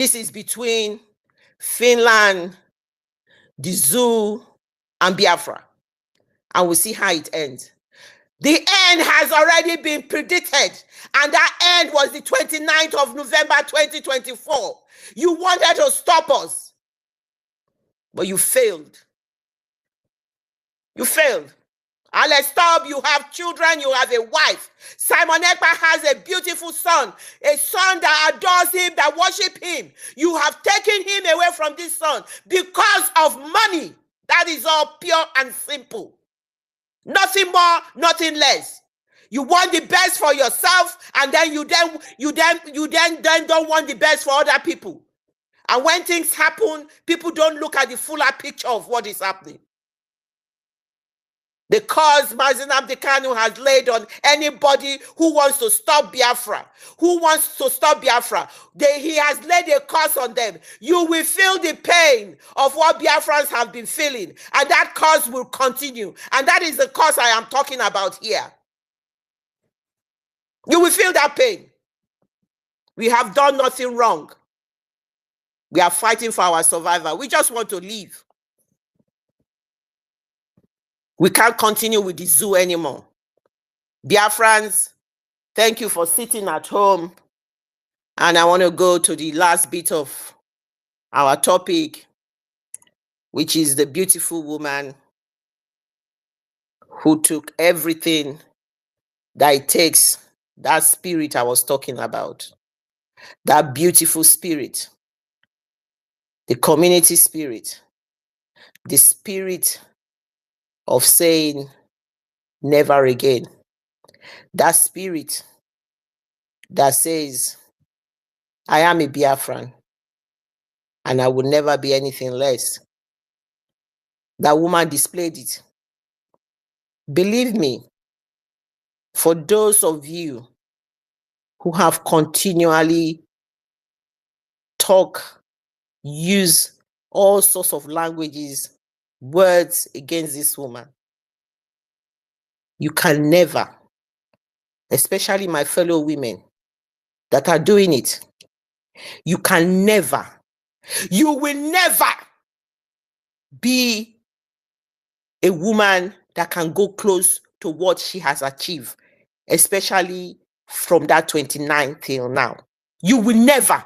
This is between Finland, the zoo, and Biafra. And we'll see how it ends. The end has already been predicted, and that end was the 29th of November 2024. You wanted to stop us, but you failed. You failed. Alex, stop. You have children, you have a wife. Simon Ekpa has a beautiful son, a son that adores him, that worships him. You have taken him away from this son because of money. That is all pure and simple. Nothing more, nothing less. You want the best for yourself, and then you don't want the best for other people. And when things happen, people don't look at the fuller picture of what is happening. The curse Mazi Nnamdi Kanu has laid on anybody who wants to stop Biafra, he has laid a curse on them. You will feel the pain of what Biafrans have been feeling, and that curse will continue. And that is the curse I am talking about here. You will feel that pain. We have done nothing wrong. We are fighting for our survival. We just want to live. We can't continue with the zoo anymore. Biafrans, thank you for sitting at home. And I want to go to the last bit of our topic, which is the beautiful woman who took everything that it takes, that spirit I was talking about, that beautiful spirit, the community spirit, the spirit of saying never again. That spirit that says, I am a Biafran and I will never be anything less. That woman displayed it. Believe me, for those of you who have continually use all sorts of languages, words against this woman, you can never, especially my fellow women that are doing it, you will never be a woman that can go close to what she has achieved, especially from that 29 till now. You will never.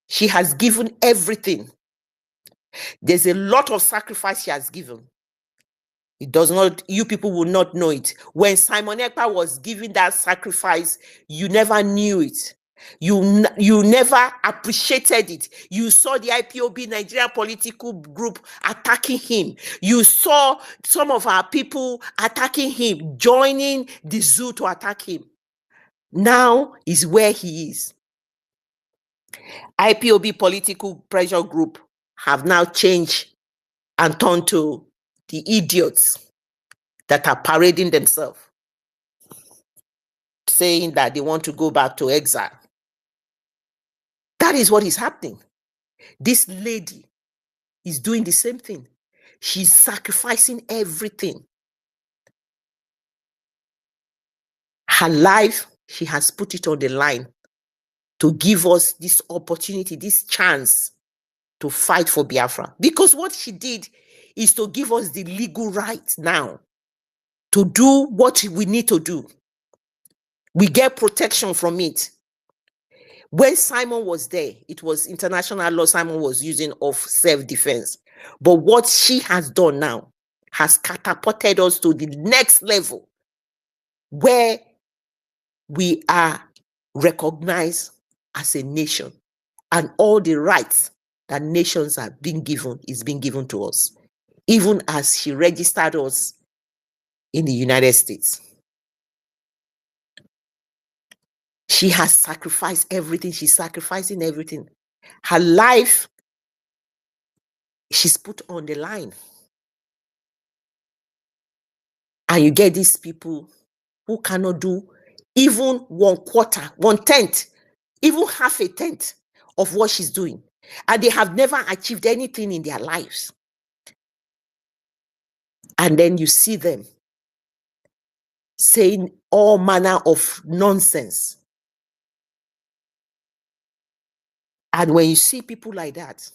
She has given everything. There's a lot of sacrifice she has given. It does not, you people will not know it. When Simon Ekpa was giving that sacrifice, you never knew it. You never appreciated it. You saw the IPOB, Nigeria Political Group, attacking him. You saw some of our people attacking him, joining the zoo to attack him. Now is where he is. IPOB Political Pressure Group have now changed and turned to the idiots that are parading themselves, saying that they want to go back to exile. That is what is happening. This lady is doing the same thing. She's sacrificing everything. Her life, she has put it on the line to give us this opportunity, this chance to fight for Biafra. Because what she did is to give us the legal right now to do what we need to do. We get protection from it. When Simon was there, it was international law Simon was using of self-defense. But what she has done now has catapulted us to the next level where we are recognized as a nation, and all the rights that nations have been given is being given to us, even as she registered us in the United States. She has sacrificed everything. She's sacrificing everything. Her life, she's put on the line. And you get these people who cannot do even 1/4, 1/10, even half a tenth of what she's doing. And they have never achieved anything in their lives. And then you see them saying all manner of nonsense. And when you see people like that,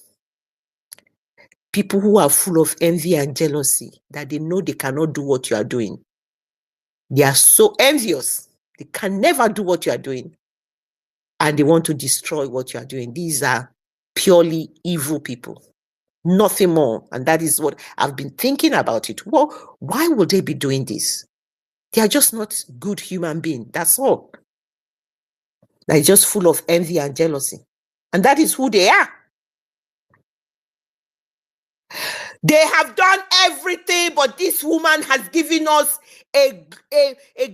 people who are full of envy and jealousy, that they know they cannot do what you are doing, they are so envious, they can never do what you are doing, and they want to destroy what you are doing. These are purely evil people, nothing more. And that is what I've been thinking about it. Well, why would they be doing this? They are just not good human beings. That's all. They're just full of envy and jealousy. And that is who they are. They have done everything, but this woman has given us a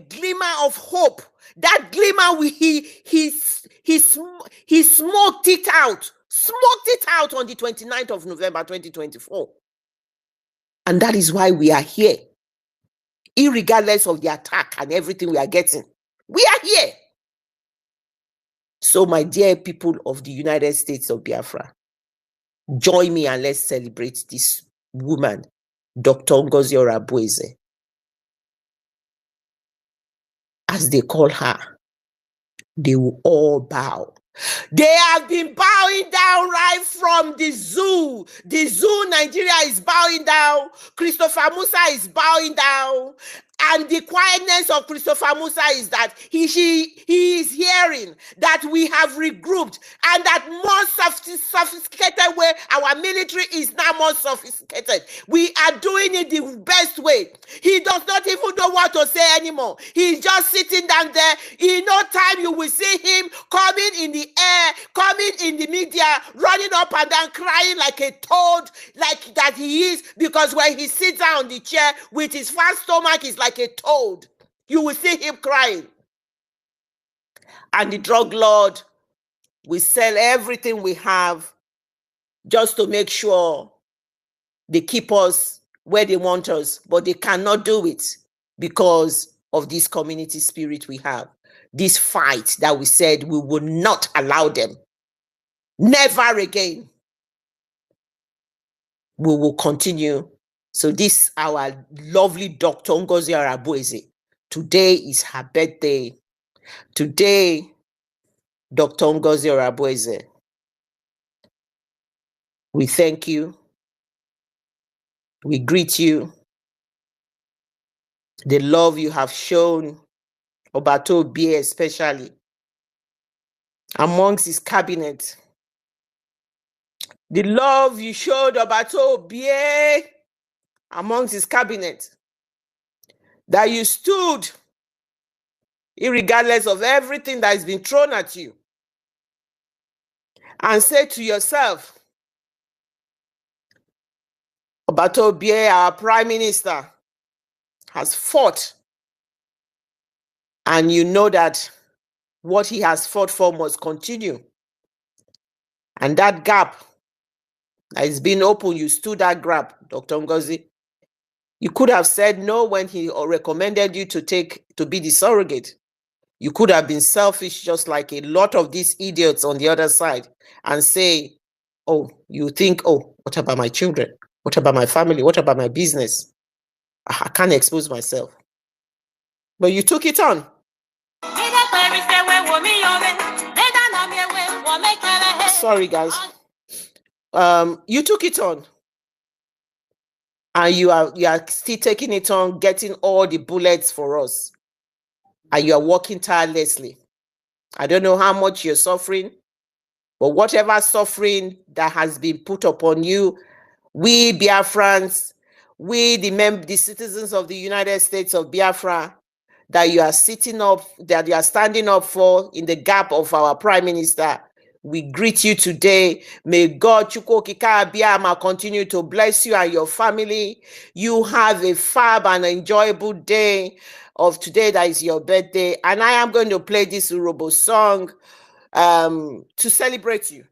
glimmer of hope. That glimmer, he smoked it out on the 29th of November 2024. And that is why we are here. Irregardless of the attack and everything we are getting, we are here. So, my dear people of the United States of Biafra, join me and let's celebrate this woman, Dr. 𝗠𝗢𝗡𝗗𝗓 𝗩𝗢𝗟𝗓𝗓, as they call her. They will all bow. They have been bowing down right from the zoo. The zoo, Nigeria, is bowing down. Christopher Musa is bowing down. And the quietness of Christopher Musa is that he is hearing that we have regrouped, and that more sophisticated way, our military is now more sophisticated. We are doing it the best way. He does not even know what to say anymore. He's just sitting down there. In no time you will see him coming in the air, coming in the media, running up and down, crying like a toad, like that he is, because when he sits down on the chair with his fat stomach, is like a toad. You will see him crying. And the drug lord will sell everything we have just to make sure they keep us where they want us, but they cannot do it because of this community spirit we have. This fight that we said we will not allow them. Never again. We will continue. So this, our lovely Dr. 𝗠𝗢𝗡𝗗𝗓 𝗩𝗢𝗟𝗓𝗓, today is her birthday. Today, Dr. 𝗠𝗢𝗡𝗗𝗓𝗓𝗓𝗓, we thank you. We greet you. The love you have shown, Obato Bie especially, amongst his cabinet. The love you showed Obato Bie amongst his cabinet. That you stood, irregardless of everything that has been thrown at you, and said to yourself, Obato Bie, our Prime Minister, has fought, and you know that what he has fought for must continue. And that gap that is being open, you stood that gap, Dr. 𝗠𝗢𝗡𝗗𝗓. You could have said no when he recommended you to be the surrogate. You could have been selfish, just like a lot of these idiots on the other side, and say, oh, you think, oh, what about my children? What about my family? What about my business? I can't expose myself. But you took it on. Sorry, guys. You took it on. And you are still taking it on, getting all the bullets for us. And you are working tirelessly. I don't know how much you're suffering, but whatever suffering that has been put upon you, we Biafrans, we the citizens of the United States of Biafra, that you are sitting up, that you are standing up for in the gap of our Prime Minister, we greet you today. May God Chukwu Okike Abiama continue to bless you and your family. You have a fab and enjoyable day of today that is your birthday. And I am going to play this Urobo song to celebrate you.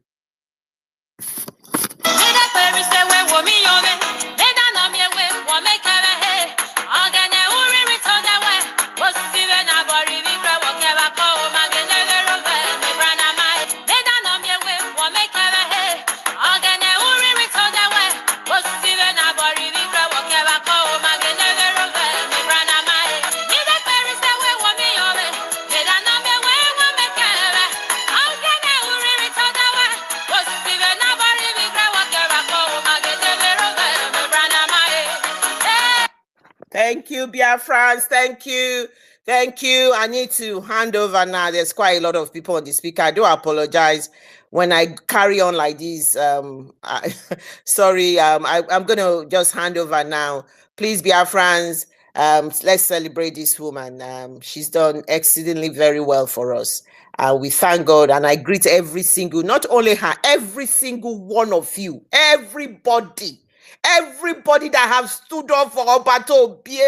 Thank you, Biafrans. Thank you. Thank you. I need to hand over now. There's quite a lot of people on the speaker. I do apologize when I carry on like this. Sorry. I'm going to just hand over now. Please, Biafrans, let's celebrate this woman. She's done exceedingly very well for us. We thank God, and I greet every single, not only her, every single one of you, everybody that have stood up for Alberto Obie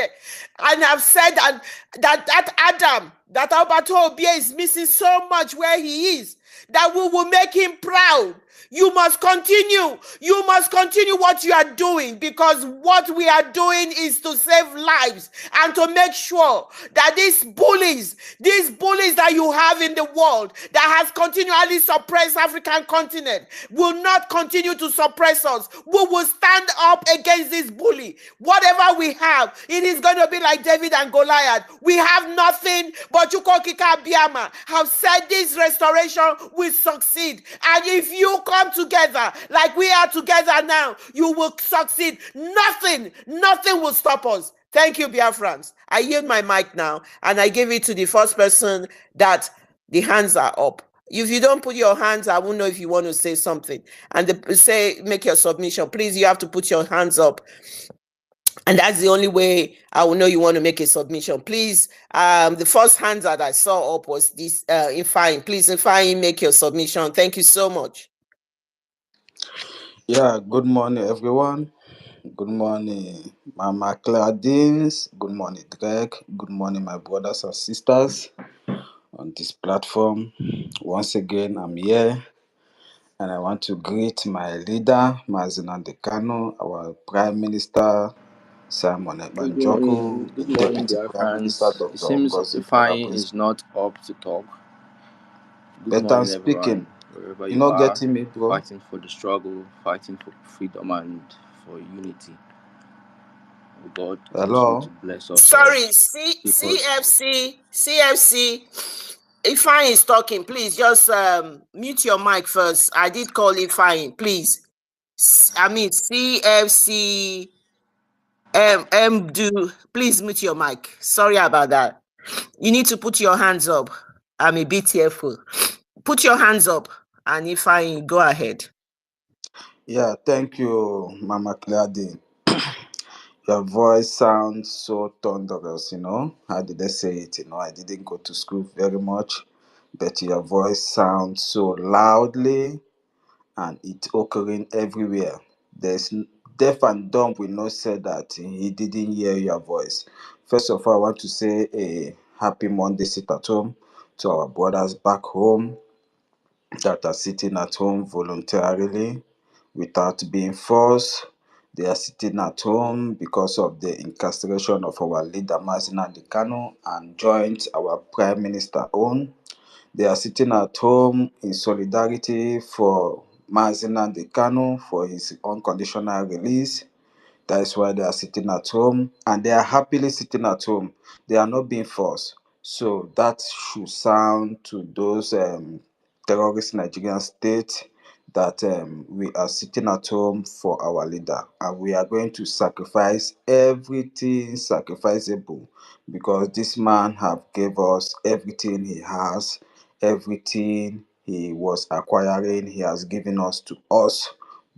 and have said that Adam, that Alberto Obie is missing so much where he is, that we will make him proud. You must continue. You must continue what you are doing, because what we are doing is to save lives and to make sure that these bullies that you have in the world that has continually suppressed African continent will not continue to suppress us. We will stand up against this bully. Whatever we have, it is going to be like David and Goliath. We have nothing, but Chukwokika Abiyama have said this restoration will succeed. And if you come together like we are together now, you will succeed. Nothing will stop us. Thank you, Biafrans. I yield my mic now, and I give it to the first person that the hands are up. If you don't put your hands, I won't know if you want to say something. And make your submission. Please, you have to put your hands up. And that's the only way I will know you want to make a submission. Please, the first hands that I saw up was this, Ifeanyi. Please, Ifeanyi, make your submission. Thank you so much. Yeah, good morning, everyone. Good morning, Mama Claudines. Good morning, Greg. Good morning, my brothers and sisters on this platform. Once again, I'm here, and I want to greet my leader, Mazi Nnamdi Kanu, our Prime Minister, Simon Ekpa-Njoku, Good the morning, Deputy dear Prime friends. Minister, It Dr. seems Ngozi Ifeanyi is not up to talk. Good But morning, I'm speaking. everyone, wherever You're you not are, getting me, bro. fighting for the struggle, fighting for freedom and for unity. God continue to bless us. Sorry, CFC. Ifeanyi is talking. Please just mute your mic first. I did call Ifeanyi. Please. I mean CFC. Please mute your mic. Sorry about that. You need to put your hands up. I'm a bit tearful. Put your hands up, and Ifeanyi, go ahead. Yeah, thank you, Mama Claudine. Your voice sounds so thunderous, How did I say it? I didn't go to school very much, but your voice sounds so loudly and it's occurring everywhere. There's deaf and dumb will not say that he didn't hear your voice. First of all, I want to say a happy Monday sit at home to our brothers back home that are sitting at home voluntarily without being forced. They are sitting at home because of the incarceration of our leader Mazi Nnamdi Kanu and joined our Prime Minister own. They are sitting at home in solidarity for Mazi Nnamdi Kanu for his unconditional release. That is why they are sitting at home, and they are happily sitting at home. They are not being forced. So that should sound to those terrorist Nigerian states that we are sitting at home for our leader, and we are going to sacrifice everything sacrificable, because this man have gave us everything he has, everything he was acquiring, he has given us to us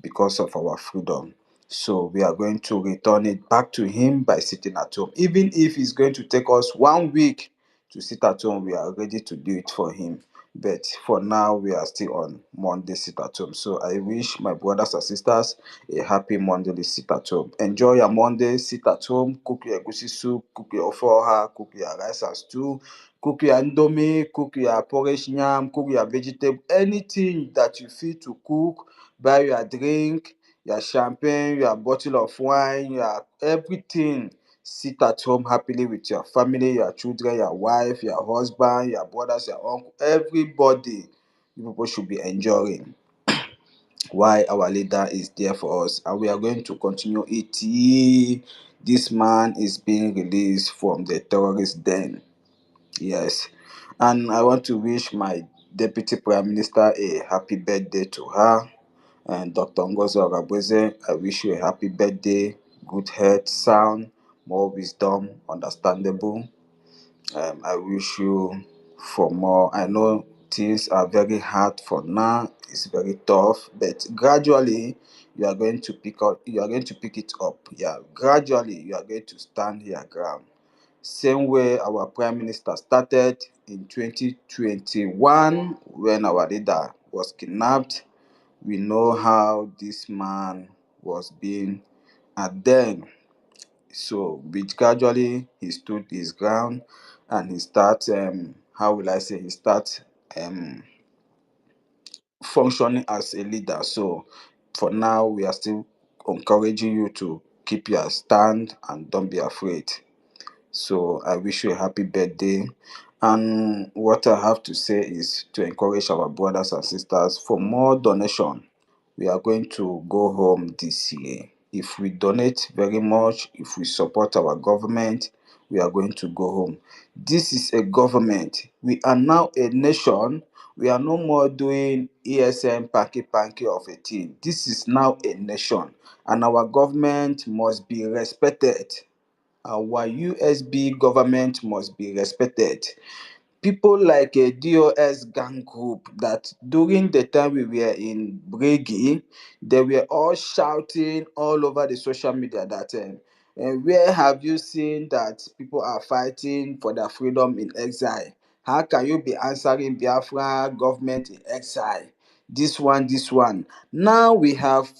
because of our freedom. So we are going to return it back to him by sitting at home. Even if it's going to take us 1 week to sit at home, we are ready to do it for him. But for now, we are still on Monday sit at home. So I wish my brothers and sisters a happy Monday sit at home. Enjoy your Monday, sit at home, cook your egusi soup, cook your ofoha, cook your rice and stew, cook your indomie, cook your porridge yam, cook your vegetable, anything that you feel to cook, buy your drink, your champagne, your bottle of wine, your everything. Sit at home happily with your family, your children, your wife, your husband, your brothers, your uncle, everybody. You people should be enjoying why our leader is there for us, and we are going to continue it till this man is being released from the terrorist den. Yes. And I want to wish my Deputy Prime Minister a happy birthday to her. And Dr. Ngozi Orebeze, I wish you a happy birthday, good health, sound, more wisdom, understandable. I wish you for more. I know things are very hard for now. It's very tough, but gradually you are going to pick up. You are going to pick it up. Yeah, gradually you are going to stand your ground. Same way our prime minister started in 2021 when our leader was kidnapped. We know how this man was being, and then so with gradually he stood his ground and he start how will I say he start um functioning as a leader. So for now we are still encouraging you to keep your stand and don't be afraid. So I wish you a happy birthday. And what I have to say is to encourage our brothers and sisters for more donation. We are going to go home this year. If we donate very much, if we support our government, we are going to go home. This is a government. We are now a nation. We are no more doing ESM panky of a thing. This is now a nation, and our government must be respected. Our USB government must be respected. People like a DOS gang group that during the time we were in Bregi, they were all shouting all over the social media that where have you seen that people are fighting for their freedom in exile? How can you be answering Biafra government in exile? This one, this one. Now we have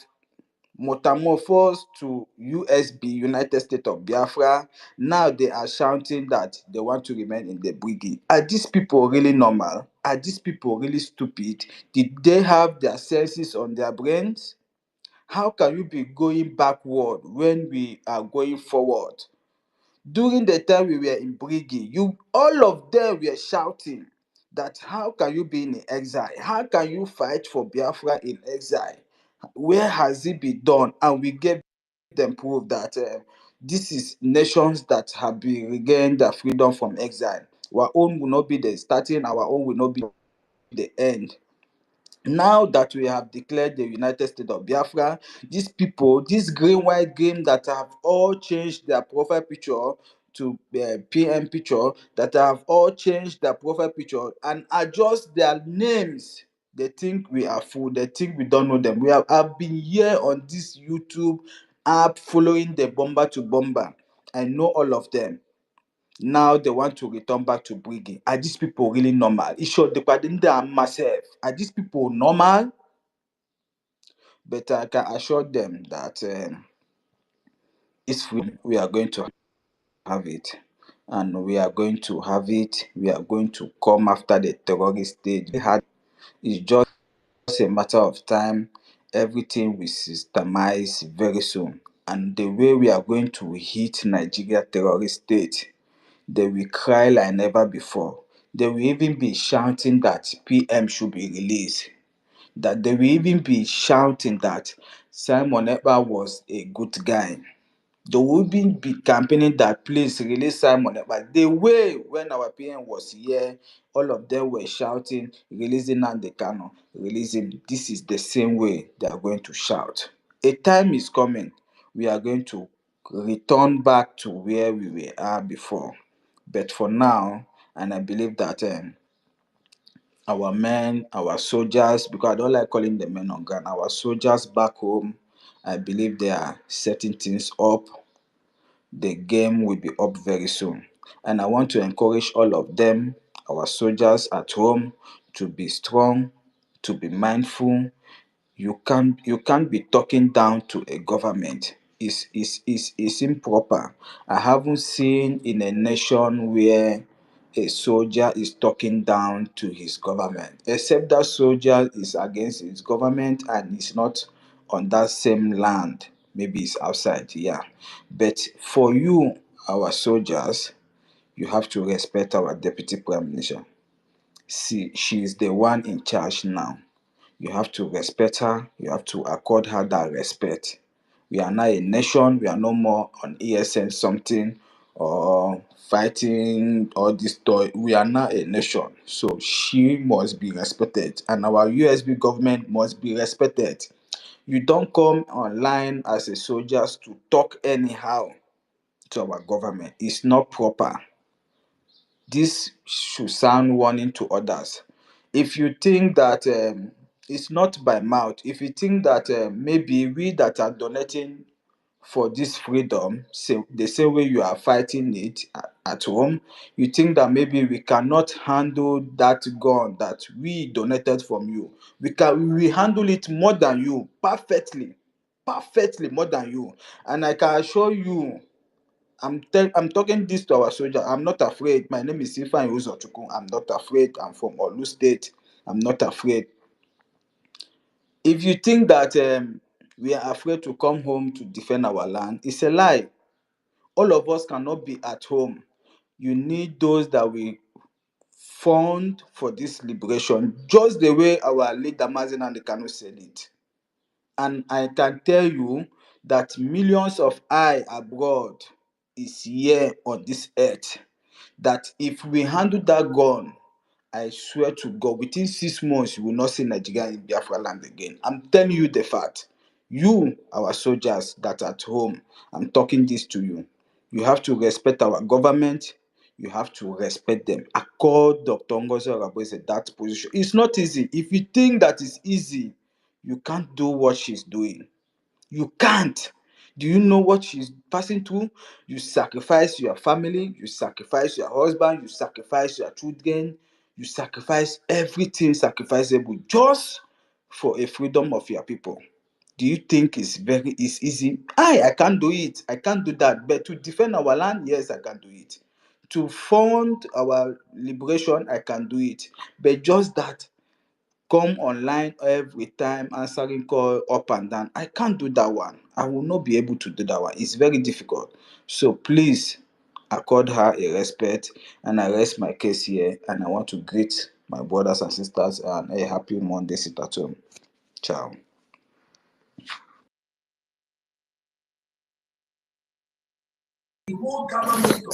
metamorphosed to USB, United States of Biafra. Now they are shouting that they want to remain in the brigade. Are these people really normal? Are these people really stupid? Did they have their senses on their brains? How can you be going backward when we are going forward? During the time we were in brigade, all of them were shouting that how can you be in exile? How can you fight for Biafra in exile? Where has it been done? And we gave them proof that this is nations that have been regained their freedom from exile. Our own will not be the starting, our own will not be the end. Now that we have declared the United States of Biafra, these people, this green, white, green that have all changed their profile picture to PM picture, that have all changed their profile picture and adjust their names. They think we are fool. They think we don't know them. I've been here on this YouTube app following the bomber to bomber. I know all of them. Now they want to return back to Briggy. Are these people really normal? It should depend on myself. Are these people normal? But I can assure them that this freedom, we are going to have it. And we are going to have it. We are going to come after the terrorist state. It's just a matter of time. Everything will systemize very soon. And the way we are going to hit Nigeria terrorist state, they will cry like never before. They will even be shouting that PM should be released. That they will even be shouting that Simon Ekpa was a good guy. They will even be campaigning that please release Simon Ekpa. The way when our PM was here, all of them were shouting, releasing Nnamdi Kanu, releasing. This is the same way they are going to shout. A time is coming. We are going to return back to where we were before. But for now, and I believe that our men, our soldiers, because I don't like calling them men on ground, our soldiers back home, I believe they are setting things up. The game will be up very soon. And I want to encourage all of them, our soldiers at home, to be strong, to be mindful. You can't be talking down to a government. It's improper. I haven't seen in a nation where a soldier is talking down to his government, except that soldier is against his government and is not on that same land. Maybe it's outside, yeah. But for you, our soldiers, you have to respect our deputy prime minister. See, she is the one in charge now. You have to respect her. You have to accord her that respect. We are now a nation. We are no more on ESN something or fighting all this toy. We are now a nation. So she must be respected. And our USB government must be respected. You don't come online as a soldier to talk anyhow. to our government. It's not proper. This should sound warning to others. If you think that it's not by mouth, if you think that maybe we that are donating for this freedom, the same way you are fighting it at home, you think that maybe we cannot handle that gun that we donated from you. We handle it more than you, perfectly more than you. And I can assure you, I'm talking this to our soldier. I'm not afraid. My name is Ifeanyi Uzochukwu. I'm not afraid. I'm from Olu State. I'm not afraid. If you think that we are afraid to come home to defend our land, it's a lie. All of us cannot be at home. You need those that will fund for this liberation, just the way our leader Mazi Nnamdi Kanu said it. And I can tell you that millions of eye abroad is here on this earth, that if we handle that gun, I swear to God, within 6 months, you will not see Nigeria in Biafra land again. I'm telling you the fact. You, our soldiers that are at home, I'm talking this to you. You have to respect our government. You have to respect them. Accord Dr. Ngozi Oraveze that position. It's not easy. If you think that it's easy, you can't do what she's doing. You can't. Do you know what she's passing through? You sacrifice your family, you sacrifice your husband, you sacrifice your children, you sacrifice everything sacrificable just for a freedom of your people. Do you think it's easy? I can't do it. I can't do that. But to defend our land, yes, I can do it. To fund our liberation, I can do it. But just that, come online every time answering call up and down, I can't do that one. I will not be able to do that one. It's very difficult. So please accord her a respect, and I rest my case here, and I want to greet my brothers and sisters and a happy Monday sit at home. Ciao.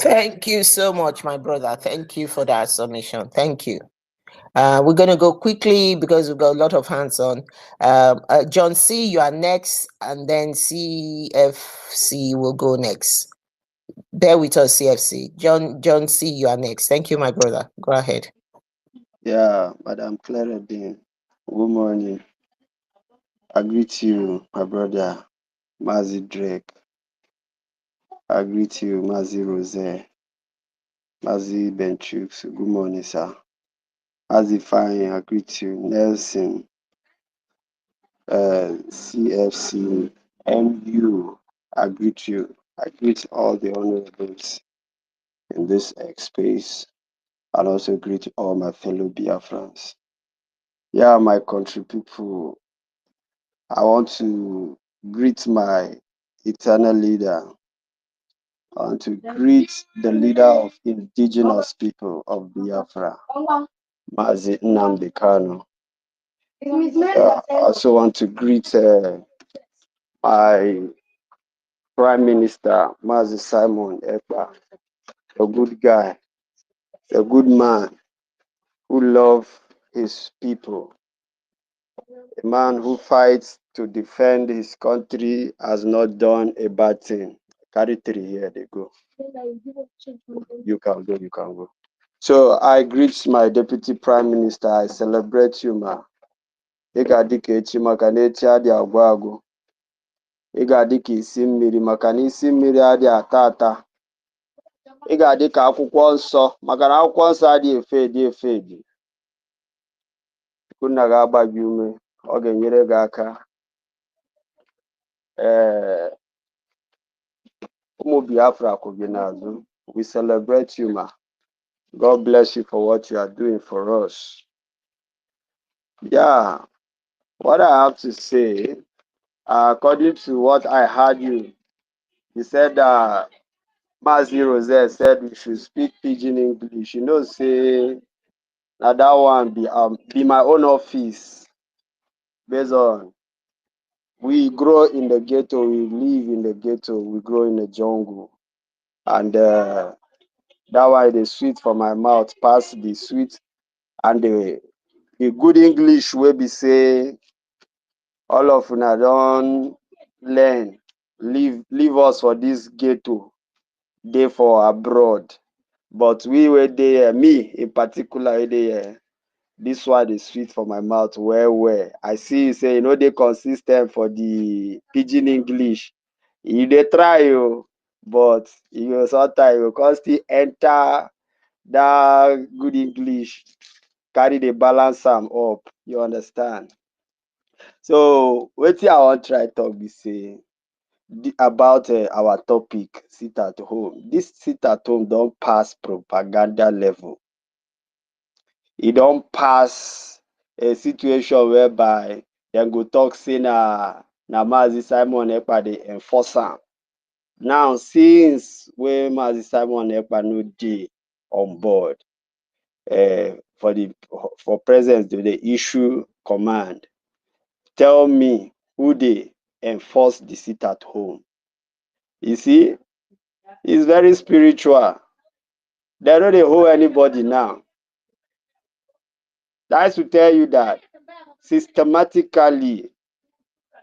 Thank you so much, my brother. Thank you for that submission. Thank you. We're going to go quickly because we've got a lot of hands on. John C., you are next, and then CFC will go next. Bear with us, CFC. John C., you are next. Thank you, my brother. Go ahead. Yeah, Madam Klaredin, good morning. I greet you, my brother, Mazi Drake. I greet you, Mazi Rose, Mazi Benchuk. Good morning, sir. Mazi Fine, I greet you, Nelson, CFC, MU. I greet you. I greet all the honorables in this space, and also greet all my fellow Biafrans. Yeah, my country people, I want to greet my eternal leader. I want to greet the leader of indigenous people of Biafra, Mazi Nnamdi Kanu. I also want to greet my Prime Minister, Mazi Simon Ekpa, a good guy, a good man who loves his people, a man who fights to defend his country, has not done a bad thing. Carry 3 here, they go. You can go, you can go. So I greet my Deputy Prime Minister. I celebrate you, ma. Ị ga-adị ka echi maka na echi adị agwụ agwụ. Ị ga-adị ka isi mmiri maka na isi mmiri adị ata ata. Ị ga-adị ka akwụkwọ nsọ maka na akwụkwọ nsọ adị efe edi. Nna ga-agba gị ume, ọ ga-enyere gị aka. Ụmụ Biafra kwụ gị n'azụ. We celebrate you, ma. God bless you for what you are doing for us. Yeah, what I have to say, according to what I heard you said Mazi Rose said we should speak pidgin English. You know, say now that one be my own office. Based on we grow in the ghetto, we live in the ghetto, we grow in the jungle, and that why the sweet for my mouth pass the sweet and the good English will be say all of una don't learn, leave us for this ghetto. dey for abroad, but we wey dey here, me in particular wey dey here, this one is sweet for my mouth well. I see you say you no dey consis ten t for the pidgin English. You dey try o, but you go sometimes you go come still enter that good English, carry the balance am up. You understand? So wetin I wan try talk be say about our topic, sit at home. This sit at home don pass propaganda level. E don pass a situation whereby dem go talk say na Mazi Simon Ekpa dey enforce am. Now since wey Mazi Simon Ekpa no dey on board, for present dem dey issue command. Tell me who dey enforce the sit at home? You see, it's very spiritual. Dem no dey hold anybody now. That is to tell you that systematically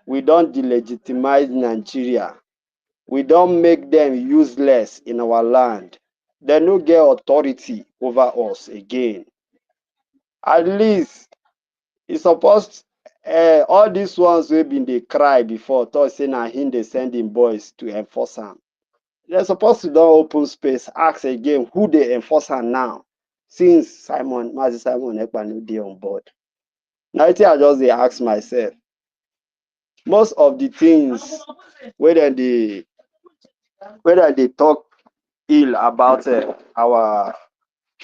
we don delegitimize Nigeria. We don make them useless in our land. Dem no get authority over us again. At least e suppose all these ones wey bin dey cry before talk say na him dey send him boys to enforce am. Dem suppose to don open space ask again who dey enforce am now since Mazi Simon Ekpa no dey on board. Na wetin I just dey ask myself. Most of the things wey dem dey talk ill about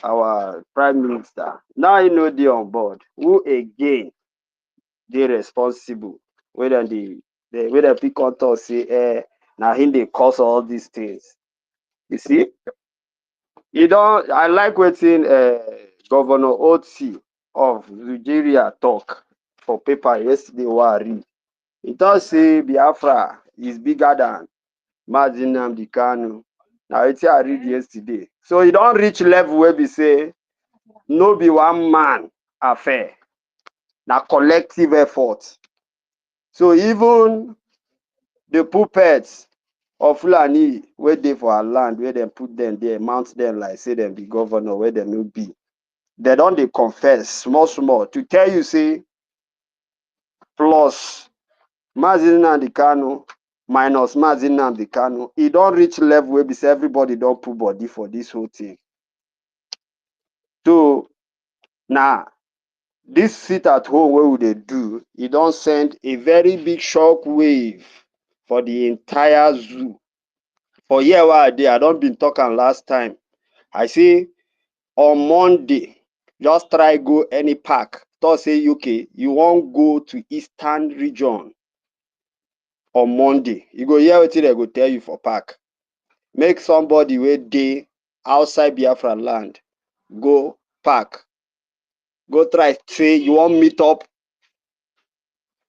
our prime minister, now he no dey on board. Who again dey responsible wey dem fit come talk say na him dey cause all these things? You see, I like wetin Governor Oti of Nigeria talk for paper yesterday wey I read. He talk say Biafra is bigger than Mazi Nnamdi Kanu. Na wetin I read yesterday. So e don reach level wey be say no be one man affair, na collective effort. So even the puppets of Fulani wey dey for our land, wey dem put dem there, mount dem like say dem be governor wey dem no be, dem don dey confess small to tell you say plus Mazi Nnamdi Kanu minus Mazi Nnamdi Kanu, e don reach level wey be say everybody don put body for this whole thing. So na this sit at home wey we dey do, e don send a very big shock wave for the entire zoo. For here wey I dey, I don been talk am last time. I say on Monday, just try go any park, talk say okay, you wan go to Eastern region on Monday. You go hear wetin dem go tell you for park. Make somebody wey dey outside Biafra land go park, go try say you wan meet up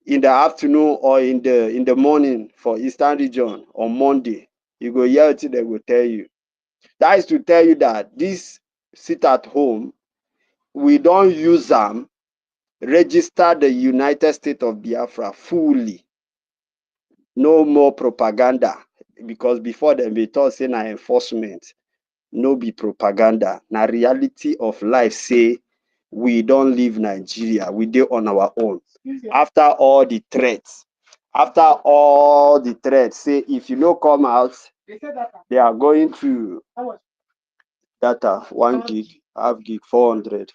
in the afternoon or in the morning for Eastern region on Monday. You go hear wetin dem go tell you. That is to tell you that this sit at home, we don use am register the United States of Biafra fully. No more propaganda, because before dem dey talk say na enforcement. No be propaganda, na reality of life say we don leave Nigeria, we dey on our own. After all the threats say if you no come out, they are going to data 1 gig, half gig, 400.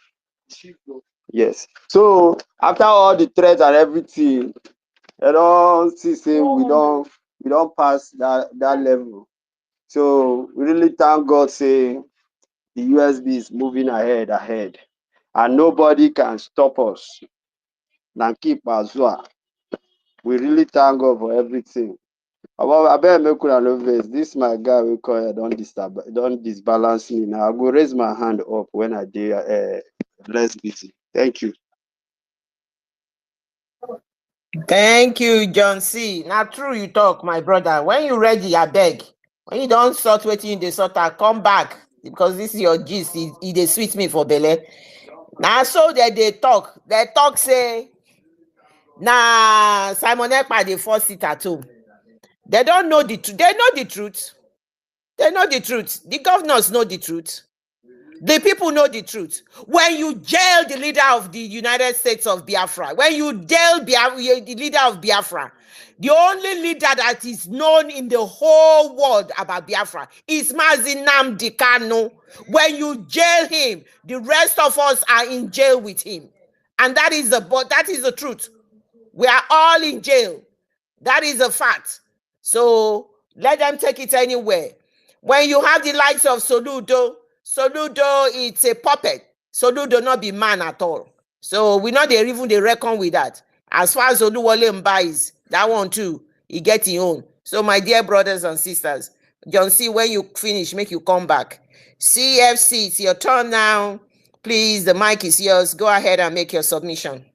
Yes. So after all the threats and everything, they don see say we don pass that level. So we really thank God say the USB is moving ahead, and nobody can stop us. Na keep Azua. We really thank God for everything. I better make una no vex. This my guy we call here don disbalance me. Now I go raise my hand up when I dey less busy. Thank you. Thank you, John C. Now true you talk, my brother. When you ready, I beg. When you don't sort wetin you dey sort, come back, because this is your gist. E dey sweet me for belle. Now so they talk say na Simon Ekpa dey force sit at home. They don't know the truth. They know the truth. They know the truth. The governors know the truth. The people know the truth. When you jail the leader of the United States of Biafra, when you jail the leader of Biafra, the only leader that is known in the whole world about Biafra is Mazi Nnamdi Kanu. When you jail him, the rest of us are in jail with him. And that is the truth. We are all in jail. That is a fact. So let them take it anywhere. When you have the likes of Soludo, it's a puppet. Soludo not be man at all. So we know they reckon with that. As far as Oluwole Mba is, that one too, he get his own. So my dear brothers and sisters, John C, when you finish, make you come back. CFC, it's your turn now. Please, the mic is yours. Go ahead and make your submission.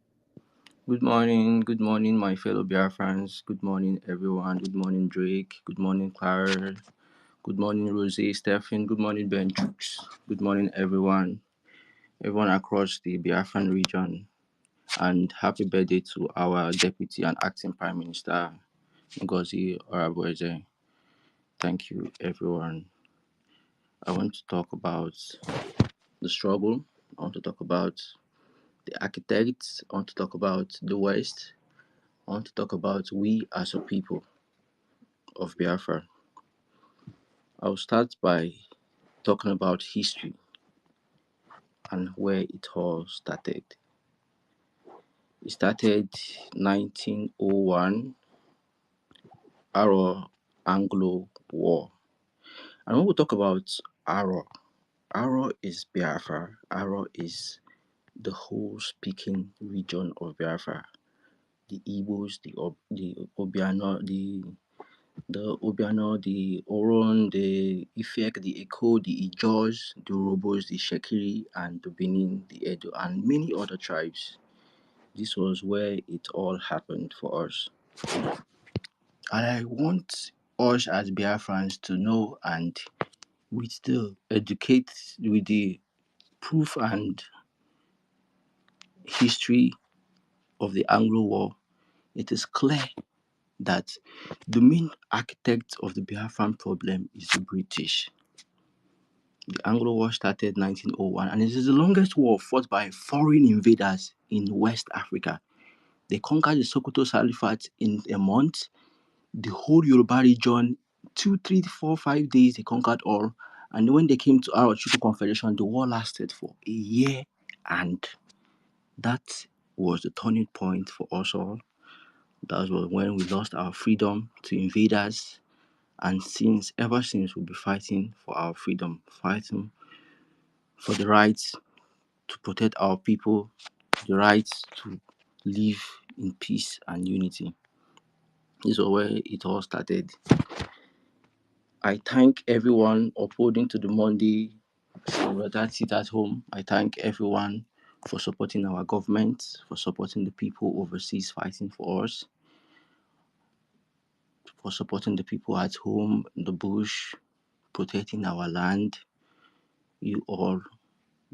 Good morning, my fellow Biafrans. Good morning, everyone. Good morning, Drake. Good morning, Clara. Good morning, Rosie, Stephen. Good morning, Ben Chooks. Good morning, everyone across the Biafran region. And happy birthday to our Deputy and Acting Prime Minister, Ngozi Orabueze. Thank you, everyone. I want to talk about the struggle. I want to talk about the architects. I want to talk about the West. I want to talk about we as a people of Biafra. I'll start by talking about history and where it all started. It started 1901, Anglo War. And when we talk about Aro is Biafra. Aro is the whole speaking region of Biafra. The Igbos, the Obiano, the Obiano, the Oron, the Ifek, the Eko, the Ijaws, the Urhobos, the Shekiri, and the Benin, the Edo, and many other tribes. This was where it all happened for us. And I want us as Biafrans to know, and we still educate with the proof and history of the Anglo War. It is clear that the main architect of the Biafran problem is the British. The Anglo War started 1901, and it is the longest war fought by foreign invaders in West Africa. They conquered the Sokoto Salifat in a month. The whole Yoruba region, 2, 3, 4, 5 days, they conquered all. And when they came to our Chuku Confederation, the war lasted for a year, and that was the turning point for us all. That was when we lost our freedom to invaders, and ever since, we'll be fighting for our freedom, fighting for the rights to protect our people, the rights to live in peace and unity. This is where it all started. I thank everyone upholding to the Monday, so that sit at home. I thank everyone for supporting our government, for supporting the people overseas fighting for us, for supporting the people at home in the bush, protecting our land. You all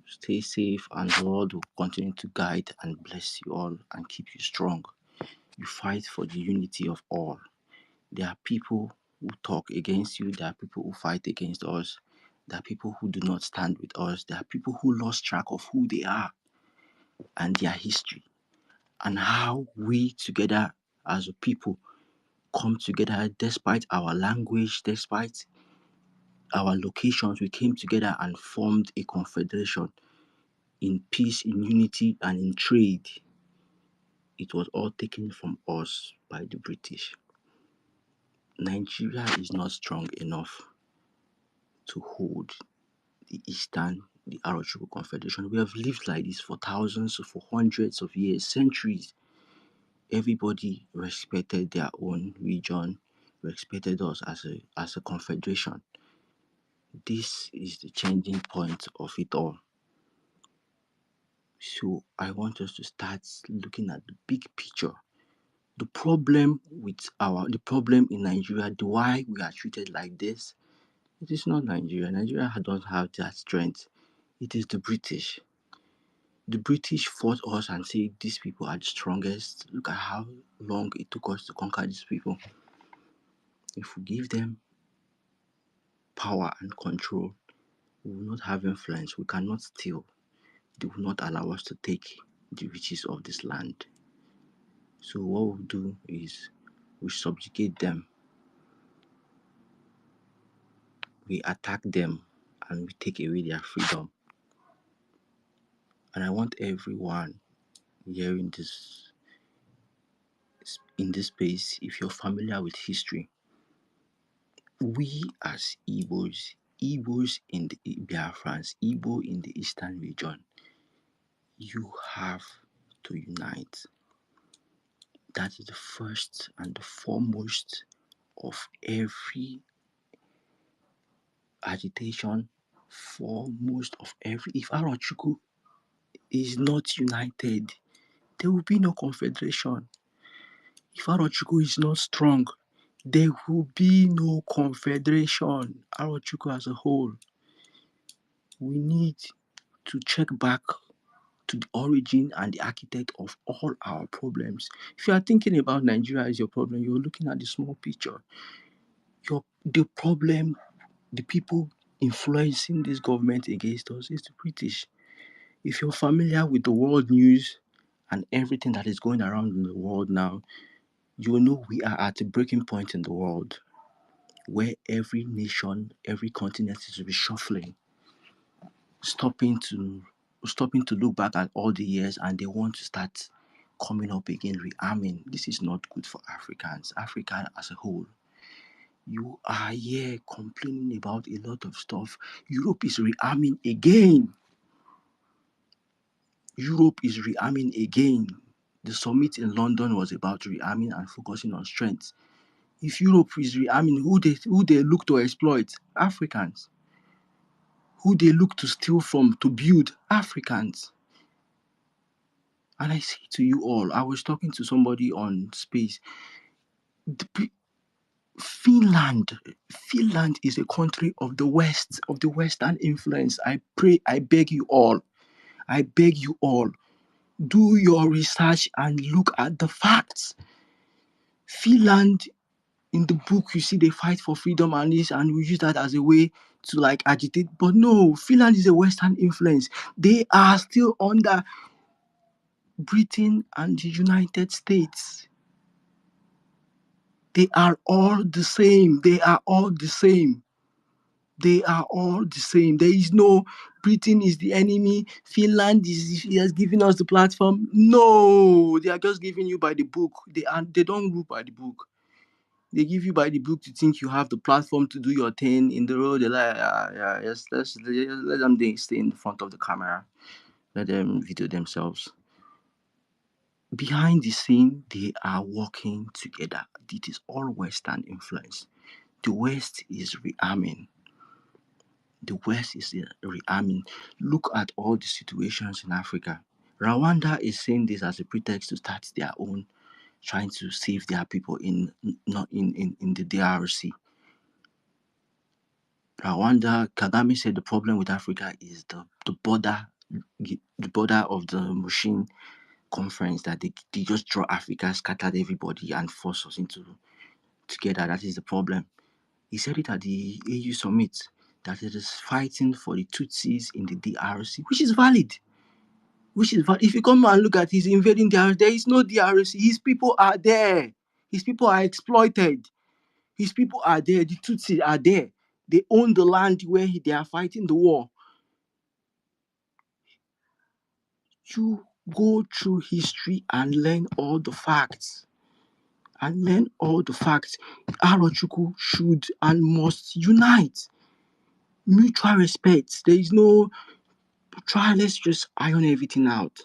stay safe, and the Lord will continue to guide and bless you all and keep you strong. You fight for the unity of all. There are people who talk against you. There are people who fight against us. There are people who do not stand with us. There are people who lost track of who they are and their history, and how we together as a people come together despite our language, despite our locations. We came together and formed a confederation in peace, in unity, and in trade. It was all taken from us by the British. Nigeria is not strong enough to hold the Arochukwu Confederation. We have lived like this for for hundreds of years, centuries. Everybody respected their own region, respected us as a confederation. This is the changing point of it all. So I want us to start looking at the big picture. The problem in Nigeria, the why we are treated like this, it is not Nigeria. Nigeria don't have that strength. It is the British. The British fought us and said these people are the strongest. Look at how long it took us to conquer these people. If we give them power and control. We will not have influence. We cannot steal. They will not allow us to take the riches of this land. So what we'll do is we subjugate them, we attack them, and we take away their freedom. And I want everyone hearing this in this space, if you're familiar with history, we as Igbos in the Biafrans, Igbo in the eastern region, you have to unite. That is the first and the foremost of every agitation, foremost of every. If Arochukwu is not united, there will be no confederation. If Arochukwu is not strong, there will be no confederation. Arochukwu as a whole, we need to check back to the origin and the architect of all our problems. If you are thinking about Nigeria as your problem, you're looking at the small picture. The problem, the people influencing this government against us is the British. If you're familiar with the world news and everything that is going around in the world now, you will know we are at a breaking point in the world where every nation, every continent is reshuffling, stopping to look back at all the years, and they want to start coming up again, rearming. This is not good for Africans, Africa as a whole. You are here complaining about a lot of stuff. Europe is rearming again. Europe is rearming again. The summit in London was about rearming and focusing on strength. If Europe is rearming, who they look to exploit? Africans. Who they look to steal from to build? Africans. And I say to you all, I was talking to somebody on space. Finland is a country of the West, of the Western influence. I beg you all, do your research and look at the facts. Finland, in the book, you see they fight for freedom and this, and we use that as a way to like agitate. But no, Finland is a Western influence. They are still under Britain and the United States. They are all the same. They are all the same. There is no Britain is the enemy. Finland is giving us the platform. No, they are just giving you by the book. They don't rule by the book. They give you by the book to think you have the platform to do your thing in the road. They're like, yes, let them stay in front of the camera. Let them video themselves. Behind the scene, they are working together. It is all Western influence. The West is rearming. Look at all the situations in Africa. Rwanda is saying this as a pretext to start their own, trying to save their people in the DRC. Rwanda, Kagame said the problem with Africa is the border of the machine conference, that they just draw Africa, scattered everybody and force us into together. That is the problem. He said it at the AU summit, that it is fighting for the Tutsis in the DRC, which is valid. If you come and look at his invading DRC, there is no DRC. His people are there. His people are exploited. His people are there. The Tutsis are there. They own the land where they are fighting the war. You go through history and learn all the facts. Arochukwu should and must unite. Mutual respect. There is no try. Let's just iron everything out.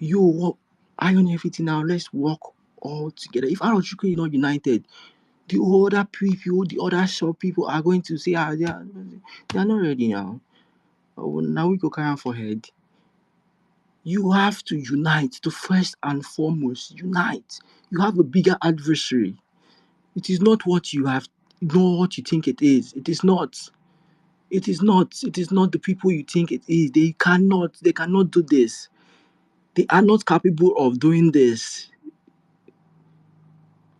Iron everything out. Let's work all together. If Arochukwu is not united, the other people, the other shop people are going to say, they are not ready now. Now we go carry on for head. You have to unite. The first and foremost, unite. You have a bigger adversary. It is not what you have, not what you think it is. It is not. It is not the people you think it is. They cannot do this. They are not capable of doing this.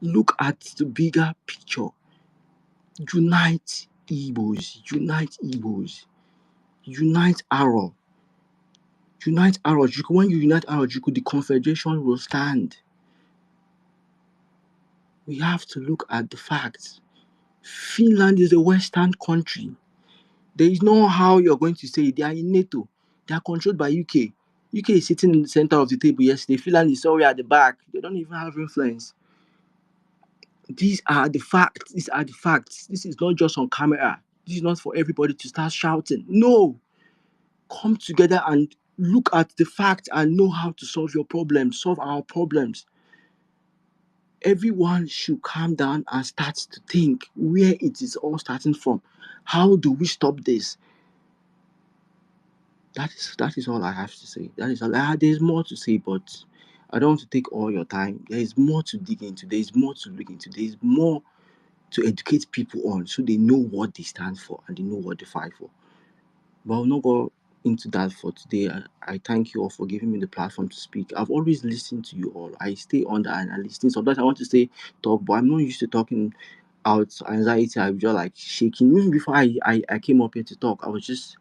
Look at the bigger picture. Unite Igbos, unite Igbos, unite Aro. Unite Aro. When you unite Aro, the confederation will stand. We have to look at the facts. Finland is a Western country. There is no how you're going to say they are in NATO. They are controlled by UK. UK is sitting in the center of the table yesterday. Finland is already at the back. They don't even have influence. These are the facts. These are the facts. This is not just on camera. This is not for everybody to start shouting. No. Come together and look at the facts and know how to solve your problems, solve our problems. Everyone should calm down and start to think where it is all starting from. How do we stop this? That is all I have to say. That is all. There's more to say, but I don't want to take all your time. There is more to dig into. There is more to look into. There is more to educate people on so they know what they stand for and they know what they fight for. But I'll not go into that for today. I thank you all for giving me the platform to speak. I've always listened to you all. I stay on that and I listen. Sometimes I want to say talk, but I'm not used to talking out anxiety. I'm just like shaking. Even before I came up here to talk, I was just,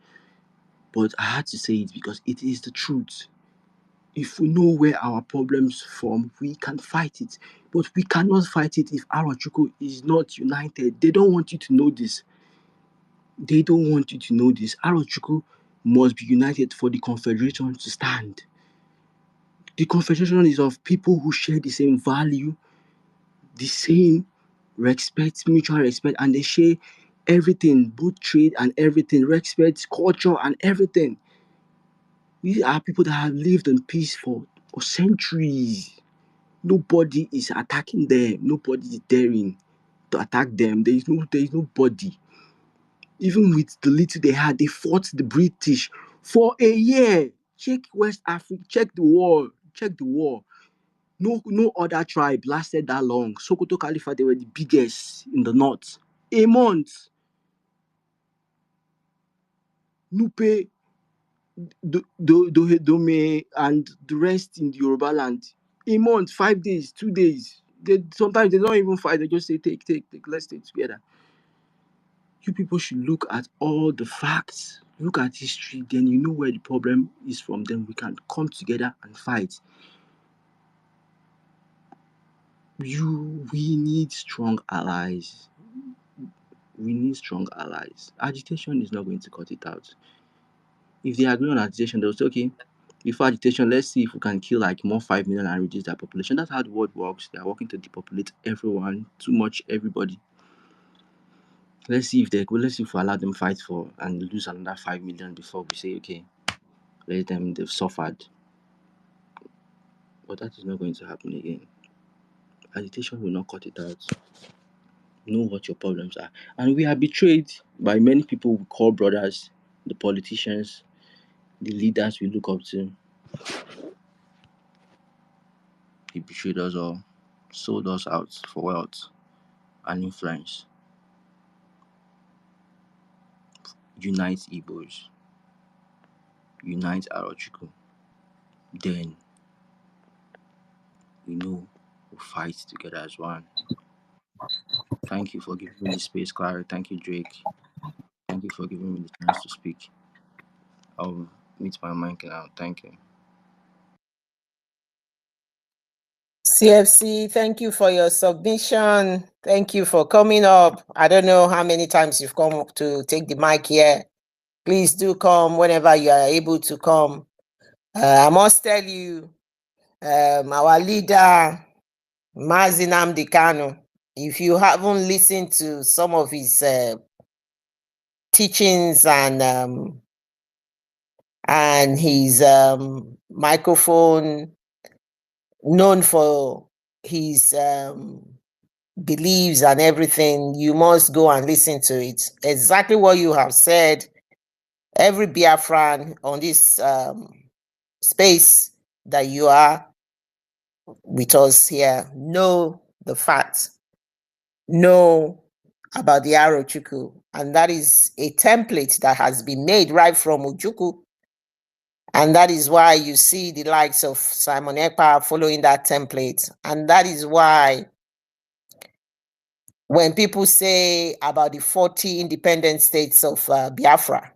but I had to say it because it is the truth. If we know where our problems from, we can fight it. But we cannot fight it if Arochukwu is not united. They don't want you to know this. They don't want you to know this. Arochukwu must be united for the confederation to stand. The confederation is of people who share the same value, the same respect, mutual respect, and they share everything, both trade and everything, respect, culture and everything. These are people that have lived in peace for centuries. Nobody is attacking them. Nobody is daring to attack them. There is nobody. Even with the little they had, they fought the British for a year. Check West Africa. Check the war. Check the war. No other tribe lasted that long. Sokoto Caliphate, they were the biggest in the north. A month. Nupe, Dome, and the rest in the Yoruba land. A month, 5 days, 2 days. Sometimes they don't even fight. They just say, take. Let's stay together. You people should look at all the facts. Look at history. Then you know where the problem is from. Then we can come together and fight. We need strong allies. We need strong allies. Agitation is not going to cut it out. If they agree on agitation, they'll say, okay, before agitation, let's see if we can kill like more 5 million and reduce their population. That's how the world works. They are working to depopulate everyone, too much, everybody. Let's see if we allow them fight for and lose another 5 million before we say, okay, let them, they've suffered. But that is not going to happen again. Agitation will not cut it out. Know what your problems are. And we are betrayed by many people we call brothers, the politicians, the leaders we look up to. They betrayed us all, sold us out for wealth and influence. Unite Igbos. Unite Arochukwu. Then we know we'll fight together as one. Thank you for giving me the space, Clara. Thank you, Drake. Thank you for giving me the chance to speak. I'll meet my mic now. Thank you. CFC, thank you for your submission. Thank you for coming up. I don't know how many times you've come to take the mic here. Please do come whenever you are able to come. I must tell you, our leader, Mazi Nnamdi Kanu, if you haven't listened to some of his teachings and his microphone, known for his beliefs and everything, you must go and listen to it. Exactly what you have said. Every Biafran on this space that you are with us here know the facts, know about the Arochukwu, and that is a template that has been made right from Ojukwu. And that is why you see the likes of Simon Ekpa following that template. And that is why when people say about the 40 independent states of Biafra,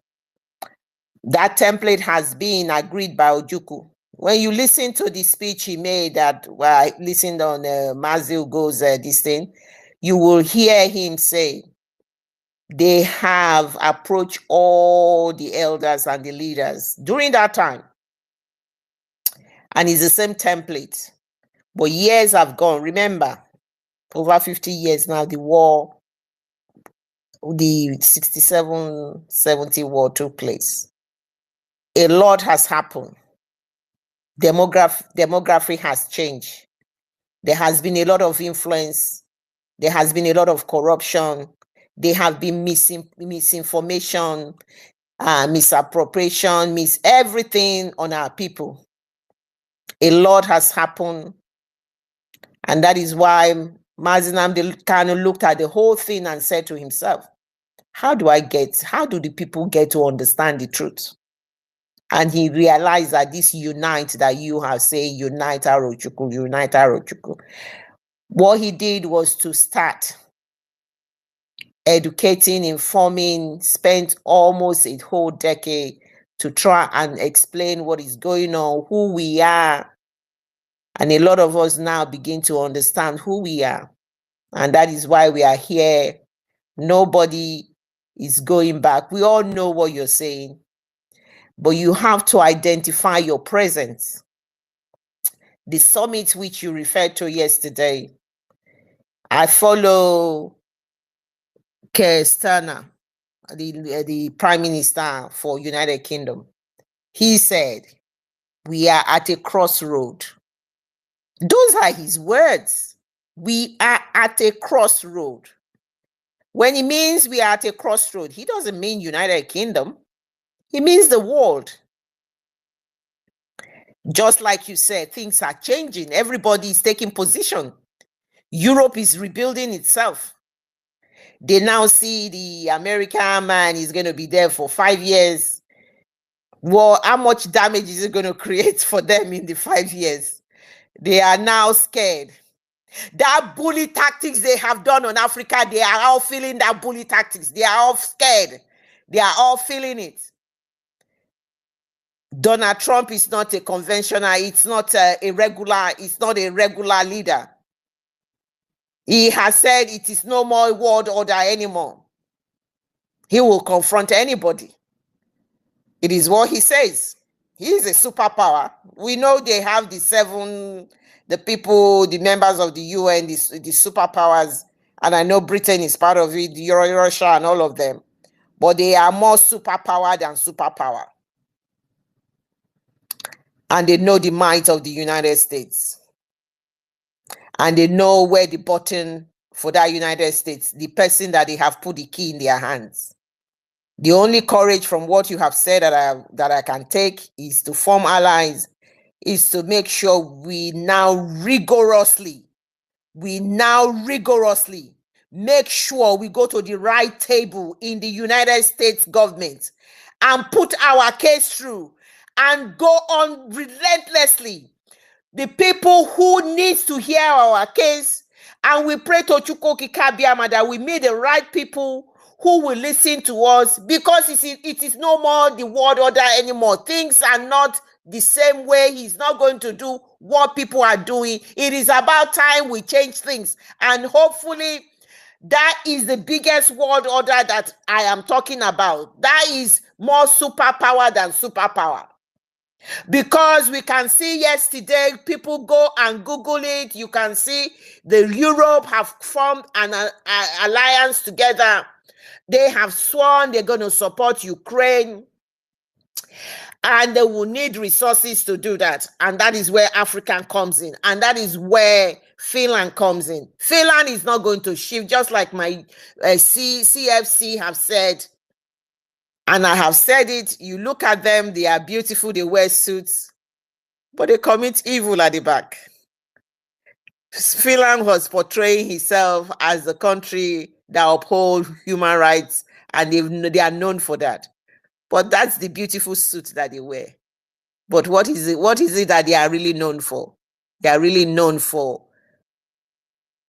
that template has been agreed by Ojukwu. When you listen to the speech he made that, well, I listened on Mazi Ugo's this thing, you will hear him say, they have approached all the elders and the leaders during that time. And it's the same template. But years have gone. Remember, over 50 years now, the war, the 67-70 war took place. A lot has happened. Demography has changed. There has been a lot of influence. There has been a lot of corruption. There have been misinformation, misappropriation, everything on our people. A lot has happened. And that is why Mazi Nnamdi Kanu looked at the whole thing and said to himself, how do the people get to understand the truth? And he realized that this unite that you have said, unite Arochukwu, unite Arochukwu. What he did was to start educating, informing, spent almost a whole decade to try and explain what is going on, who we are. And a lot of us now begin to understand who we are. And that is why we are here. Nobody is going back. We all know what you're saying. But you have to identify your presence. The summit which you referred to yesterday, I follow Keir Starmer, the Prime Minister for United Kingdom. He said, we are at a crossroad. Those are his words. We are at a crossroad. When he means we are at a crossroad, he doesn't mean United Kingdom. He means the world. Just like you said, things are changing. Everybody is taking position. Europe is rebuilding itself. They now see the American man is going to be there for 5 years. Well, how much damage is it going to create for them in the 5 years? They are now scared. That bully tactics they have done on Africa, they are all feeling that bully tactics. They are all scared. They are all feeling it. Donald Trump is not a conventional, it's not a regular leader. He has said it is no more world order anymore. He will confront anybody. It is what he says. He is a superpower. We know they have the members of the UN, the superpowers, and I know Britain is part of it, Russia and all of them. But they are more superpower than superpower. And they know the might of the United States. And they know where the button for that United States, the person that they have put the key in their hands. The only courage from what you have said that I can take is to form allies, is to make sure we now rigorously make sure we go to the right table in the United States government and put our case through and go on relentlessly. The people who need to hear our case, and we pray to Chukwu Okike Abiama that we meet the right people who will listen to us, because it is no more the world order anymore. Things are not the same way. He's not going to do what people are doing. It is about time we change things. And hopefully that is the biggest world order that I am talking about. That is more superpower than superpower. Because we can see yesterday, people go and Google it. You can see the Europe have formed an alliance together. They have sworn they're going to support Ukraine. And they will need resources to do that. And that is where Africa comes in. And that is where Finland comes in. Finland is not going to shift, just like my CFC have said. And I have said it, you look at them, they are beautiful, they wear suits, but they commit evil at the back. Finland was portraying himself as the country that upholds human rights, and they are known for that. But that's the beautiful suit that they wear. But what is it that they are really known for? They are really known for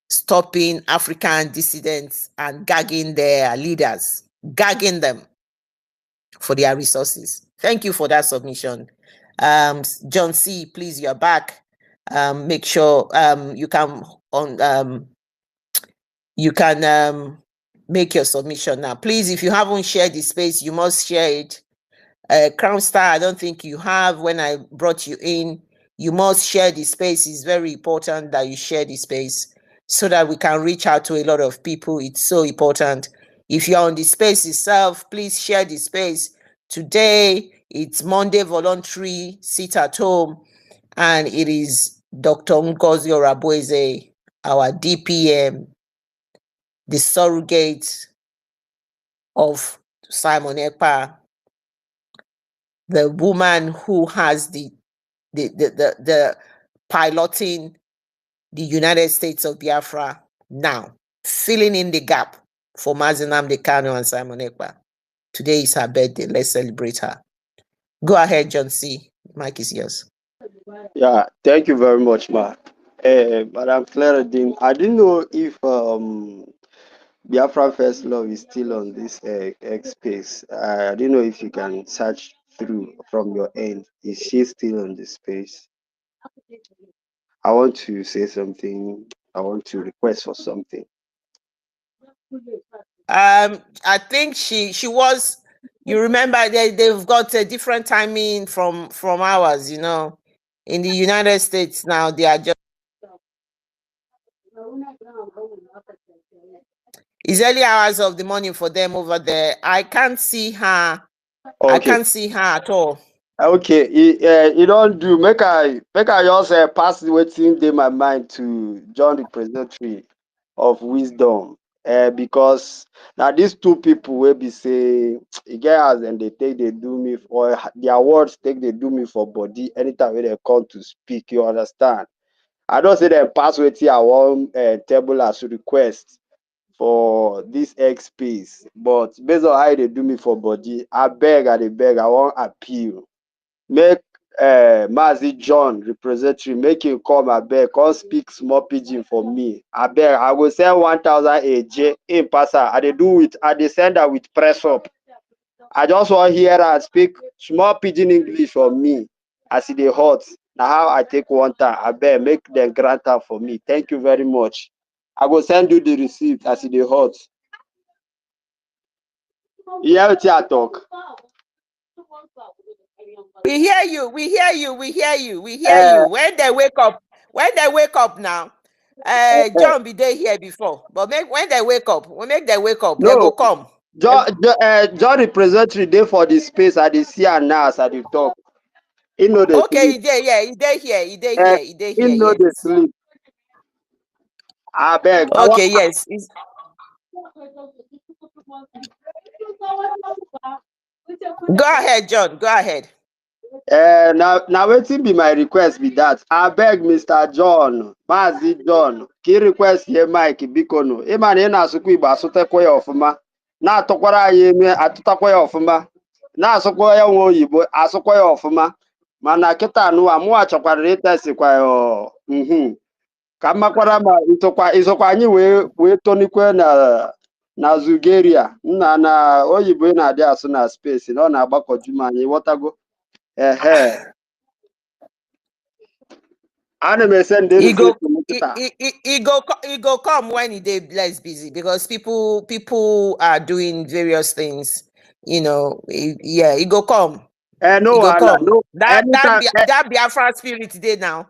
stopping African dissidents and gagging their leaders, gagging them for their resources. Thank you for that submission. John C., please, you're back. Make sure you can make your submission now. Please, if you haven't shared the space, you must share it. Crown Star, I don't think you have. When I brought you in, you must share the space. It's very important that you share the space so that we can reach out to a lot of people. It's so important. If you're on the space itself, please share the space. Today, it's Monday voluntary sit at home, and it is Dr. Ngozi Oroboeze, our DPM, the surrogate of Simon Ekpa, the woman who has the piloting the United States of Biafra now, filling in the gap for Mazi Nnamdi Kanu and Simon Ekpa. Today is her birthday. Let's celebrate her. Go ahead, John C. Mike is yours. Yeah, thank you very much, Ma. Madam Claridine, I didn't know if Biafra First Love is still on this X space. I didn't know if you can search through from your end. Is she still on this space? I want to say something. I want to request for something. I think she was. You remember they've got a different timing from ours. You know, in the United States now they are just. It's early hours of the morning for them over there. I can't see her. Okay. I can't see her at all. Okay, you don't do. Make I just pass wetin dey my mind to John representative of wisdom. Because now these two people will be say e get as dem dey take dey do me, or their words take dey do me for body anytime when they come to speak. You understand? I don't say dem pass wetin I wan table as request for this X space, but based on how they do me for body, I dey beg, I wan appeal. Make Mazi John representative make him come abeg, come speak small pidgin for me. Abeg, I go send 1,000 AJ in pass am. I dey send her with press up. I just want hear her speak small pidgin English for me as e dey hot. Na how I take want am. Abeg, make dem grant am for me. Thank you very much. I go send you the receipt as e dey hot. You hear wetin I talk? We hear you. We hear you. We hear you. We hear you. When they wake up now. John be there here before, but when they wake up, they go come. John representative dey for the space. I dey see am now as I dey talk. He know the okay, he dey here. He dey here. He know the sleep. Abeg. Okay, yes. Go ahead, John. Go ahead. Now wetin be my request be that. Abeg, Mr. John, Mazi John, ki request here Mike bikono. Ịma na ị na-asụkwa Igbo asụtakwa ya ọfụma. Na-atụkwara anyị eme atụtakwa ya ọfụma. Na-asụkwa ya nwe oyibo asụkwa ya ọfụma. Mana kịta anụwa mụwa chọkwara ịtesikwa ya ka mmakwara ma isokwa anyị wee tonikwe na Zugeria. Nna na oyibo ị na-adị asụ na space na ọ na-agbakọju m anyị ghọtago. He go come when he dey less busy because people are doing various things, you know. He go come. No, he go come. No, that Biafra spirit today now.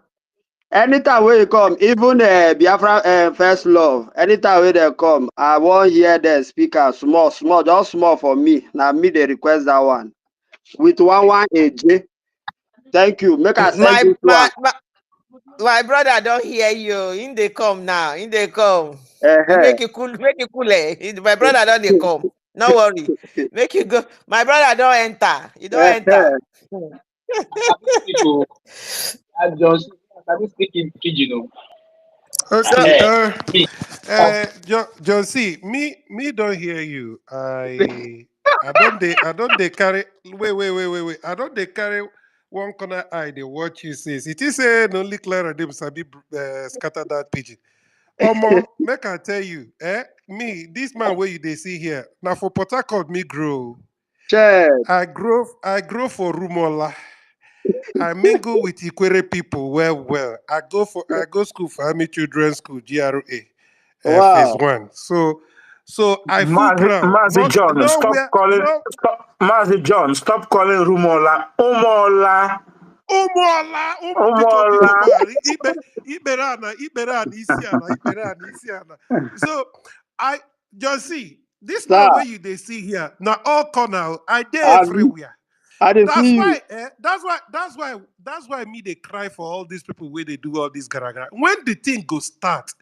Anytime when you come, even Biafra First Love, anytime when they come, I won't hear the speaker small, just small for me. Now me they request that one with 1 AJ. Thank you. Make I send my brother don't hear you. In they come now. In they come. Make it cool. My brother don't they come. No worry. Make you go. My brother don't enter. You don't enter. Okay. John C. Me don't hear you. I don't they carry. Wait. I don't they carry one corner eye. They watch you says. It is only Clara Dem Sabi scatter that pigeon. Omo, make I tell you, me, this man where you they see here, now for Port Harcourt, me grow. Check. I grow for Rumola. I mingle with Ikwere people well. I go school for Army Children's School, GRA, phase Wow. 1. So I full ground. Mazi But John, nowhere, no Mazi John, stop calling Rumola Umola. Umuala, Umola. biko man, Isiana. So I just see this Sir, man where you they see here now all corner. I there Abi, everywhere. I dey That's see you. why, that's why me they cry for all these people where they do all this gara. When the thing go start,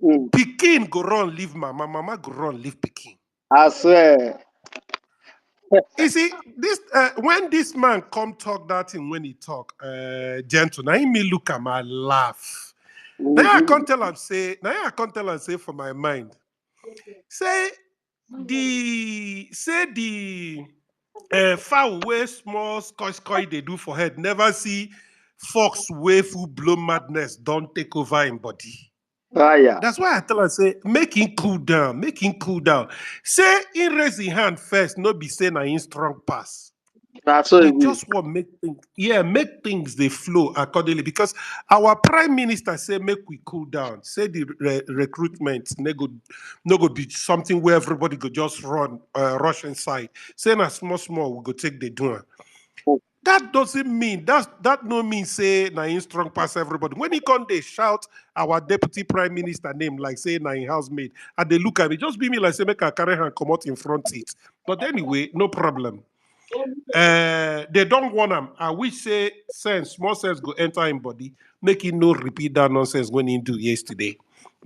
Mm, Pekin go run leave mama go run leave Pekin. I swear. You see, this when this man come talk that thing when he talk, gentle, now he me look at my laugh. Now I Mhm. can't tell him say for my mind. Say the fowl way small scotch they do for head, never see fox way full blown madness don't take over in body. Ah, yeah. That's why I tell her, say, make him cool down. Say, he raise his hand first, no be saying in strong pass. That's so He it is. just want make things they flow accordingly. Because our prime minister say, make we cool down. Say the recruitment, no go be something where everybody go just rush inside. Say, na small, we go take the door. That doesn't mean that no mean say na in strong pass everybody. When he come they shout our deputy prime minister name like say na in housemaid, and they look at me, just be me like say make a carry hand come out in front seat. But anyway, no problem. They don't want them. I wish say small sense go enter in body, make him no repeat that nonsense when he do yesterday.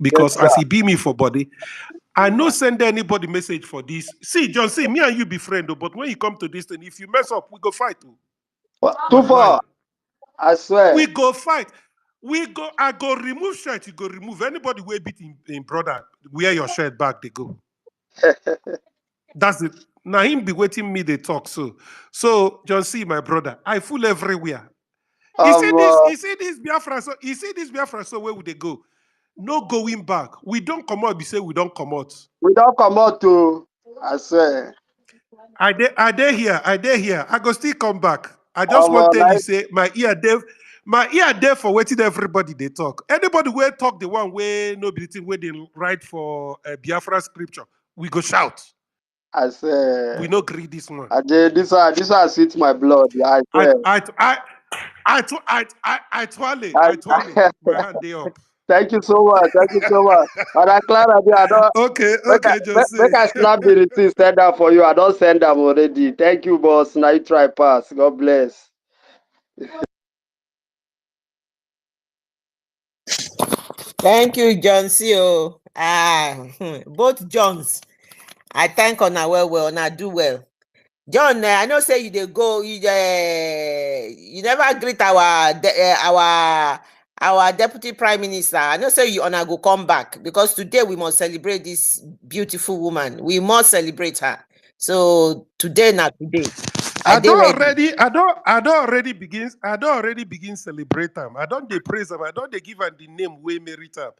Yes, Because sir. as he be me for body, I no send anybody message for this. See, John, see, me and you be friend, though, but when you come to this thing, if you mess up, we go fight. Oh. Too far. Wallahi. I swear. We go fight. I go remove shirt, you go remove. Anybody will beat in brother, wear your shirt back, they go. That's it. Now him be waiting me, they talk. So John C, my brother, I fool everywhere. You see this Biafra, so where would they go? No going back. We don't come out, we say we don't come out. we don't come out to. I swear. I dare here. I go still come back. I just want to tell you, Like, say my ear there for waiting everybody they talk. Anybody will talk the one way no be the thing where they write for Biafra scripture. We go shout. I We swear. no agree this one. This one sweet my blood. I swear. I twirl my hand day up. Thank you so much. Thank you so much. And I Clara, I don't Okay, just make say. I snap the receipt, send that for you. I don't send them already. Thank you, boss. Now you try pass. God bless. Thank you, John C. Both Johns. I thank Ona well, Ona do well. John, I know say you dey go. You never greet our deputy prime minister. I know say you Ona go come back because today we must celebrate this beautiful woman. We must celebrate her. So today, not today. I don't already begin celebrate them. I don't they praise them. I don't they give them the name we merit them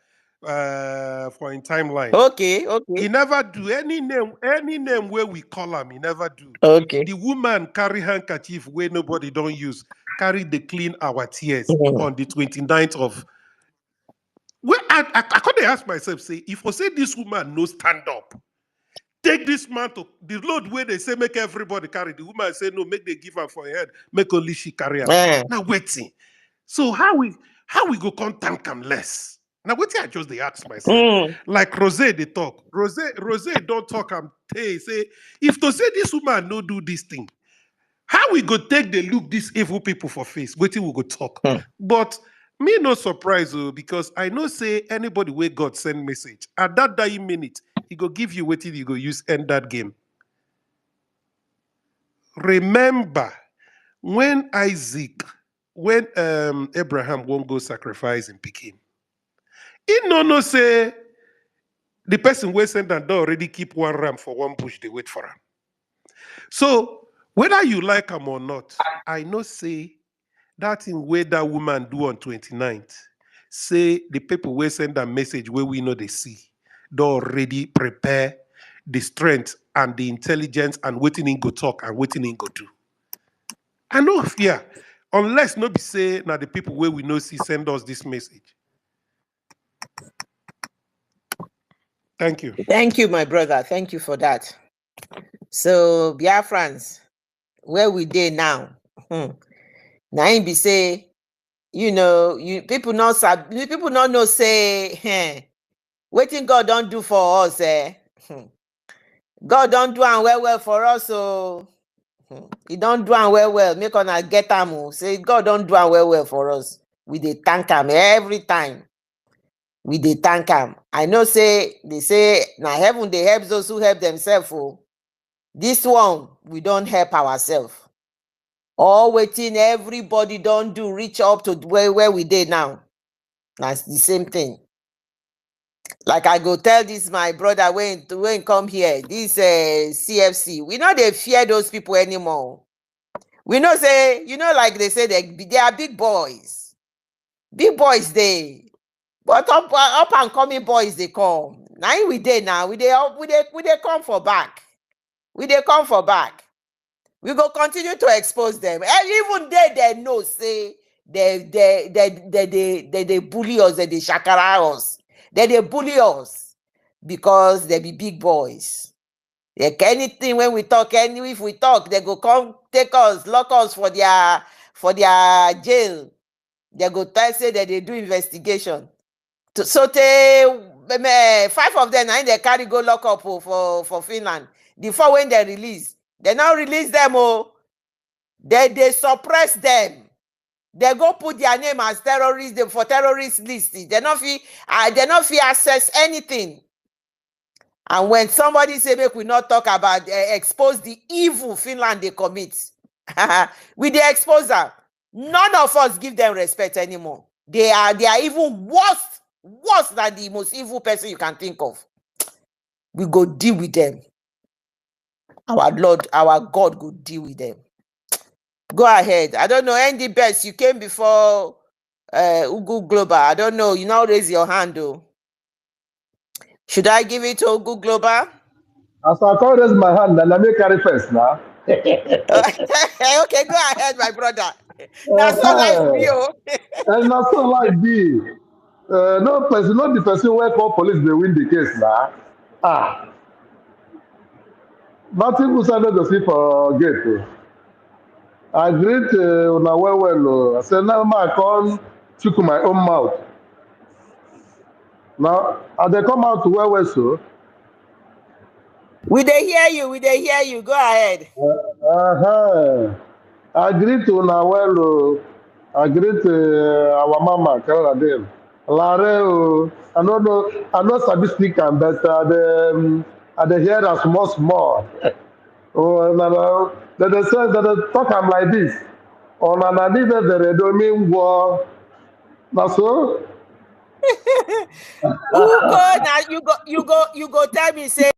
for in timeline. Okay. He never do any name where we call him. He never do. Okay. The woman carry handkerchief where nobody don't use. Carry the clean our tears on the 29th of. Well, I couldn't ask myself, say, if I say this woman no stand up, take this man to the load where they say make everybody carry. The woman say no, make they give her for her head, make only she carry her. Now waiting. So how we go contact them less? Now waiting, I just they ask myself. Like Rose they talk. Rose don't talk and say if to say this woman no do this thing, how we go take the look these evil people for face? Waiting we go talk. But me no surprise because I know say anybody where God send message at that dying minute, he go give you waiting you go use end that game. Remember when Abraham won't go sacrifice in Pekin, he no say the person where send and already keep one ram for one bush, they wait for him. So whether you like him or not, I know say that thing where that woman do on 29th, say the people will send a message where we know they see. They already prepare the strength and the intelligence and waiting in go talk and waiting in go do. I know fear. Unless no be say now the people where we know see send us this message. Thank you. Thank you, my brother. Thank you for that. So, Biafrans, where we dey now? Now him be say, people not know say, wetin God don't do for us, eh? God don't do am well for us, so he don't do am well. Make una get am. Say God don't do am well for us. We dey thank am every time. We dey thank am. I know say they say now heaven they help those who help themselves. Oh, this one we don't help ourselves. All waiting everybody don't do reach up to where we dey now. That's the same thing. Like I go tell this my brother when come here, this CFC, we know they fear those people anymore. We know say, like they say they are big boys. Big boys they. But up and coming boys they come. Now we dey now. We dey come for back. We dey come for back. We go continue to expose them. And even they know say they bully us, they shakara us. They bully us because they be big boys. Like anything when we talk, if we talk, they go come take us, lock us for their jail. They go say that they do investigation. So 5 of them and they carry go lock up for Finland. The 4 when they release, they now release them. They suppress them. They go put their name as terrorists for terrorist list. They not feel access anything. And when somebody say make we not talk about expose the evil Finland they commit, we they expose them. None of us give them respect anymore. They are even worse than the most evil person you can think of. We go deal with them. Our Lord, our God go deal with them. Go ahead. I don't know. Andy Best, you came before Ugu Global. I don't know. You now raise your hand though. Should I give it to Ugu Global? As I can't raise my hand, then I may carry first now. Okay, go ahead, my brother. Now so life be and not so like be. No person, not the person where call police they win the case now. Nothing was under the sea for gate. I greet una well. I said now I come took my own mouth. Now they come out to well so. We they hear you. Go ahead. I greet una well. I greet our mama Carol Adele. Lare, I don't know. I know sabi speak am, but I dey hear am small. Oh, no. They say that they talk am like this. Oh, na this they do mean war. Na so? Ugo, now you go tell me say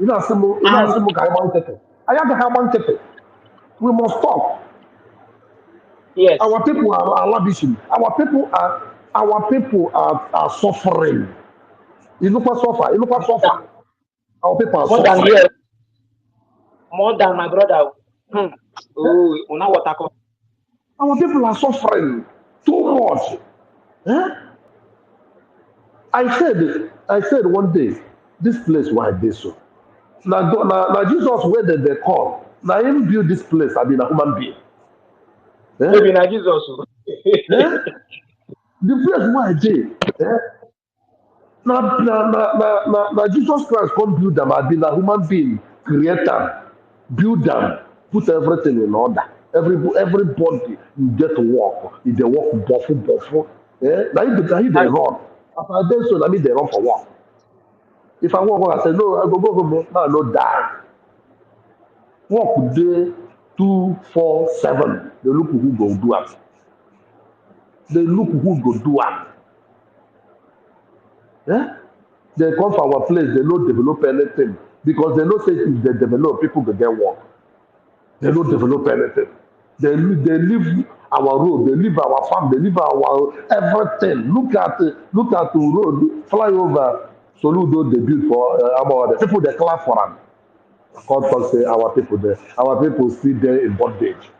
You know, Asimu, I have the Haman Tepe. We must stop. Yes. Our people are lavishing. Our people are suffering. You look at suffer. You look at suffer. Our people are More than suffering. here. More than my brother. Oh, una water. Our people are suffering too much. Eh? I said one day, this place why this so. Now Jesus where they call. Now him build this place. I mean a human being. Maybe Eh? na Jesus. Eh? The place why they. Eh? Now Jesus Christ come build them. I been a human being, create them, build them, put everything in order. Everybody you get to work. If they work buffo. Now if they run. After I did so, I mean they run for work. If I work, I say no, I go home. Now no die. Work day 247. They look who go do it. They look who go do it. Yeah? They come for our place, they don't develop anything. Because they know say if they develop, people will get work. They don't develop anything. They leave our road, they leave our farm, they leave our everything. Look at the road, fly over Soludo they build for the people they clap for them. God talk say our people still there in bondage.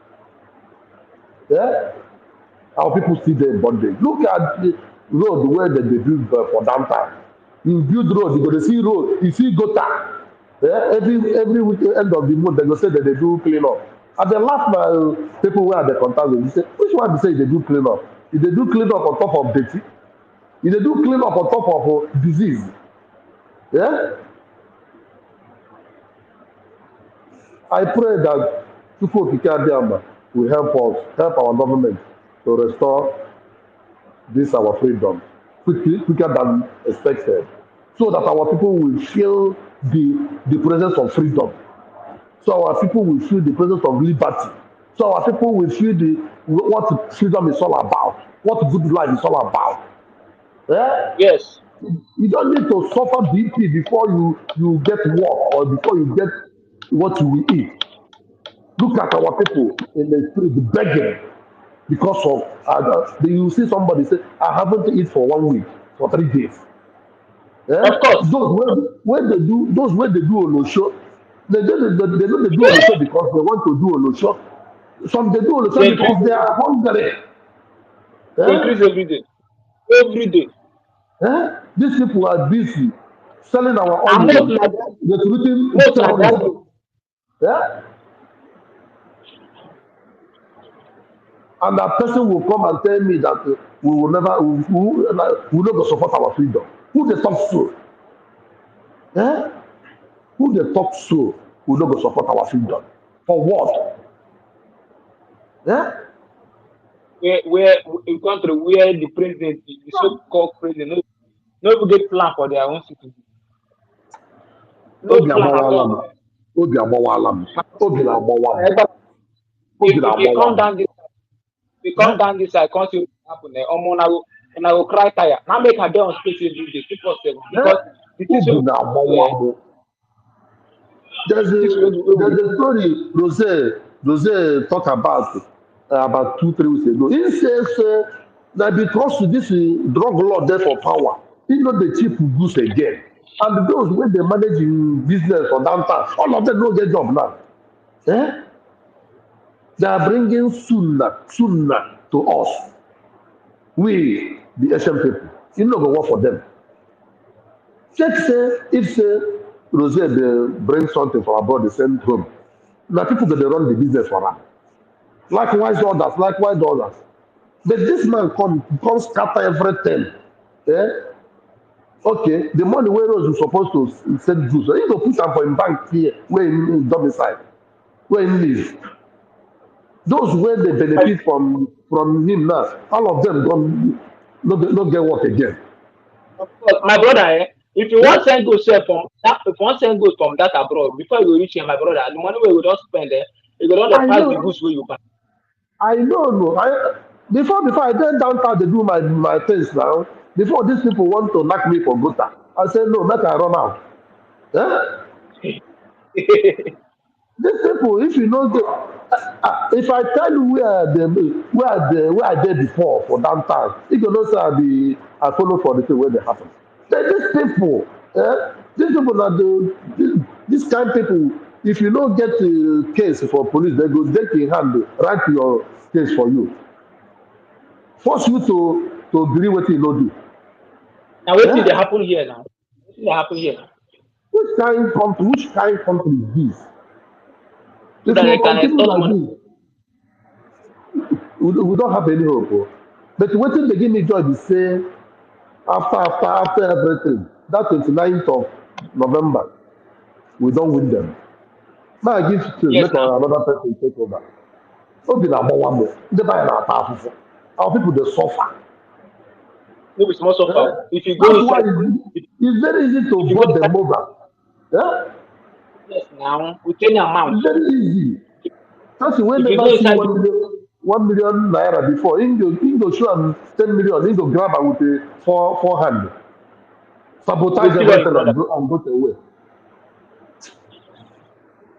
Yeah? Our people still there in bondage. Look at the road where they build for downtown. You build road, you go to see road, you see gutter. Yeah? Every week, end of the month, they go say that they do clean up. And they laugh my people where they contact with. You say, which one they say they do clean up? If they do clean up on top of dirty, if they do clean up on top of disease, yeah? I pray that people will help us, help our government to restore this our freedom quicker than expected, so that our people will feel the presence of freedom, so our people will feel the presence of liberty, so our people will feel what freedom is all about, what good life is all about. Yeah? Yes. You don't need to suffer BP before you get work or before you get what you will eat. Look at our people in the street begging because of you see somebody say, I haven't eaten for 1 week, for 3 days. Of Yeah? course. Those where they do olosho, they don't do olosho because they want to do olosho. Some they do olosho They increase, because they are hungry. they increase Yeah? every day. Every day. Yeah? These people are busy selling our And oil, recruiting most na terrorists. that. Yeah? And that person will come and tell me that we will never, we will not support our freedom. Who they talk so? Eh? Who they talk so will not support our freedom? For what? Eh? Where in country where the president, the so-called president, no get plan for their own citizens. No Obi plan at agbawala m. all. Obi agbawala m. Obi na-agbawa m. Obi If you na-agbawa come m. down this, if you Eh? come down this side, can't see what happen there. Una go cry tire. Now make her dey on space every day, 247. Because Eh? the things Obi na-agbawa m. There's a story Rose talk about 2-3 weeks ago. He says that because this drug law there for power, he know the cheap goods again. And those when they manage in business or downtown, all of them don't get job now. Eh? They are bringing sunnah to us. We, the Asian people, it no go work for them. Check say if Rose they bring something from abroad, they send home. Now people go dey run the business for am. Likewise others. But this man come scatter everything. Eh? Okay, the money wey Rose is supposed to send goods, so he go put am for him bank here, where him domicile, where him live. Those wey dey benefit from him now, all of them don no get work again. Of course, my brother, if you want Yeah? send goods from that, if you want send goods from that abroad, before you reach here, my brother, the money we don't spend you go don I price the know. goods where you buy. I don't know. Before I went downtown to do my things now, before these people want to knock me for gutter, I said, no, make I run out. Eh? These people, if you know, if I tell you where I did before for downtown, if you know, say I follow for the thing where they happen. These people, these people are this kind of people. If you don't get a case for police, they go take in hand, write your case for you, force you to agree what you no do. Now what did Yeah. happen here now? What did happen here? Which kind of country is this? So If that we they can continue extort like money. this, we don't have any hope. Oh. But wetin dey give me joy be say after everything, that 29th of November, we don't win them. Now I give to Yes, make now. another person take over. Obi na agbawa mo, ndị be anyị na-ata afụfụ. Our people dey suffer. No be small Eh? suffer. If you go That's why inside, it's very easy to if you go vote inside, them over. Yeah? yes, now with any amount. It's very easy. Person wey If you never go see inside, 1 million naira before, him go show am 10 million, him go grab am with a four hand, you go sabotage kill your everything brother. and go away.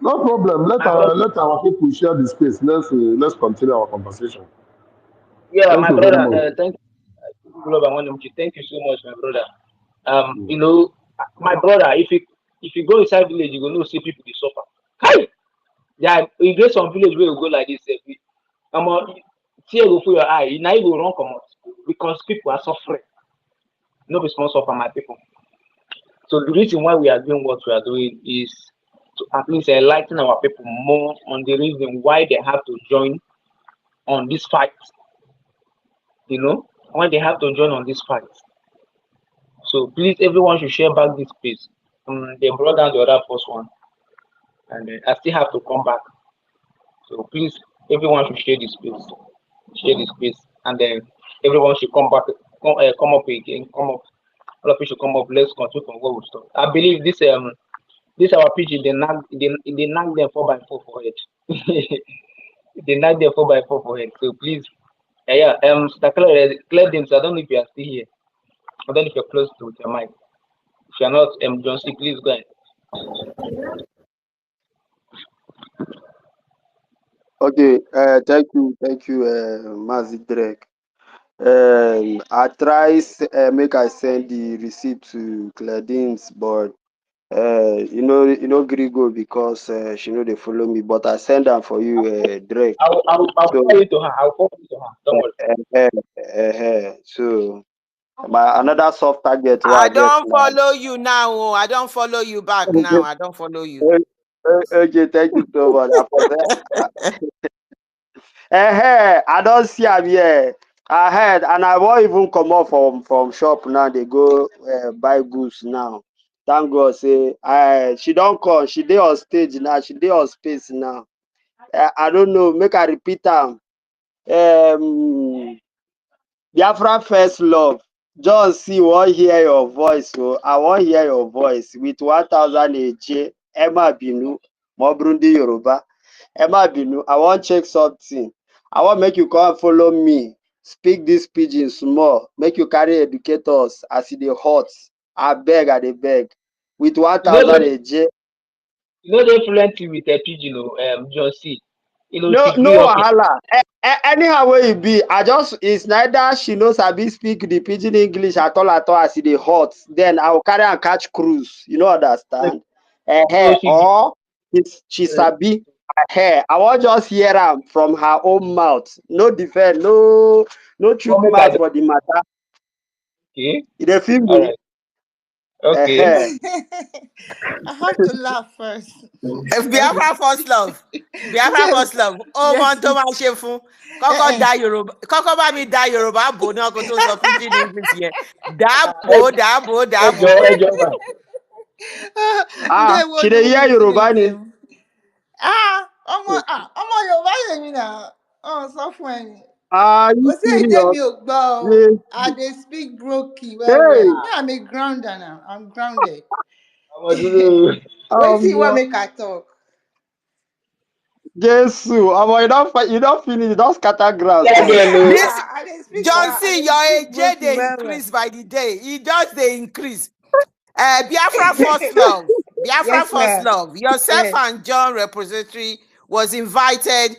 No problem. Let My brother. our people share the space. Let's continue our conversation. Yeah, Thank my you very brother. much. Thank you, Global One. Thank you so much, my brother. You know, my brother, if you go inside village, you go know see people dey suffer. Hi! Yeah, you get some village where you go like this, tear go for your eye, now you go run come out because people are suffering. No be small suffer, my people. So the reason why we are doing what we are doing is to at least enlighten our people more on the reason why they have to join on this fight. You know, why they have to join on this fight. So please, everyone should share back this space. They brought down the other first one, and I still have to come back. So please, everyone should share this space, and then everyone should come back, come up again, come up. All of you should come up. Let's continue from where we start. I believe this our pigeon. They knock them 4x4 for head. They knock them 4x4 for head. So please, Mr. Clear them. So I don't know if you are still here. I don't know if you're close to your mic. If you're not, John C, please go ahead. Okay, thank you, Mazi Drake. I try make I send the receipt to Claudines, but you know Grigo because she know they follow me. But I send them for you, Drake. I'll So, forward it to her. I'll forward it to her. Don't worry. so my another soft target where I I get don't now. follow you now. Oh, I don't follow you back now. I don't follow you. Okay, thank you so much. I forget. I don't see am here. I heard, and I won't even come out from shop now. They go buy goods now. Thank God, say she don't come. She dey on stage now. She dey on space now. I don't know. Make I repeat am. Biafra first love. John C. Want hear your voice, so I want hear your voice with 1,000 AJ. Emma Binu, Mobrundi Yoruba. Emma Binu, I want check something. I want make you come follow me. Speak this pidgin small. Make you carry educate us as e dey hot. I dey beg. With 1,000 AJ. You know they fluently with a pigeon, John C. You know No, she no grew up here. wahala. Anyhow wey e be, I just it's neither she knows sabi speak the pidgin English at all as e dey hot. Then I will carry and catch cruise. You know understand? So she Or she sabi I want just hear am from her own mouth. No defend, no chook make mouth for the matter. okay. You dey feel All me? right. Okay. I have to laugh first. Biafra first love. Biafra first love. Oh, Yes. mon to ma ṣe fún. Kọ́kọ́ da Yorùbá. Kọ́kọ́ bá mi da Yorùbá bò náà kó tó sọ pidgin English yẹn. Dàbò. She dey hear Yoruba ni. Ọmọ Yorùbá lèmi náà. Sọ fún ẹni. You Kò sí èdè mi serious? ò gbọ́ o. Yes. I dey speak broken well Hey. well. Me, I'm a grounder now. I'm grounded. Wetin you wan make I talk? Jesus, you don't finish, you don't scatter grass. This I dey speak John I C, dey your speak age broken dey well well. increase by the day. It just dey increase. Biafra first love. Biafra Yes, First ma'am. Love. Yourself Yes. and John repository was invited.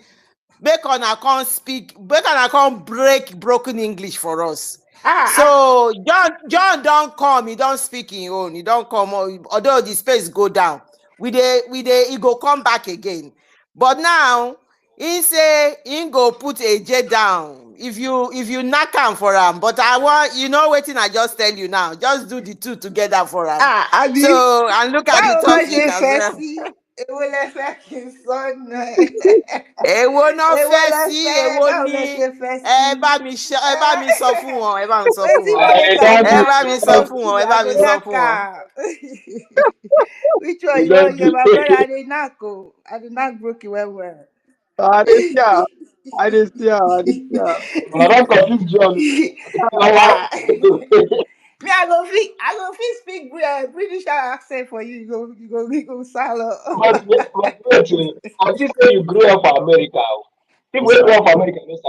Make una come speak. Make una come break broken English for us. So John don't come. He don't speak in own. He don't come. Although the space go down, he go come back again. But now he say he go put a J down. If you knock him for him, but I want waiting. I just tell you now. Just do the two together for him. So and look at the topic as well. Èwo náà fẹ́ sí èwo ní ẹ bá mi sọ fún wọn ẹ bá mi sọ fún wọn ẹ bá mi sọ fún wọn ẹ bá mi sọ fún wọn. Which one you want? Yeah, my brother, I did not go. I did not broke it well. I dey see am. I don't confuse John. Me, I go fit speak British accent for you. You go salo. But wait, I just say you grew up in America. People who grew up in America don't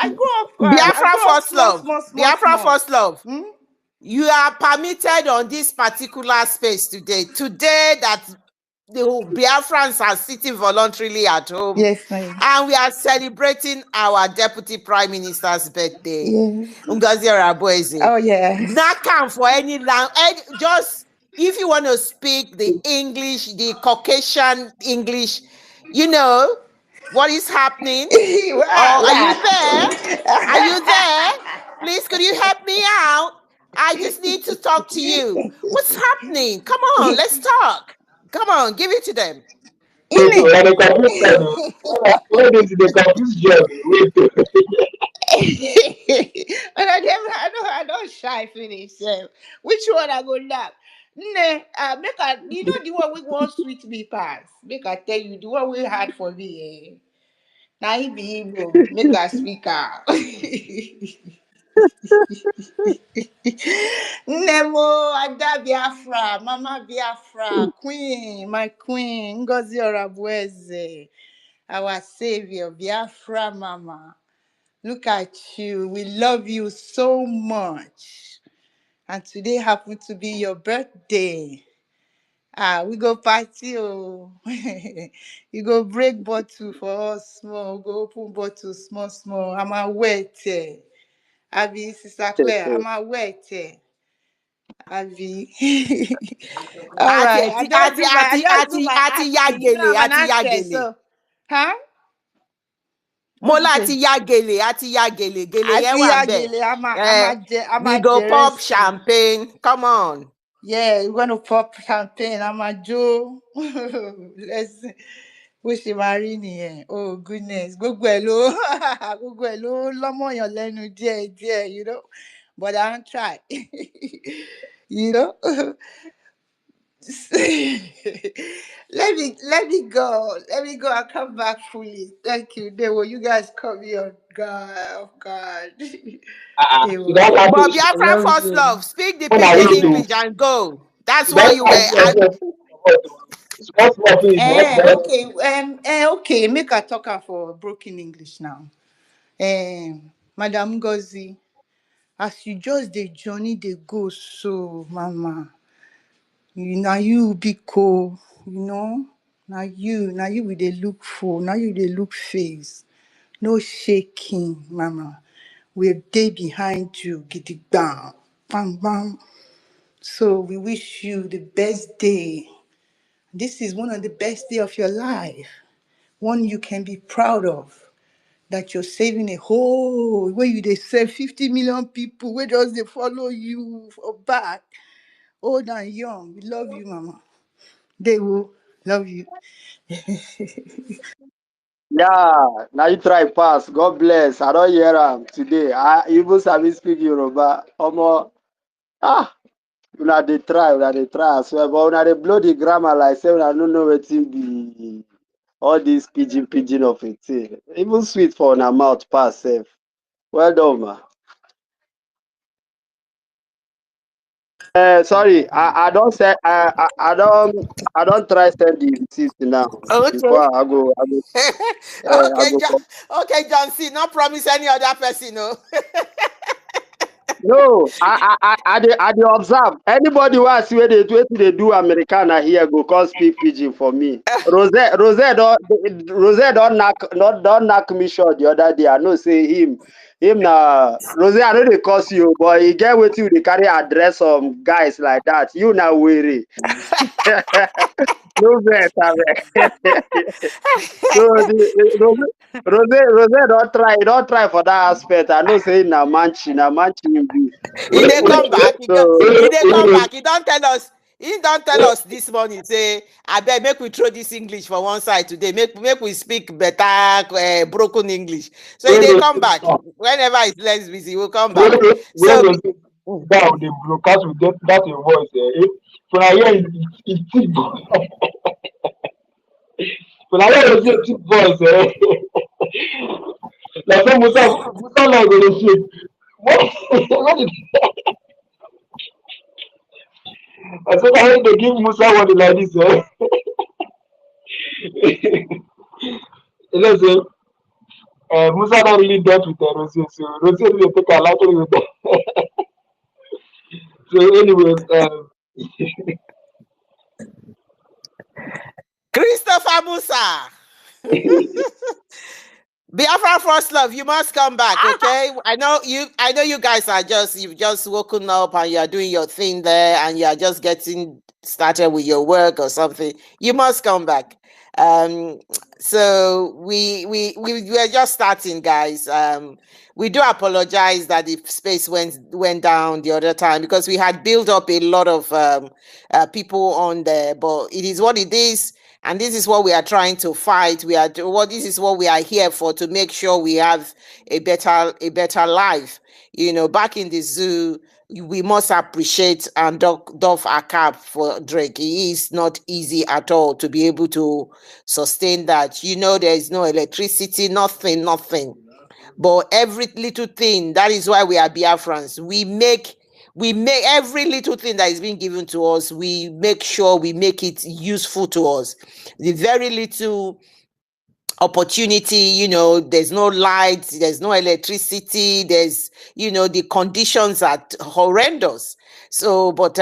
I grew up. Biafra First Love. Biafra small. First Love. You are permitted on this particular space today. Today that the Biafrans are sitting voluntarily at home. Yes, ma'am. And we are celebrating our Deputy Prime Minister's birthday. Yes. Ngozi Oroboeze. Oh, yeah. Not come for any language. Just if you want to speak the English, the Caucasian English, what is happening? Are you there? Are you there? Please, could you help me out? I just need to talk to you. What's happening? Come on, let's talk. Come on, give it to them. I don't shy finish. Which one I go now? The one we want sweet me pass. Make I tell you, the one we had for me. Now he be able. Make I speak out. Nemo, Ada Biafra, Mama Biafra, Queen, my Queen, Ngozi Oroboeze, our Savior, Biafra Mama. Look at you. We love you so much. And today happened to be your birthday. We go party. Oh. You go break bottle for us small. Go open bottle small. I'm a wet. Abi, Sister Claire, I'm a wet. Abi. All right. I just do my acting. I'm an actress. So, huh? Mola ati ya gele yẹn wà bẹ́ẹ̀. We go pop champagne. Come on. Yeah, we're gonna pop champagne. I'm a Joe. Let's wish him nìyẹn. Oh goodness. Gbogbo ẹ̀ ló lọ́mọ̀yàn lẹ́nu díẹ̀, But I don't try. Let me go. I'll come back fully. Thank you. You guys caught me on guard. But Biafra First Love, speak the pidgin English and go. That's why you were. Okay. Make a talker for broken English now. Madam Ngozi, as you just the journey they go so, Mama. Now you be cool, Now you with the look full. Now you the look face. No shaking, Mama. We're day behind you. Get it down. Bam, bam. So we wish you the best day. This is one of the best days of your life. One you can be proud of. That you're saving a whole, where they save 50 million people, where does they follow you for back? Old and young. We love you, Mama. They will love you. Yeah, now you try pass. God bless. I don't hear am today. I even sabi speak Yoruba. Una dey try as well, but una dey blow the grammar like say una no know wetin be all this pidgin of a thing. Even sweet for una mouth pass sef. Well done, ma. Sorry, I don't say I don't try send the receipt now. Okay. Before I go. Okay, John C. Not promise any other person, no. No, I dey observe. Anybody who I see where they do Americana here go call speak pidgin for me. Rose don't knock me short the other day. I know say him na Rose. I know they curse you, but he get with you. They carry address some guys like that. You now weary. No better. So Rose don't try for that aspect. I know say na manchi him be. He dey come back. He dey come So back. He don't tell us. He don't tell us this morning. Say, I beg, make we throw this English for one side today. Make we speak better broken English. So he dey come back. Whenever he's less busy, he will come back. So When they down, they broadcast with that in voice. For I hear it's thick voice. For I hear it's thick voice. Like some Musa like they shit. What did I said? I heard they give Musa one like this. Let's say Musa not really dealt with Rose, so Rose really take a lightly with that. So, anyways, Christopher Musa. Biafra First Love, you must come back, okay? I know you guys are you've just woken up and you're doing your thing there and you're just getting started with your work or something. You must come back. So we were just starting, guys. We do apologize that the space went down the other time because we had built up a lot of people on there, but it is what it is. And this is what we are trying to fight. This is what we are here for, to make sure we have a better life. You know, back in the zoo, we must appreciate and doff our cap for Drake. It is not easy at all to be able to sustain that. You know, there is no electricity, nothing. But every little thing, that is why we are Biafrans. We make every little thing that is being given to us, we make sure we make it useful to us. The very little opportunity, you know, there's no light, there's no electricity, there's, you know, the conditions are horrendous. So, but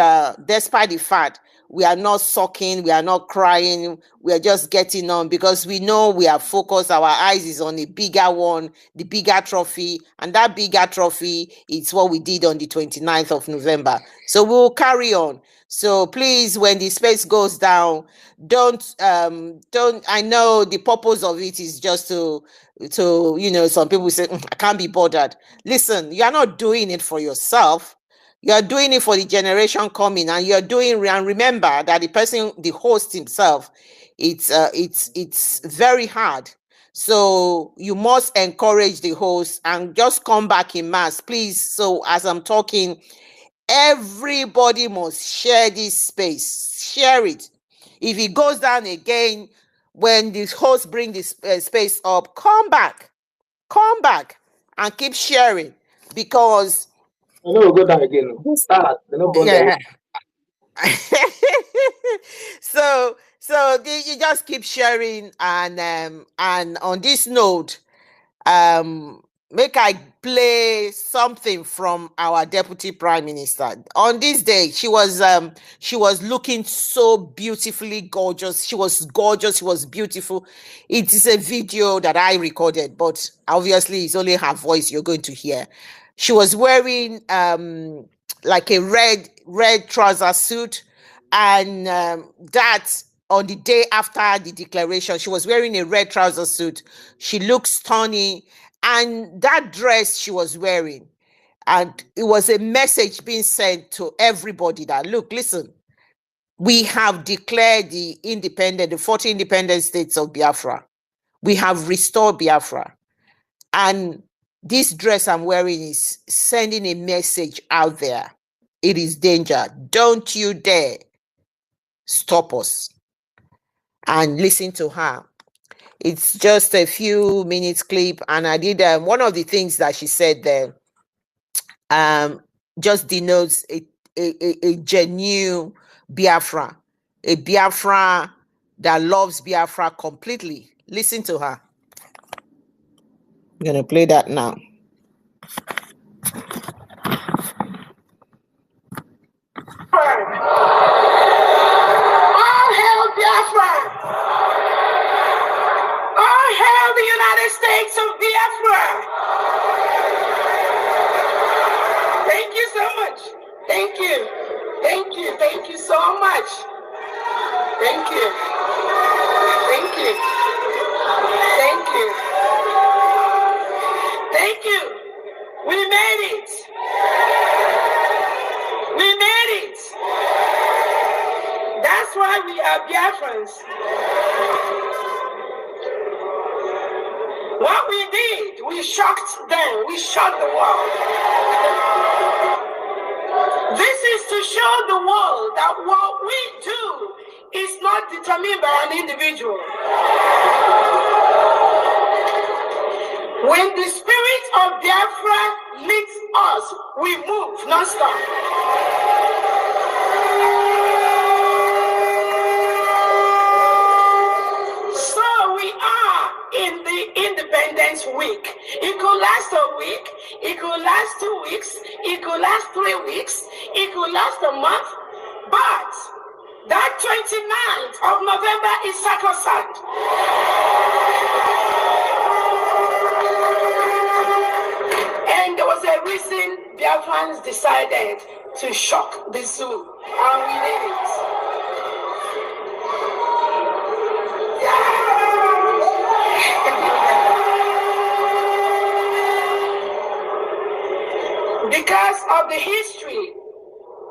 despite the fact, we are not sulking, we are not crying, we are just getting on because we know we are focused, our eyes is on the bigger one, the bigger trophy, and that bigger trophy is what we did on the 29th of November. So we'll carry on. So please, when the space goes down, don't, I know the purpose of it is just to, you know, some people say, I can't be bothered. Listen, you're not doing it for yourself. You're doing it for the generation coming, and you're doing, and remember that the host himself, it's very hard. So you must encourage the host and just come back in mass, please. So as I'm talking, everybody must share this space, share it. If it goes down again, when the host bring this space up, come back and keep sharing, because I know we'll go down again. yeah. So you just keep sharing, and on this note, make I play something from our Deputy Prime Minister. On this day, she was looking so beautifully gorgeous. She was gorgeous. She was beautiful. It is a video that I recorded, but obviously it's only her voice you're going to hear. She was wearing like a red trouser suit, and that on the day after the declaration, she was wearing a red trouser suit. She looked stunning. And that dress she was wearing, and it was a message being sent to everybody that, look, listen, we have declared the 40 independent states of Biafra. We have restored Biafra. And this dress I'm wearing is sending a message out there. It is danger. Don't you dare stop us. And listen to her. It's just a few minutes clip, and I did one of the things that she said there just denotes a genuine Biafra, a Biafra that loves Biafra completely. Listen to her. I'm gonna play that now. Biafra! All hail Biafra! All hail the United States of Biafra! Thank you so much. Thank you. Thank you. Thank you so much. Thank you. Thank you. Thank you. Thank you. We made it. We made it. That's why we are Biafrans. What we did, we shocked them. We shocked the world. This is to show the world that what we do is not determined by an individual. When the spirit of Biafra leads us, we move, not stop. So we are in the Independence Week. It could last a week, it could last 2 weeks, it could last 3 weeks, it could last a month, but that 29th of November is sacrosanct. And there was a reason Biafrans decided to shock the zoo, and we did it. Because of the history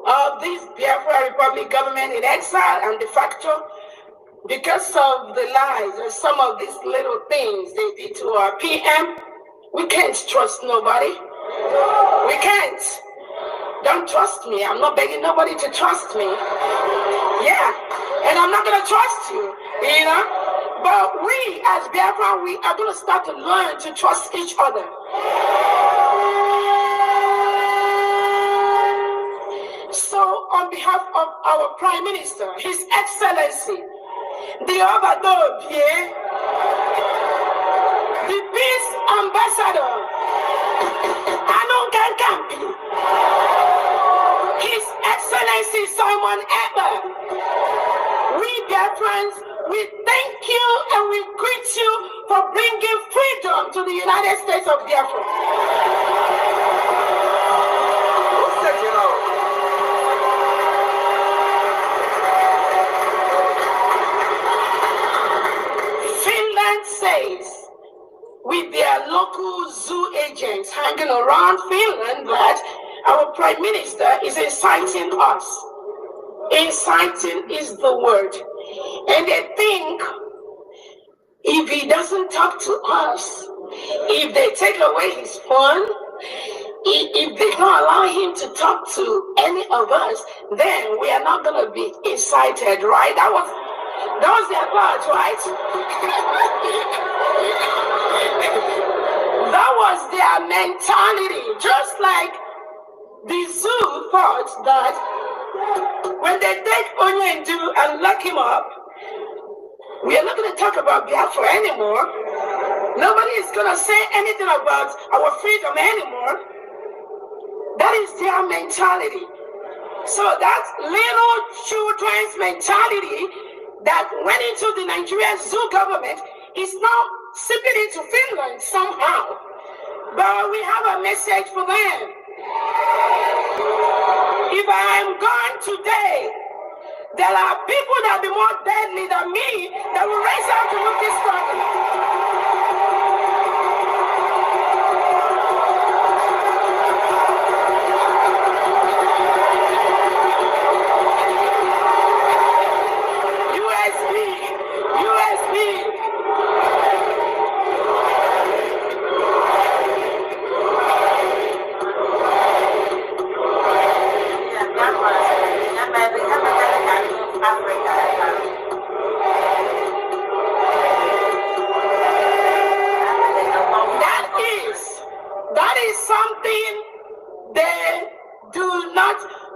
of this Biafra Republic government in exile and de facto, because of the lies and some of these little things they did to our PM, we can't trust nobody. We can't. Don't trust me. I'm not begging nobody to trust me. Yeah, and I'm not going to trust you, you know? But we as Biafra, we are going to start to learn to trust each other. So on behalf of our Prime Minister, His Excellency, the Obadobie, the Peace Ambassador, Anungan Kampi, His Excellency Simon Eber, we Biafrans, we thank you and we greet you for bringing freedom to the United States of Biafra. Says with their local zoo agents hanging around Finland that our Prime Minister is inciting us. Inciting is the word. And they think if he doesn't talk to us, if they take away his phone, if they don't allow him to talk to any of us, then we are not going to be incited, right? That was their thought, right? That was their mentality. Just like the zoo thought that when they take Onyendu and lock him up, we are not going to talk about Biafra anymore. Nobody is going to say anything about our freedom anymore. That is their mentality. So that little children's mentality that went into the Nigerian zoo government is now seeping into Finland somehow. But we have a message for them. If I am gone today, there are people that will be more deadly than me that will raise up to move this country.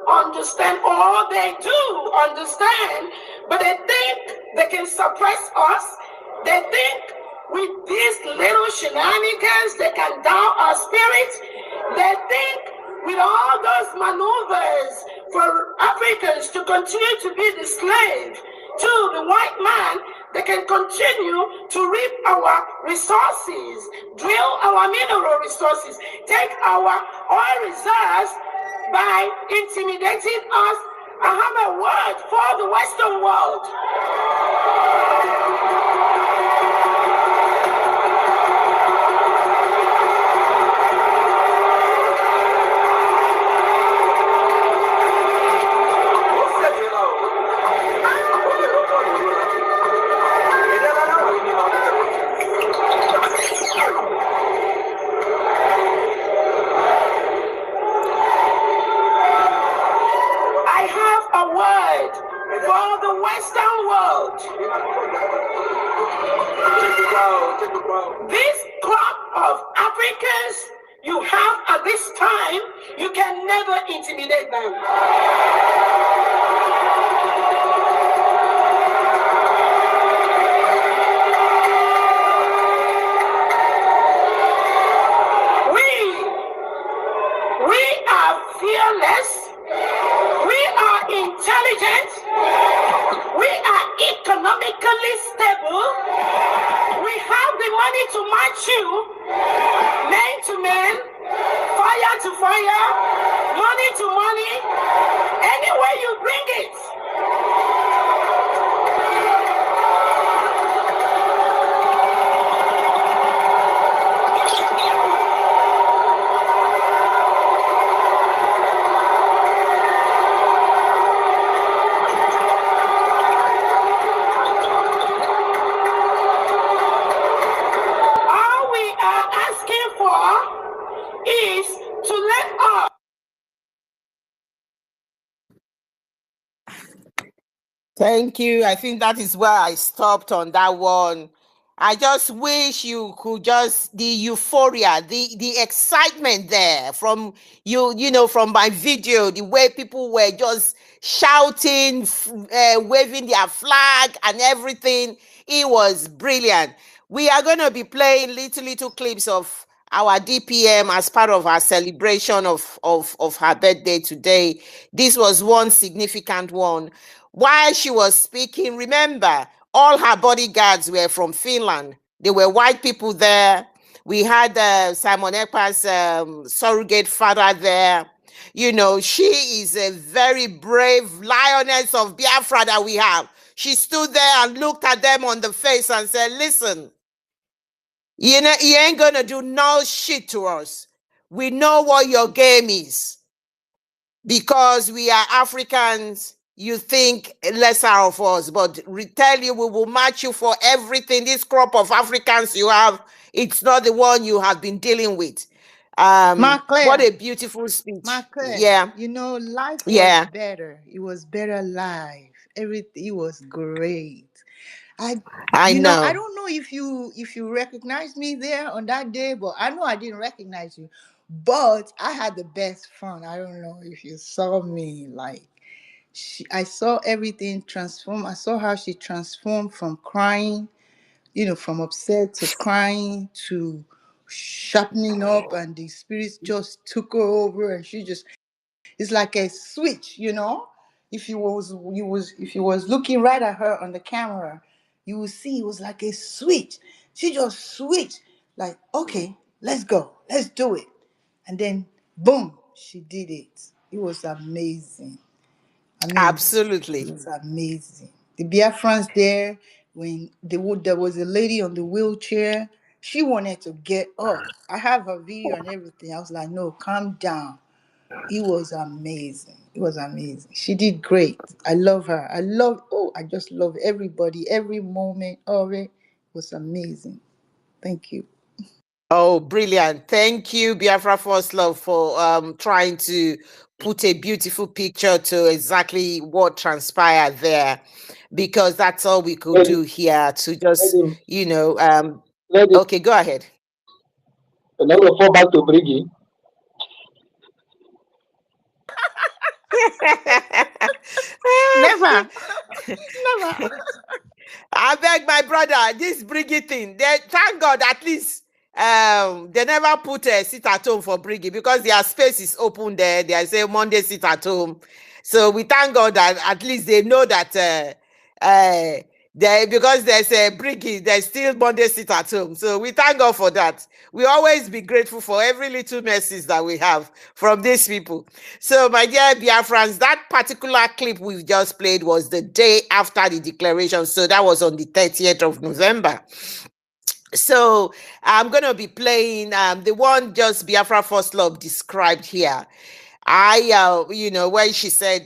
Understand, or they do understand, but they think they can suppress us. They think with these little shenanigans they can down our spirits. They think with all those maneuvers for Africans to continue to be the slave to the white man, they can continue to reap our resources, drill our mineral resources, take our oil reserves by intimidating us. I have a word for the Western world. Western world. This crop of Africans you have at this time, you can never intimidate them. We are fearless. We are intelligent. We are economically stable. We have the money to match you, men to men, fire to fire, money to money, any way you bring it. Is to let us. Thank you. I think that is where I stopped on that one. I just wish you could just the euphoria, the excitement there from from my video, the way people were just shouting, waving their flag and everything. It was brilliant. We are going to be playing little clips of our DPM as part of our celebration of her birthday today. This was one significant one. While she was speaking, remember, all her bodyguards were from Finland. There were white people there. We had Simon Ekpa's surrogate father there. She is a very brave lioness of Biafra that we have. She stood there and looked at them on the face and said, listen, you ain't gonna do no shit to us. We know what your game is. Because we are Africans, you think lesser of us, but we tell you we will match you for everything. This crop of Africans you have, it's not the one you have been dealing with. What a beautiful speech. Yeah. Life was better. It was better life. Everything, it was great. I know. I don't know if you recognized me there on that day, but I know I didn't recognize you. But I had the best fun. I don't know if you saw me. I saw everything transform. I saw how she transformed from crying, from upset to crying to sharpening up, and the spirits just took her over, and it's like a switch, If you was looking right at her on the camera, you would see it was like a switch. She just switched, like, okay, let's go, let's do it. And then boom, she did it. It was amazing. Absolutely. It was amazing. The Biafrans there, when there was a lady on the wheelchair, she wanted to get up. I have her video and everything. I was like, no, calm down. It was amazing. It was amazing. She did great. I love her. I just love everybody. Every moment of it was amazing. Thank you. Oh, brilliant. Thank you, Biafra First Love, for trying to put a beautiful picture to exactly what transpired there, because that's all we could do here to just, okay, go ahead. And then we'll fall back to Briggy. Never. I beg my brother, this Briggy thing, thank God at least they never put a sit at home for Briggy because their space is open there. They say Monday sit at home. So we thank God that at least they know that because there's a Briggy, there's still Monday sit at home. So we thank God for that. We always be grateful for every little message that we have from these people. So my dear Biafrans, that particular clip we've just played was the day after the declaration. So that was on the 30th of November. So I'm going to be playing the one just Biafra First Love described here. Where she said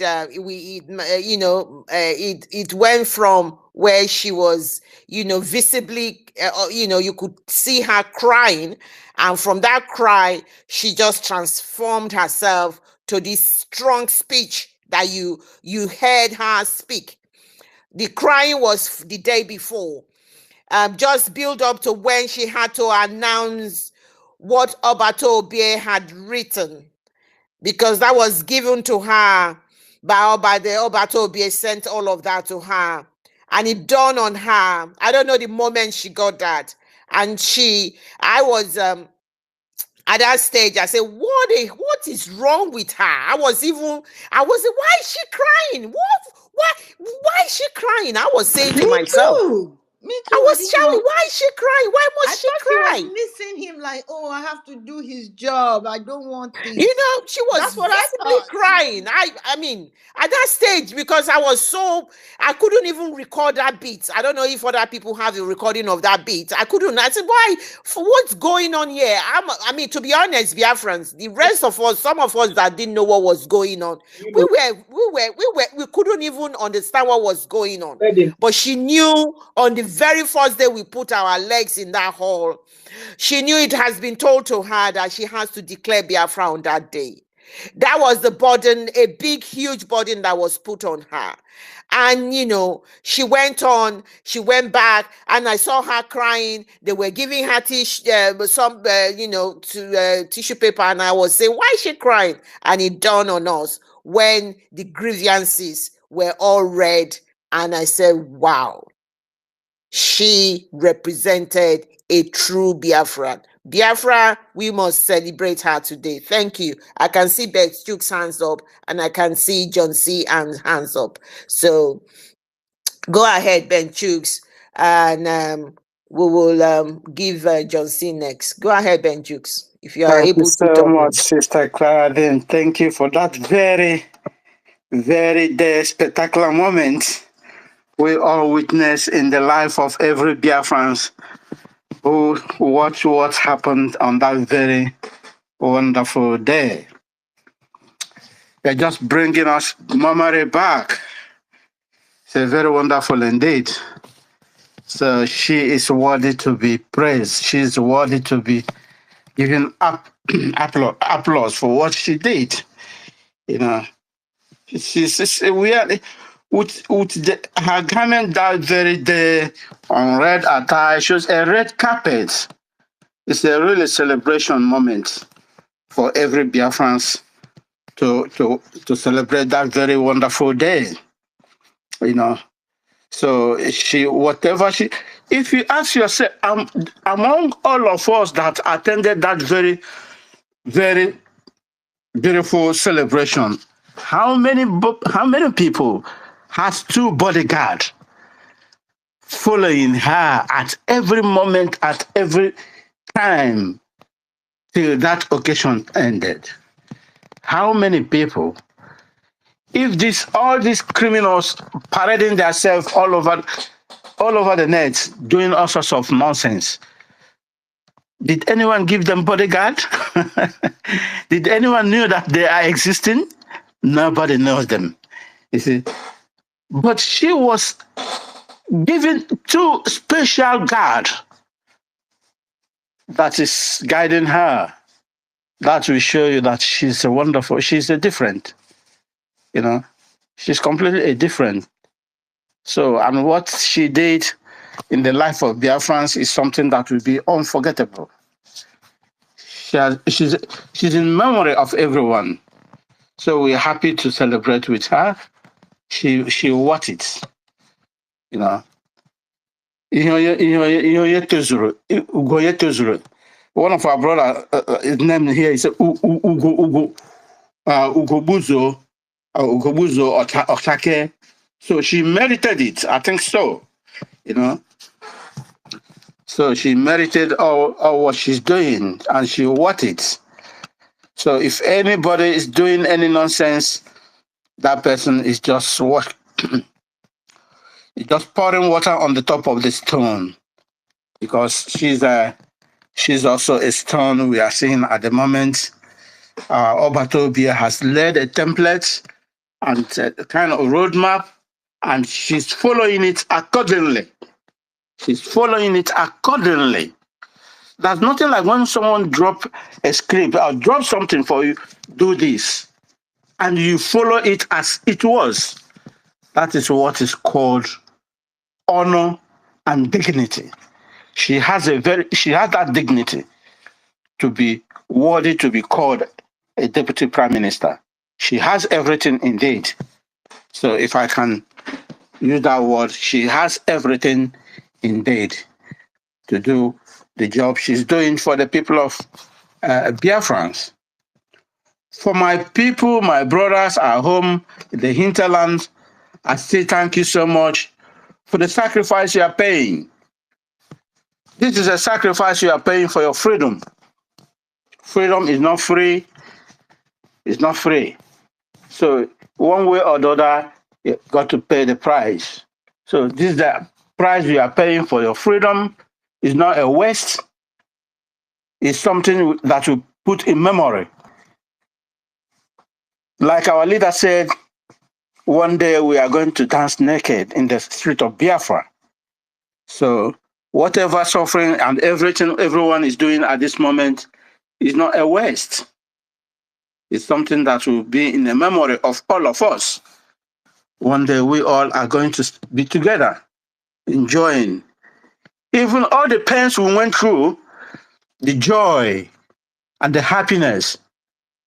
it went from where she was, visibly, you could see her crying, and from that cry, she just transformed herself to this strong speech that you heard her speak. The crying was the day before. Just build up to when she had to announce what 𝗠𝗢𝗡𝗗𝗓 𝗩𝗢𝗟𝗨𝗡𝗧𝗔𝗥𝗜𝗟𝗬 had written, because that was given to her by the 𝗠𝗢𝗡𝗗𝗓 𝗩𝗢𝗟𝗨𝗡𝗧𝗥, sent all of that to her. And it dawned on her. I don't know the moment she got that. And I was at that stage, I said, what is wrong with her? I was why is she crying? Why is she crying? I was saying to myself. Me too. I was shouting, why is she crying? Why must she cry? She was missing him, like, oh, I have to do his job. I don't want this. She was visibly crying. I mean, at that stage, because I couldn't even record that beat. I don't know if other people have a recording of that beat. I couldn't. I said, why? For what's going on here? To be honest, Biafrans, the rest of us, some of us that didn't know what was going on, we couldn't even understand what was going on. But she knew on the very first day we put our legs in that hall, she knew it has been told to her that she has to declare Biafra on that day. That was the burden, a big, huge burden that was put on her. And, she went back, and I saw her crying. They were giving her tissue paper, and I was saying, why is she crying? And it dawned on us when the grievances were all read, and I said, wow, she represented a true Biafran. Biafra, we must celebrate her today. Thank you. I can see Beth Chuks' hands up, and I can see John C. and hands up. So go ahead, Ben Chuks, and we will give John C. next. Go ahead, Ben Chuks, if you are able to talk. Thank you so much, Sister Clara. Thank you for that very, very spectacular moment we all witness in the life of every Biafran who watch what happened on that very wonderful day. They're just bringing us memory back. It's very wonderful indeed. So she is worthy to be praised. She is worthy to be given applause for what she did. Her garment that very day on red attire shows a red carpet. It's a really celebration moment for every Biafran to celebrate that very wonderful day. So if you ask yourself, among all of us that attended that very, very beautiful celebration, how many people has two bodyguards following her at every moment, at every time till that occasion ended? How many people? If all these criminals parading themselves all over the net, doing all sorts of nonsense, did anyone give them bodyguard? Did anyone know that they are existing? Nobody knows them. You see, but she was given two special guards that is guiding her. That will show you that she's a different. She's completely different. So, and what she did in the life of Biafrans is something that will be unforgettable. She's in memory of everyone. So we're happy to celebrate with her. She worth it. one of our brother, his name here is Ugwu Ugogbuzo Okrake. So she merited it. I think so. You know. So she merited all what she's doing, and she worth it. So if anybody is doing any nonsense, that person is just what just pouring water on the top of the stone, because she's also a stone we are seeing at the moment. Obatobia has led a template and a kind of roadmap, and she's following it accordingly. She's following it accordingly. There's nothing like when someone drop a script or drop something for you, do this, and you follow it as it was. That is what is called honor and dignity. She has that dignity to be worthy to be called a deputy prime minister. She has everything indeed. So if I can use that word, she has everything indeed to do the job she's doing for the people of Biafrans. For my people, my brothers at home in the hinterland, I say thank you so much for the sacrifice you are paying. This is a sacrifice you are paying for your freedom. Freedom is not free. It's not free. So one way or the other, you got to pay the price. So this is the price you are paying for your freedom. It's not a waste. It's something that you put in memory. Like our leader said, one day we are going to dance naked in the street of Biafra. So whatever suffering and everything everyone is doing at this moment is not a waste. It's something that will be in the memory of all of us. One day we all are going to be together, enjoying. Even all the pains we went through, the joy and the happiness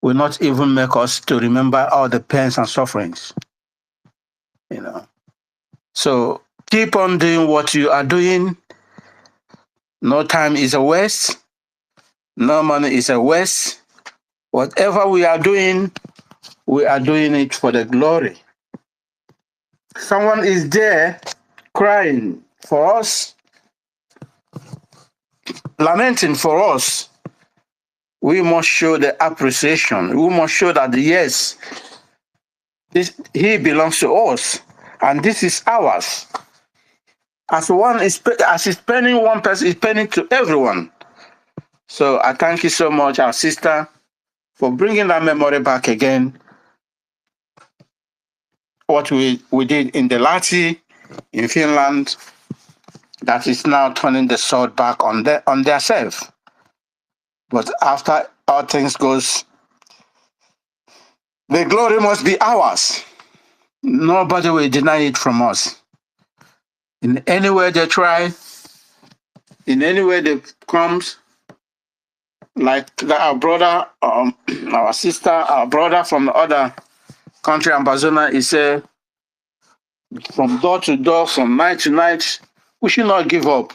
will not even make us to remember all the pains and sufferings. You know. So keep on doing what you are doing. No time is a waste. No money is a waste. Whatever we are doing it for the glory. Someone is there crying for us, lamenting for us. We must show the appreciation. We must show that yes, he belongs to us, and this is ours. As he's penning one person, he's penning to everyone. So I thank you so much, our sister, for bringing that memory back again. What we did in the Lati in Finland, that is now turning the sword back on their self. But after all things goes, the glory must be ours. Nobody will deny it from us. In any way they try, in any way they comes, like our brother, our sister, our brother from the other country, Ambazona, he said, from door to door, from night to night, we should not give up.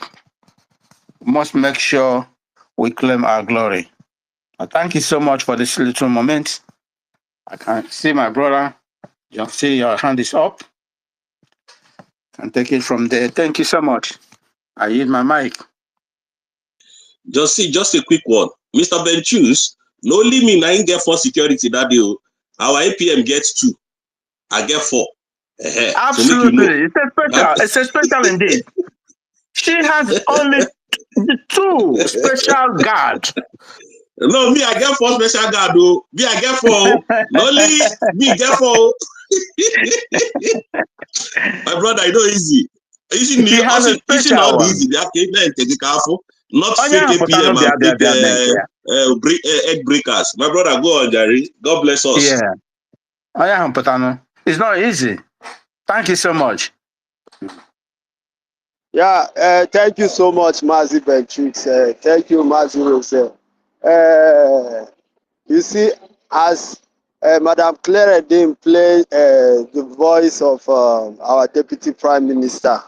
We must make sure we claim our glory. I thank you so much for this little moment. I can see my brother. You see your hand is up. And take it from there. Thank you so much. I yield my mic. Just a quick one. Mr. Benchus, no only me I get 4 security that day. Our APM gets 2. I get 4. Absolutely. So you know. It's a special indeed. She has only 2 special guards. No, me, I get 4 special guard though. Me, I get 4. No only me get 4. My brother, I know easy. She has a special one. Easy. Not fake APM and fake egg breakers. My brother, go on, Jerry. God bless us. Yeah. It's not easy. Thank you so much. Yeah, thank you so much, Mazi Benchus. Thank you, Mazi Rose. You see, as Madam Clara didn't play the voice of our Deputy Prime Minister,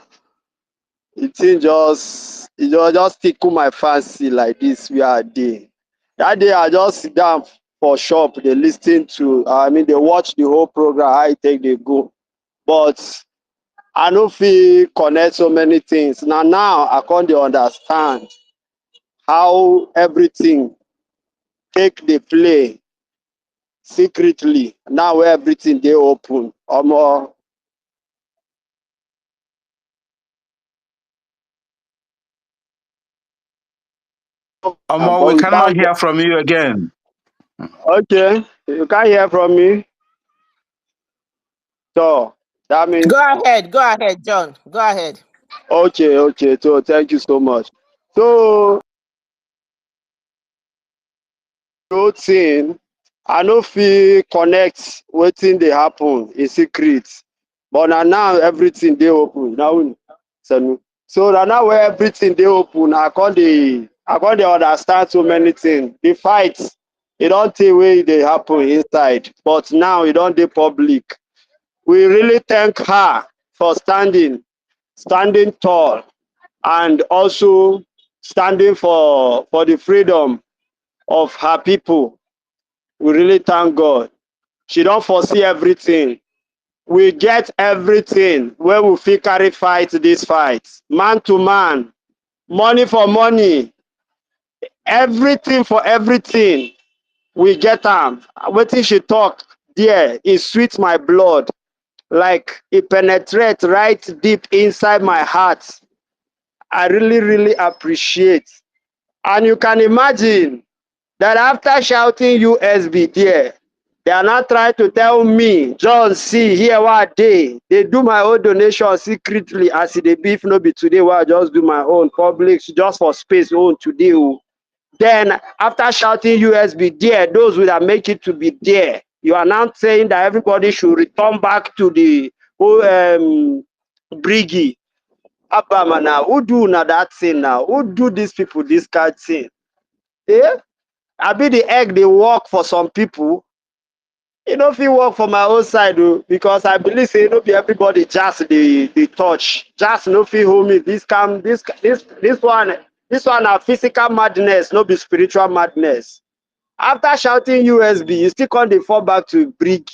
it just You know, just tickle my fancy like this. We are there. That day I just sit down for shop. They listen to. They watch the whole program. I take they go, but I no fit connect so many things. Now I can't dey understand how everything take dey play secretly. Now where everything dey open. Omo, But we we cannot thank God. hear from you again. Okay, you can't hear from me. So that means Go ahead, John. Go ahead. okay. So thank you so much. So the whole thing, I no fit connect wetin dey happen in secret, but now everything dey open. So now where everything dey open, I can't dey understand so many things. The fight, e don tey wey e dey happen inside, but now e don dey public. We really thank her for standing tall, and also standing for the freedom of her people. We really thank God. She don foresee everything. We get everything wey we fit carry fight this fight. Man to man, money for money, everything for everything. We get am. Wetin she talk there, e sweet my blood. Like it penetrate right deep inside my heart. I really appreciate. And you can imagine that after shouting USB there, they are not trying to tell me, John, see, here what they do my own donation secretly as they beef no be today, where I just do my own public just for space own today. Then after shouting USB there, those who that make it to be there, you are now saying that everybody should return back to the briggy. Abama now, who do now that thing now? Who do these people this kind of thing? Eh? I be the egg they work for some people. You know if you work for my own side because I believe say no be everybody just the touch. Just no feel hold me. This one na physical madness, no be spiritual madness. After shouting USB, you still can't fall back to brig.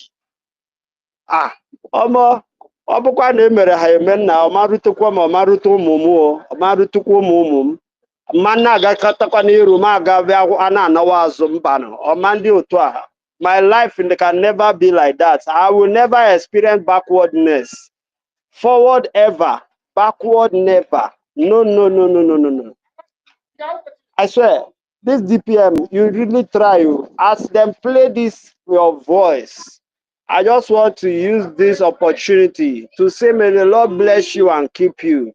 Omo, ọ bụkwa na emere ha eme nna ọmarụtụkwa ma ọmarụta ụmụ m ọmarụtụkwa ụmụ m mma na-agakọtakwa n'iru m aga bịa a na-anawa azụ mbanụ ọma ndị otu a. My life can never be like that. I will never experience backwardness. Forward ever, backward never. No. I swear, this DPM, you really try. As them play this your voice, I just want to use this opportunity to say, may the Lord bless you and keep you.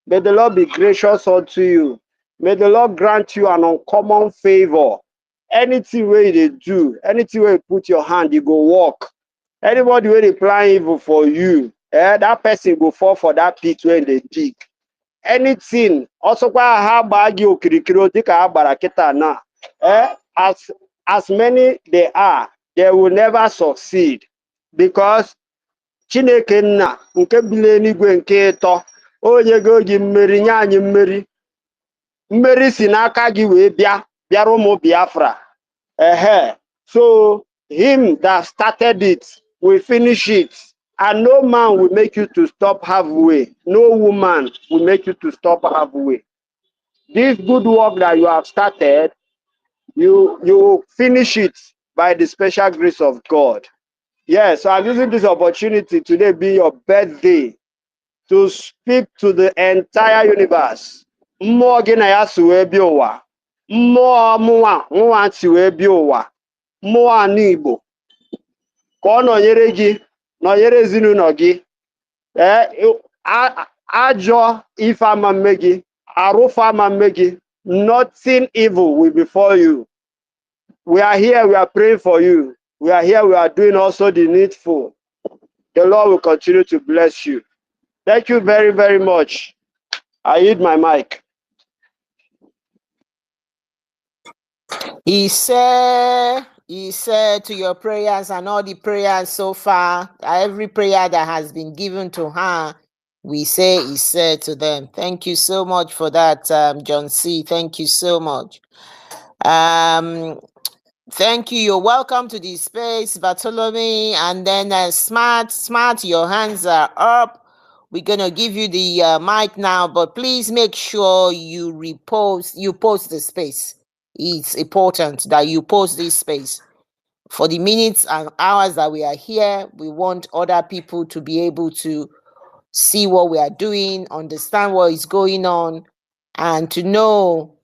May the Lord be gracious unto you. May the Lord grant you an uncommon favor. Anything where they do, anything where you put your hand, you go walk. Anybody where they plan evil for you, that person go fall for that pit where they dig. Anything also ha gbaa gị okirikiri dịka ha gbara kịta na as many they are, they will never succeed because Chineke nna nke bi n'eluigwe nke ịtọ onye go gị mmeri nye anyị mmeri. Mmeri si n'aka gị wee bịara ụmụ Biafra. So him that started it will finish it. And no man will make you to stop halfway. No woman will make you to stop halfway. This good work that you have started, you will finish it by the special grace of God. Yes, so I'm using this opportunity today being your birthday to speak to the entire universe. Mmụọ gị na ya si wee bịa ụwa. Mmụọ mụnwa si wee bịa ụwa. Mmụọ ana Igbo. Ka ọ nọnyere gị, nọnyere ezinụlọ gị. Ajọ ife ama mme gị, arụfa ama mme gị. Nothing evil will befall you. We are here, we are praying for you. We are here, we are doing also the needful. The Lord will continue to bless you. Thank you very much. I yield my mic. He said to your prayers and all the prayers so far, every prayer that has been given to her, we say is said to them. Thank you so much for that, John C. Thank you so much. Thank you. You're welcome to the space, Bartholomew. And then Smart, your hands are up. We're going to give you the mic now, but please make sure you post the space. It's important that you post this space. For the minutes and hours that we are here, we want other people to be able to see what we are doing, understand what is going on, and to know,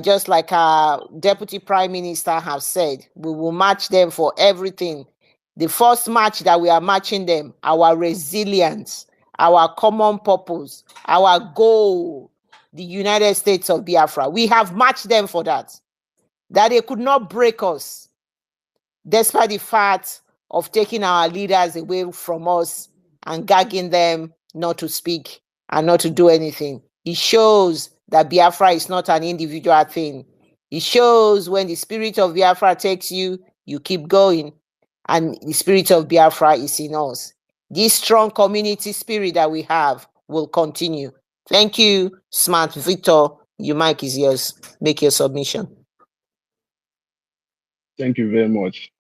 just like our Deputy Prime Minister have said, we will match them for everything. The first match that we are matching them, our resilience, our common purpose, our goal, the United States of Biafra. We have matched them for that they could not break us, despite the fact of taking our leaders away from us and gagging them not to speak and not to do anything. It shows that Biafra is not an individual thing. It shows when the spirit of Biafra takes you, you keep going, and the spirit of Biafra is in us. This strong community spirit that we have will continue. Thank you, Smart Victor. Your mic is yours. Make your submission. Thank you very much.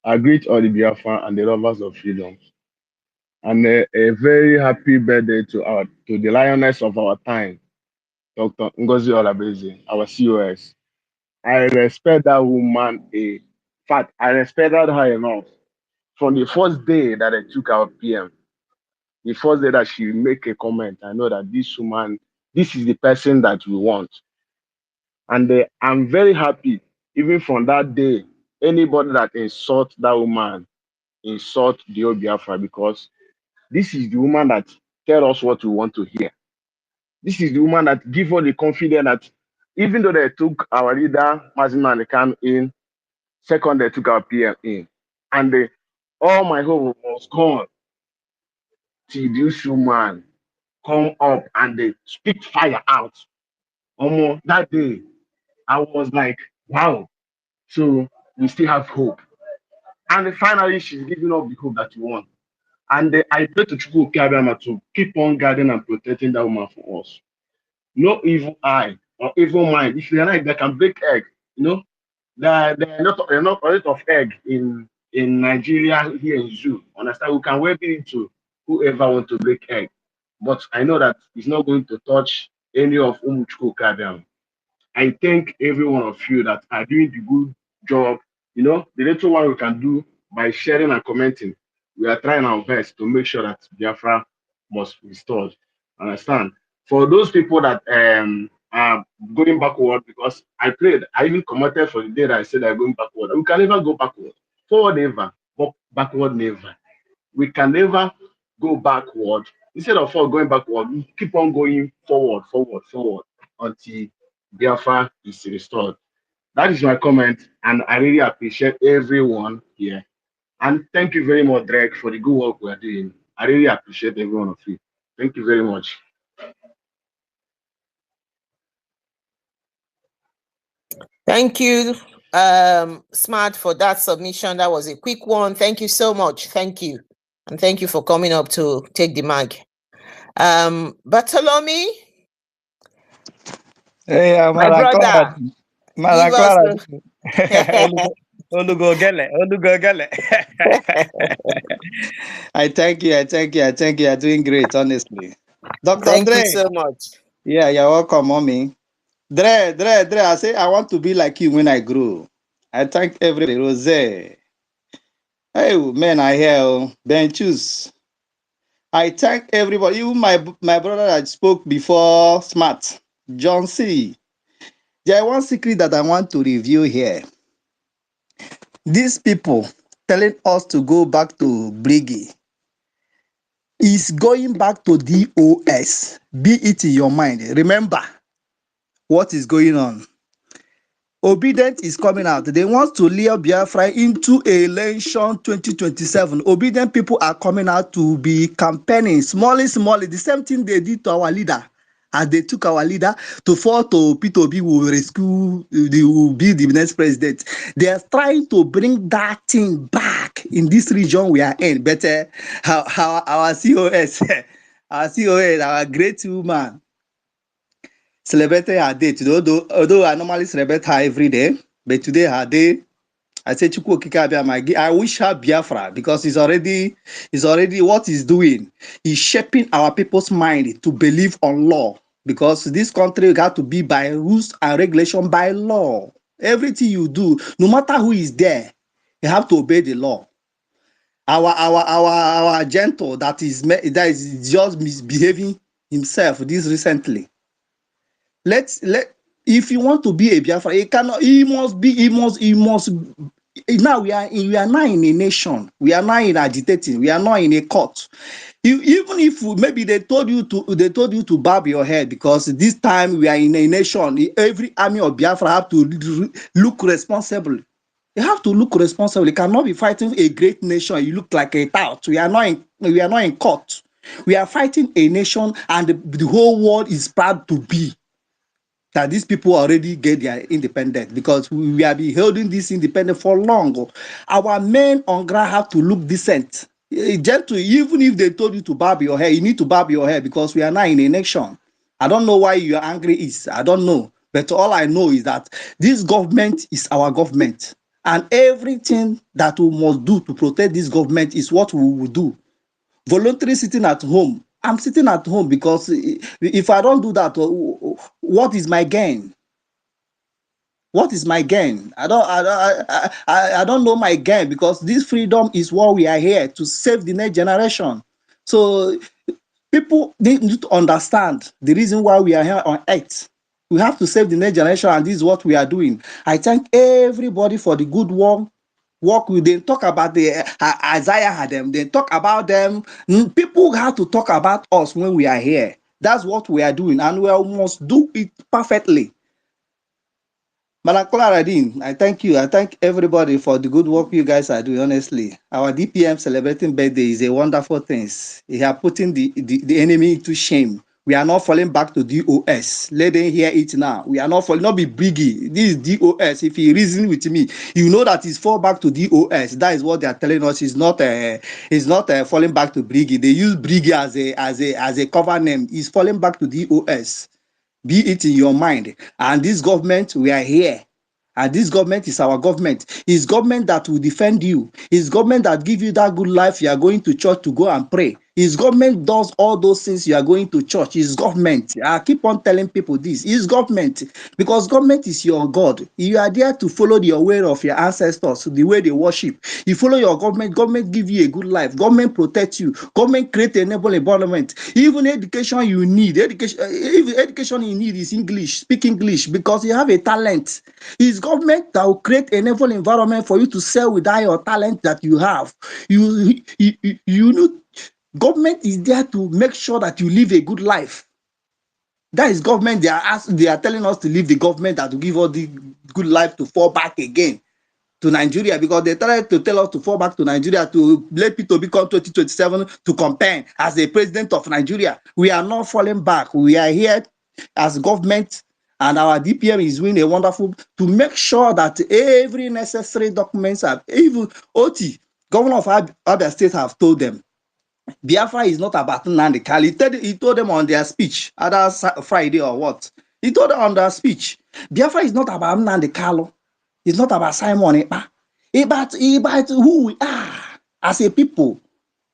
I greet all the Biafra and the lovers of freedom. And a very happy birthday to the lioness of our time, Dr. Ngozi Olabeze, our COS. I respect that woman. In fact, I respected her enough. From the first day that I took our PM, the first day that she make a comment, I know that this woman, this is the person that we want. And I'm very happy, even from that day, anybody that insult that woman, insult the old Biafra, because this is the woman that tell us what we want to hear. This is the woman that give us the confidence that even though they took our leader, Mazima Khan, in, second they took our PM in. And all my hope was gone till this woman come up and they spit fire out. Almost that day, I was like, wow. So we still have hope. And finally, she's giving us the hope that we want. And I pray to Chukwu Okeabiama to keep on guarding and protecting that woman for us. No evil eye or evil mind. If you're like, they can break egg, there are not a lot of egg in Nigeria here in zoo. Understand? We can wear it into whoever want to break egg. But I know that it's not going to touch any of Umuchukwu Okeabiama. I thank every one of you that are doing the good job. The little one we can do by sharing and commenting. We are trying our best to make sure that Biafra must be restored. Understand? For those people that are going backward, because I prayed, I even commented for the day that I said I'm going backward. We can never go backward. Forward never, but backward never. We can never go backward. Instead of going backward, we keep on going forward until Biafra is restored. That is my comment, and I really appreciate everyone here. And thank you very much, Drake, for the good work we are doing. I really appreciate every one of you. Thank you very much. Thank you, Smart, for that submission. That was a quick one. Thank you so much. Thank you. And thank you for coming up to take the mic. Bartholomew? Hey, my brother. Give us Olugogele. I thank you. You're doing great, honestly. Dr. Thank Dre. you so much. Yeah, you're welcome, mommy. Dre, I say I want to be like you when I grow. I thank everybody. Rose. Hey, man, I hear Ben choose. I thank everybody, even my brother that spoke before, Smart, John C. There is one secret that I want to review here. These people telling us to go back to Briggy is going back to DOS. Be it in your mind. Remember what is going on. Obedient is coming out. They want to lure Biafra into election 2027. Obedient people are coming out to be campaigning, small. The same thing they did to our leader. As they took our leader to fall to P2B will rescue, they will be the next president. They are trying to bring that thing back in this region we are in. Better how our COS, Our COA, our great woman, celebrating her day today. Although I normally celebrate her every day, but today her day, I say Chukwu Okike Abiama, I wish her Biafra because it's already what he's doing. He's shaping our people's mind to believe on law because this country got to be by rules and regulation by law. Everything you do, no matter who is there, you have to obey the law. Our gentle that is just misbehaving himself this recently. If you want to be a Biafra, he must. Now we are now in a nation. We are now in agitating. We are now in a court. Even if maybe they told you to barb your head because this time we are in a nation. Every army of Biafra have to look responsible. You have to look responsible. You cannot be fighting a great nation. You look like a tout. We are not in court. We are fighting a nation, and the whole world is proud to be that these people already get their independence because we have been holding this independence for long. Our men on ground have to look decent. Gentle, even if they told you to barb your hair, you need to barb your hair because we are now in a nation. I don't know why you are angry is. I don't know. But all I know is that this government is our government. And everything that we must do to protect this government is what we will do. Voluntary sitting at home. I'm sitting at home because if I don't do that, what is my gain? What is my gain? I don't know my gain because this freedom is what we are here to save the next generation. So people need to understand the reason why we are here on earth. We have to save the next generation, and this is what we are doing. I thank everybody for the good work with them. Talk about the Isaiah had them. They talk about them. People have to talk about us when we are here. That's what we are doing, and we must do it perfectly. Madam Claradine, I thank you. I thank everybody for the good work you guys are doing, honestly. Our DPM celebrating birthday is a wonderful thing. He are putting the enemy into shame. We are not falling back to DOS. Let them hear it now. We are not falling, not be Biggie. This is DOS. If he reason with me, you know that he's fall back to DOS. That is what they are telling us. He's not falling back to Briggy. They use Briggy as a cover name. He's falling back to DOS. Be it in your mind. And this government, we are here. And this government is our government. It's government that will defend you. It's government that give you that good life. You are going to church to go and pray. His government does all those things. You are going to church. His government. I keep on telling people this. His government. Because government is your God. You are there to follow the way of your ancestors, the way they worship. You follow your government. Government give you a good life. Government protect you. Government create a enable environment. Even education you need. Education you need is English. Speak English because you have a talent. It's government that will create a enable environment for you to sell without your talent that you have. You know. Government is there to make sure that you live a good life. That is government. They are telling us to leave the government that will give us the good life to fall back again to Nigeria because they tried to tell us to fall back to Nigeria to let people become 2027 to campaign as the president of Nigeria. We are not falling back. We are here as government, and our DPM is doing a wonderful to make sure that every necessary documents are even OT. Governor of Abia State have told them Biafra is not about Nnamdi Kanu. He told them on their speech, either Friday or what. He told them on their speech, Biafra is not about Nnamdi Kanu. It's not about Simon Ekpa. It's about who we are as a people.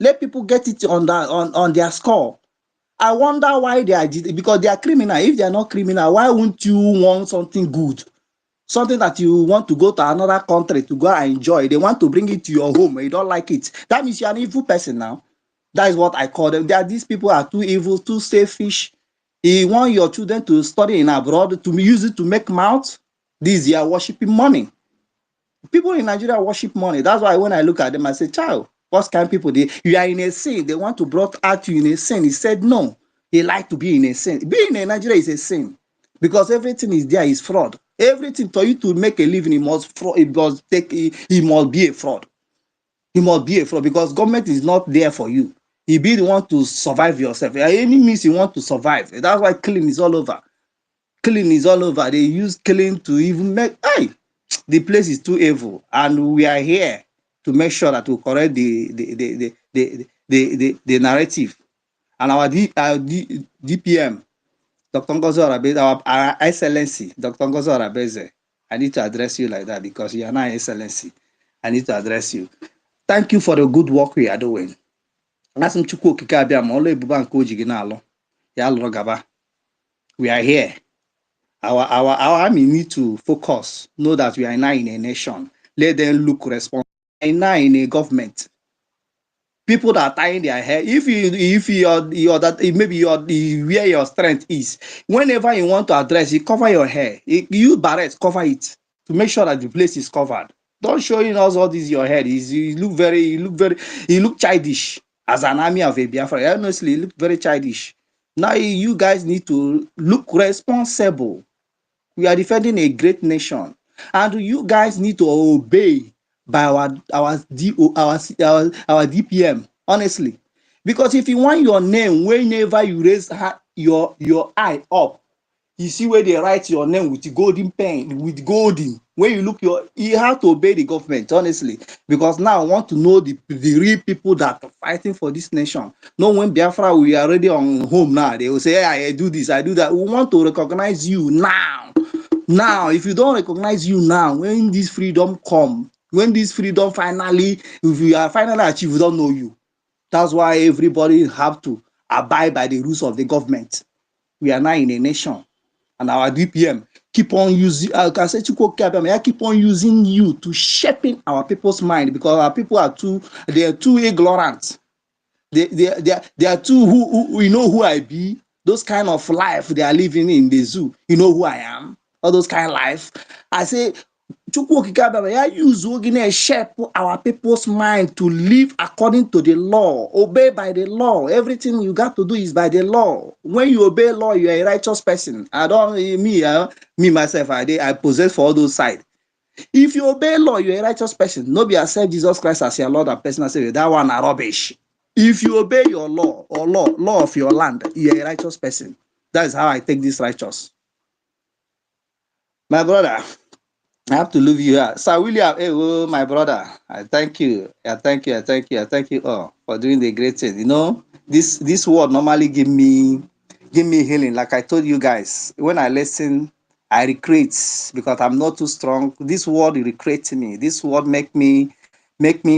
Let people get it on their score. I wonder why they are, because they are criminal. If they are not criminal, why wouldn't you want something good? Something that you want to go to another country to go and enjoy. They want to bring it to your home and you don't like it. That means you're an evil person now. That is what I call them. These people are too evil, too selfish. You want your children to study in abroad, to use it to make mouth. These are worshiping money. People in Nigeria worship money. That's why when I look at them, I say, child, what kind of people? You are in a sin. They want to brought out you in a sin. He said, no. They like to be in a sin. Being in Nigeria is a sin because everything is there is fraud. Everything for you to make a living, it must be a fraud. He must be a fraud because government is not there for you. He be the one to survive yourself. Any means you want to survive. That's why killing is all over. Killing is all over. They use killing to even make, hey, the place is too evil. And we are here to make sure that we correct the narrative. and our DPM, Dr. 𝗠𝗢𝗡𝗟𝗧 𝗩𝗢𝗟, our Excellency, Dr. 𝗠𝗢𝗡𝗟𝗧 𝗩𝗢𝗟. I need to address you like that because you are not Excellency. I need to address you. Thank you for the good work we are doing. Asị m Chukwu okike abịa ma ọlụ ebube nke o ji gị na-alụ ya lụrụ gaba. We are here. Our army need to focus. Know that we are now in a nation. Let them look responsible. We are now in a government. People that are tying their hair. If you're that maybe you're where your strength is. Whenever you want to address, you cover your hair. You use barrette, cover it to make sure that the place is covered. Don't show us all this your head. You look childish as an army of a Biafra. Honestly, you look very childish. Now you guys need to look responsible. We are defending a great nation, and you guys need to obey by our DPM. Honestly, because if you want your name, whenever you raise your eye up, you see where they write your name with the golden pen, with golden. When you look you have to obey the government, honestly, because now I want to know the real people that are fighting for this nation. Not when Biafra, we are already on home now. They will say, hey, I do this, I do that. We want to recognize you now. Now, if you don't recognize you now, when this freedom come, when this freedom finally, if you are finally achieved, we don't know you. That's why everybody have to abide by the rules of the government. We are now in a nation. And our DPM keep on using, keep on using you to shaping our people's mind, because our people are too ignorant. They are too who you know who I be. Those kind of life they are living in the zoo. You know who I am. All those kind of life. I say, use shape our people's mind to live according to the law, obey by the law. Everything you got to do is by the law. When you obey law, you are a righteous person. Me myself, I possess for all those sides. If you obey law, you're a righteous person. Nobody accept Jesus Christ as your Lord and personal Savior. That one are rubbish. If you obey your law or law of your land, you're a righteous person. That is how I take this righteous. My brother, I have to leave you here. Sir William, hey, oh, my brother, I thank you. I thank you all for doing the great thing. You know, this word normally give me healing. Like I told you guys, when I listen, I recreate because I'm not too strong. This word recreates me. This word make me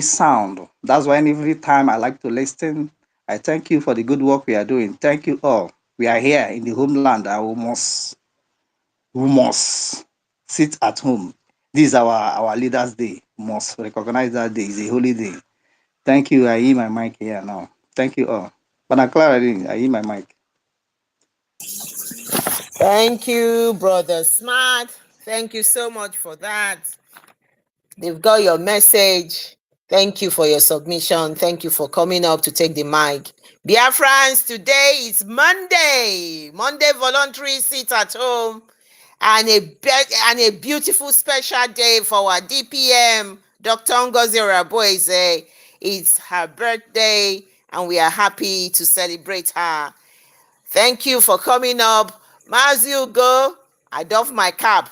sound. That's why every time I like to listen, I thank you for the good work we are doing. Thank you all. We are here in the homeland. We must sit at home. This is our leaders' day. We must recognize that day. It's a holy day. Thank you. I hear my mic here now. Thank you all. But I hear my mic. Thank you, Brother Smart. Thank you so much for that. They've got your message. Thank you for your submission. Thank you for coming up to take the mic. Biafrans, today is Monday. Monday voluntary sit at home. And a beautiful special day for our DPM, Dr. 𝗠𝗢𝗟𝗩𝗢 𝗩𝗢𝗟. It's her birthday, and we are happy to celebrate her. Thank you for coming up. Mazi Ugo, I doff my cap.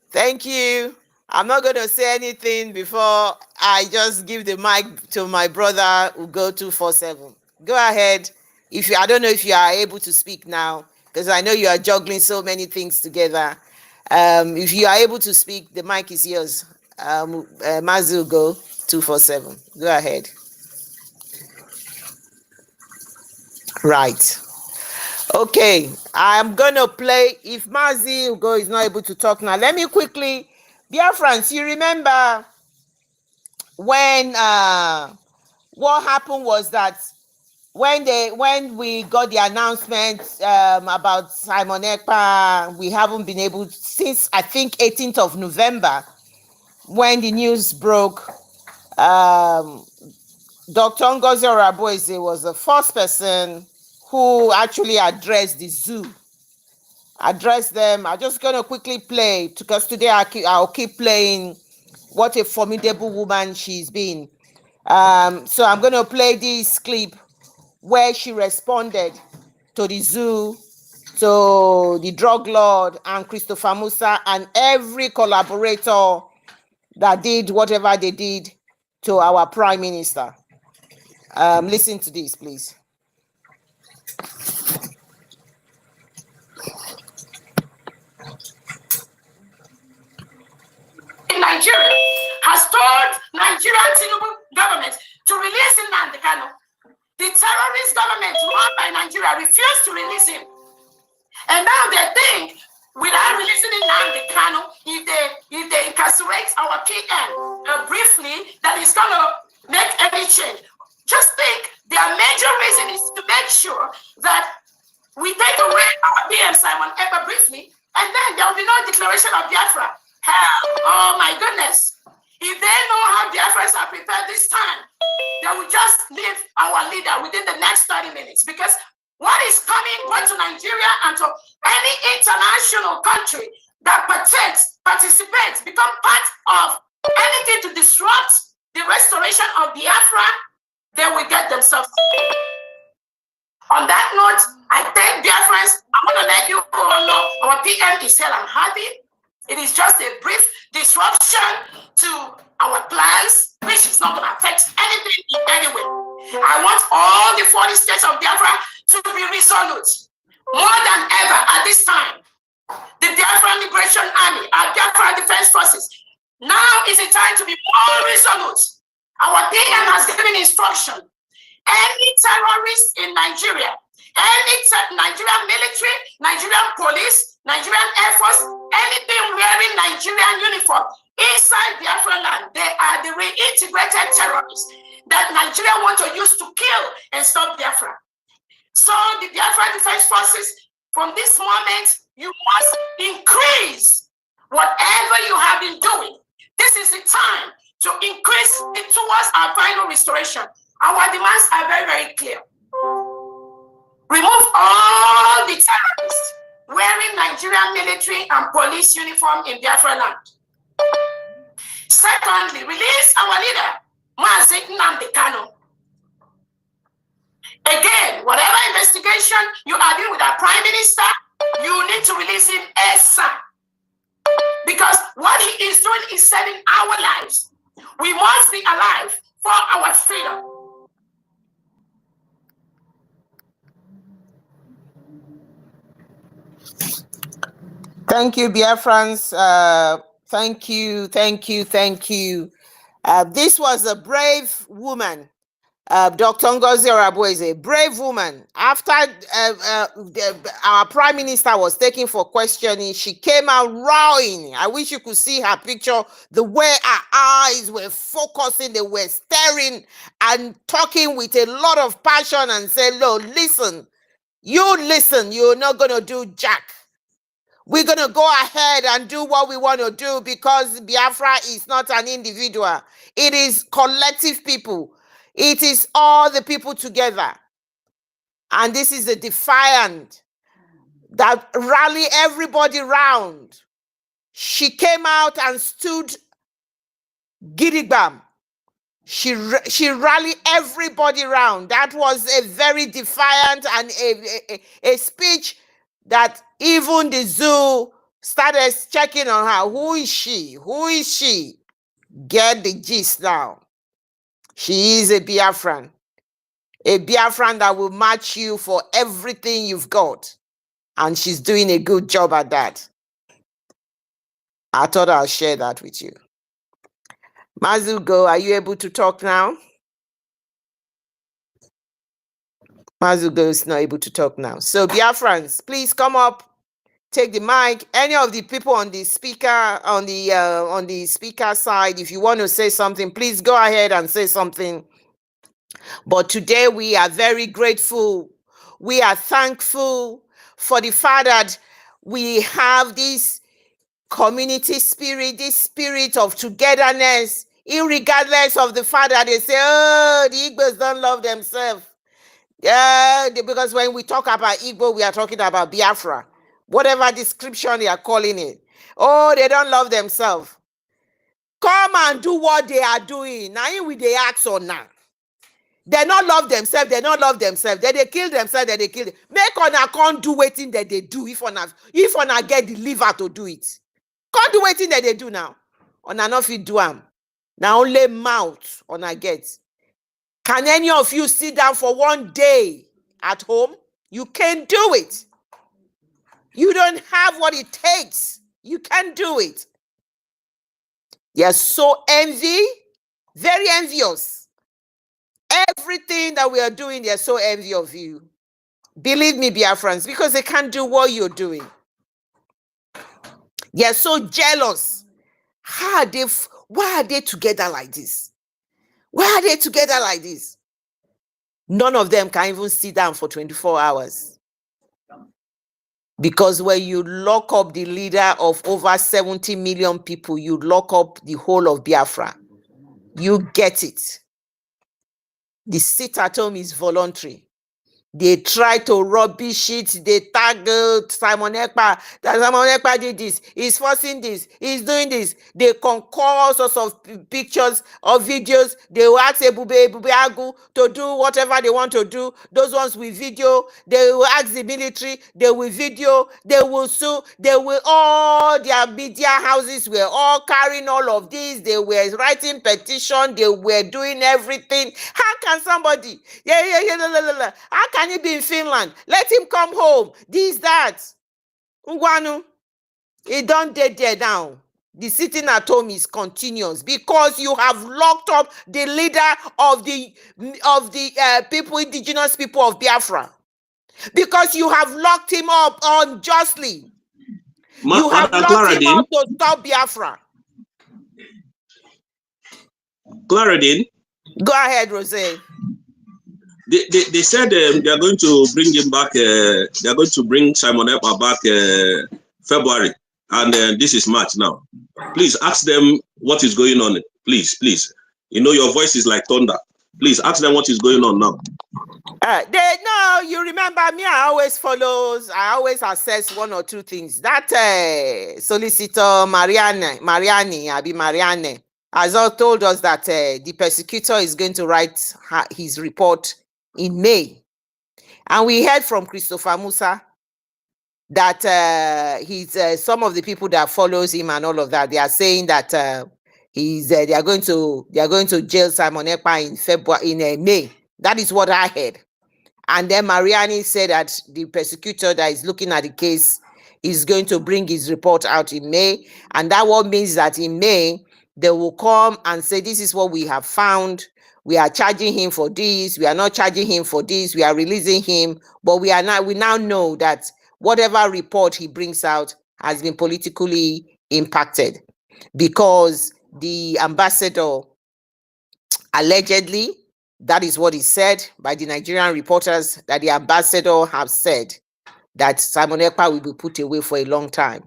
Thank you. I'm not going to say anything before I just give the mic to my brother Ugo 247. Go ahead. I don't know if you are able to speak now, because I know you are juggling so many things together. If you are able to speak, the mic is yours. Mazi Ugo 247. Go ahead. Right. Okay, I'm gonna play. If Mazi Ugo is not able to talk now, let me quickly. Biafrans, you remember when what happened was that when we got the announcement about Simon Ekpa, we haven't been able since I think 18th of November when the news broke. Dr. 𝗠𝗢𝗟𝗩𝗢𝗟 𝗩𝗢𝗟 was the first person who actually addressed the zoo. Address them. I'm just going to quickly play because today I'll keep playing what a formidable woman she's been. So I'm going to play this clip where she responded to the zoo, to the drug lord and Christopher Musa and every collaborator that did whatever they did to our prime minister. Listen to this, please. Nigeria refused to release him. And now they think, without releasing Nnamdi Kanu, if they incarcerate our PM briefly, that is going to make any change. Just think, their major reason is to make sure that we take away our PM Simon Ekpa briefly, and then there will be no declaration of Biafra. Hell, oh my goodness. If they know how Biafrans are prepared this time, they will just leave our leader within the next 30 minutes, because what is coming both to Nigeria and to any international country that participates, become part of anything to disrupt the restoration of Biafra, they will get themselves. On that note, I thank Biafrans. I'm going to let you all know our PM is hell and happy. It is just a brief disruption to our plans, which is not going to affect anything in any way. I want all the 40 states of Biafra to be resolute, more than ever at this time. The Biafra Liberation Army, our Biafra Defense Forces, now is the time to be more resolute. Our PM has given instruction. Any terrorist in Nigeria, any Nigerian military, Nigerian police, Nigerian Air Force, anything wearing Nigerian uniform inside Biafra land, they are the reintegrated terrorists that Nigeria want to use to kill and stop Biafra. So the Biafra Defense Forces, from this moment, you must increase whatever you have been doing. This is the time to increase it towards our final restoration. Our demands are very, very clear. Remove all the terrorists wearing Nigerian military and police uniform in Biafra land. Secondly, release our leader, Mazi Nnamdi Kanu. Again, whatever investigation you are doing with our Prime Minister, you need to release him ASAP. Because what he is doing is saving our lives. We must be alive for our freedom. Thank you, Biafrans. Thank you. This was a brave woman. Dr. Ngozi Orabua is a brave woman. After our Prime Minister was taken for questioning, she came out roaring. I wish you could see her picture, the way her eyes were focusing, they were staring and talking with a lot of passion and said, "Look, listen, you're not going to do jack. We're going to go ahead and do what we want to do, because Biafra is not an individual. It is collective people. It is all the people together. And this is a defiant that rally everybody round." She came out and stood gidigbam. She rallied everybody round. That was a very defiant and a speech that even the zoo started checking on her. Who is she? Who is she? Get the gist now. She is a Biafran that will match you for everything you've got. And she's doing a good job at that. I thought I'll share that with you. Mazugo, are you able to talk now? Mazugo is not able to talk now. So Biafrans, please come up, take the mic. Any of the people on the speaker, on the speaker side, if you want to say something, please go ahead and say something. But today we are very grateful. We are thankful for the fact that we have this community spirit, this spirit of togetherness, irregardless of the fact that they say, "Oh, the Igbos don't love themselves." Yeah, because when we talk about Igbo, we are talking about Biafra, whatever description they are calling it. Oh, they don't love themselves. Come and do what they are doing. Now, with the axe or now. They not love themselves, they not love themselves. They kill themselves, they kill them. Make una can't do waiting that they do if una get the liver to do it. Can't do waiting that they do now. Una not fit do them. Now only mouth una get. Can any of you sit down for one day at home? You can't do it. You don't have what it takes. You can't do it. They're so very envious. Everything that we are doing, they're so envious of you. Believe me, Biafrans, because they can't do what you're doing. They're so jealous. Why are they together like this? Why are they together like this? None of them can even sit down for 24 hours. Because when you lock up the leader of over 70 million people, you lock up the whole of Biafra. You get it. The sit at home is voluntary. They try to rubbish it. They tag Simon Ekpa. That Simon Ekpa did this. He's forcing this. He's doing this. They concour all sorts of pictures or videos. They will ask Ebube Agu to do whatever they want to do. Those ones with video. They will ask the military. They will video. They will sue. They will, all their media houses were all carrying all of this. They were writing petition. They were doing everything. How can somebody? How can he be in Finland? Let him come home. This, that. Ngwanu. He don't dead there now. The sitting at home is continuous because you have locked up the leader of the people, indigenous people of Biafra. Because you have locked him up unjustly. You have locked him up to stop Biafra. Claridine. Go ahead, Rose. They said they are going to bring him back. They are going to bring Simon Ekpa back February, and this is March now. Please ask them what is going on. Please, please. You know your voice is like thunder. Please ask them what is going on now. No, you remember me. I always assess one or two things. That solicitor Marianne has all told us that the persecutor is going to write his report in May. And we heard from Christopher Musa that some of the people that follows him and all of that, they are saying that they are going to jail Simon Ekpa in May. That is what I heard. And then Mariani said that the persecutor that is looking at the case is going to bring his report out in May. And that what means that in May, they will come and say, this is what we have found. We are charging him for this. We are not charging him for this. We are releasing him. But we now know that whatever report he brings out has been politically impacted because the ambassador allegedly, that is what is said by the Nigerian reporters, that the ambassador have said that Simon Ekpa will be put away for a long time,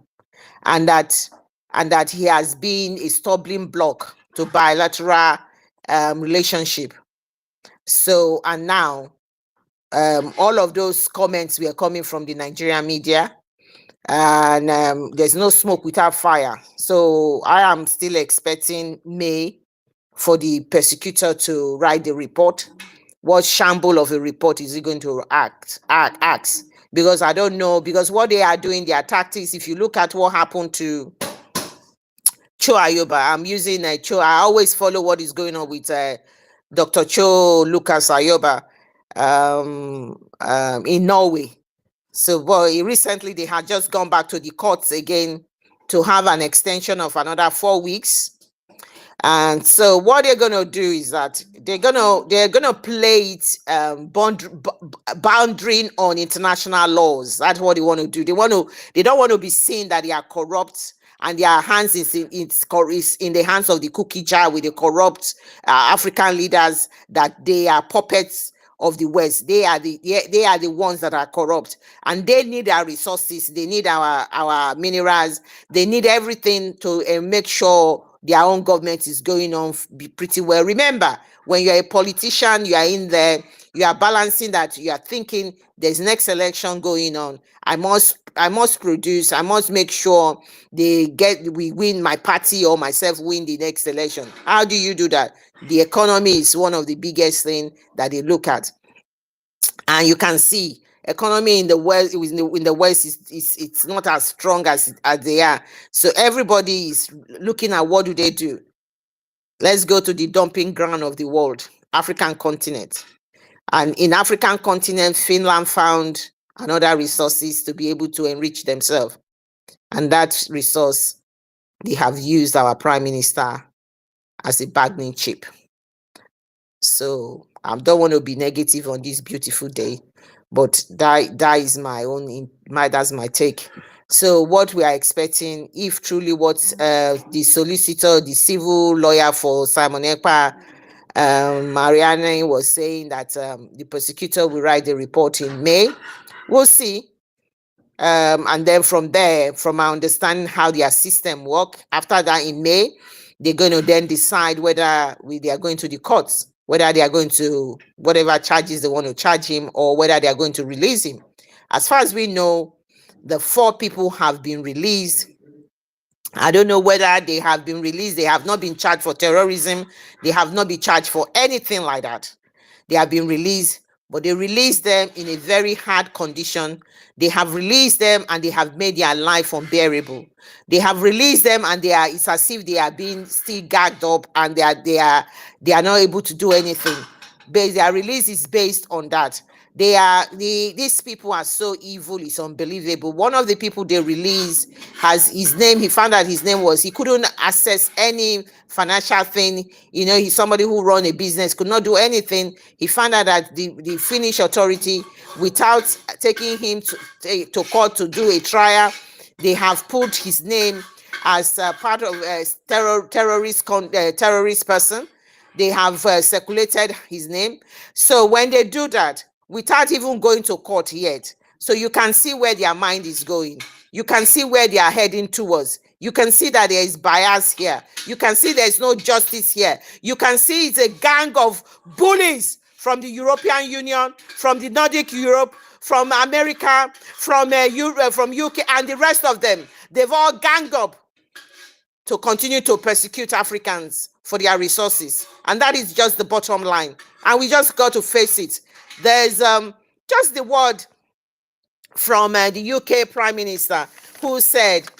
and that he has been a stumbling block to bilateral relationship. So, and now all of those comments were coming from the Nigerian media, and there's no smoke without fire. So I am still expecting May for the persecutor to write the report. What shamble of a report is he going to act? Because I don't know, because what they are doing, their tactics, if you look at what happened to Cho Ayoba, I'm using Cho, I always follow what is going on with Dr. Cho Lucas Ayoba in Norway. So recently they had just gone back to the courts again to have an extension of another 4 weeks. And so what they're gonna do is that they're gonna play it boundary on international laws. That's what they want to do. They don't want to be seen that they are corrupt and their hands is in the hands of the cookie jar with the corrupt African leaders, that they are puppets of the West. They are the ones that are corrupt, and they need our resources. They need our minerals. They need everything to make sure their own government is going on pretty well. Remember, when you're a politician, you are in there, you are balancing that, you are thinking there's next election going on. I must produce, I must make sure we win, my party or myself win the next election. How do you do that? The economy is one of the biggest things that they look at. And you can see economy in the West, it's not as strong as they are. So everybody is looking at what do they do. Let's go to the dumping ground of the world, African continent. And in African continent, Finland found another resources to be able to enrich themselves. And that resource, they have used our prime minister as a bargaining chip. So I don't want to be negative on this beautiful day, But that is my own, that's my take. So what we are expecting, if truly what the solicitor, the civil lawyer for Simon Ekpa, Marianne was saying, that the prosecutor will write the report in May, we'll see. And then from there, from my understanding how their system work, after that in May, they're going to then decide whether they are going to the courts, whether they are going to whatever charges they want to charge him, or whether they are going to release him. As far as we know, the 4 people have been released. I don't know whether they have been released. They have not been charged for terrorism. They have not been charged for anything like that. They have been released, but they released them in a very hard condition. They have released them and they have made their life unbearable. They have released them and it's as if they are being still gagged up, and they are not able to do anything. But their release is based on that. These people are so evil, it's unbelievable. One of the people they released has his name, he found out his name was, he couldn't access any financial thing. He's somebody who run a business, could not do anything. He found out that the Finnish authority, without taking him to court to do a trial, they have put his name as part of a terrorist person. They have circulated his name. So when they do that, without even going to court yet, so you can see where their mind is going. You can see where they are heading towards. You can see that there is bias here. You can see there's no justice here. You can see it's a gang of bullies from the European Union, from the Nordic Europe, from America, from UK, and the rest of them. They've all ganged up to continue to persecute Africans for their resources. And that is just the bottom line. And we just got to face it. There's just the word from the UK Prime Minister, who said,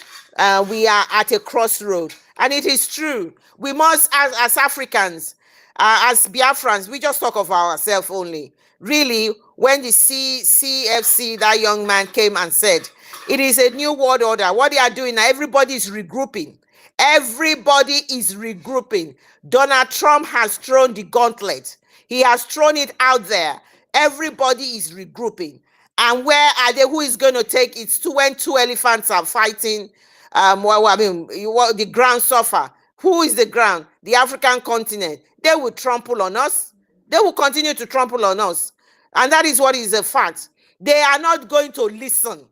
we are at a crossroad. And it is true. We must, as Africans, as Biafrans, we just talk of ourselves only. Really, when the CFC, that young man came and said, it is a new world order. What they are doing now, everybody is regrouping. Everybody is regrouping. Donald Trump has thrown the gauntlet. He has thrown it out there. Everybody is regrouping. And where are they? Who is going to take it? When 2 elephants are fighting, the ground suffer. Who is the ground? The African continent. They will trample on us. They will continue to trample on us. And that is what is a fact. They are not going to listen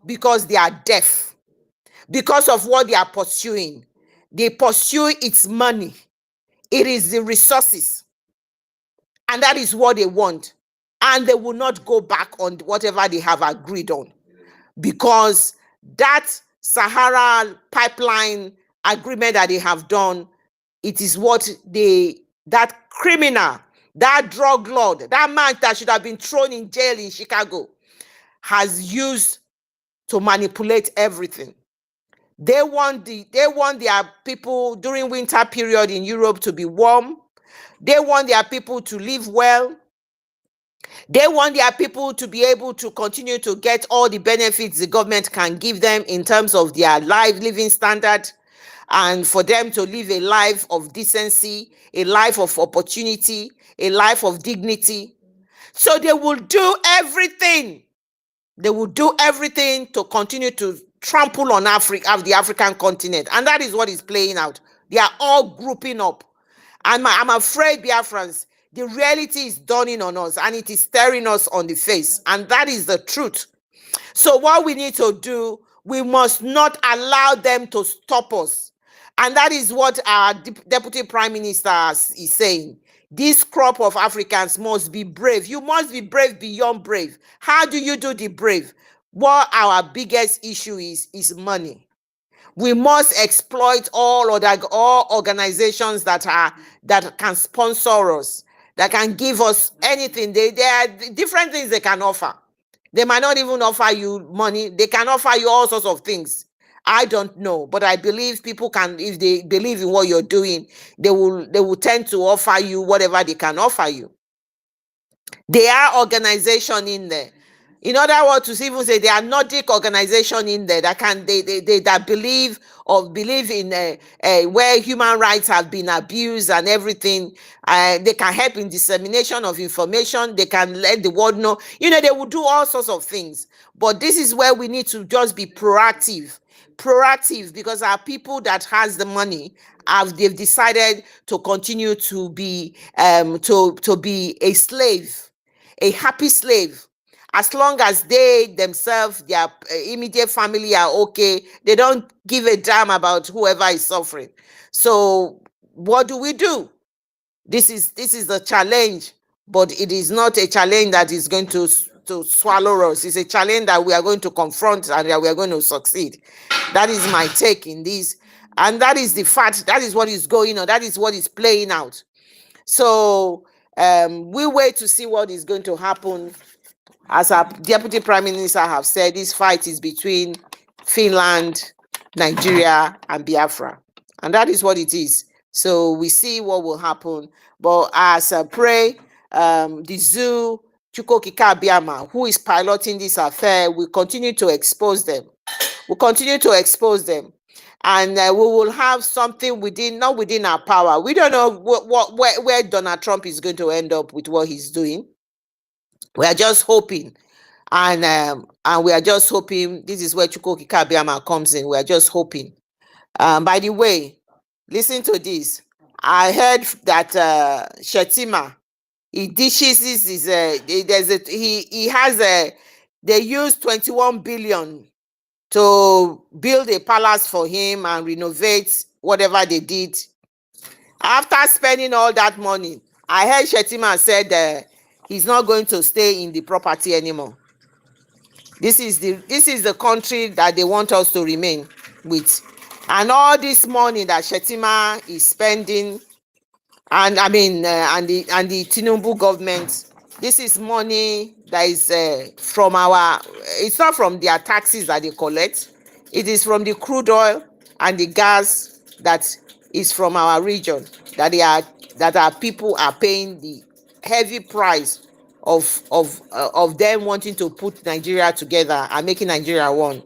because they are deaf. Because of what they are pursuing. They pursue its money. It is the resources. And that is what they want. And they will not go back on whatever they have agreed on. Because that Sahara pipeline agreement that they have done, it is what that criminal, that drug lord, that man that should have been thrown in jail in Chicago, has used to manipulate everything. They want their people during winter period in Europe to be warm. They want their people to live well. They want their people to be able to continue to get all the benefits the government can give them in terms of their living standard, and for them to live a life of decency, a life of opportunity, a life of dignity. So they will do everything. They will do everything to continue to trample on Africa, the African continent. And that is what is playing out. They are all grouping up. And I'm afraid, Biafrans, the reality is dawning on us and it is staring us on the face. And that is the truth. So what we need to do, we must not allow them to stop us. And that is what our Deputy Prime Minister is saying. This crop of Africans must be brave. You must be brave beyond brave. How do you do the brave? What our biggest issue is money. We must exploit all organizations that can sponsor us, that can give us anything. There are different things they can offer. They might not even offer you money. They can offer you all sorts of things. I don't know, but I believe people can, if they believe in what you're doing, they will tend to offer you whatever they can offer you. There are organizations in there. In other words, to even say there are Nordic organization in there that can that believe in where human rights have been abused and everything. They can help in dissemination of information. They can let the world know. You know, they will do all sorts of things. But this is where we need to just be proactive, because our people that has the money they've decided to continue to be to be a slave, a happy slave. As long as they themselves, their immediate family are okay, they don't give a damn about whoever is suffering. So what do? This is the challenge, but it is not a challenge that is going to swallow us. It's a challenge that we are going to confront and that we are going to succeed. That is my take in this. And that is the fact. That is what is going on. That is what is playing out. So we wait to see what is going to happen. As our Deputy Prime Minister have said, this fight is between Finland, Nigeria, and Biafra. And that is what it is. So we see what will happen. But as I pray, the zoo, 𝗠𝗢𝗡𝗗𝗓, who is piloting this affair, will continue to expose them. We'll continue to expose them. And we will have something not within our power. We don't know where Donald Trump is going to end up with what he's doing. We are just hoping, and we are just hoping. This is where 𝗠𝗢𝗡𝗗𝗓 comes in. We are just hoping. By the way, listen to this. I heard that Shettima, he dishes they used 21 billion to build a palace for him and renovate whatever they did. After spending all that money, I heard Shettima said he's not going to stay in the property anymore. This is the country that they want us to remain with. And all this money that Shettima is spending, and the Tinubu government, this is money that is from it's not from their taxes that they collect. It is from the crude oil and the gas that is from our region that our people are paying the heavy price of them wanting to put Nigeria together and making Nigeria one.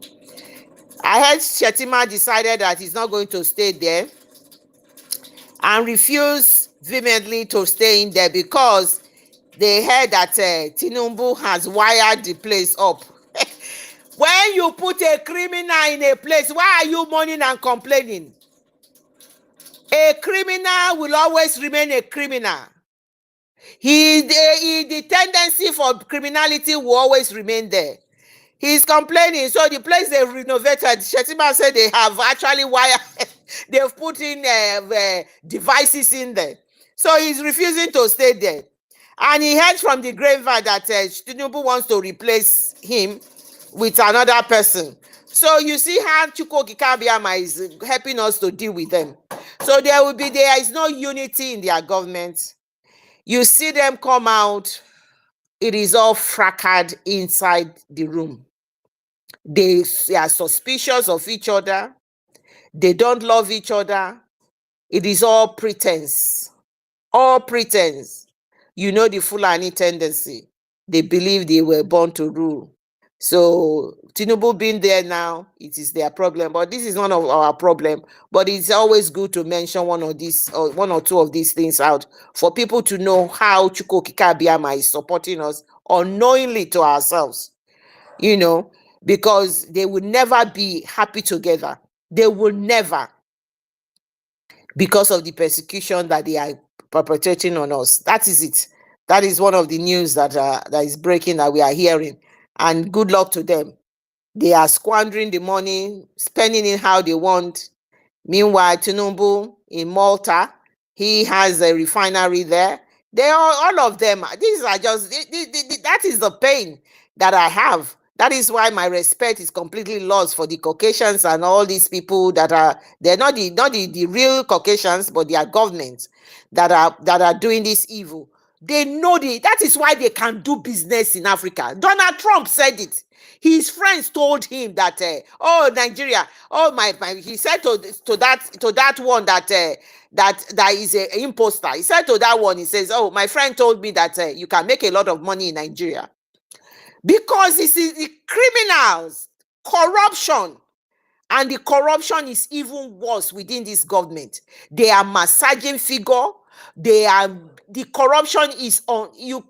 I heard Shettima decided that he's not going to stay there and refused vehemently to stay in there because they heard that Tinubu has wired the place up. When you put a criminal in a place, why are you mourning and complaining? A criminal will always remain a criminal. The tendency for criminality will always remain there. He's complaining. So the place they renovated, Shettima said they have actually wired, they've put in devices in there. So he's refusing to stay there. And he heard from the grapevine that Tinubu wants to replace him with another person. So you see how 𝗠𝗢𝗡𝗗𝗓𝗗 is helping us to deal with them. So there is no unity in their government. You see them come out, it is all fractured inside the room. They are suspicious of each other. They don't love each other. It is all pretense. All pretense. You know the Fulani tendency. They believe they were born to rule. So Tinubu being there now, it is their problem. But this is one of our problem. But it's always good to mention one or two of these things out for people to know how 𝗠𝗢𝗡𝗗𝗓𝗗 is supporting us unknowingly to ourselves. You know, because they will never be happy together. They will never, because of the persecution that they are perpetrating on us. That is it. That is one of the news that is breaking that we are hearing. And good luck to them. They are squandering the money, spending it how they want. Meanwhile, Tinubu in Malta, he has a refinery there. They are all of them. These are just that is the pain that I have. That is why my respect is completely lost for the Caucasians and all these people they're not the real Caucasians, but they are governments that are doing this evil. They know that is why they can do business in Africa. Donald Trump said it. His friends told him that, Nigeria, he said to that one that is an imposter. He said to that one, he says, my friend told me that you can make a lot of money in Nigeria. because it's the criminals, corruption. And the corruption is even worse within this government. They are massaging figure. The corruption is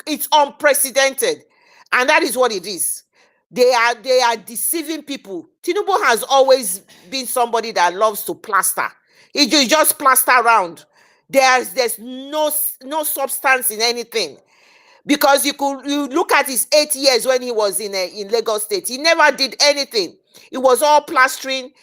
it's unprecedented. And that is what it is. They are deceiving people. Tinubu has always been somebody that loves to plaster. He just plaster around. There's no substance in anything. Because you look at his 8 years when he was in Lagos State, he never did anything. It was all plastering,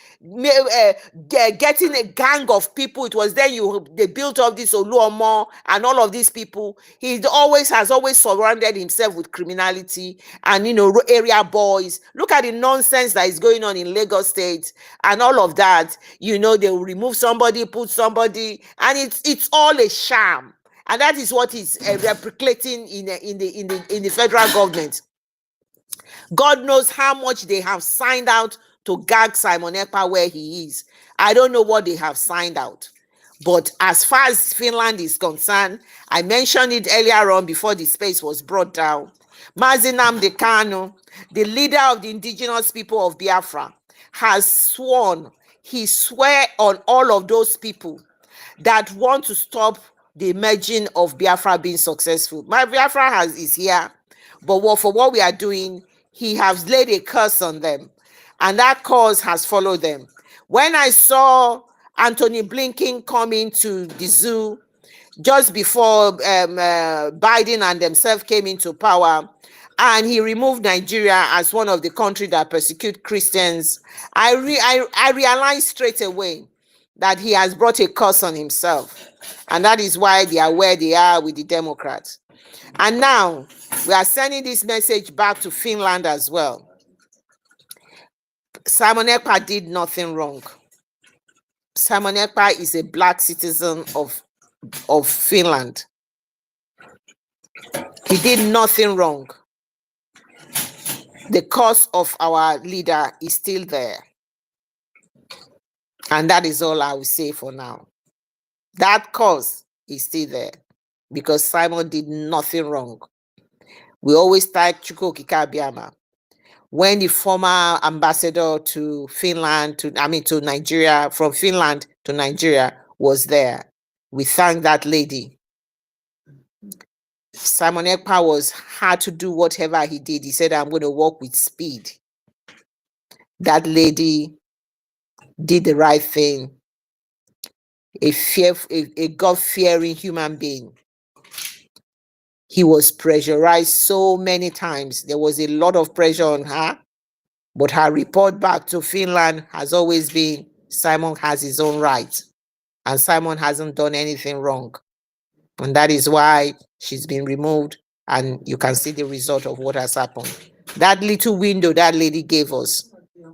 getting a gang of people. It was then they built up this Oluomo and all of these people. He has always surrounded himself with criminality and area boys. Look at the nonsense that is going on in Lagos State and all of that. They will remove somebody, put somebody, and it's all a sham. And that is what is replicating in the federal government. God knows how much they have signed out to gag Simon Ekpa where he is. I don't know what they have signed out. But as far as Finland is concerned, I mentioned it earlier on before the space was brought down. Mazi Nnamdi Kanu, the leader of the indigenous people of Biafra, has sworn, he swear on all of those people that want to stop the emerging of Biafra being successful. My Biafra is here, but for what we are doing, he has laid a curse on them, and that curse has followed them. When I saw Anthony Blinken coming to the zoo just before Biden and themselves came into power, and he removed Nigeria as one of the countries that persecute Christians, I realized straight away that he has brought a curse on himself. And that is why they are where they are with the Democrats. And now we are sending this message back to Finland as well. Simon Ekpa did nothing wrong. Simon Ekpa is a black citizen of Finland. He did nothing wrong. The cause of our leader is still there. And that is all I will say for now. That cause is still there because Simon did nothing wrong. We always thank Chukwu Okike Abiama. When the former ambassador to Finland, to Nigeria, from Finland to Nigeria was there, we thank that lady. Simon Ekpa had to do whatever he did. He said, I'm going to walk with speed. That lady did the right thing. A God-fearing human being. He was pressurized so many times. There was a lot of pressure on her, but her report back to Finland has always been, Simon has his own rights, and Simon hasn't done anything wrong. And that is why she's been removed, and you can see the result of what has happened. That little window that lady gave us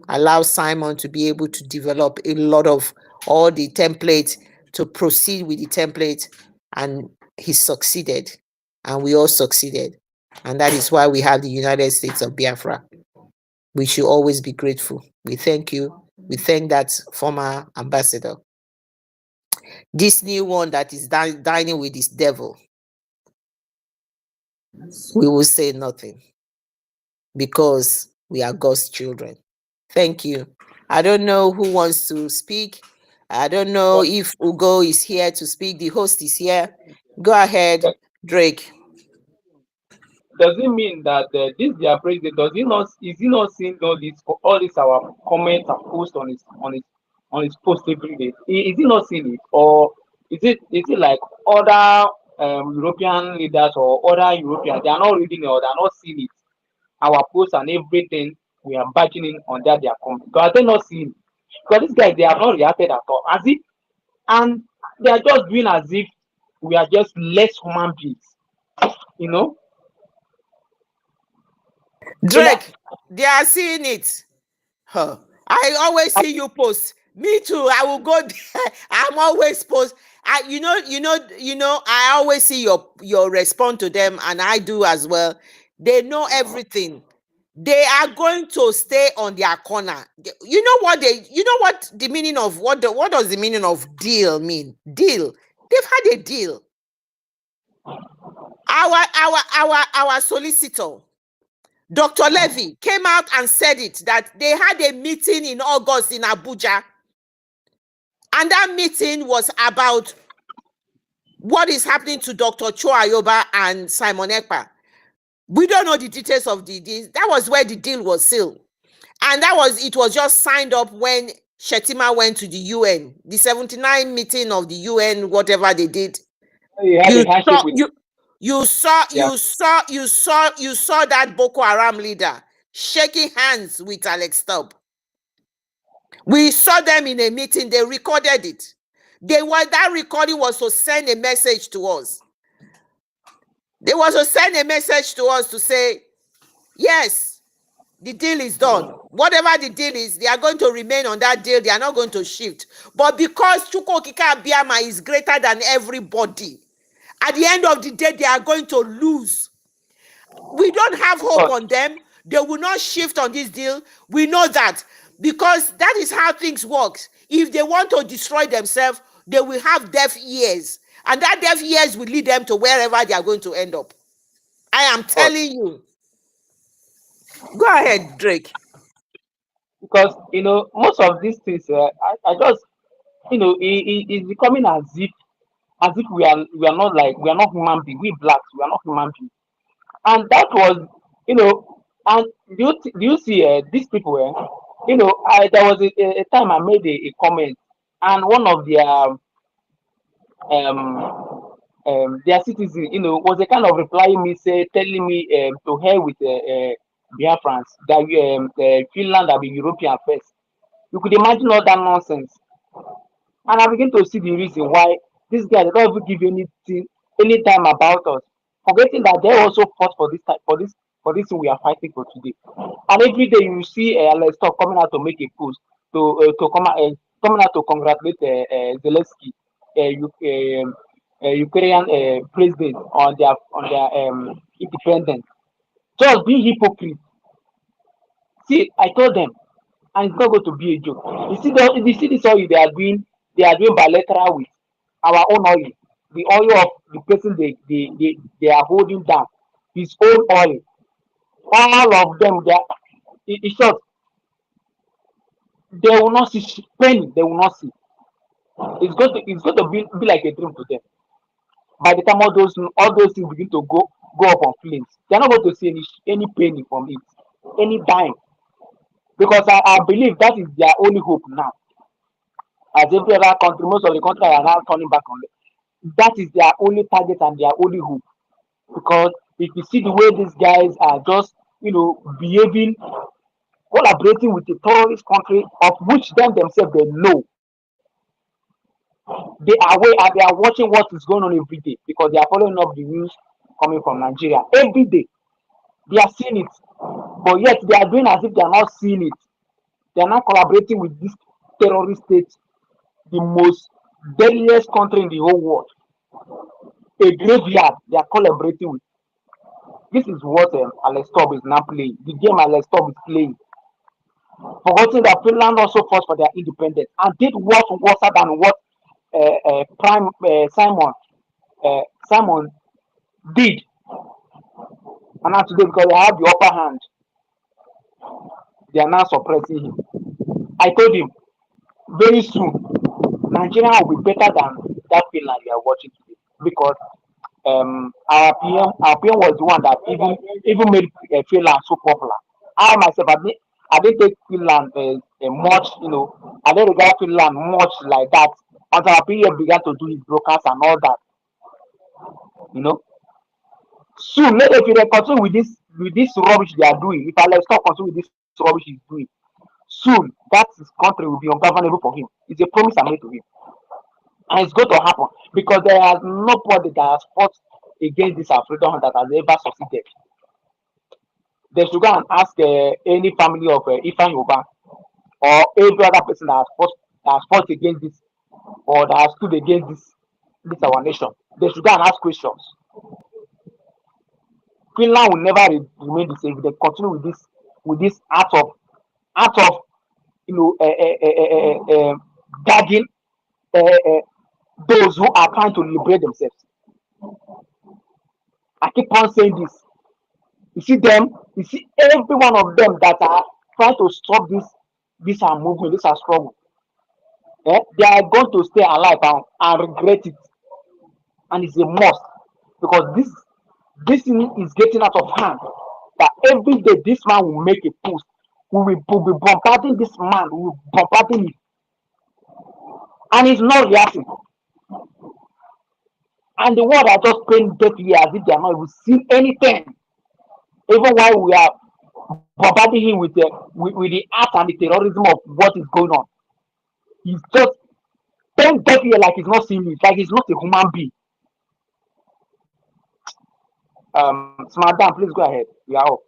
allows Simon to be able to develop a lot of all the templates, to proceed with the template, and he succeeded, and we all succeeded. And that is why we have the United States of Biafra. We should always be grateful. We thank you. We thank that former ambassador. This new one that is dining with this devil, we will say nothing because we are God's children. Thank you. I don't know who wants to speak. I don't know if Ugo is here to speak. The host is here. Go ahead, Drake. Does it mean that this their president is he not seeing all this our comments and posts on his post every day? Is he not seeing it, or is it like other European leaders or other Europeans, they are not reading it or they are not seeing it? Our posts and everything, we are bargaining on their account. Because they're not seeing it. Because these guys, they have not reacted at all. And they are just doing as if we are just less human beings. Drake, they are seeing it. Huh. I always see you post. Me too. I will go there. I'm always post. I always see your response to them, and I do as well. They know everything. They are going to stay on their corner. You know what the meaning of what does the meaning of deal mean? Deal. They've had a deal. Our solicitor, Dr. Levy came out and said it, that they had a meeting in August in Abuja. And that meeting was about what is happening to Dr. 𝗠𝗢𝗡𝗗𝗓 and Simon Ekpa. We don't know the details of the deal. That was where the deal was sealed. And it was just signed up when Shettima went to the UN, the 79 meeting of the UN, whatever they did. You saw that Boko Haram leader shaking hands with Alex Stubb. We saw them in a meeting. They recorded it. That recording was to send a message to us. They was to send a message to us to say, yes, the deal is done. Whatever the deal is, they are going to remain on that deal. They are not going to shift. But because Chukwu Okike Abiama is greater than everybody, at the end of the day, they are going to lose. We don't have hope on them. They will not shift on this deal. We know that, because that is how things work. If they want to destroy themselves, they will have deaf ears. And that deaf ears will lead them to wherever they are going to end up. I am telling you. Go ahead, Drake. Because, most of these things, I just, it's becoming as if we are not human beings. We blacks, we are not human beings. And that was, and do you see these people? There was a time I made a comment, and one of their citizens, was a kind of replying me, telling me to hell with Biafrans, that Finland will be European first. You could imagine all that nonsense. And I begin to see the reason why these guys don't even give any time about us, forgetting that they also fought for this thing we are fighting for today. And every day you see Alex Stubb coming out to make a post coming out to congratulate Zelensky, Ukrainian president, on their independence. Just be hypocrite. See, I told them, and it's not going to be a joke. You see this oil they are doing bilateral with our own oil, the oil of the person they are holding down, his own oil. All of them, in short, they will not see penny. They will not see. It's going to be like a dream to them. By the time all those things begin to go up on flames, they're not going to see any penny from it, any dime, because I believe that is their only hope now. As every other country, most of the countries are now turning back on it. That is their only target and their only hope. Because if you see the way these guys are just, behaving, collaborating with the terrorist country, of which themselves they know, they are aware and they are watching what is going on every day, because they are following up the news coming from Nigeria every day. They are seeing it, but yet they are doing as if they are not seeing it. They are not collaborating with this terrorist state, the most deadliest country in the whole world, a graveyard they are collaborating with. This is what Alex Stubb is now playing. The game Alex Stubb is playing. Forgetting that Finland also fought for their independence and did what worse than what Simon did. And now today, because they have the upper hand, they are now suppressing him. I told him, very soon, Nigeria will be better than that Finland we are watching today, because our PM was the one that even made Finland so popular. I myself, I didn't take Finland much, I didn't regard Finland much like that until our PM began to do his broadcast and all that. Soon, if they continue with this rubbish they are doing, if Alex Stubb continue with this rubbish he's doing, soon that country will be ungovernable for him. It's a promise I made to him. And it's going to happen, because there is nobody that has fought against this freedom that has ever succeeded. They should go and ask any family of Ifan Yoba, or every other person that has fought against this, or that has stood against this our nation. They should go and ask questions. Finland will never remain the same if they continue with this art of gagging those who are trying to liberate themselves. I keep on saying this. You see them, you see every one of them that are trying to stop this our movement, this our struggle. They are going to stay alive and regret it. And it's a must because this thing is getting out of hand. That every day this man will make a post. We'll be bombarding this man, we will bombarding him, and he's not reacting. And the world are just playing deaf ear as if they are not even seeing anything. Even while we are bombarding him with the art and the terrorism of what is going on. He's just playing deaf ear like he's not seeing it, like he's not a human being. Madam, please go ahead. We are off.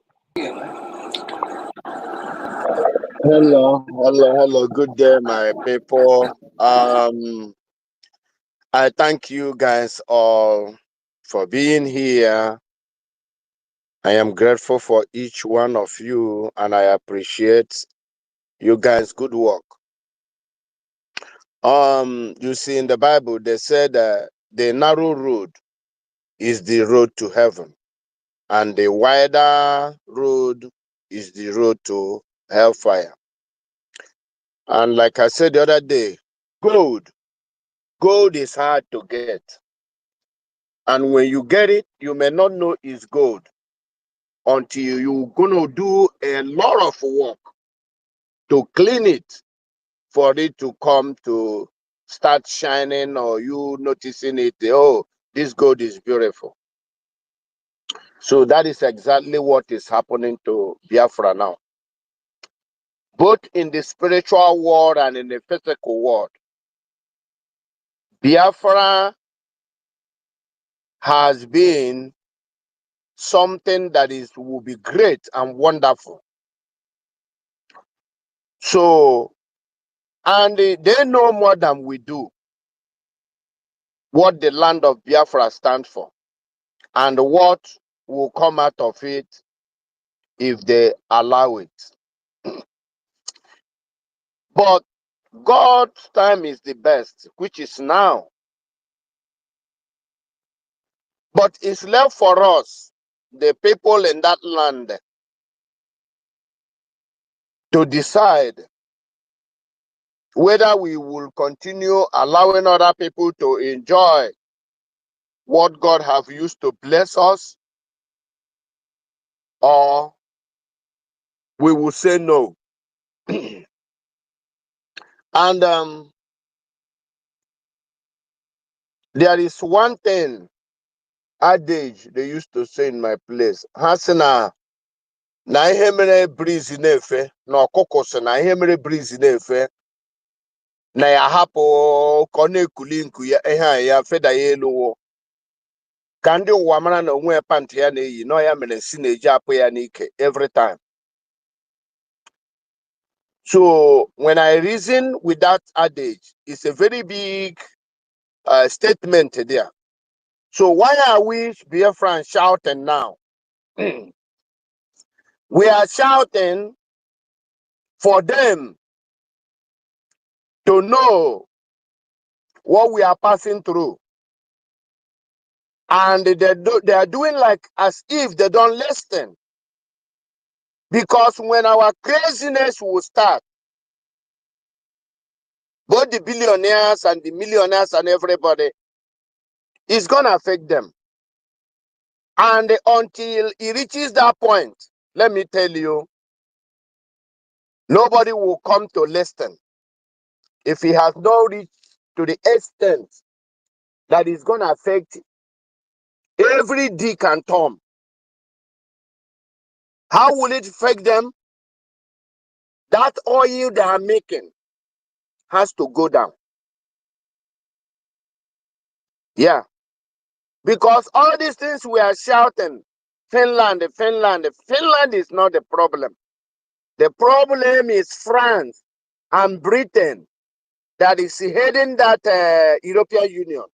Hello. Good day, my people. I thank you guys all for being here. I am grateful for each one of you, and I appreciate you guys' good work. You see, in the Bible, they said the narrow road is the road to heaven, and the wider road is the road to hellfire. And like I said the other day, gold is hard to get. And when you get it, you may not know it's gold until you're gonna do a lot of work to clean it for it to come to start shining, or you noticing it. Oh, this gold is beautiful. So that is exactly what is happening to Biafra now, both in the spiritual world and in the physical world. Biafra has been something that will be great and wonderful. So, and they know more than we do what the land of Biafra stands for and what will come out of it if they allow it. But God's time is the best, which is now. But it's left for us, the people in that land, to decide whether we will continue allowing other people to enjoy what God have used to bless us, or we will say no. And there is one thing, adage they used to say in my place. Hasina na ihe mere breeze na-efe na ọkụkọ si na ihe mere breeze na-efe na ya hapụ ka ọ na-ekuli nku ya ihe a ya feda ya elu wụ ka ndị ụwa mara na onwe pant ya na-eyi nọ ya mere si na-eji apụ ya n'ike every time. So when I reason with that adage, it's a very big statement there. So why are we Biafran shouting now? We are shouting for them to know what we are passing through. And they are doing like as if they don't listen. Because when our craziness will start, both the billionaires and the millionaires and everybody, it's going to affect them. And until it reaches that point, let me tell you, nobody will come to listen if he has not reached to the extent that is going to affect every Dick and Tom. How will it affect them? That oil they are making has to go down. Yeah. Because all these things we are shouting, Finland is not the problem. The problem is France and Britain that is heading that European Union.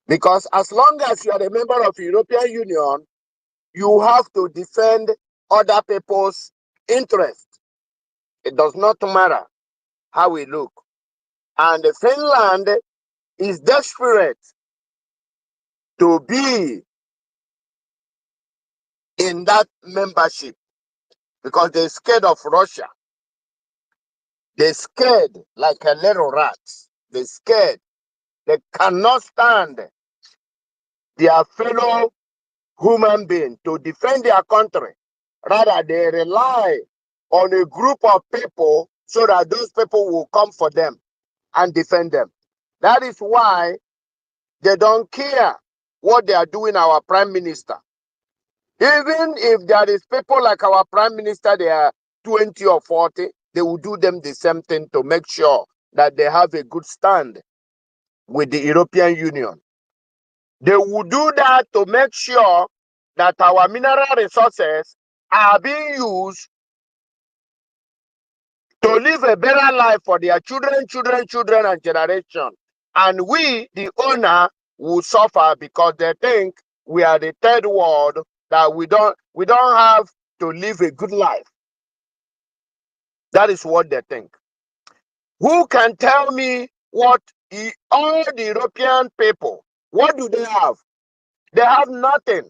Because as long as you are a member of the European Union, you have to defend other people's interest. It does not matter how we look. And Finland is desperate to be in that membership because they're scared of Russia. They're scared like a little rat. They're scared. They cannot stand their fellow human being to defend their country. Rather, they rely on a group of people so that those people will come for them and defend them. That is why they don't care what they are doing, our prime minister. Even if there is people like our prime minister, they are 20 or 40, they will do them the same thing to make sure that they have a good stand with the European Union. They will do that to make sure that our mineral resources are being used to live a better life for their children, and generation. And we, the owner, will suffer because they think we are the third world, that we don't have to live a good life. That is what they think. Who can tell me what all the European people, what do they have? They have nothing.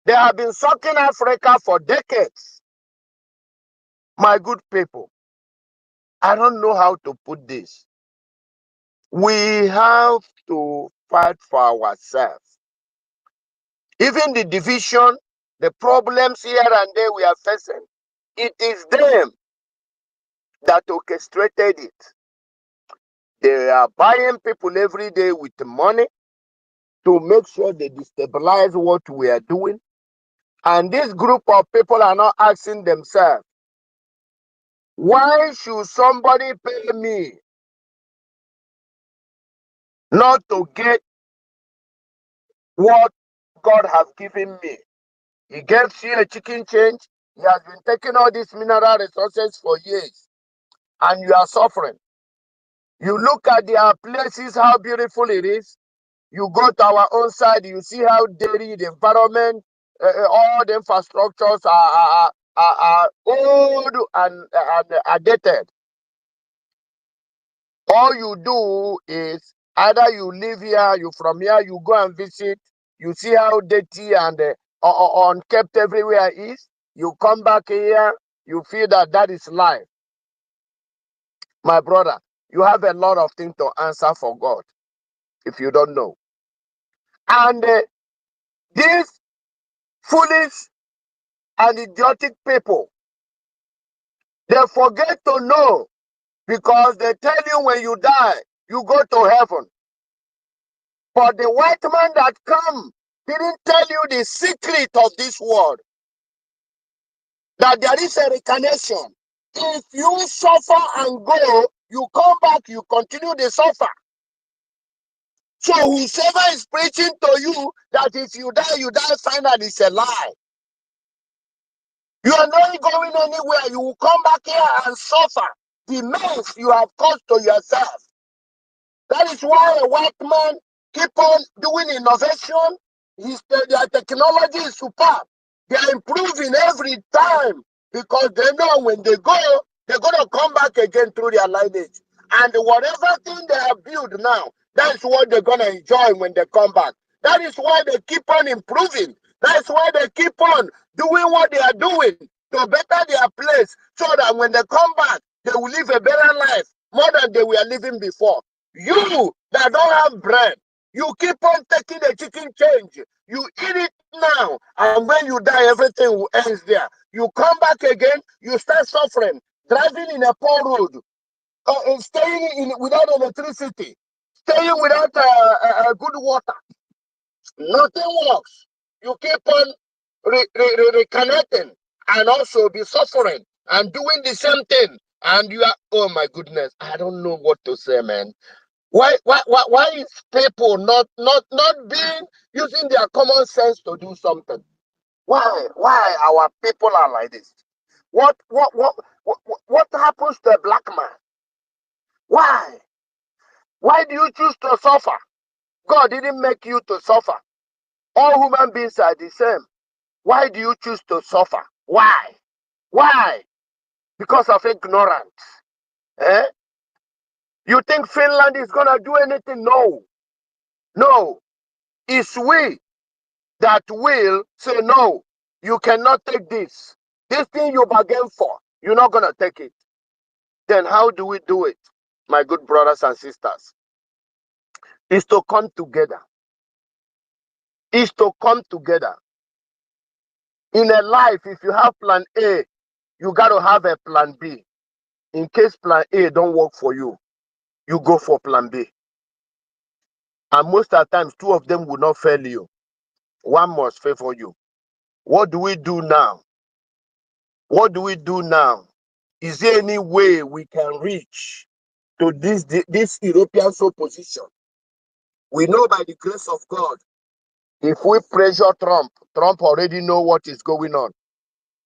They have been sucking Africa for decades. My good people, I don't know how to put this. We have to fight for ourselves. Even the division, the problems here and there we are facing, it is them that orchestrated it. They are buying people every day with money to make sure they destabilize what we are doing. And this group of people are not asking themselves, why should somebody pay me not to get what God has given me? He gives you a chicken change. He has been taking all these mineral resources for years, and you are suffering. You look at their places, how beautiful it is. You go to our own side, you see how dirty the environment, all the infrastructures are old and outdated. All you do is either you live here, you from here, you go and visit, you see how dirty and unkept everywhere is. You come back here, you feel that that is life. My brother, you have a lot of things to answer for God if you don't know. And these foolish and idiotic people, they forget to know, because they tell you when you die, you go to heaven. But the white man that come didn't tell you the secret of this world, that there is a reincarnation. If you suffer and go, you come back, you continue the suffer. So whosoever is preaching to you that if you die finally, is a lie. You are not going anywhere. You will come back here and suffer the mess you have caused to yourself. That is why a white man keep on doing innovation. Their technology is superb. They are improving every time because they know when they go, they're going to come back again through their lineage. And whatever thing they have built now, that's what they're going to enjoy when they come back. That is why they keep on improving. That's why they keep on doing what they are doing to better their place, so that when they come back, they will live a better life more than they were living before. You that don't have bread, you keep on taking the chicken change. You eat it now, and when you die, everything will end there. You come back again, you start suffering, driving in a poor road, staying without electricity, staying without good water. Nothing works. You keep on reconnecting and also be suffering and doing the same thing. And you are, oh my goodness, I don't know what to say, man. Why is people not being using their common sense to do something? Why our people are like this? What happens to a black man? Why? Why do you choose to suffer? God didn't make you to suffer. All human beings are the same. Why do you choose to suffer? Why? Why? Because of ignorance. Eh? You think Finland is gonna do anything? No. No. It's we that will say no. You cannot take this. This thing you bargain for, you're not going to take it. Then how do we do it, my good brothers and sisters? Is to come together. Is to come together. In a life, if you have plan A, you got to have a plan B. In case plan A don't work for you, you go for plan B. And most of the times, two of them will not fail you. One must favor you. What do we do now? What do we do now? Is there any way we can reach to this European soul position? We know by the grace of God, if we pressure Trump, Trump already know what is going on.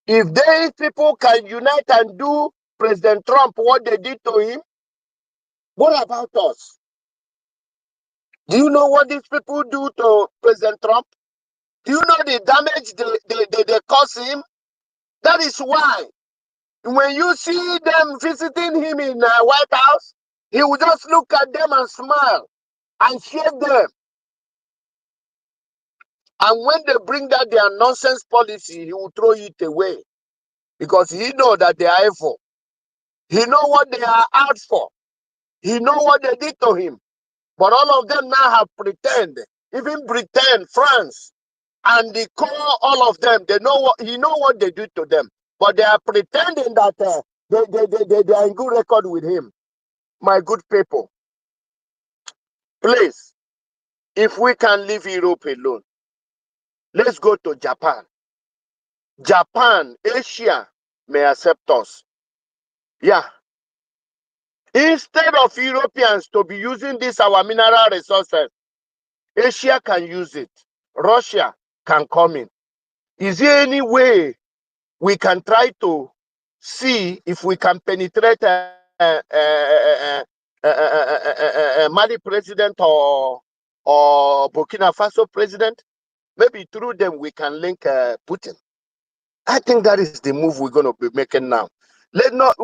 If these people can unite and do President Trump what they did to him, what about us? Do you know what these people do to President Trump? Do you know the damage they cause him? That is why when you see them visiting him in White House, he will just look at them and smile and shake them. And when they bring that their nonsense policy, he will throw it away because he know that they are evil. He know what they are out for. He know what they did to him. But all of them now have even pretend, France, and the core, all of them, they know what he know what they do to them. But they are pretending that they are in good record with him. My good people, please, if we can leave Europe alone, let's go to Japan. Japan, Asia may accept us. Yeah. Instead of Europeans to be using this our mineral resources, Asia can use it. Russia can come in. Is there any way we can try to see if we can penetrate Mali president or Burkina Faso president? Maybe through them we can link Putin. I think that is the move we're going to be making now. Let's not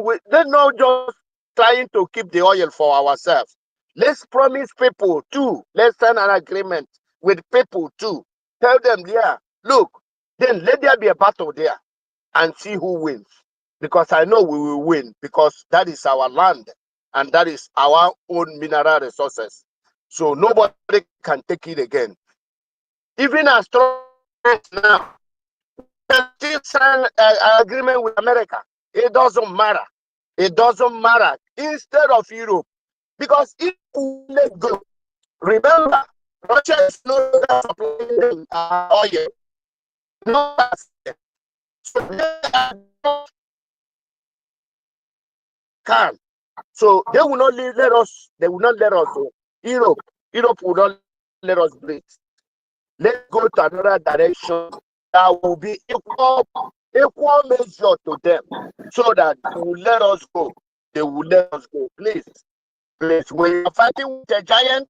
just trying to keep the oil for ourselves. Let's promise people too. Let's sign an agreement with people too. Tell them, yeah, look, then let there be a battle there and see who wins. Because I know we will win because that is our land and that is our own mineral resources. So nobody can take it again. Even as strong as now, can still sign an agreement with America. It doesn't matter. It doesn't matter. Instead of Europe, because if we let go, remember, Russia is no longer supplying oil. No, so can. So they will not let us. They will not let us. Europe will not let us breathe. Let's go to another direction that will be equal measure to them, so that they will let us go. They will let us go. Please. When you're fighting with a giant,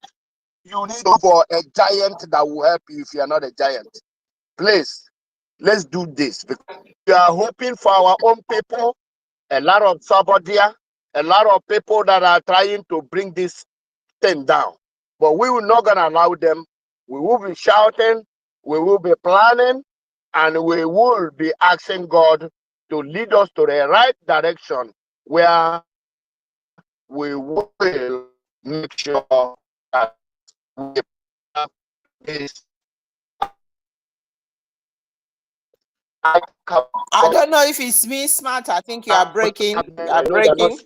you need for a giant that will help you if you are not a giant. Please, let's do this because we are hoping for our own people. A lot of sabotage, a lot of people that are trying to bring this thing down. But we will not gonna allow them. We will be shouting, we will be planning, and we will be asking God to lead us to the right direction where we will make sure that we have this. I don't know if it's me, Smart. I think you are breaking. You are breaking.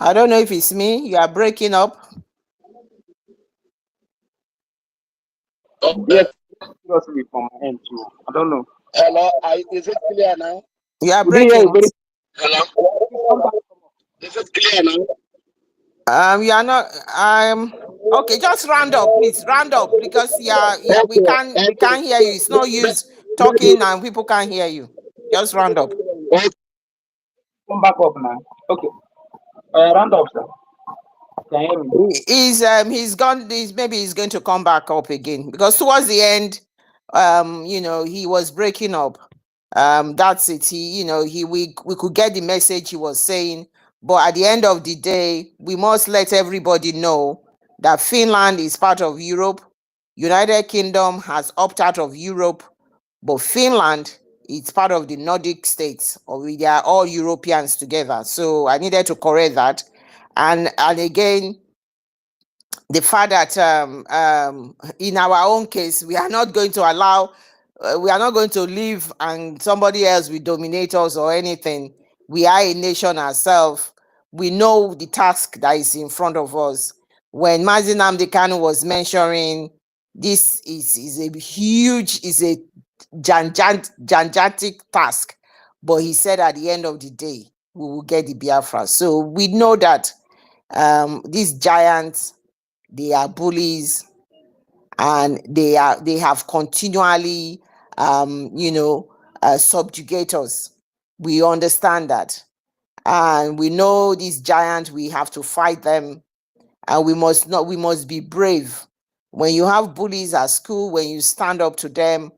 I don't know if it's me. You are breaking up. Yes, seriously from my end too. I don't know. Hello, is it clear now? You are We didn't hear you breaking. very. Hello. Is it clear now? You are not. Okay, just round up, please. Round up because yeah, we can't hear you. It's no use talking and people can't hear you. Just round up. Come back up now. Okay. Round up, sir. Can you hear me? He's gone. Maybe he's going to come back up again because towards the end, he was breaking up. That's it. We could get the message he was saying, but at the end of the day, we must let everybody know that Finland is part of Europe. United Kingdom has opted out of Europe. But Finland, it's part of the Nordic states, or they are all Europeans together. So I needed to correct that. And again, the fact that in our own case, we are not going to allow, we are not going to live and somebody else will dominate us or anything. We are a nation ourselves. We know the task that is in front of us. When Mazi Nnamdi Kanu was mentioning, this is a huge, is a gigantic task. But he said at the end of the day, we will get the Biafra. So we know that these giants, they are bullies, and they have continually subjugate us. We understand that, and we know these giants, we have to fight them, and we must be brave. When you have bullies at school, when you stand up to them,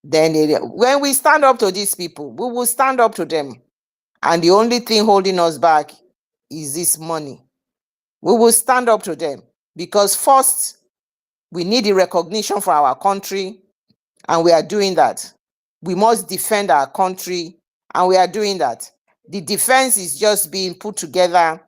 then when we stand up to these people, we will stand up to them, and the only thing holding us back is this money. We will stand up to them because first, we need the recognition for our country, and we are doing that. We must defend our country, and we are doing that. The defense is just being put together,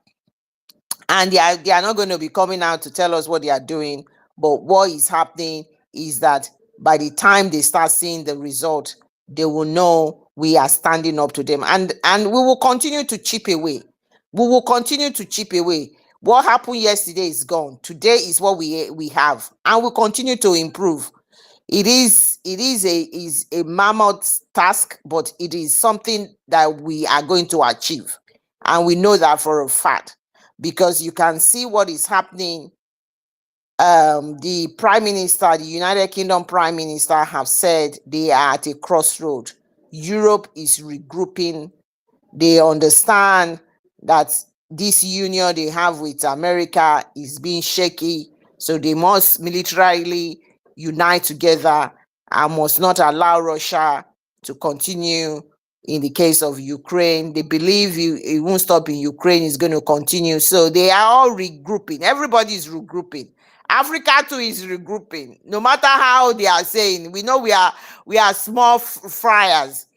and they are not going to be coming out to tell us what they are doing. But what is happening is that by the time they start seeing the result, they will know we are standing up to them, and we will continue to chip away. We will continue to chip away. What happened yesterday is gone. Today is what we have, and we continue to improve. It is a mammoth task, but it is something that we are going to achieve, and we know that for a fact, because you can see what is happening. The Prime Minister, the United Kingdom Prime Minister, have said they are at a crossroad. Europe is regrouping. They understand that this union they have with America is being shaky, so they must militarily unite together and must not allow Russia to continue. In the case of Ukraine, they believe it won't stop in Ukraine, it's going to continue. So they are all regrouping. Everybody is regrouping. Africa too is regrouping. No matter how they are saying, we know we are small friars.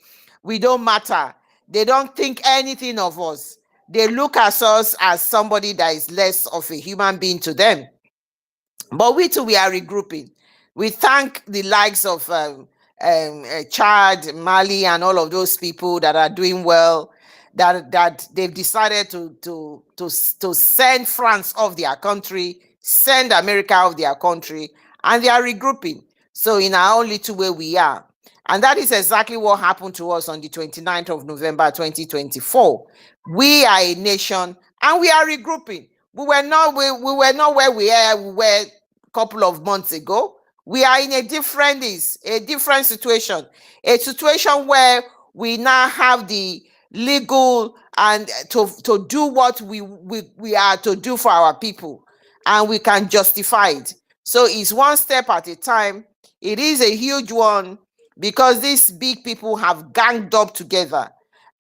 We don't matter. They don't think anything of us. They look at us as somebody that is less of a human being to them. But we too, we are regrouping. We thank the likes of Chad, Mali, and all of those people that are doing well, that they've decided to send France off their country, send America off their country, and they are regrouping. So in our own little way, we are. And that is exactly what happened to us on the 29th of November, 2024. We are a nation, and we are regrouping. We were not where we were a couple of months ago. We are in a different situation, a situation where we now have the legal and to do what we are to do for our people, and we can justify it. So it's one step at a time. It is a huge one, because these big people have ganged up together,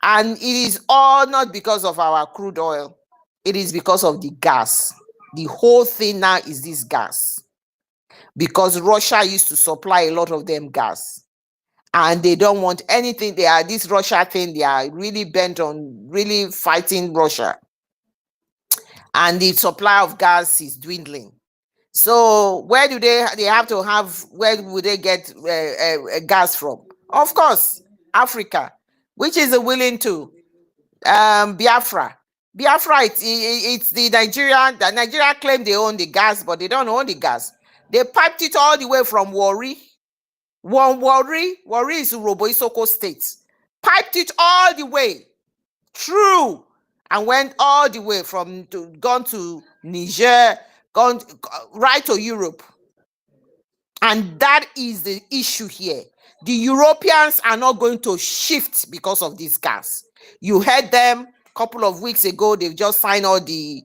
and it is all not because of our crude oil. It is because of the gas. The whole thing now is this gas, because Russia used to supply a lot of them gas, and they don't want anything. They are this Russia thing. They are really bent on really fighting Russia, and the supply of gas is dwindling. So where do they have to have? Where would they get gas from? Of course, Africa, which is willing to. Biafra, it's the Nigeria. The Nigeria claim they own the gas, but they don't own the gas. They piped it all the way from Warri. Warri is Urobo Isoko State. Piped it all the way through and went all the way gone to Niger, gone right to Europe. And that is the issue here. The Europeans are not going to shift because of this gas. You heard them a couple of weeks ago. They've just signed all they've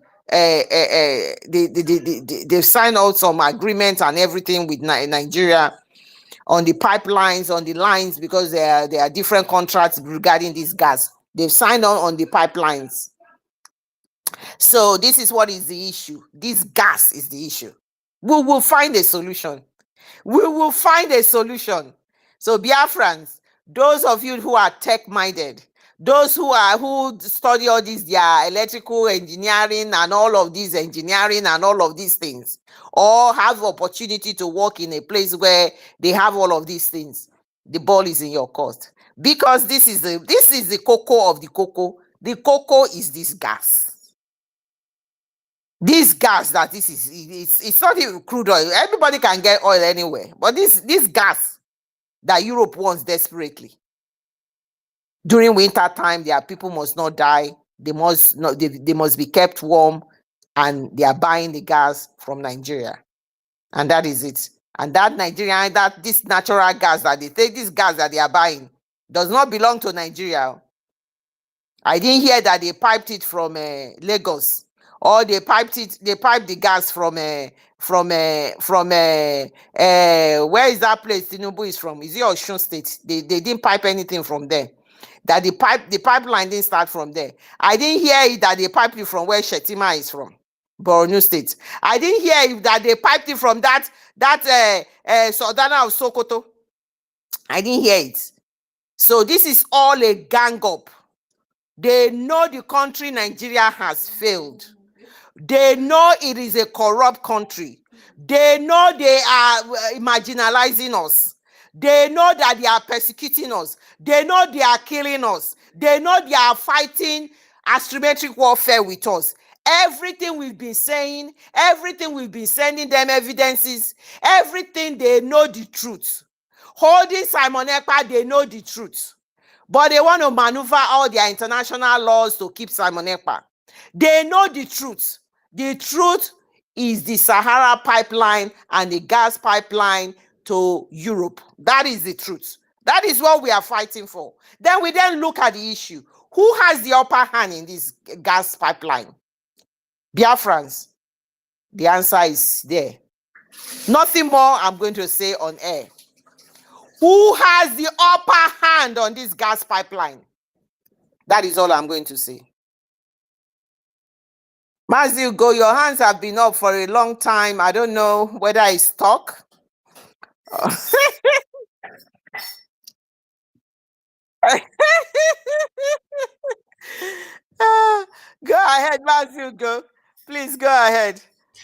signed out some agreements and everything with Nigeria on the pipelines, on the lines, because there are different contracts regarding this gas. They've signed on the pipelines. So this is what is the issue. This gas is the issue. We will find a solution. We will find a solution. So Biafrans, those of you who are tech-minded, those who study all these, their electrical engineering and all of these engineering and all of these things, or have opportunity to work in a place where they have all of these things, the ball is in your court. Because this is the cocoa of the cocoa. The cocoa is this gas. This gas that this is, it's not even crude oil. Everybody can get oil anywhere. But this gas that Europe wants desperately. During winter time, their people must not die. They must be kept warm, and they are buying the gas from Nigeria. And that is it. And this natural gas that they take, this gas that they are buying, does not belong to Nigeria. I didn't hear that they piped it from Lagos, or they piped the gas from where is that place Tinubu is from? Is it Osun State? They didn't pipe anything from there. That the pipeline didn't start from there. I didn't hear it that they piped it from where Shetima is from, Borno State. I didn't hear it that they piped it from that Sodana of Sokoto. I didn't hear it. So this is all a gang up. They know the country Nigeria has failed. They know it is a corrupt country. They know they are marginalizing us. They know that they are persecuting us. They know they are killing us. They know they are fighting asymmetric warfare with us. Everything we've been saying, everything we've been sending them evidences, everything, they know the truth. Holding Simon Ekpa, they know the truth. But they want to maneuver all their international laws to keep Simon Ekpa. They know the truth. The truth is the Sahara pipeline and the gas pipeline to Europe. That is the truth. That is what we are fighting for. Then we look at the issue. Who has the upper hand in this gas pipeline? Biafrans. The answer is there. Nothing more I'm going to say on air. Who has the upper hand on this gas pipeline? That is all I'm going to say. Mazi Ugo, your hands have been up for a long time. I don't know whether it's stuck. Go ahead, Mazi Ugo. Please go ahead.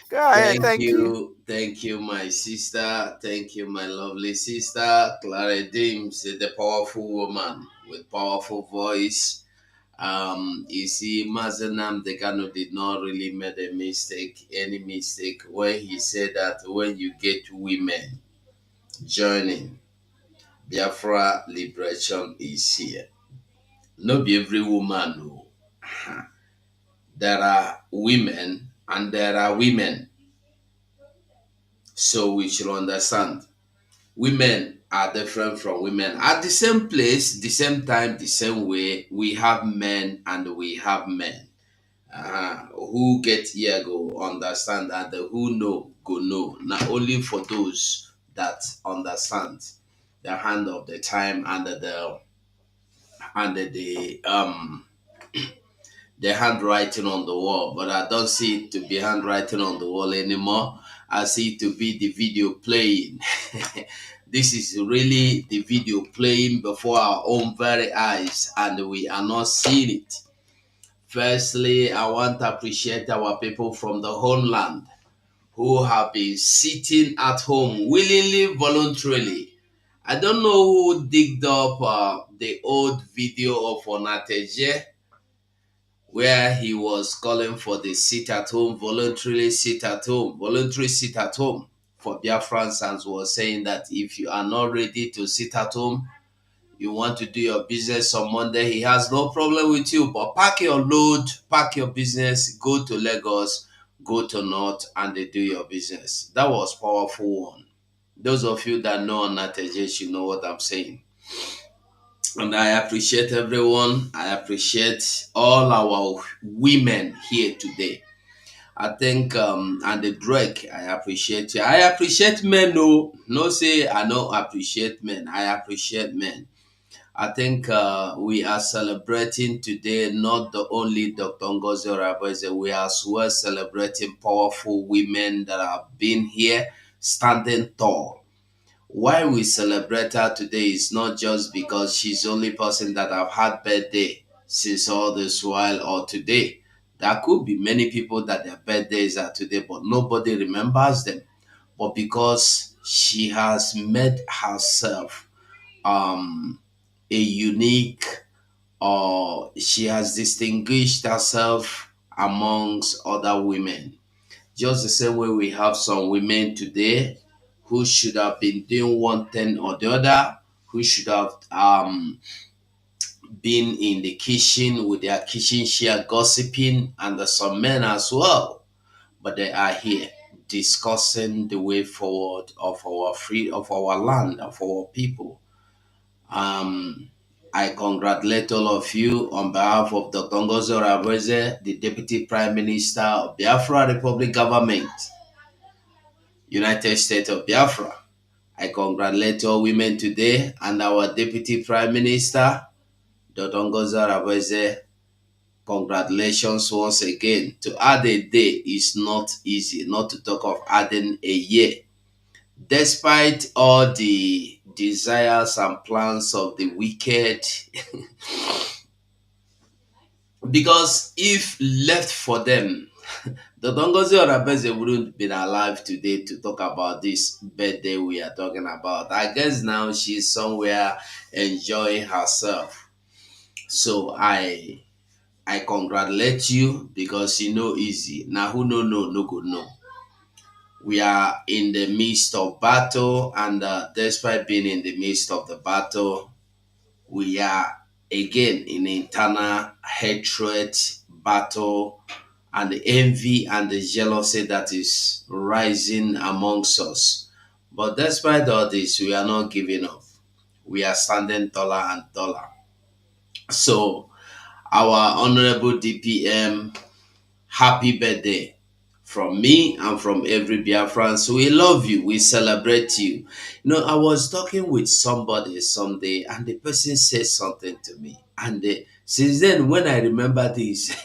Go ahead. Thank you. Thank you, my sister. Thank you, my lovely sister. 𝗠𝗢𝗡𝗗𝗓 𝗩𝗢𝗟, the powerful woman with powerful voice. You see, Mazenam Dekano did not really make any mistake when he said that when you get women joining, Biafra liberation is here. Not be every woman who. There are women and there are women. So we should understand. Women are different from women. At the same place, the same time, the same way, we have men and we have men. Who get here go understand, and who know go know. Not only for those that understand the hand of the time and the handwriting on the wall, but I don't see it to be handwriting on the wall anymore. I see it to be the video playing. This is really the video playing before our own very eyes, and we are not seeing it. Firstly, I want to appreciate our people from the homeland who have been sitting at home willingly, voluntarily. I don't know who digged up the old video of 𝗠𝗢𝗡𝗗𝗓 where he was calling for the voluntary sit at home for Biafrans, and was saying that if you are not ready to sit at home, you want to do your business on Monday, he has no problem with you. But pack your load, pack your business, go to Lagos, go to North, and they do your business. That was powerful one. Those of you that know 𝗠𝗢𝗡𝗗𝗓, you know what I'm saying. And I appreciate everyone. I appreciate all our women here today. I think, and the Drake, I appreciate you. I appreciate men, no say I don't appreciate men. I appreciate men. I think we are celebrating today not the only Dr. Ngozi Oraboeze, we are as well celebrating powerful women that have been here standing tall. Why we celebrate her today is not just because she's the only person that have had birthday since all this while or today. There could be many people that their birthdays are today, but nobody remembers them. But because she has made herself a unique, or she has distinguished herself amongst other women. Just the same way we have some women today who should have been doing one thing or the other, who should have been in the kitchen with their kitchen share gossiping, and there's some men as well, but they are here discussing the way forward of our of our land, of our people. Um, I congratulate all of you on behalf of Dr. Ngozi Oraveze, the Deputy Prime Minister of Biafra Republic Government, United States of Biafra. I congratulate all women today and our Deputy Prime Minister, Dr. Ngozi Oraveze. Congratulations once again. To add a day is not easy, not to talk of adding a year. Despite all the desires and plans of the wicked, because if left for them, the Dongozi Orabeze wouldn't been alive today to talk about this birthday we are talking about. I guess now she's somewhere enjoying herself. So I congratulate you because you know easy. Now who no good no. We are in the midst of battle, and despite being in the midst of the battle, we are again in internal hatred battle and the envy and the jealousy that is rising amongst us. But despite all this, we are not giving up. We are standing taller and taller. So, our Honorable DPM, happy birthday from me and from every Biafran. So we love you. We celebrate you. You know, I was talking with somebody someday, and the person said something to me. And since then, when I remember this,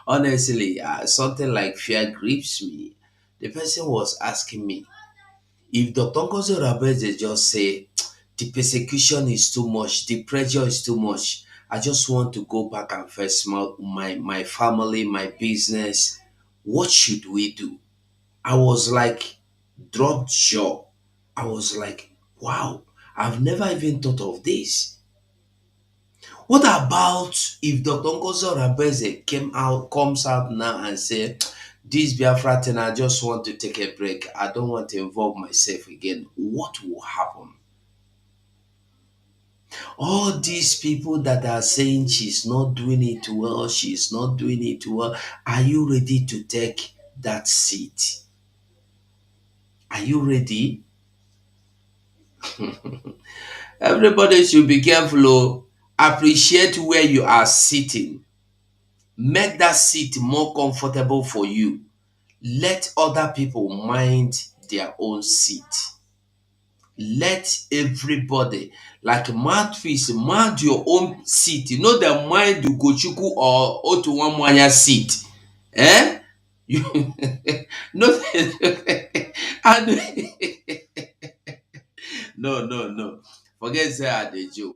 honestly, something like fear grips me. The person was asking me if Dr. Ngozi Rabeze just say the persecution is too much, the pressure is too much. I just want to go back and face my family, my business. What should we do? I was like, dropped jaw. I was like, wow, I've never even thought of this. What about if Dr. Ngozi Rabeze comes out now and say, this Biafra thing, I just want to take a break. I don't want to involve myself again. What will happen? All these people that are saying she's not doing it well, she's not doing it well, are you ready to take that seat? Are you ready? Everybody should be careful. Oh. Appreciate where you are sitting. Make that seat more comfortable for you. Let other people mind their own seat. Let everybody, like mouthpiece, mind your own seat. You know the mind Ugochukwu or Otuwamwanya seat. Eh? You no, no. Forget that the joke.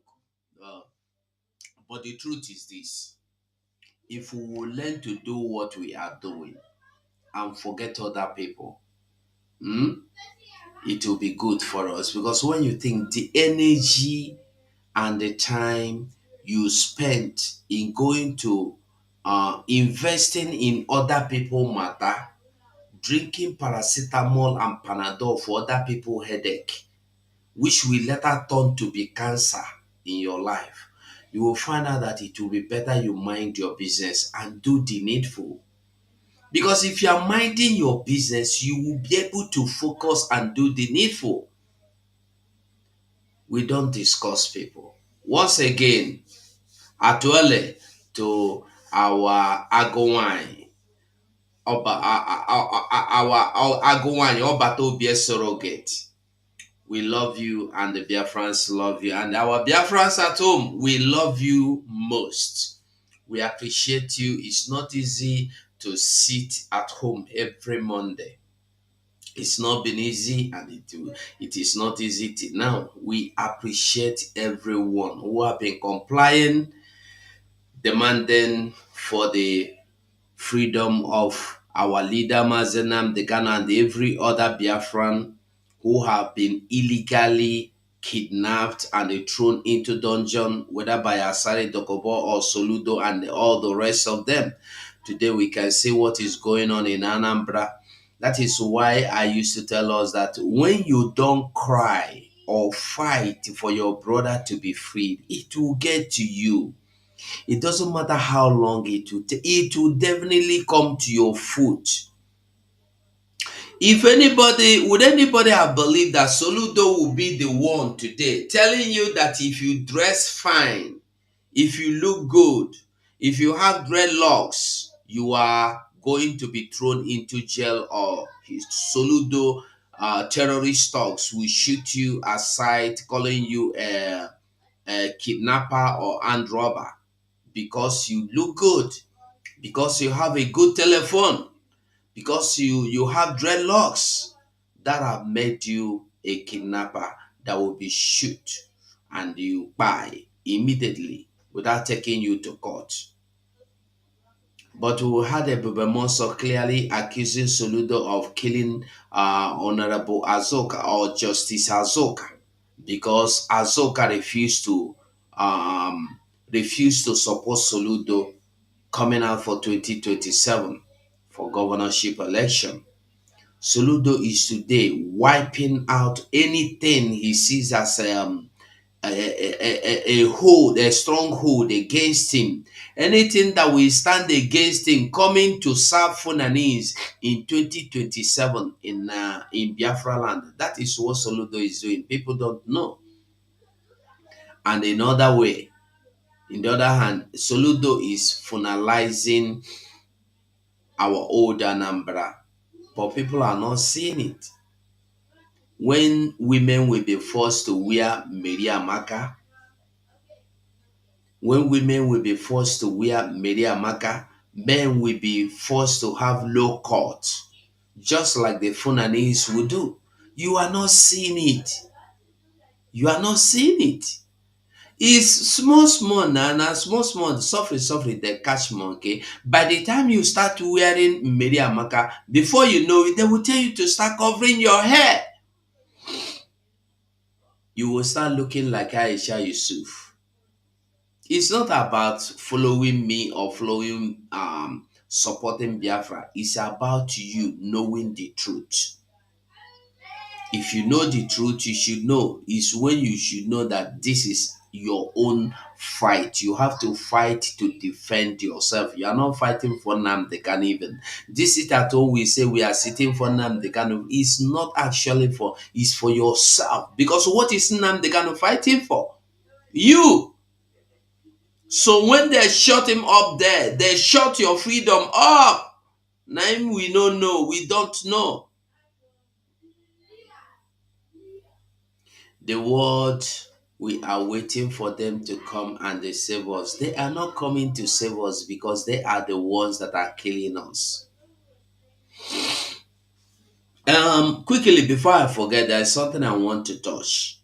But the truth is this: if we will learn to do what we are doing and forget other people, it will be good for us. Because when you think the energy and the time you spent in going to investing in other people matter, drinking paracetamol and panadol for other people headache, which will later turn to be cancer in your life, you will find out that it will be better you mind your business and do the needful. Because if you are minding your business, you will be able to focus and do the needful. We don't discuss people. Once again, Atuele to our Agowine, our Agowine, Obato surrogate. We love you, and the Biafrans love you, and our Biafrans at home, we love you most. We appreciate you. It's not easy to sit at home every Monday It's not been easy, and it is not easy till now. We appreciate everyone who have been complying, demanding for the freedom of our leader Mazi Nnamdi Kanu and every other Biafran who have been illegally kidnapped and thrown into dungeon, whether by Asari Dokobo or Soludo and all the rest of them. Today we can see what is going on in Anambra. That is why I used to tell us that when you don't cry or fight for your brother to be freed, it will get to you. It doesn't matter how long it will take, it will definitely come to your foot. If would anybody have believed that Soludo will be the one today telling you that if you dress fine, if you look good, if you have dreadlocks, you are going to be thrown into jail, or his Soludo terrorist thugs will shoot you aside, calling you a kidnapper or armed robber because you look good, because you have a good telephone, because you have dreadlocks that have made you a kidnapper that will be shoot and you buy immediately without taking you to court. But we had a Bubemoso clearly accusing Soludo of killing Honorable Azoka or Justice Azoka because Azoka refused to support Soludo coming out for 2027 for governorship election. Soludo is today wiping out anything he sees as a stronghold against him. Anything that will stand against him coming to serve Fulanese in 2027 in Biafra land. That is what Soludo is doing. People don't know. And another way, in the other hand, Soludo is finalizing our old Anambra, but people are not seeing it. When women will be forced to wear Meriamaka, when women will be forced to wear Meriamaka, men will be forced to have low cut, just like the Fulanese will do. You are not seeing it. You are not seeing it. It's small now, small, suffer, they catch monkey. By the time you start wearing Meriamaka, before you know it, they will tell you to start covering your hair. You will start looking like Aisha Yusuf. It's not about following me or supporting Biafra. It's about you knowing the truth. If you know the truth, you should know. It's when you should know that this is your own fight. You have to fight to defend yourself. You are not fighting for Nnamdi Kanu even. This is at all we say we are sitting for Nnamdi Kanu. It's not actually for, it's for yourself. Because what is Nnamdi Kanu fighting for? You. So when they shut him up there, they shut your freedom up. Now we don't know. We don't know. The world, we are waiting for them to come and they save us. They are not coming to save us because they are the ones that are killing us. Quickly before I forget, there's something I want to touch.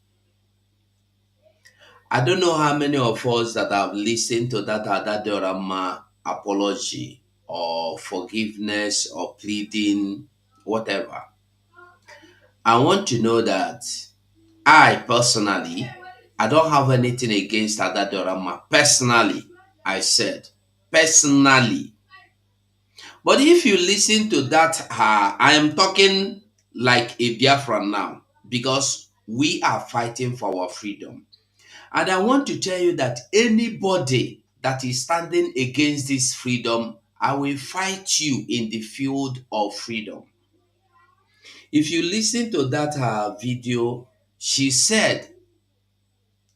I don't know how many of us that have listened to that Adadorama apology or forgiveness or pleading, whatever. I want to know that I personally, I don't have anything against Adadorama. Personally, I said, personally. But if you listen to that, I am talking like a Biafran now because we are fighting for our freedom. And I want to tell you that anybody that is standing against this freedom, I will fight you in the field of freedom. If you listen to that video, she said,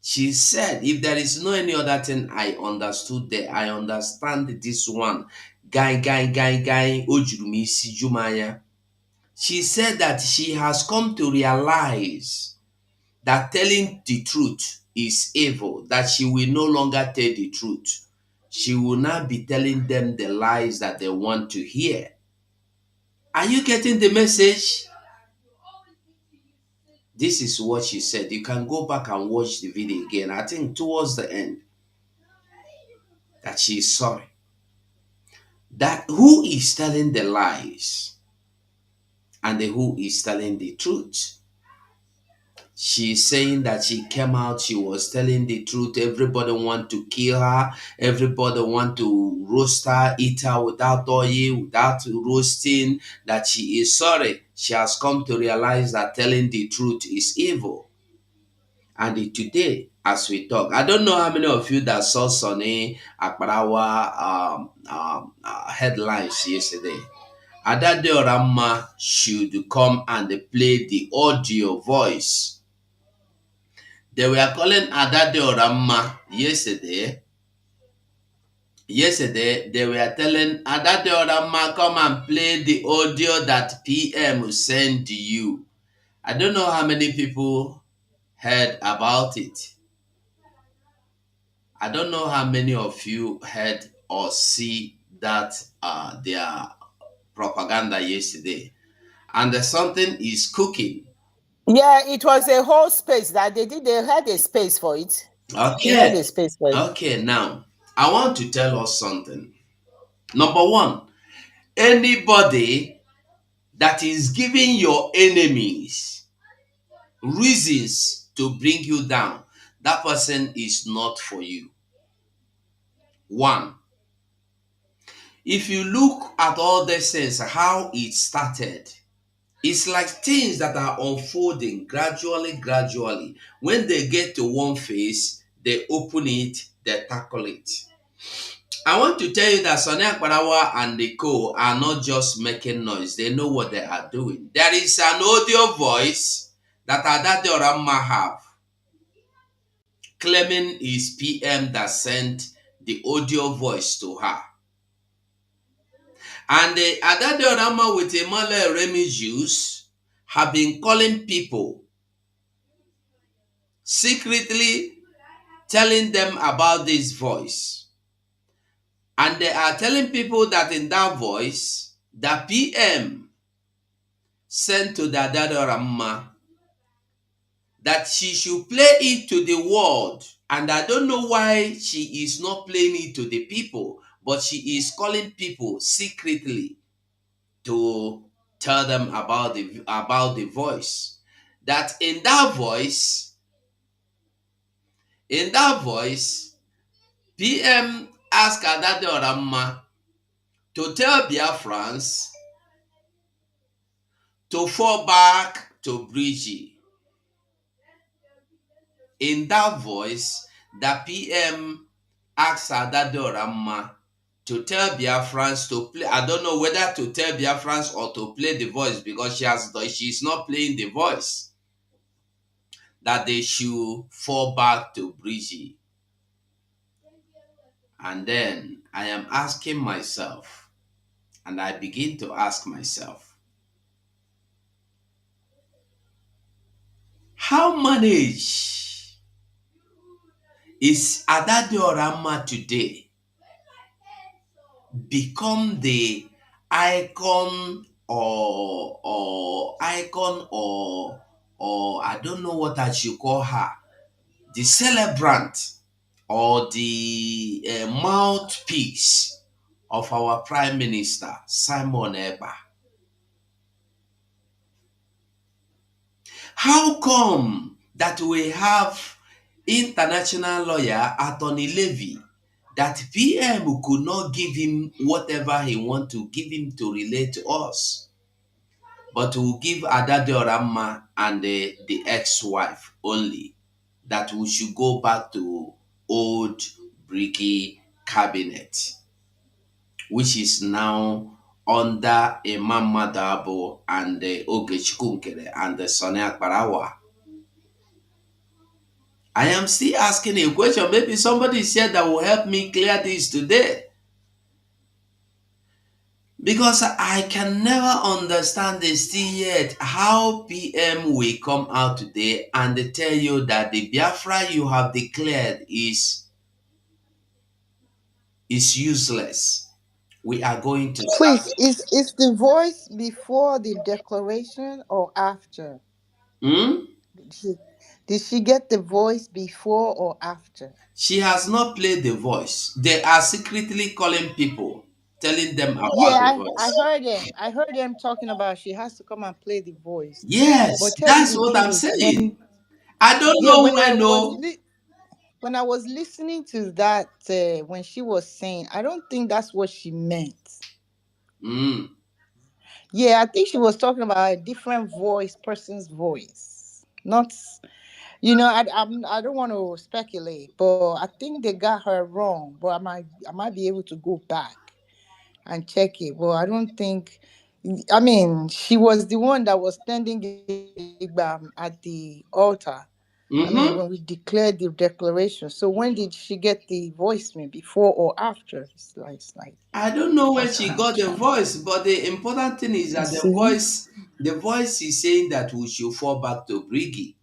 if there is no any other thing I understood there, I understand this one. Guy, Ojurumisi Jumaya. She said that she has come to realize that telling the truth is evil, that she will no longer tell the truth. She will not be telling them the lies that they want to hear. Are you getting the message? This is what she said. You can go back and watch the video again. I think towards the end that she is sorry. That who is telling the lies and who is telling the truth. She's saying that she came out, she was telling the truth. Everybody want to kill her. Everybody want to roast her, eat her without oil, without roasting. That she is sorry. She has come to realize that telling the truth is evil. And today, as we talk, I don't know how many of you that saw Sonny Akbarawa headlines yesterday. Adade Orama should come and play the audio voice. They were calling Adade Orama yesterday. Yesterday, they were telling Adade Orama, come and play the audio that PM will send to you. I don't know how many people heard about it. I don't know how many of you heard or see that their propaganda yesterday. And something is cooking. Yeah, it was a whole space that they did. They had a space for it. They had Okay. a space for it. Okay, now, I want to tell us something. Number one, anybody that is giving your enemies reasons to bring you down, that person is not for you. One, if you look at all these things, how it started, it's like things that are unfolding gradually. When they get to one phase, they open it, they tackle it. I want to tell you that Sonny Akbarawa and the co are not just making noise. They know what they are doing. There is an audio voice that Adade Orama have, claiming is PM that sent the audio voice to her. And the Adade Orama with Emmanuel Remy Juice have been calling people, secretly telling them about this voice. And they are telling people that in that voice, the PM sent to the Adade Orama that she should play it to the world. And I don't know why she is not playing it to the people, but she is calling people secretly to tell them about the voice. That in that voice, PM asked Adade Orama to tell Biafrans to fall back to Bridgie. In that voice, the PM asked Adade Orama to tell Biafrans to play. I don't know whether to tell Biafrans or to play the voice, because she's not playing the voice. That they should fall back to Bridgie. And then I am asking myself, and I begin to ask myself, how managed is Adade Orama today become the icon or I don't know what I should call her, the celebrant or the mouthpiece of our Prime Minister, Simon Ekpa? How come that we have international lawyer Attorney Levy that PM could not give him whatever he want to give him to relate to us, but will give Adade Orama and the ex-wife only, that we should go back to old bricky cabinet, which is now under Imam Madabo and the Ogechikunkere and the Sonny Akbarawa? I am still asking a question. Maybe somebody is here that will help me clear this today. Because I can never understand this still yet, how PM will come out today and they tell you that the Biafra you have declared is useless. We are going to start. Please, is the voice before the declaration or after? Hmm? Did she get the voice before or after? She has not played the voice. They are secretly calling people, telling them about the Yeah, I voice. heard him. I heard him talking about she has to come and play the voice. Yes, But tell you that's the what I'm truth, saying. I don't know when, no. when I was listening to that when she was saying, I don't think that's what she meant. Mm. Yeah, I think she was talking about a different voice, person's voice. Not, I don't want to speculate, but I think they got her wrong. But I might be able to go back and check it. But I don't think. I mean, she was the one that was standing at the altar. I mean, Mm-hmm. when we declared the declaration. So when did she get the voicemail? Before or after? It's like I don't know when that's what she I'm got the trying. voice, but the important thing is You that see, the voice is saying that we should fall back to Briggy.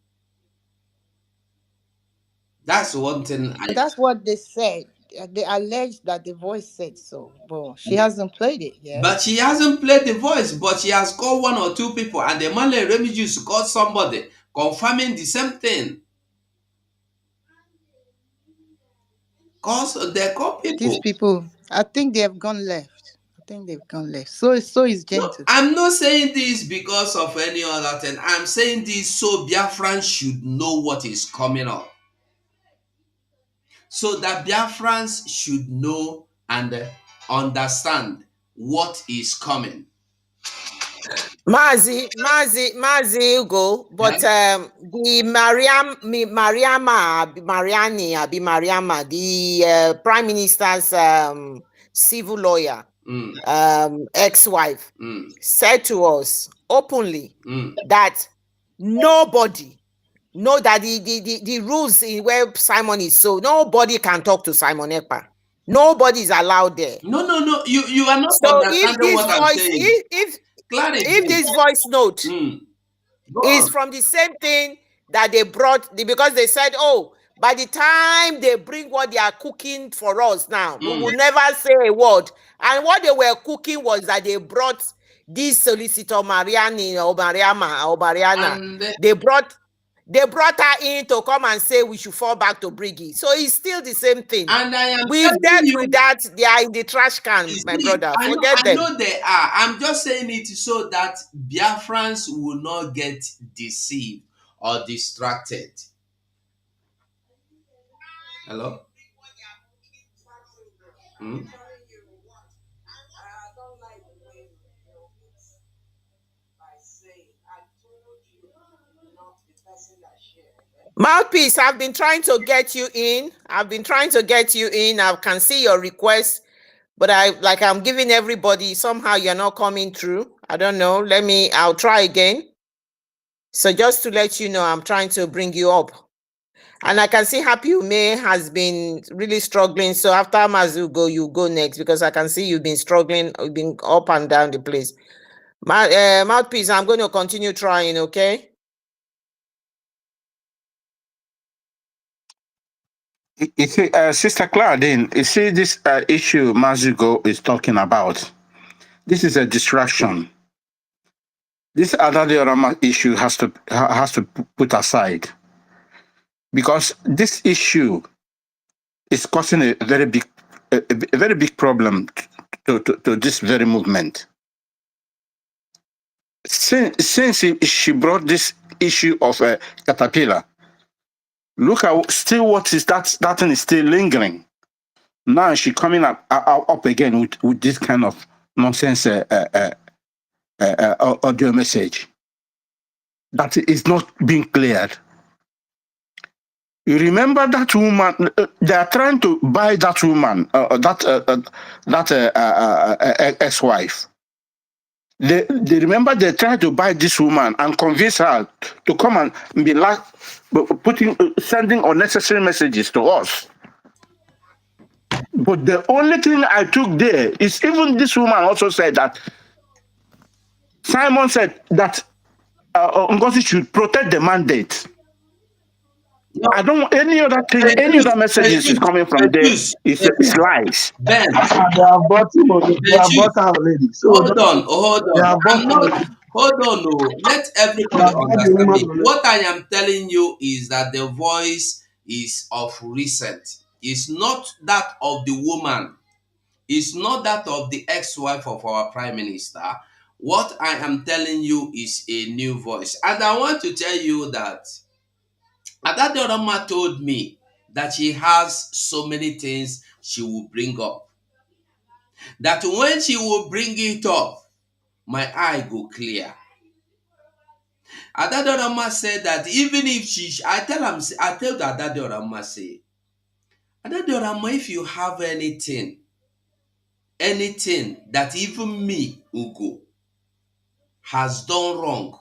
That's one thing that's what they said. They alleged that the voice said so, but she hasn't played it yet. but she hasn't played the voice, but she has called one or two people, and the Malay Remigius called somebody confirming the same thing. Because they call These people. people, I think they have gone left. I think they've gone left. So is No, Gentle. I'm not saying this because of any other thing. I'm saying this so Biafrans should know what is coming up. So that Biafrans should know and understand what is coming. Mazi Ugo, Yeah? but the Mariama, the Prime Minister's civil lawyer, Mm, ex-wife, mm, said to us openly mm. that nobody know that the rules in where Simon is, so nobody can talk to Simon Ekpa. Nobody is allowed there. No. You are not So if understanding this what I'm voice, saying. if Clarity. this voice note Mm, go is on. from the same thing that they brought, because they said, oh, by the time they bring what they are cooking for us now, we Mm. will never say a word. And what they were cooking was that they brought this solicitor Mariani or Mariama or Mariana. And They brought her in to come and say we should fall back to Briggy. So it's still the same thing. I am We've telling dealt with you, that. They are in the trash can, you my see, brother. I Forget them. know they are. I'm just saying it so that Biafrans will not get deceived or distracted. Hello? Mm? Mouthpiece, I've been trying to get you in. I can see your request, but I'm giving everybody. Somehow you're not coming through. I don't know. I'll try again. So just to let you know, I'm trying to bring you up. And I can see Happy Ume has been really struggling. So after Mazugo, you go next, because I can see you've been struggling, you've been up and down the place. Mouthpiece, I'm going to continue trying, okay? You see, Sister Claudine, you see this issue Mazugo is talking about. This is a distraction. This Adadiorama issue has to put aside, because this issue is causing a very big problem to this very movement. Since she brought this issue of caterpillar, look at still what is that thing is still lingering. Now she coming up again with this kind of nonsense audio message that is not being cleared. You remember that woman? They are trying to buy that woman, ex-wife. They remember they tried to buy this woman and convince her to come and be like sending unnecessary messages to us. But the only thing I took there is, even this woman also said that Simon said that Ngozi should protect the mandate. No, I don't want any other thing, any other messages is coming from there. It's lies. Ben, They have bought him already. They have Beju, bought her already. So hold on. they have bought I'm her not already. Hold on, no. Let everybody understand me. What I am telling you is that the voice is of recent. It's not that of the woman. It's not that of the ex-wife of our prime minister. What I am telling you is a new voice. And I want to tell you that Adadorama told me that she has so many things she will bring up. That when she will bring it up, my eye go clear. Adadorama said that even if I tell Adadorama say, Adadorama, if you have anything that even me, Ugo, has done wrong,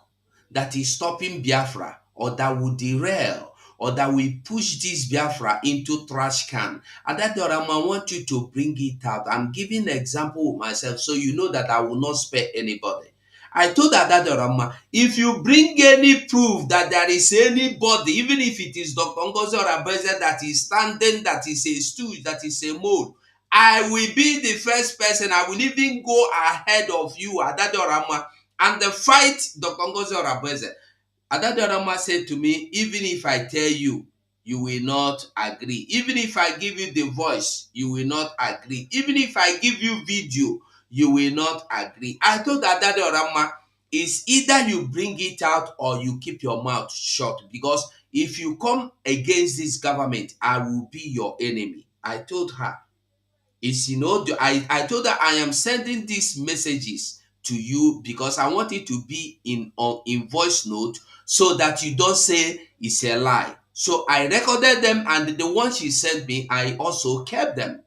that is stopping Biafra, or that will derail, or that will push this Biafra into trash can. And that I want you to bring it out. I'm giving an example of myself so you know that I will not spare anybody. I told Adadorama, if you bring any proof that there is anybody, even if it is Dr. Ngozi Orabeze that is standing, that is a stooge, that is a mole, I will be the first person. I will even go ahead of you, Adadorama, and the fight Dr. Ngozi Orabeze. Adadorama said to me, even if I tell you, you will not agree. Even if I give you the voice, you will not agree. Even if I give you video, you will not agree. I told Adadorama, it's either you bring it out or you keep your mouth shut. Because if you come against this government, I will be your enemy. I told her. I told her I am sending these messages to you because I want it to be in voice note so that you don't say it's a lie. So I recorded them, and the ones she sent me, I also kept them.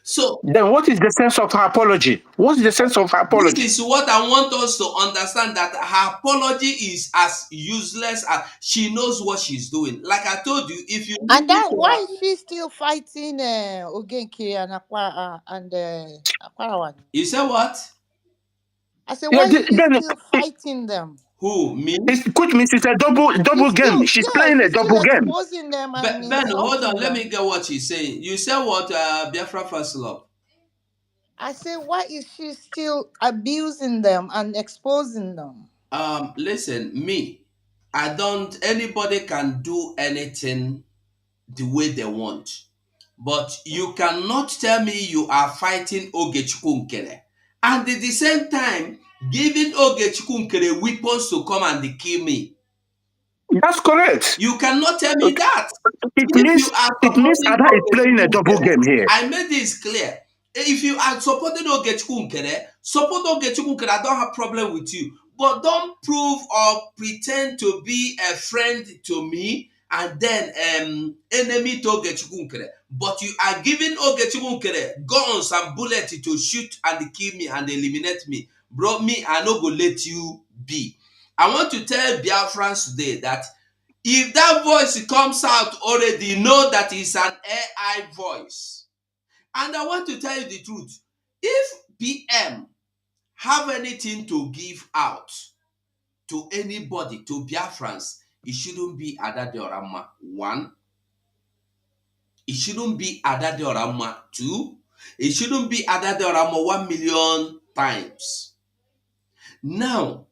So then what is the sense of her apology? What's the sense of her apology? This is what I want us to understand, that her apology is as useless as she knows what she's doing. Like I told you, if you And that why is she still fighting Ogenke and Aquarawan? You said what? I said, Yeah, why is she then still fighting them? Who, me? which means it's a double game. She's playing a She's still double game. exposing them and Ben, hold on. insulting Let them. me get what she's saying. You said what, Biafra First Love? I said, why is she still abusing them and exposing them? Listen, anybody can do anything the way they want. But you cannot tell me you are fighting Ogechukwu Nkele and at the same time giving Ogechukwu Nkele weapons to come and kill me. That's correct. You cannot tell me that. It If you means are it means supporting Ada is playing a Ogechukwu double Nkele, game here. I made this clear. If you are supporting Ogechukwu Nkele, support Ogechukwu Nkele. I don't have problem with you. But don't prove or pretend to be a friend to me and then enemy to Ogechukwu Nkele. But you are giving Ogechukwu Nkele guns and bullets to shoot and kill me and eliminate me. Bro, me, I no go let you be. I want to tell Biafrans today that if that voice comes out already, know that it's an AI voice. And I want to tell you the truth. If PM have anything to give out to anybody, to Biafrans, it shouldn't be Adadiorama. 1. It shouldn't be Adadiorama. 2. It shouldn't be Adadiorama 1 million times. Now,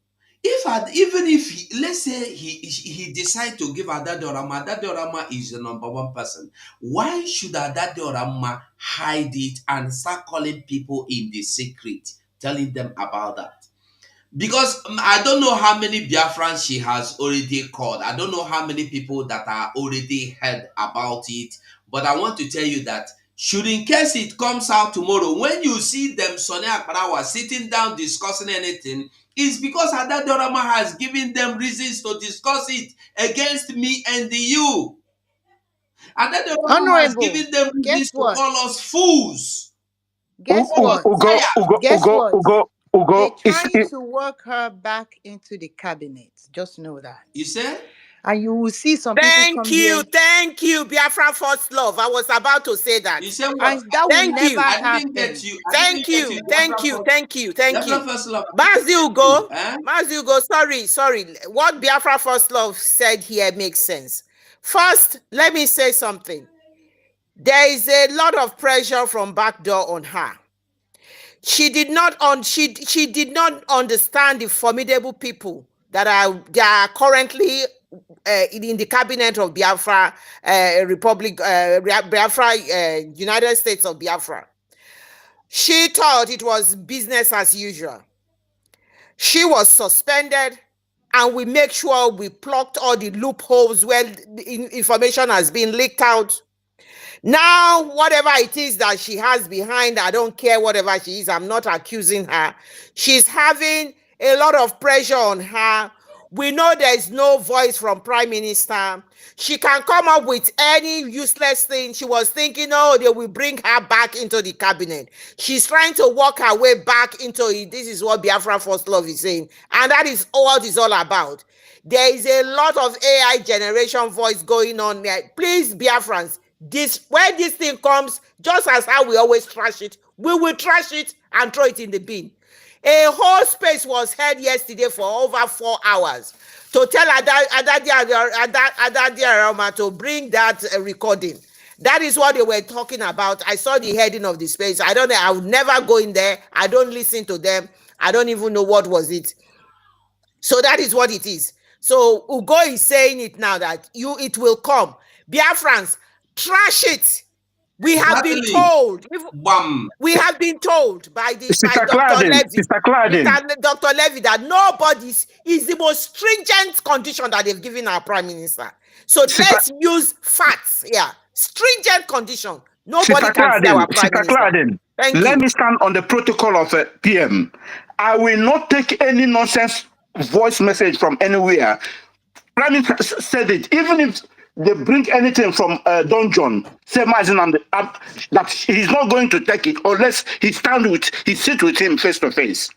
even if let's say he decide to give Adadiorama is the number 1 person. Why should Adadiorama hide it and start calling people in the secret, telling them about that? Because I don't know how many Biafrans she has already called. I don't know how many people that are already heard about it. But I want to tell you that should in case it comes out tomorrow, when you see them, Sonny Akbarawa, sitting down discussing anything, it's because Adadiorama has given them reasons to discuss it against me and you. Adadiorama has Honorable, given them reasons guess to what? call us fools. Guess what? Guess what? They're trying to work her back into the cabinet. Just know that. You said? And you will see some people come here. Thank you, Biafra First Love. I was about to say that. You said what? And that will never I didn't get happen. you. Thank you. Biafra First Love. Mazi Ugo, sorry. What Biafra First Love said here makes sense. First, let me say something. There is a lot of pressure from backdoor on her. She did not understand the formidable people that are currently in the cabinet of Biafra Republic, Biafra United States of Biafra. She thought it was business as usual. She was suspended, and we make sure we plucked all the loopholes where the information has been leaked out. Now, whatever it is that she has behind, I don't care whatever she is, I'm not accusing her. She's having a lot of pressure on her. We know there is no voice from Prime Minister. She can come up with any useless thing. She was thinking, oh, they will bring her back into the cabinet. She's trying to work her way back into it. This is what Biafra First Love is saying. And that is what it's all about. There is a lot of AI generation voice going on there. Please, Biafrans, when this thing comes, just as how we always trash it, we will trash it and throw it in the bin. A whole space was held yesterday for over 4 hours to tell Adadi Arama to bring that recording. That is what they were talking about. I saw the heading of the space. I don't know. I would never go in there. I don't listen to them. I don't even know what was it. So that is what it is. So Ugo is saying it now that it will come. Biafrans, trash it. We have been told. We have been told by Dr. Levy that nobody's is the most stringent condition that they've given our Prime Minister. So let's use facts. Yeah, stringent condition. Nobody can say our Prime Minister. Thank you. Let me stand on the protocol of PM. I will not take any nonsense voice message from anywhere. Prime Minister said it. Even if they bring anything from Don John, say that he's not going to take it unless he sit with him face to face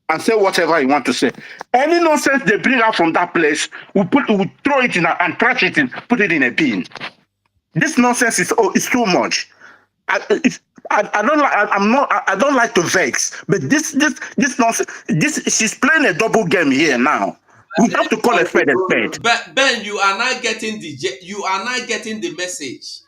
and say whatever he wants to say. Any nonsense they bring out from that place, we throw it in and trash it and put it in a bin. This nonsense is too much. I don't like to vex, but this nonsense. She's playing a double game here now. We have to call a spade a spade. But Ben, you are not getting the message.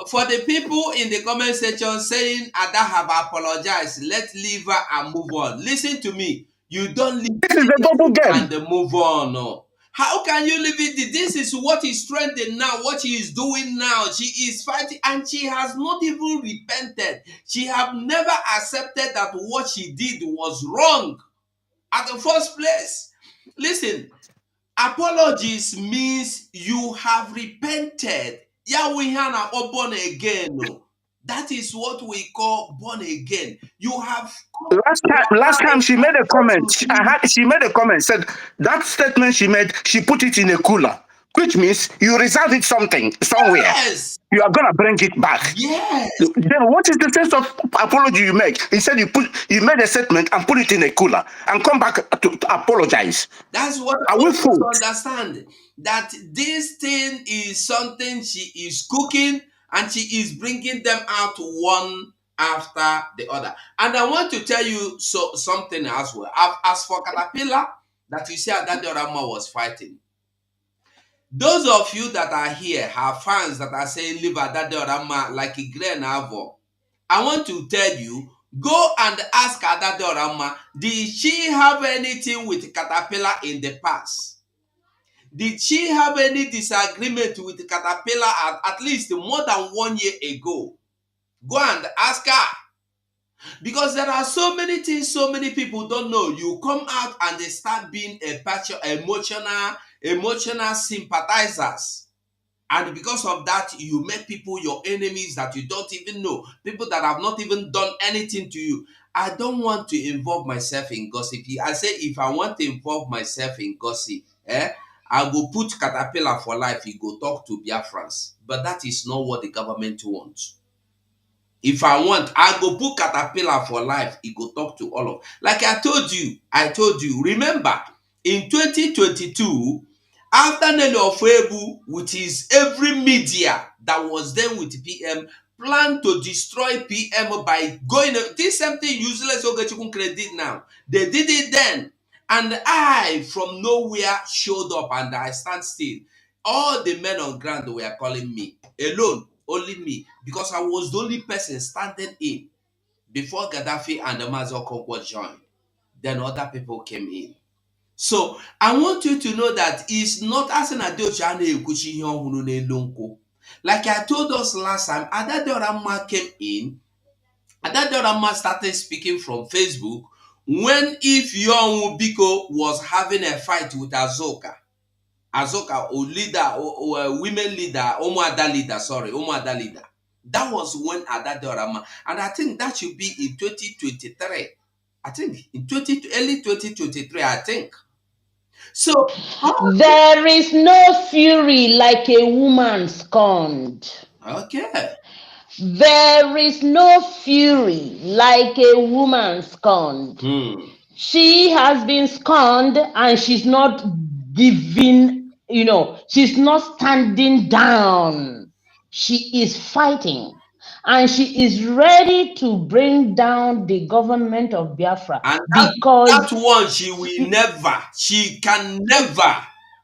For the people in the comment section saying Ada have apologized, let's leave her and move on. Listen to me. You don't leave it and move on. No. How can you leave it? This is what is trending now, what she is doing now. She is fighting and she has not even repented. She have never accepted that what she did was wrong at the first place. Listen, apologies means you have repented. Yahweh or born again. That is what we call born again. You have last time she made a comment. She made a comment, said that statement she made, she put it in a cooler, which means you reserve it somewhere. Yes. You are gonna bring it back. Yes. Then what is the sense of apology you make? He said you made a statement and put it in a cooler and come back to apologize. That's what I want to understand. That this thing is something she is cooking and she is bringing them out one after the other. And I want to tell you something as well. As for Caterpillar, that you see that the Rama was fighting. Those of you that are here have fans that are saying live at that Rama like a grain avo. I want to tell you, go and ask Adade Orama, did she have anything with Caterpillar in the past? Did she have any disagreement with Caterpillar at least more than 1 year ago? Go and ask her. Because there are so many things so many people don't know. You come out and they start being emotional sympathizers. And because of that, you make people your enemies that you don't even know. People that have not even done anything to you. I don't want to involve myself in gossip. I say if I want to involve myself in gossip, I will put Caterpillar for life. He go talk to Biafrans. But that is not what the government wants. If I want, I go put Caterpillar for life. He go talk to all of. Like I told you, remember, in 2022, after Nelly Ofebu, which is every media that was there with PM, planned to destroy PM by going, this same thing useless Ogechukwu credit now. They did it then. And I, from nowhere, showed up and I stand still. All the men on ground were calling me. Alone, only me. Because I was the only person standing in. before Gaddafi and the Okonkwo joined. Then other people came in. So I want you to know that it's not as an like I told us last time, Adadorama came in, Adadorama started speaking from Facebook when if Young Biko was having a fight with Azoka. Azoka, or leader, or women leader, Omoada leader, sorry, Omoada leader. That was when Adadorama, and I think that should be in 2023. I think in early 2023, I think. So, There is no fury like a woman scorned. okay. There is no fury like a woman scorned. She has been scorned and she's not giving, she's not standing down. She is fighting and she is ready to bring down the government of Biafra And because that one she can never,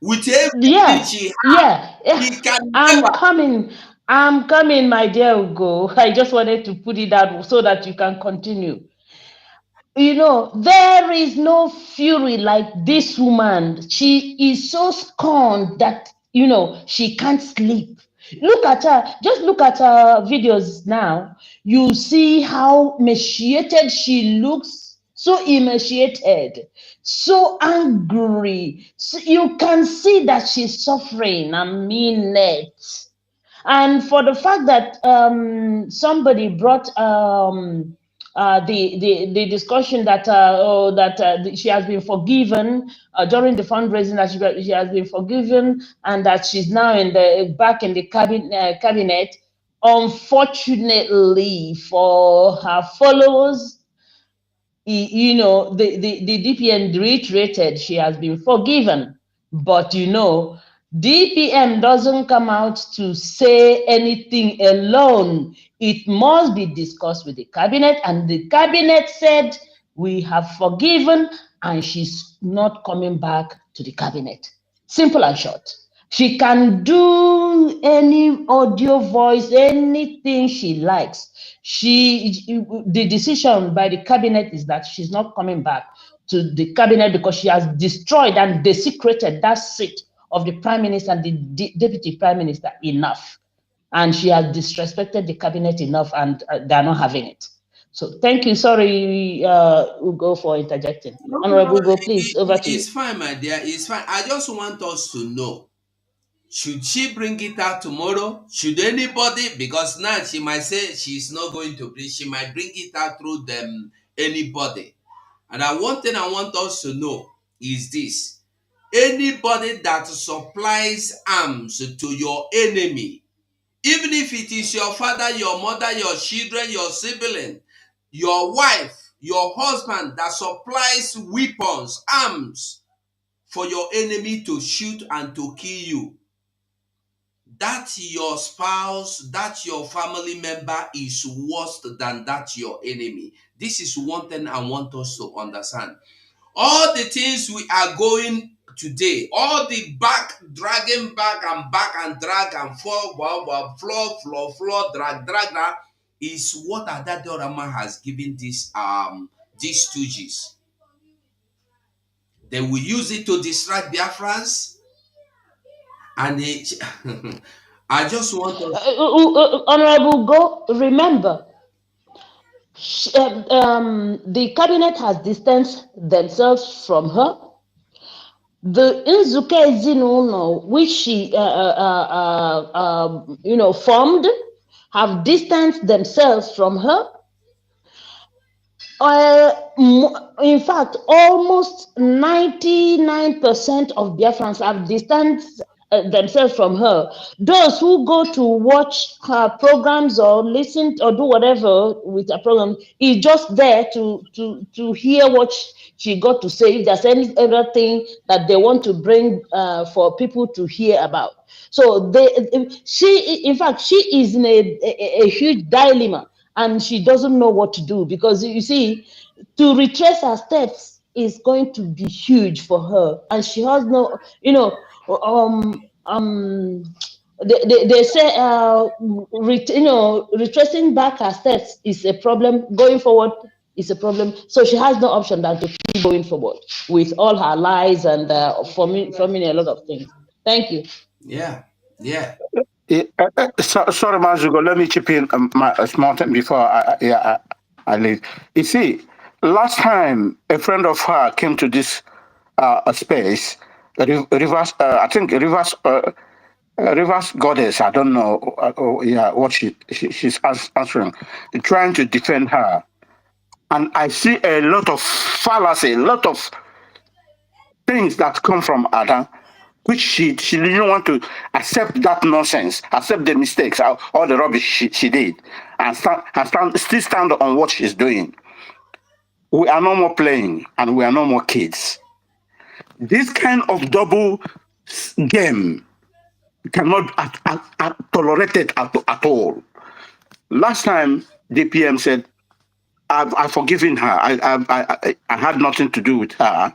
with everything yeah, she has, yeah. she can I'm never. coming, my dear Ugo. I just wanted to put it out so that you can continue. There is no fury like this woman. She is so scorned that, she can't sleep. Look at her, just look at her videos now. You see how emaciated she looks, so emaciated, so angry. So you can see that she's suffering. I mean it. And for the fact that somebody brought the discussion that she has been forgiven during the fundraising, that she has been forgiven and that she's now back in the cabinet. Unfortunately for her followers, the DPM reiterated she has been forgiven, but DPM doesn't come out to say anything alone. It must be discussed with the cabinet, and the cabinet said we have forgiven, and she's not coming back to the cabinet. Simple and short. She can do any audio voice, anything she likes. The decision by the cabinet is that she's not coming back to the cabinet because she has destroyed and desecrated that seat of the prime minister and the deputy prime minister enough. And she has disrespected the cabinet enough, and they're not having it. So thank you. Sorry, Ugo, for interjecting. No, Honorable Ugo, please, over to you. it's fine, my dear. It's fine. I just want us to know. Should she bring it out tomorrow? Should anybody? Because now she might say she's not going to bring. She might bring it out through them anybody. And one thing I want us to know is this: anybody that supplies arms to your enemy, even if it is your father, your mother, your children, your sibling, your wife, your husband that supplies weapons, arms for your enemy to shoot and to kill you, that your spouse, that your family member is worse than that your enemy. This is one thing I want us to understand. All the things we are going today, all the dragging back and drag and floor, drag, is what Adadorama has given these stooges. They will use it to distract Biafrans, and I just want to Honorable Go, remember, the cabinet has distanced themselves from her. The Nzuke Ezinụlọ, which she formed, have distanced themselves from her. In fact, almost 99% of Biafrans have distanced themselves from her. Those who go to watch her programs or listen or do whatever with her program is just there to hear what she got to say. If there's any other thing that they want to bring for people to hear about. So in fact, she is in a huge dilemma. And she doesn't know what to do, because you see, to retrace her steps is going to be huge for her, and she has no, they say retracing back her steps is a problem. Going forward is a problem. So she has no option than to keep going forward with all her lies and forming a lot of things. Thank you. Yeah, yeah. Sorry, Mazugo, let me chip in a small thing before I leave. You see, last time a friend of her came to this space, Rivers, I think Rivers Goddess, I don't know, what she's answering, trying to defend her. And I see a lot of fallacy, a lot of things that come from Ada, which she didn't want to accept that nonsense, accept the mistakes, all the rubbish she did, and still stand on what she's doing. We are no more playing, and we are no more kids. This kind of double game cannot tolerate it at all. Last time, DPM said, I've forgiven her. I had nothing to do with her.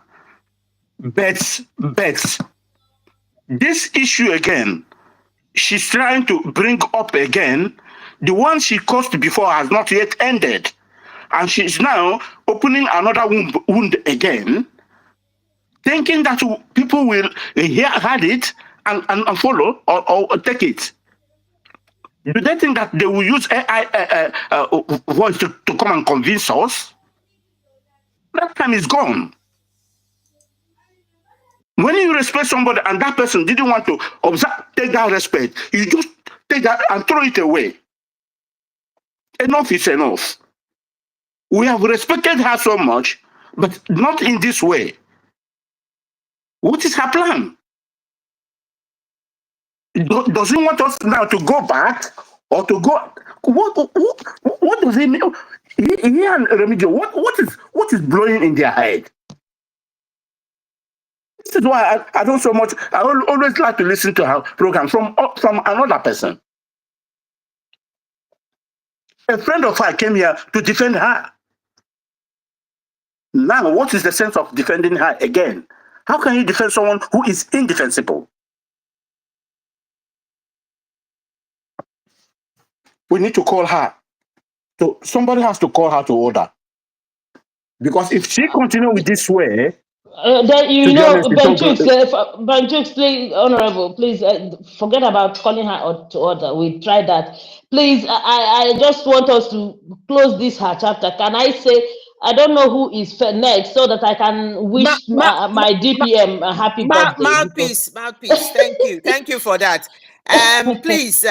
Bets. This issue again, she's trying to bring up again. The one she caused before has not yet ended. And she's now opening another wound again, thinking that people will hear it and follow or take it. Do they think that they will use AI voice to come and convince us? That time is gone. When you respect somebody and that person didn't want to take that respect, you just take that and throw it away. Enough is enough. We have respected her so much, but not in this way. What is her plan? Does he want us now to go back or to go? What does he mean? He and Remigio, what is blowing in their head? This is why I don't so much. I always like to listen to her program from another person. A friend of her came here to defend her. Now, what is the sense of defending her again? How can you defend someone who is indefensible? We need to call her. So somebody has to call her to order. Because if she continues with this way, Banjux, please, Honorable, please forget about calling her to order. We tried that. Please, I just want us to close this her chapter. Can I say, I don't know who is next, so that I can wish my DPM a happy birthday. Mouthpiece. Thank you for that. Please,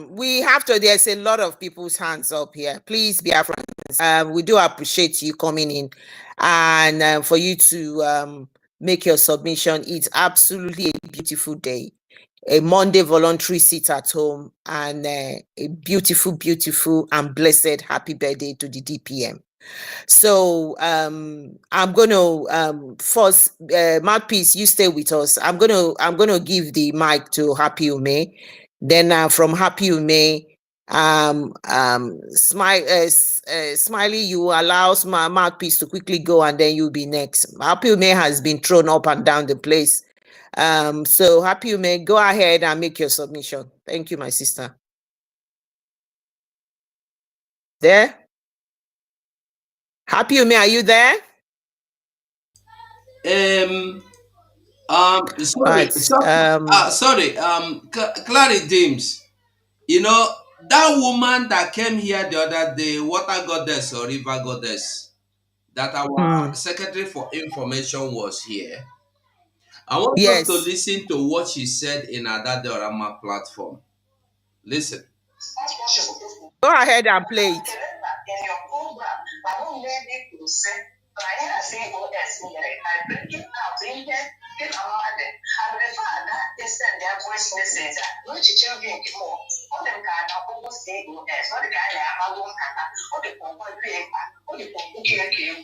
we have to. There's a lot of people's hands up here. Please be our friends. We do appreciate you coming in, and for you to make your submission. It's absolutely a beautiful day. A Monday voluntary sit at home, and a beautiful and blessed happy birthday to the DPM. So I'm gonna first, Mouthpiece, you stay with us. I'm gonna give the mic to Happy Ume. Then from Happy Ume, Smiley, you allow my Mouthpiece to quickly go, and then you'll be next. Happy Ume has been thrown up and down the place. So Happy Ume, go ahead and make your submission. Thank you, my sister. There? Happy Ume, are you there? Sorry, Clary James. You know, that woman that came here the other day, water goddess or river goddess, that our secretary for information was here. I want us to listen to what she said in Ada Diorama platform. Listen. Go ahead and play it. In your program, I don't need to say, I say OS, I bring it out in here, get a mother. And the father, they send their voice message, which children more. All them kind of almost say OS, not the guy that I won't have, or the Papa paper, or the Papa game, maybe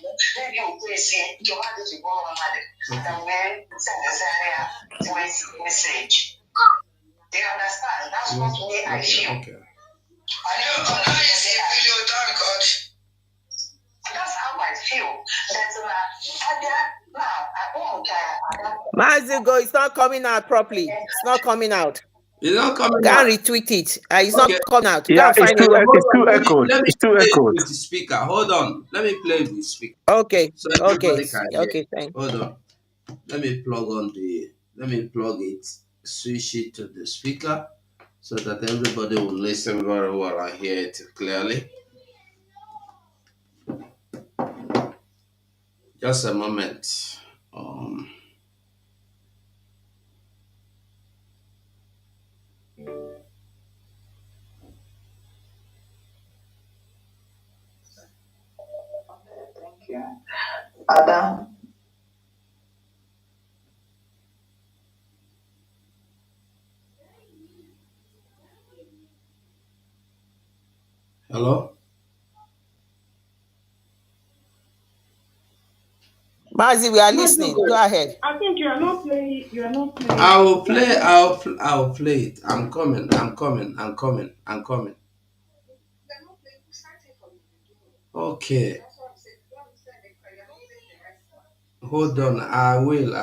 you will say, you want to go on mother. The way send this area voice message. Do you understand? That's what me I feel. Okay. That's how I feel. Mazigo, it's not coming out properly. It's not coming out. It's not coming Go out. and retweet it. It's not Okay. coming out. Go Yeah, and find it. it's too Let echoed. me It's too play it echoed. with the speaker. Hold on. Let me play it with the speaker. Okay. So Okay. everybody can hear. Okay. Thank you. Hold on. Let me plug it, switch it to the speaker so that everybody will listen very well and hear it clearly. Just a moment. Thank you. Adam. Hello? Mazi, we are listening. Go ahead. I think you are not playing. I will play. I'll play it. I'm coming. Okay. Hold on. I will.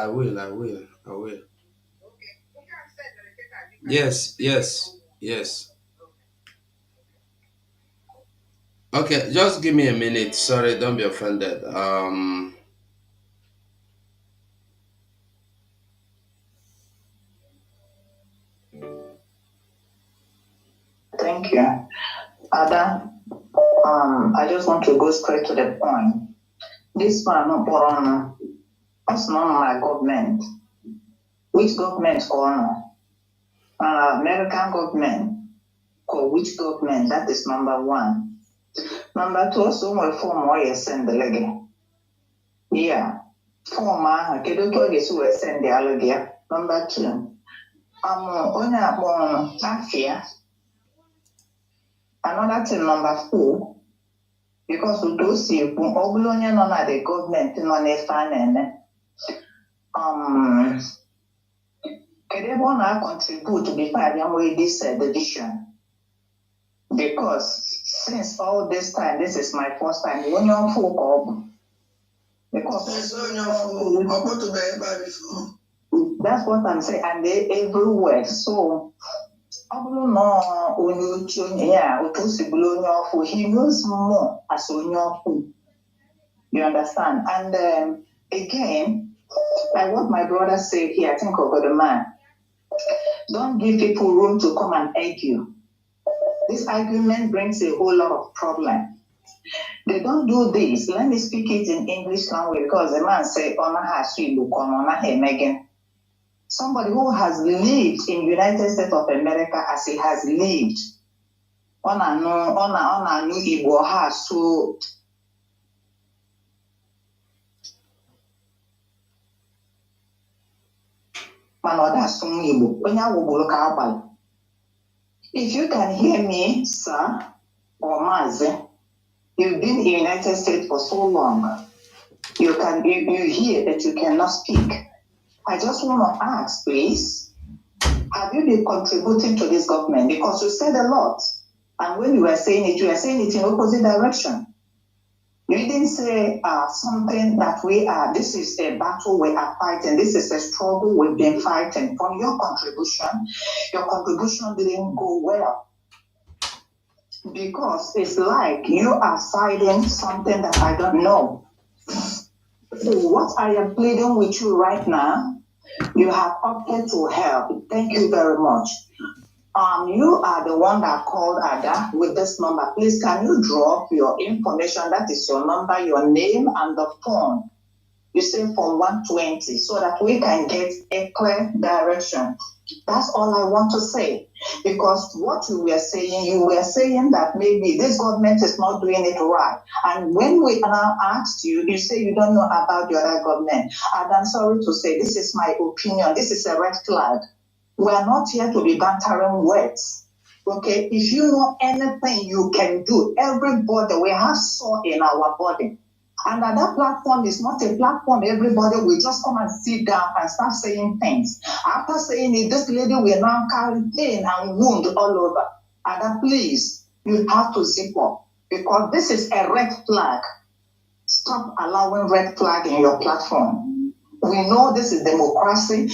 Yes. Okay, just give me a minute. Sorry, don't be offended. Thank you. Ada, I just want to go straight to the point. This man, that's not my government. Which government or American government? Or which government? That is number one. Number two, also my form or you send the leg. Yeah. Form kedu ka ga-esi wee send alụ gị ya. Number two, onye akpọ afia. Another thing, number four, because of those people, ọ bụrụ onye nọ na the government nọ n'ife a na-eme, kedu ebe ọ na-contribute before abịa nwee this division? Because since all this time, this is my first time, onye ọfụ ka ọ bụ. Because that's what I'm saying, and they everywhere. So he knows more as you understand. And again, like what my brother said here, I think about the man. Don't give people room to come and argue. This argument brings a whole lot of problem. They don't do this. Let me speak it in English language because the man said, somebody who has lived in United States of America as he has lived on a new Igbo has so if you can hear me, sir or Mazi, you've been in the United States for so long. You hear that you cannot speak. I just want to ask, please, have you been contributing to this government? Because you said a lot. And when you were saying it in opposite direction. You didn't say something that this is a battle we are fighting. This is a struggle we've been fighting. From your contribution didn't go well. Because it's like you are citing something that I don't know. So what I am pleading with you right now, you have opted to help. Thank you very much. You are the one that called Ada with this number. Please, can you drop your information? That is your number, your name, and the phone. You say from 120 so that we can get a clear direction. That's all I want to say. Because what you were saying that maybe this government is not doing it right. And when we now asked you, you say you don't know about the other government. And I'm sorry to say, this is my opinion. This is a red flag. We are not here to be bantering words. Okay? If you know anything you can do, everybody, we have soul in our body. And that platform is not a platform everybody will just come and sit down and start saying things. After saying it, this lady will now carry pain and wound all over. And please, you have to zip up because this is a red flag. Stop allowing red flag in your platform. We know this is democracy.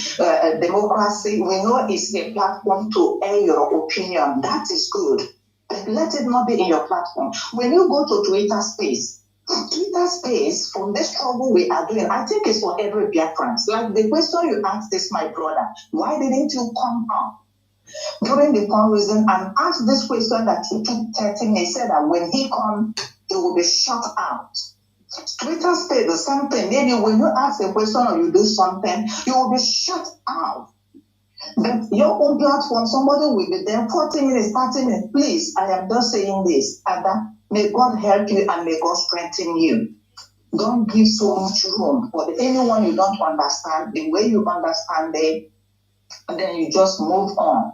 Democracy. We know it's a platform to air your opinion. That is good. But let it not be in your platform. When you go to Twitter space, from this struggle we are doing, I think it's for every Biafran. Like the question you asked this, my brother, why didn't you come up during the fundraising and ask this question that he took 30 minutes? He said that when he comes, he will be shut out. Twitter space, the same thing. Maybe when you ask a question or you do something, you will be shut out. But your own platform, somebody will be there 40 minutes, 30 minutes. Please, I am just saying this. Ada, may God help you and may God strengthen you. Don't give so much room for anyone you don't understand. The way you understand it, and then you just move on.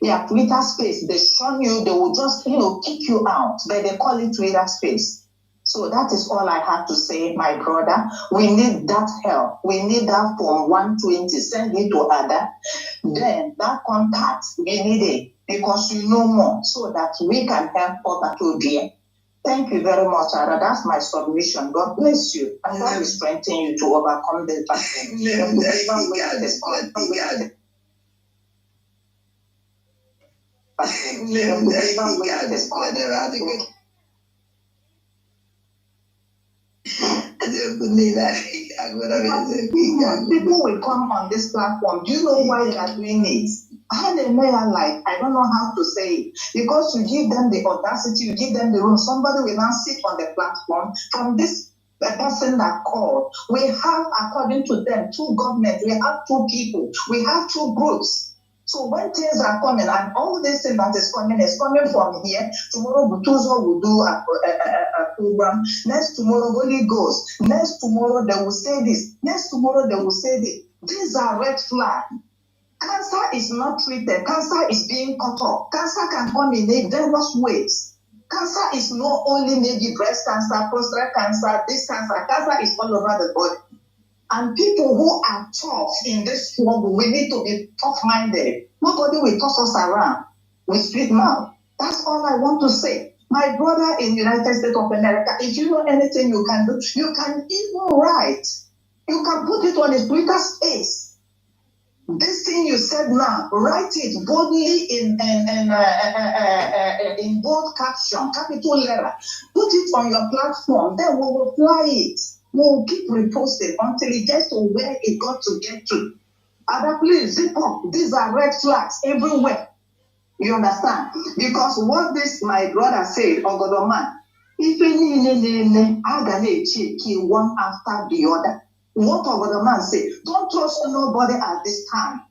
Yeah, Twitter space, they shun you, they will just, kick you out. But they call it Twitter space. So that is all I have to say, my brother. We need that help. We need that Form 120. Send it to Ada. Then that contact, we need it because you know more so that we can help other children. Thank you very much, Ada. That's my submission. God bless you. And God will strengthen you to overcome the battle. People will come on this platform. Do you know why they are doing it? I don't know how to say it. Because you give them the audacity, you give them the room. Somebody will now sit on the platform from this person that called. We have, according to them, 2 governments. We have 2 people. We have 2 groups. So when things are coming, and all this thing that is coming from here. Tomorrow, Butuzo will do a program. Next tomorrow, Holy Ghost. Next tomorrow, they will say this. Next tomorrow, they will say this. These are red flags. Cancer is not treated. Cancer is being cut off. Cancer can come in various ways. Cancer is not only maybe breast cancer, prostate cancer, this cancer. Cancer is all over the body. And people who are tough in this struggle, we need to be tough-minded. Nobody will toss us around with sweet mouth. That's all I want to say. My brother in the United States of America, if you know anything you can do, you can even write. You can put it on his Twitter space. This thing you said now, write it boldly in bold caption, capital letter. Put it on your platform. Then we will fly it. We'll keep reposting until it gets to where it got to get to. Ada, please zip up. These are red flags everywhere. You understand? Because what this my brother said, Ogodoman, if any check one after the other. What Ogodoman said, don't trust nobody at this time.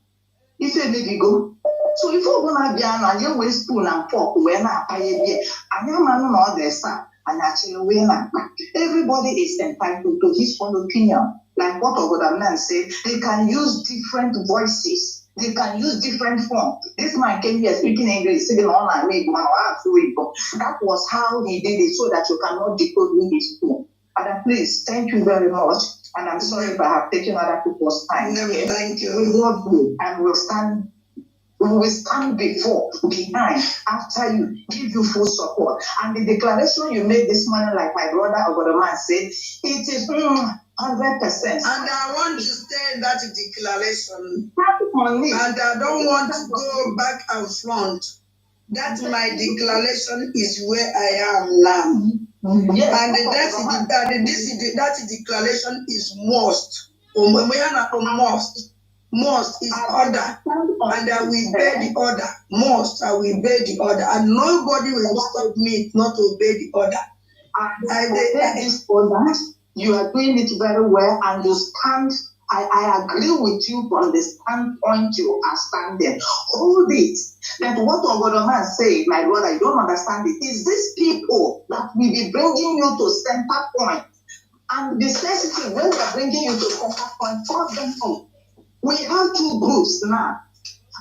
If you maybe go. So if you're gonna be an you waste spoon and fork when I pay and your man know the son. And actually, everybody is entitled to his own opinion. Like what Ogodaman said, they can use different voices. They can use different forms. This man came here speaking English, sitting on and made one that was how he did it so that you cannot decode with his phone. And please, thank you very much. And I'm sorry if I have taken other people's time. No, thank you. We love you and we'll stand. We will stand behind, after you, give you full support. And the declaration you made this morning, like my brother Ogodoman said, it is 100%. And I want to stay in that declaration. And I don't want to go back and front. That my declaration is where I am now. Yes, and that declaration is must. Must is order, and I will obey the order. Must, I will obey the order, and nobody will stop me not to obey the order. I obey this order. You are doing it very well, and you stand. I agree with you from the standpoint you are standing. Hold it. That what Ogodoman said, my brother, you don't understand it. Is these people that will be bringing you to center point, and the sensitive when they are bringing you to center point, force them out. We have 2 groups now.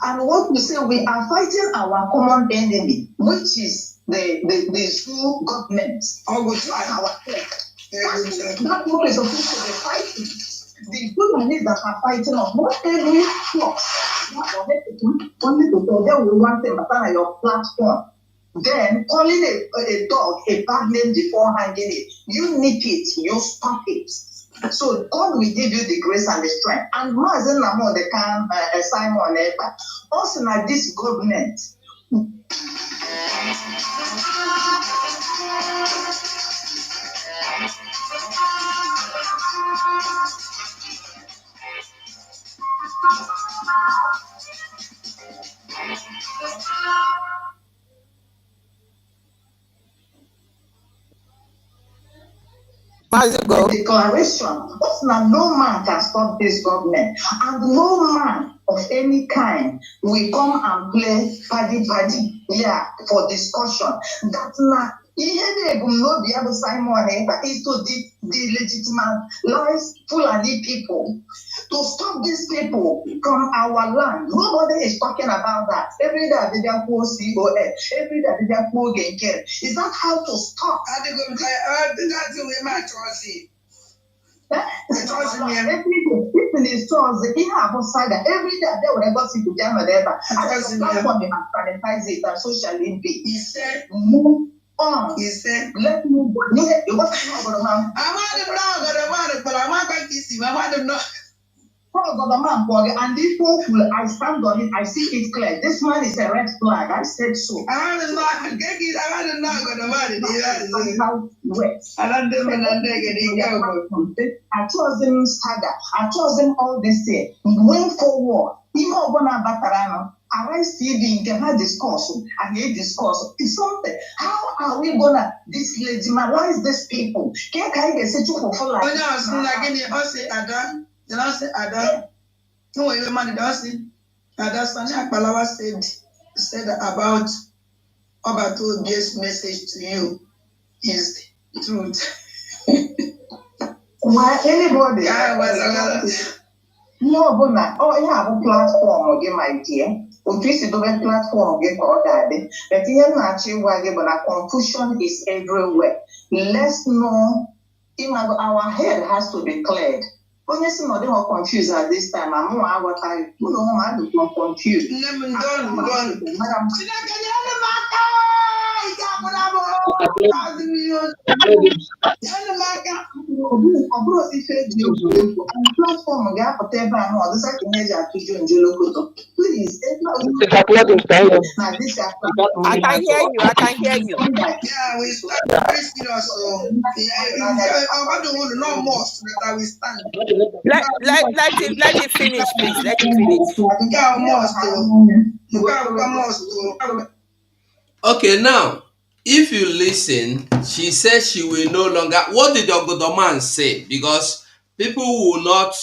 And what we say, we are fighting our common enemy, which is the 2 governments. Or which are our That group is supposed to be fighting. The governments that are fighting us, not every flock. Only to tell them we want them on your platform. Then calling a dog a bad name before hanging it. You nip it, you stop it. So God will give you the grace and the strength. And Mazen Namo, the can Simon Eba. Also, now this government. The declaration, now no man can stop this government, and no man of any kind will come and play paddy, yeah, for discussion. That's not. No be able Simon is to delegitimize Fulani people, to stop these people from our land. Nobody is talking about that. Every day they are poor COS, every day they are poor Genker. Is that how to stop? I think that's the way my choice. People is towards the outside every day they will go see the German ever. And the platform they have sanitized it and socially be. He said, move on. He said, let me go. You want to know about man? I want to know, but I want to kiss him. I want to know. And this hopeful, I stand on it, I see it clear. This man is a red flag. I said so. I want to know, I want to know, how it works. I chose him stagger. I chose him all this day. Going forward, even when I'm back I see the internal discourse. I hate discourse. It's something. How are we gonna delegitimize these people? Can't get such a for like? The last say Adam, no way man does it. Adam Sani Akbalawa said about Obato's message to you is the truth. Why anybody? No, but now, you have a platform again, my dear. Office is a platform again for that. But here, naturally, but confusion is everywhere. Let's know. Our head has to be cleared. Honestly, no, they were confused at this time. I'm more what I know, I'm confused. Please, I can hear you. I can hear you. Yeah, we start very serious. I don't want to know more so that we stand. Let it finish, please. Let it finish. Okay, now, if you listen, she said she will no longer. What did Ogodoman say? Because people will not.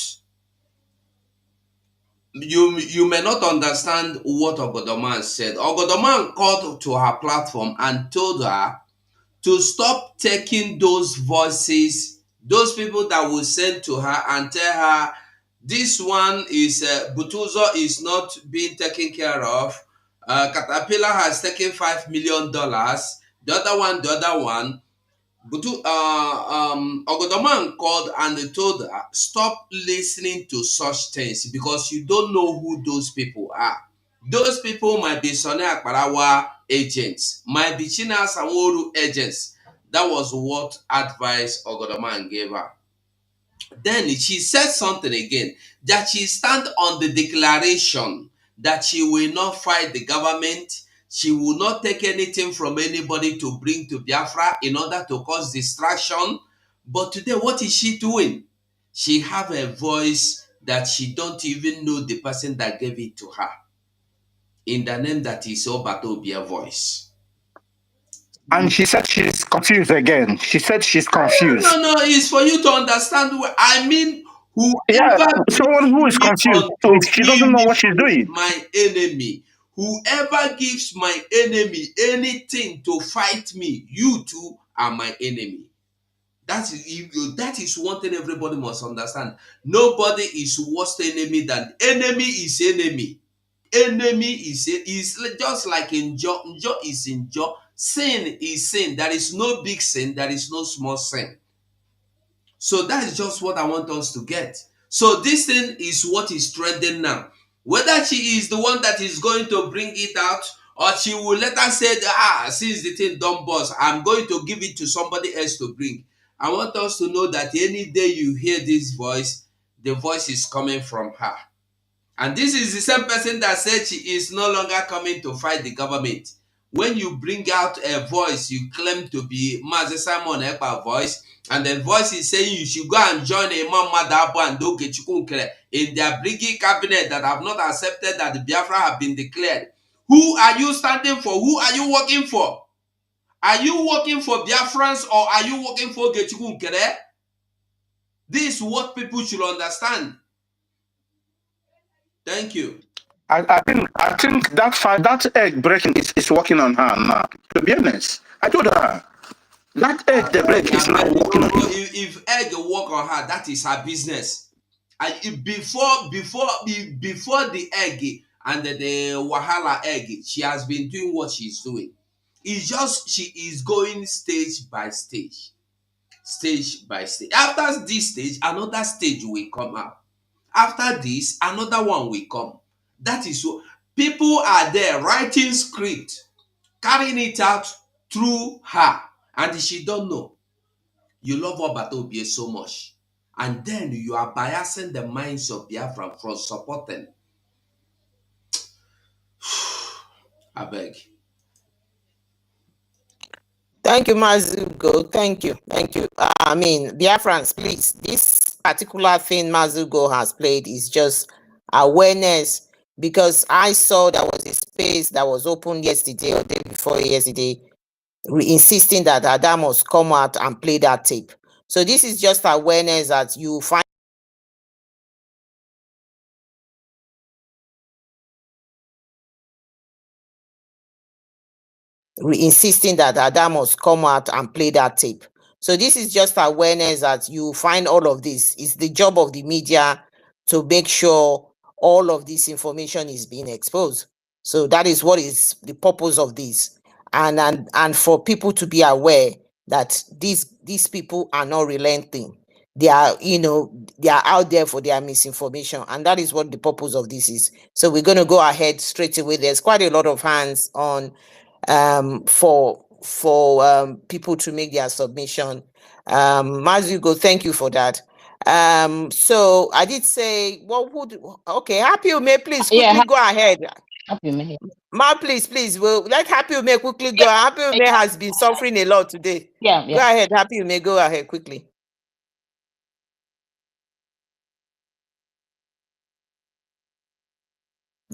You may not understand what Ogodoman said. Ogodoman called to her platform and told her to stop taking those voices, those people that will send to her and tell her this one is Butuzo is not being taken care of. Caterpillar has taken $5 million. The other one. Ogodoman called and told her, stop listening to such things because you don't know who those people are. Those people might be Sonny Akbarawa agents, might be China Sanwo-Olu agents. That was what advice Ogodoman gave her. Then she said something again, that she stand on the declaration that she will not fight the government. She will not take anything from anybody to bring to Biafra in order to cause distraction. But today, what is she doing? She have a voice that she don't even know the person that gave it to her. In the name that is Obatobia voice. And she said she's confused again. She said she's confused. No, it's for you to understand. I mean, whoever someone who is confused, so she doesn't know what she's doing. My enemy, whoever gives my enemy anything to fight me, you two are my enemy. That is one thing everybody must understand. Nobody is worse enemy than enemy is enemy. Enemy is just like injure is injure. Sin is sin. There is no big sin. There is no small sin. So that is just what I want us to get. So this thing is what is trending now. Whether she is the one that is going to bring it out, or she will let us say, since the thing done boss, I'm going to give it to somebody else to bring. I want us to know that any day you hear this voice, the voice is coming from her. And this is the same person that said she is no longer coming to fight the government. When you bring out a voice, you claim to be Mazi Simon Ekpa voice, and the voice is saying you should go and join Imam Madabu and Dokechukwu Nkele in their bringing cabinet that have not accepted that the Biafra have been declared. Who are you standing for? Who are you working for? Are you working for Biafrans or are you working for Okechukwu Nkele? This is what people should understand. Thank you. I think that egg breaking is working on her now. To be honest, I told her that egg the break is now working on her. If egg work on her, that is her business. And before the egg and the Wahala egg, she has been doing what she's doing. It's just she is going stage by stage. Stage by stage. After this stage, another stage will come out. After this, another one will come. That is what people are there writing script, carrying it out through her, and she don't know. You love Obatobie so much, and then you are biasing the minds of Biafra from supporting. I beg. Thank you, Mazugo. Thank you. Thank you. I mean, Biafrans, please, this particular thing Mazugo has played is just awareness, because I saw there was a space that was opened yesterday or day before yesterday, insisting that Adam must come out and play that tape. So this is just awareness that you find insisting that Adam must come out and play that tape. So this is just awareness that you find all of this. It's the job of the media to make sure all of this information is being exposed. So that is what is the purpose of this. And for people to be aware that these people are not relenting. They are, they are out there for their misinformation. And that is what the purpose of this is. So we're going to go ahead straight away. There's quite a lot of hands on for people to make their submission. Mazugo, thank you for that. So I did say, okay, Happy Ume, please quickly go ahead. Happy Ume. Ma, please, well, let Happy Ume quickly go. Happy Ume has been suffering a lot today. Yeah. Go ahead, Happy Ume, go ahead quickly.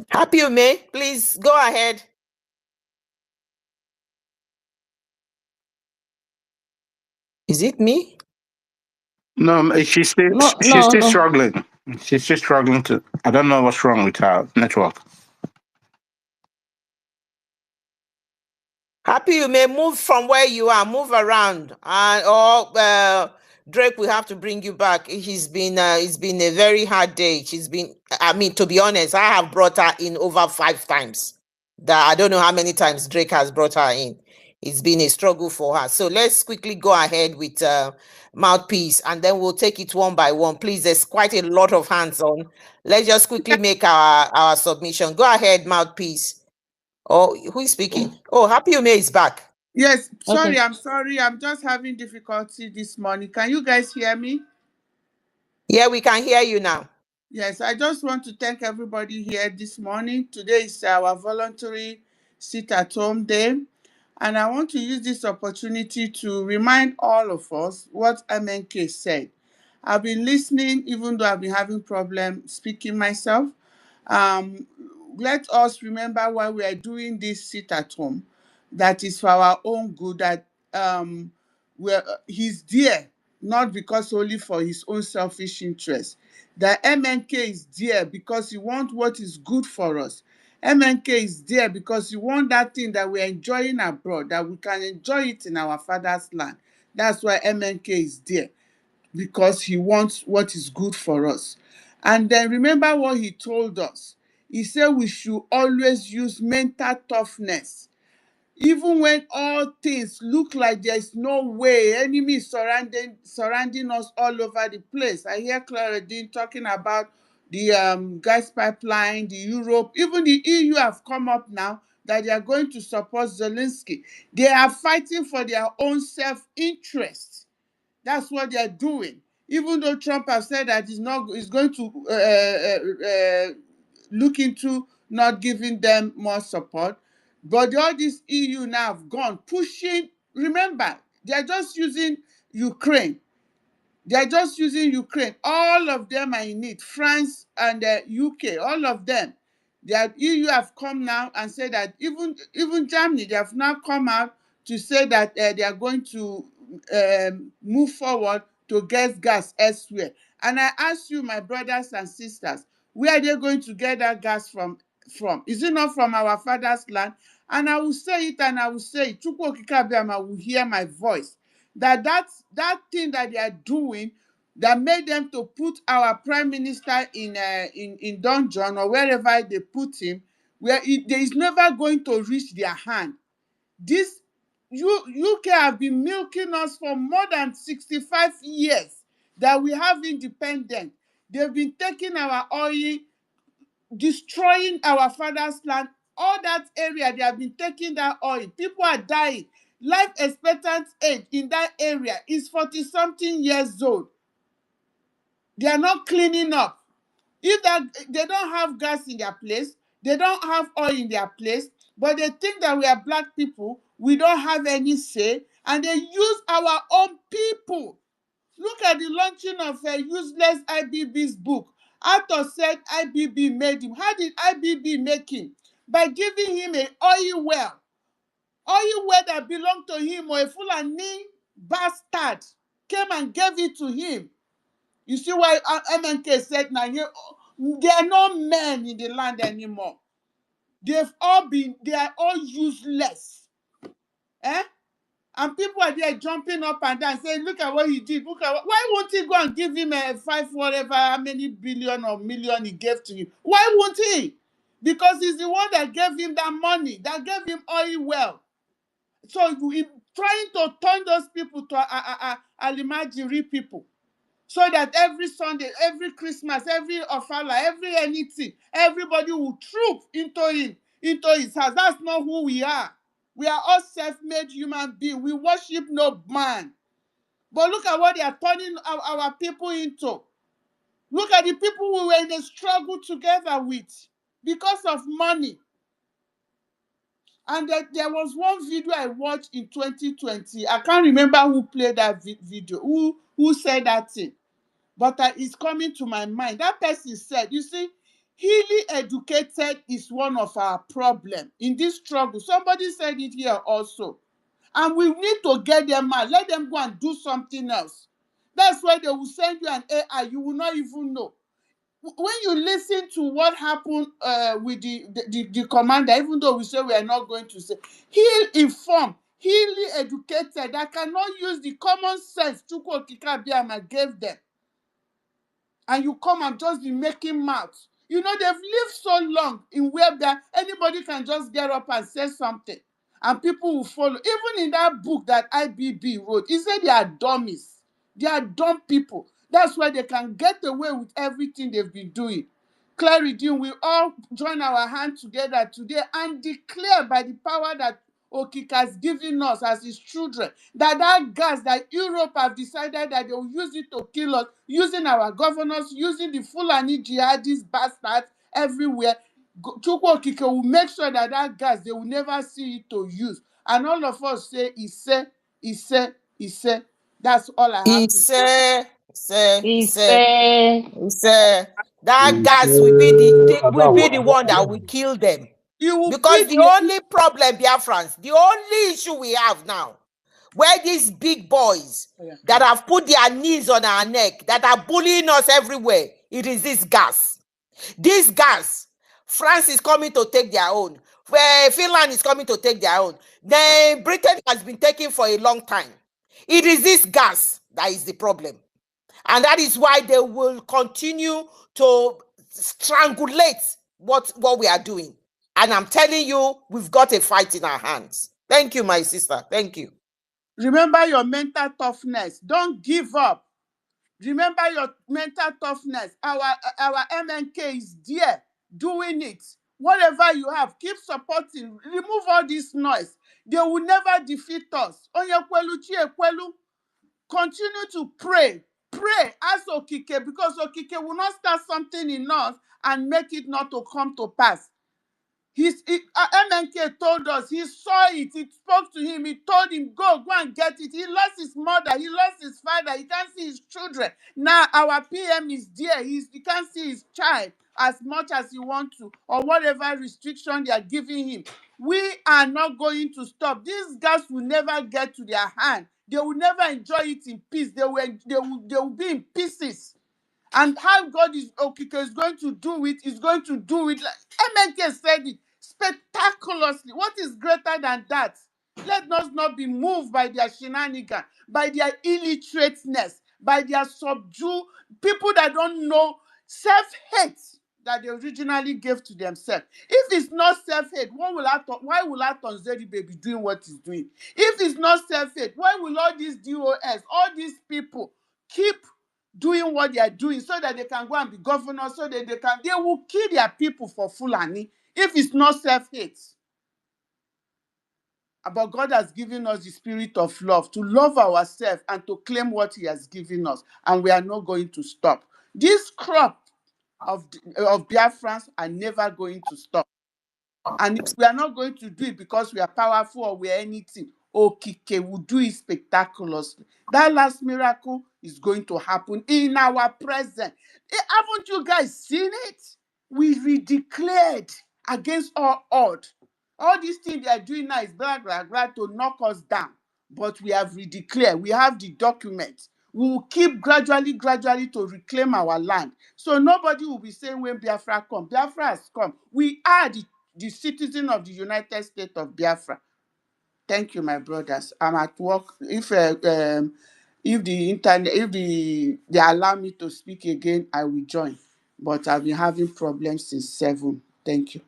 Happy Ume, please go ahead. Is it me? No, she's still struggling. She's still struggling to. I don't know what's wrong with her network. Happy, you may move from where you are, move around, and Drake, we have to bring you back. It's been a very hard day. I mean, to be honest, I have brought her in over 5 times. I don't know how many times Drake has brought her in. It's been a struggle for her. So let's quickly go ahead with Mouthpiece, and then we'll take it one by one. Please, there's quite a lot of hands on. Let's just quickly make our submission. Go ahead, Mouthpiece. Oh, who is speaking? Oh, Happy Ume is back. Yes, sorry, okay. I'm sorry. I'm just having difficulty this morning. Can you guys hear me? Yeah, we can hear you now. Yes, I just want to thank everybody here this morning. Today is our voluntary sit-at-home day. And I want to use this opportunity to remind all of us what MNK said. I've been listening, even though I've been having problems speaking myself. Let us remember why we are doing this sit-at-home. That is for our own good, that he's there, not because only for his own selfish interest. The MNK is there because he wants what is good for us. MNK is there because he wants that thing that we're enjoying abroad, that we can enjoy it in our father's land. That's why MNK is there, because he wants what is good for us. And then remember what he told us. He said we should always use mental toughness. Even when all things look like there's no way, enemies surrounding us all over the place. I hear Claudine talking about the gas pipeline, the Europe, even the EU have come up now that they are going to support Zelensky. They are fighting for their own self-interest. That's what they're doing. Even though Trump has said that he's going to look into not giving them more support, but all this EU now have gone pushing. Remember, they're just using Ukraine. They're just using Ukraine. All of them are in it. France and the UK, all of them. The EU have come now and said that even Germany, they have now come out to say that they are going to move forward to get gas elsewhere. And I ask you, my brothers and sisters, where are they going to get that gas from? Is it not from our father's land? And I will say it and I will say it. Chukwu Okike Abiama will hear my voice. That thing that they are doing that made them to put our prime minister in dungeon or wherever they put him, where there is never going to reach their hand. This UK have been milking us for more than 65 years that we have independence. They've been taking our oil, destroying our father's land. All that area, they have been taking that oil. People are dying. Life expectancy age in that area is 40-something years old. They are not cleaning up. If they don't have gas in their place, they don't have oil in their place, but they think that we are black people, we don't have any say, and they use our own people. Look at the launching of a useless IBB's book. Author said IBB made him. How did IBB make him? By giving him an oil well. Oil well that belonged to him, or a Fulani bastard came and gave it to him. You see why MNK said now there are no men in the land anymore. They are all useless. Eh? And people are there jumping up and down saying, look at what he did. Why won't he go and give him a how many billion or million he gave to him? Why won't he? Because he's the one that gave him that money, that gave him oil well. So he's trying to turn those people to Alimajiri people. So that every Sunday, every Christmas, every Ofala, every anything, everybody will troop into his house. That's not who we are. We are all self-made human beings. We worship no man. But look at what they are turning our people into. Look at the people we were in a struggle together with because of money. And there was one video I watched in 2020. I can't remember who played that video, who said that thing. But it's coming to my mind. That person said, you see, highly educated is one of our problems in this struggle. Somebody said it here also. And we need to get them out. Let them go and do something else. That's why they will send you an AI. You will not even know. When you listen to what happened with the commander, even though we say we are not going to say, he'll inform, highly educated, that cannot use the common sense Chukwu Okike Abiama gave them. And you come and just be making mouths. You know, they've lived so long in where anybody can just get up and say something. And people will follow. Even in that book that IBB wrote, he said they are dummies. They are dumb people. That's why they can get away with everything they've been doing. Clarity, we all join our hands together today and declare by the power that Okike has given us as his children, that gas that Europe have decided that they will use it to kill us, using our governors, using the Fulani jihadist bastards everywhere. Chukwu Okike will make sure that gas, they will never see it to use. And all of us say, he said. That's all I have to say. That gas will be the one that will kill them. Because the only problem, Biafrans, the only issue we have now, where these big boys that have put their knees on our neck, that are bullying us everywhere, it is this gas. This gas, France is coming to take their own. Where Finland is coming to take their own. Then Britain has been taking for a long time. It is this gas that is the problem. And that is why they will continue to strangulate what we are doing. And I'm telling you, we've got a fight in our hands. Thank you, my sister. Thank you. Remember your mental toughness. Don't give up. Remember your mental toughness. Our MNK is there doing it. Whatever you have, keep supporting. Remove all this noise. They will never defeat us. Onyekwelu Chiekwelu. Continue to pray. Pray as Okike, because Okike will not start something in us and make it not to come to pass. MNK told us, he saw it, it spoke to him, he told him, go and get it. He lost his mother, he lost his father, he can't see his children. Now our PM is there, he can't see his child as much as he wants to, or whatever restriction they are giving him. We are not going to stop. These guys will never get to their hand. They will never enjoy it in peace. They will be in pieces. And how God is going to do it is going to do it. Like MNK said it spectaculously. What is greater than that? Let us not be moved by their shenanigans, by their illiterateness, by their subdue people that don't know self-hate that they originally gave to themselves. If it's not self-hate, why will 𝗠𝗢𝗡𝗗𝗓 be doing what he's doing? If it's not self-hate, why will all these DOS, all these people keep doing what they are doing so that they can go and be governors, so that they will kill their people for Fulani if it's not self-hate? But God has given us the spirit of love, to love ourselves and to claim what he has given us, and we are not going to stop. This crop of Biafrans are never going to stop. And we are not going to do it because we are powerful or we are anything. Okike will do it spectaculously. That last miracle is going to happen in our presence. Haven't you guys seen it? We redeclared against all odds. All these things they are doing now is blah, blah, blah to knock us down. But we have redeclared. We have the documents. We will keep gradually to reclaim our land. So nobody will be saying when Biafra come. Biafra has come. We are the citizen of the United States of Biafra. Thank you, my brothers. I'm at work. If the internet, they allow me to speak again, I will join. But I've been having problems since 7. Thank you.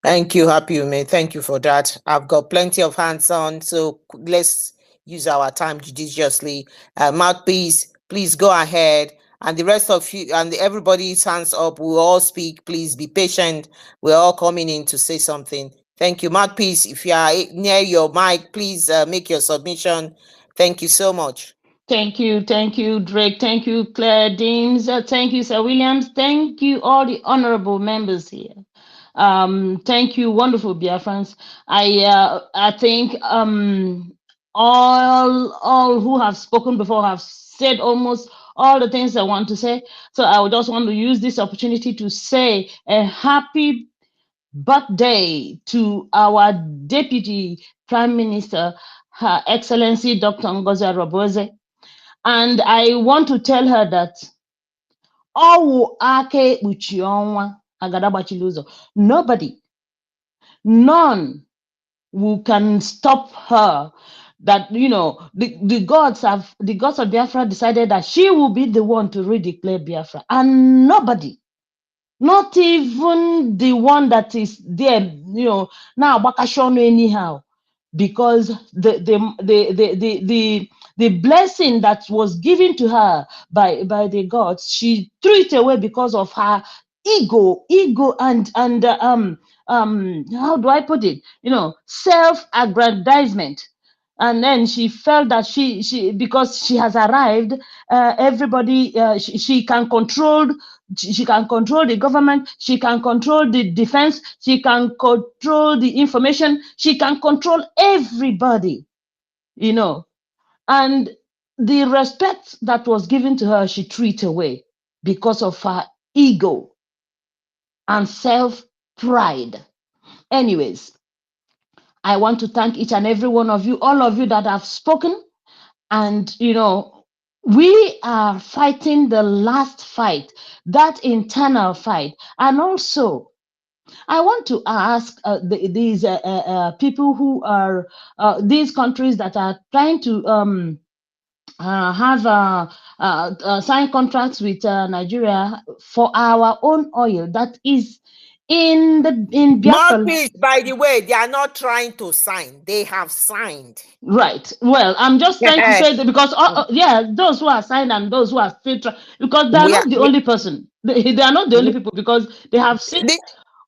Thank you, Happy Ume. Thank you for that. I've got plenty of hands on, so let's use our time judiciously. Mouthpiece, please go ahead. And the rest of you and everybody's hands up, we'll all speak. Please be patient. We're all coming in to say something. Thank you. Mouthpiece, if you are near your mic, please make your submission. Thank you so much. Thank you, Drake. Thank you, Claire Deems. Thank you, Sir Williams. Thank you, all the honorable members here. Thank you, wonderful Biafrans. I think all who have spoken before have said almost all the things I want to say. So I would just want to use this opportunity to say a happy birthday to our Deputy Prime Minister, Her Excellency Dr. Ngozi Arobose. And I want to tell her that nobody, none who can stop her. That, you know, the gods of Biafra decided that she will be the one to redeclare Biafra, and nobody, not even the one that is there, you know, now Bakashono anyhow, because the blessing that was given to her by the gods, she threw it away because of her ego and how do I put it, you know, self-aggrandizement. And then she felt that she because she has arrived, everybody, she can control. She can control the government. She can control the defense. She can control the information. She can control everybody, you know. And the respect that was given to her, she threw it away because of her ego and self-pride. Anyways, I want to thank each and every one of you, all of you that have spoken. And, you know, we are fighting the last fight, that internal fight. And also, I want to ask these people who are, these countries that are trying to have signed contracts with Nigeria for our own oil that is in Biafra. Mouthpiece, by the way, they are not trying to sign. They have signed. Right. Well, I'm just trying to say that because, yeah, those who are signed and those who are still trying, because they are not the only person. They are not the only people, because they have seen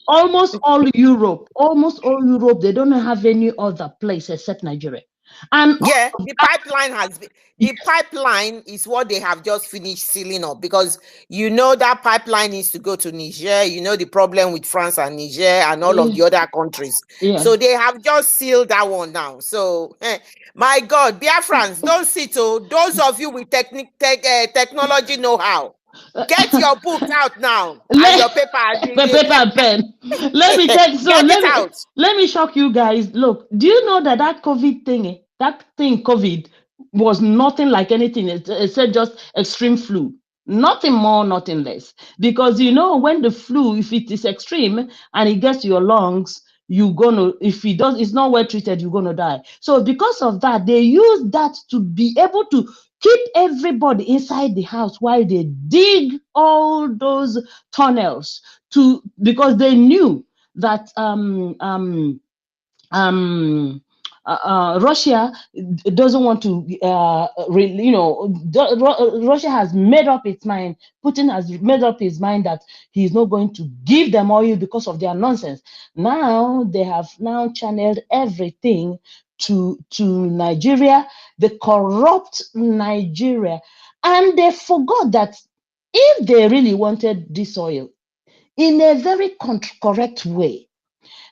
almost all Europe, they don't have any other place except Nigeria. And yeah, the pipeline has been, the pipeline is what they have just finished sealing up, because you know that pipeline needs to go to Niger. You know the problem with France and Niger and all of the other countries. Yeah. So they have just sealed that one now. So my God, Biafrans, don't sit. Oh, those of you with technology know-how, get your books out now and your paper and pen. Let me tell you. So let me shock you guys. Look, do you know that COVID thing, COVID was nothing like anything. It said just extreme flu. Nothing more, nothing less. Because you know, when the flu, if it is extreme and it gets to your lungs, if it's not well treated, you're gonna die. So because of that, they use that to be able to keep everybody inside the house while they dig all those tunnels because they knew that Russia doesn't want to, Russia has made up its mind. Putin has made up his mind that he's not going to give them oil because of their nonsense. Now they have channeled everything to Nigeria, the corrupt Nigeria, and they forgot that if they really wanted this oil in a very correct way,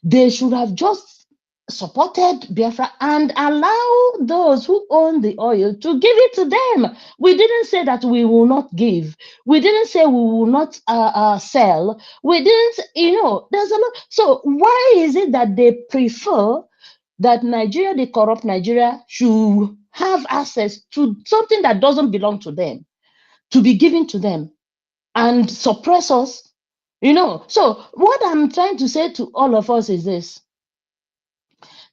they should have just supported Biafra and allow those who own the oil to give it to them. We didn't say that we will not give. We didn't say we will not sell. We didn't, there's a lot. So why is it that they prefer that Nigeria, the corrupt Nigeria, should have access to something that doesn't belong to them, to be given to them, and suppress us? So what I'm trying to say to all of us is this: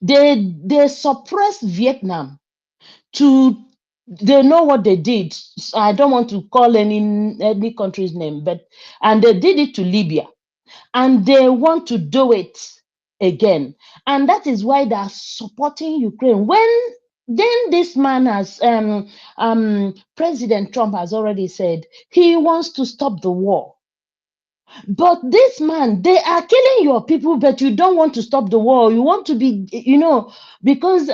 they suppressed Vietnam they know what they did. I don't want to call any country's name, and they did it to Libya, and they want to do it again, and that is why they are supporting Ukraine. Then this man has President Trump has already said he wants to stop the war. But this man, they are killing your people, but you don't want to stop the war. You want to be, because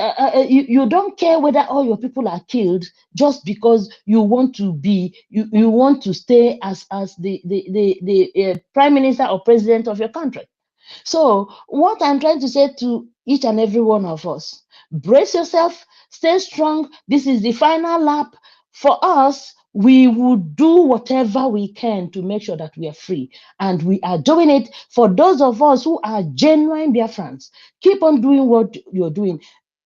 you don't care whether all your people are killed, just because you want to be, you want to stay as the prime minister or president of your country. So what I'm trying to say to each and every one of us: brace yourself, stay strong. This is the final lap for us. We will do whatever we can to make sure that we are free. And we are doing it. For those of us who are genuine Biafrans, keep on doing what you're doing.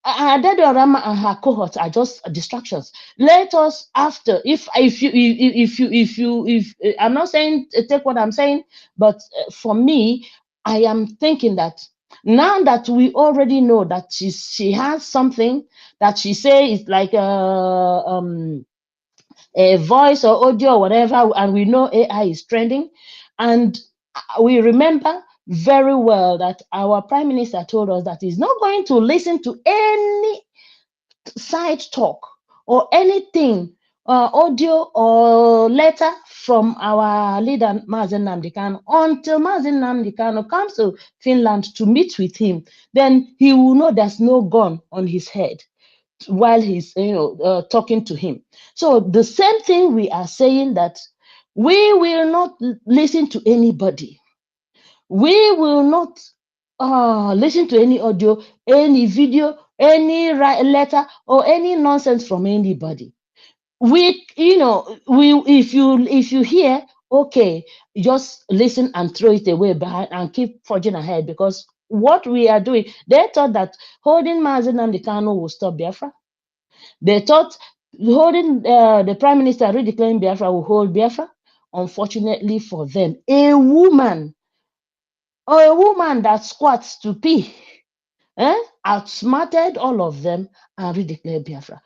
Adedorama and her cohorts are just distractions. Let us, after, if I'm not saying take what I'm saying, but for me, I am thinking that now that we already know that she has something that she say is like a voice or audio or whatever, and we know AI is trending, and we remember very well that our prime minister told us that he's not going to listen to any side talk or anything, audio or letter from our leader Mazen Nnamdi Kanu until Mazen Nnamdi Kanu comes to Finland to meet with him. Then he will know there's no gun on his head while he's talking to him. So the same thing we are saying, that we will not listen to anybody. We will not listen to any audio, any video, any letter, or any nonsense from anybody. If you hear, okay, just listen and throw it away behind and keep forging ahead, because what we are doing, they thought that holding Mazen Nnamdi Kanu will stop Biafra. They thought holding the prime minister redeclaring Biafra will hold Biafra. Unfortunately for them, a woman that squats to pee outsmarted all of them and redeclared Biafra.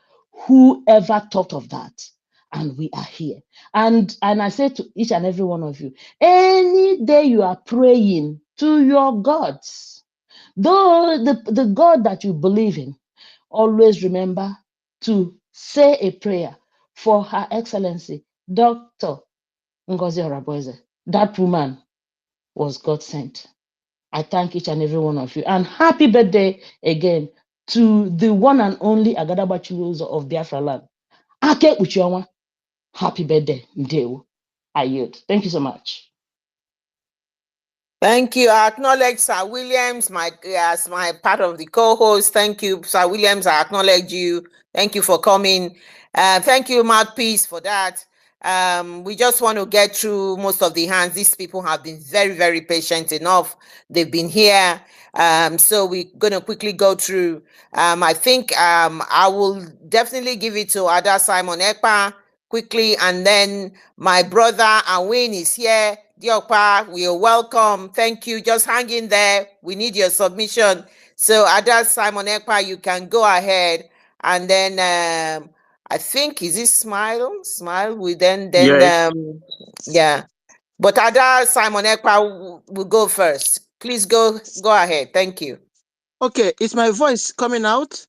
Whoever thought of that? And we are here. And I say to each and every one of you, any day you are praying to your gods, though the God that you believe in, always remember to say a prayer for Her Excellency, Dr. Ngozi Oraboeze. That woman was God sent. I thank each and every one of you. And happy birthday again to the one and only Agadabachi of Biafra land. Ake Uchioma, happy birthday, Ndewo. I yield. Thank you so much. Thank you. I acknowledge Sir Williams, as my part of the co-host. Thank you, Sir Williams. I acknowledge you. Thank you for coming. Thank you, Mouthpiece, for that. We just want to get through most of the hands. These people have been very, very patient enough. They've been here. So we're going to quickly go through. I think I will definitely give it to Ada Simon Ekpa quickly, and then my brother Awin is here. Diokpa, we are welcome. Thank you. Just hang in there. We need your submission. So Ada Simon Ekpa, you can go ahead. And then I think, is it Smile? Smile. We then Yes. yeah. But Ada Simon Ekpa will go first. Please go ahead. Thank you. Okay, is my voice coming out?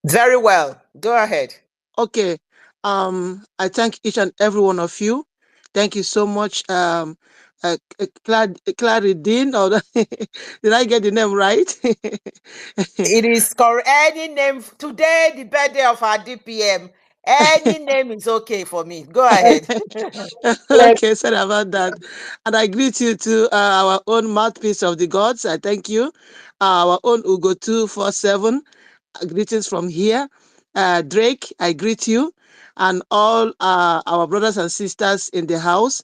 Very well. Go ahead. Okay. I thank each and every one of you. Thank you so much. Claridine, or did I get the name right? It is correct. Any name today, the birthday of our DPM. Any name is okay for me. Go ahead. Okay, sorry about that. And I greet you to our own mouthpiece of the gods. I thank you. Our own Ugo 247. Greetings from here. Drake, I greet you. And all our brothers and sisters in the house.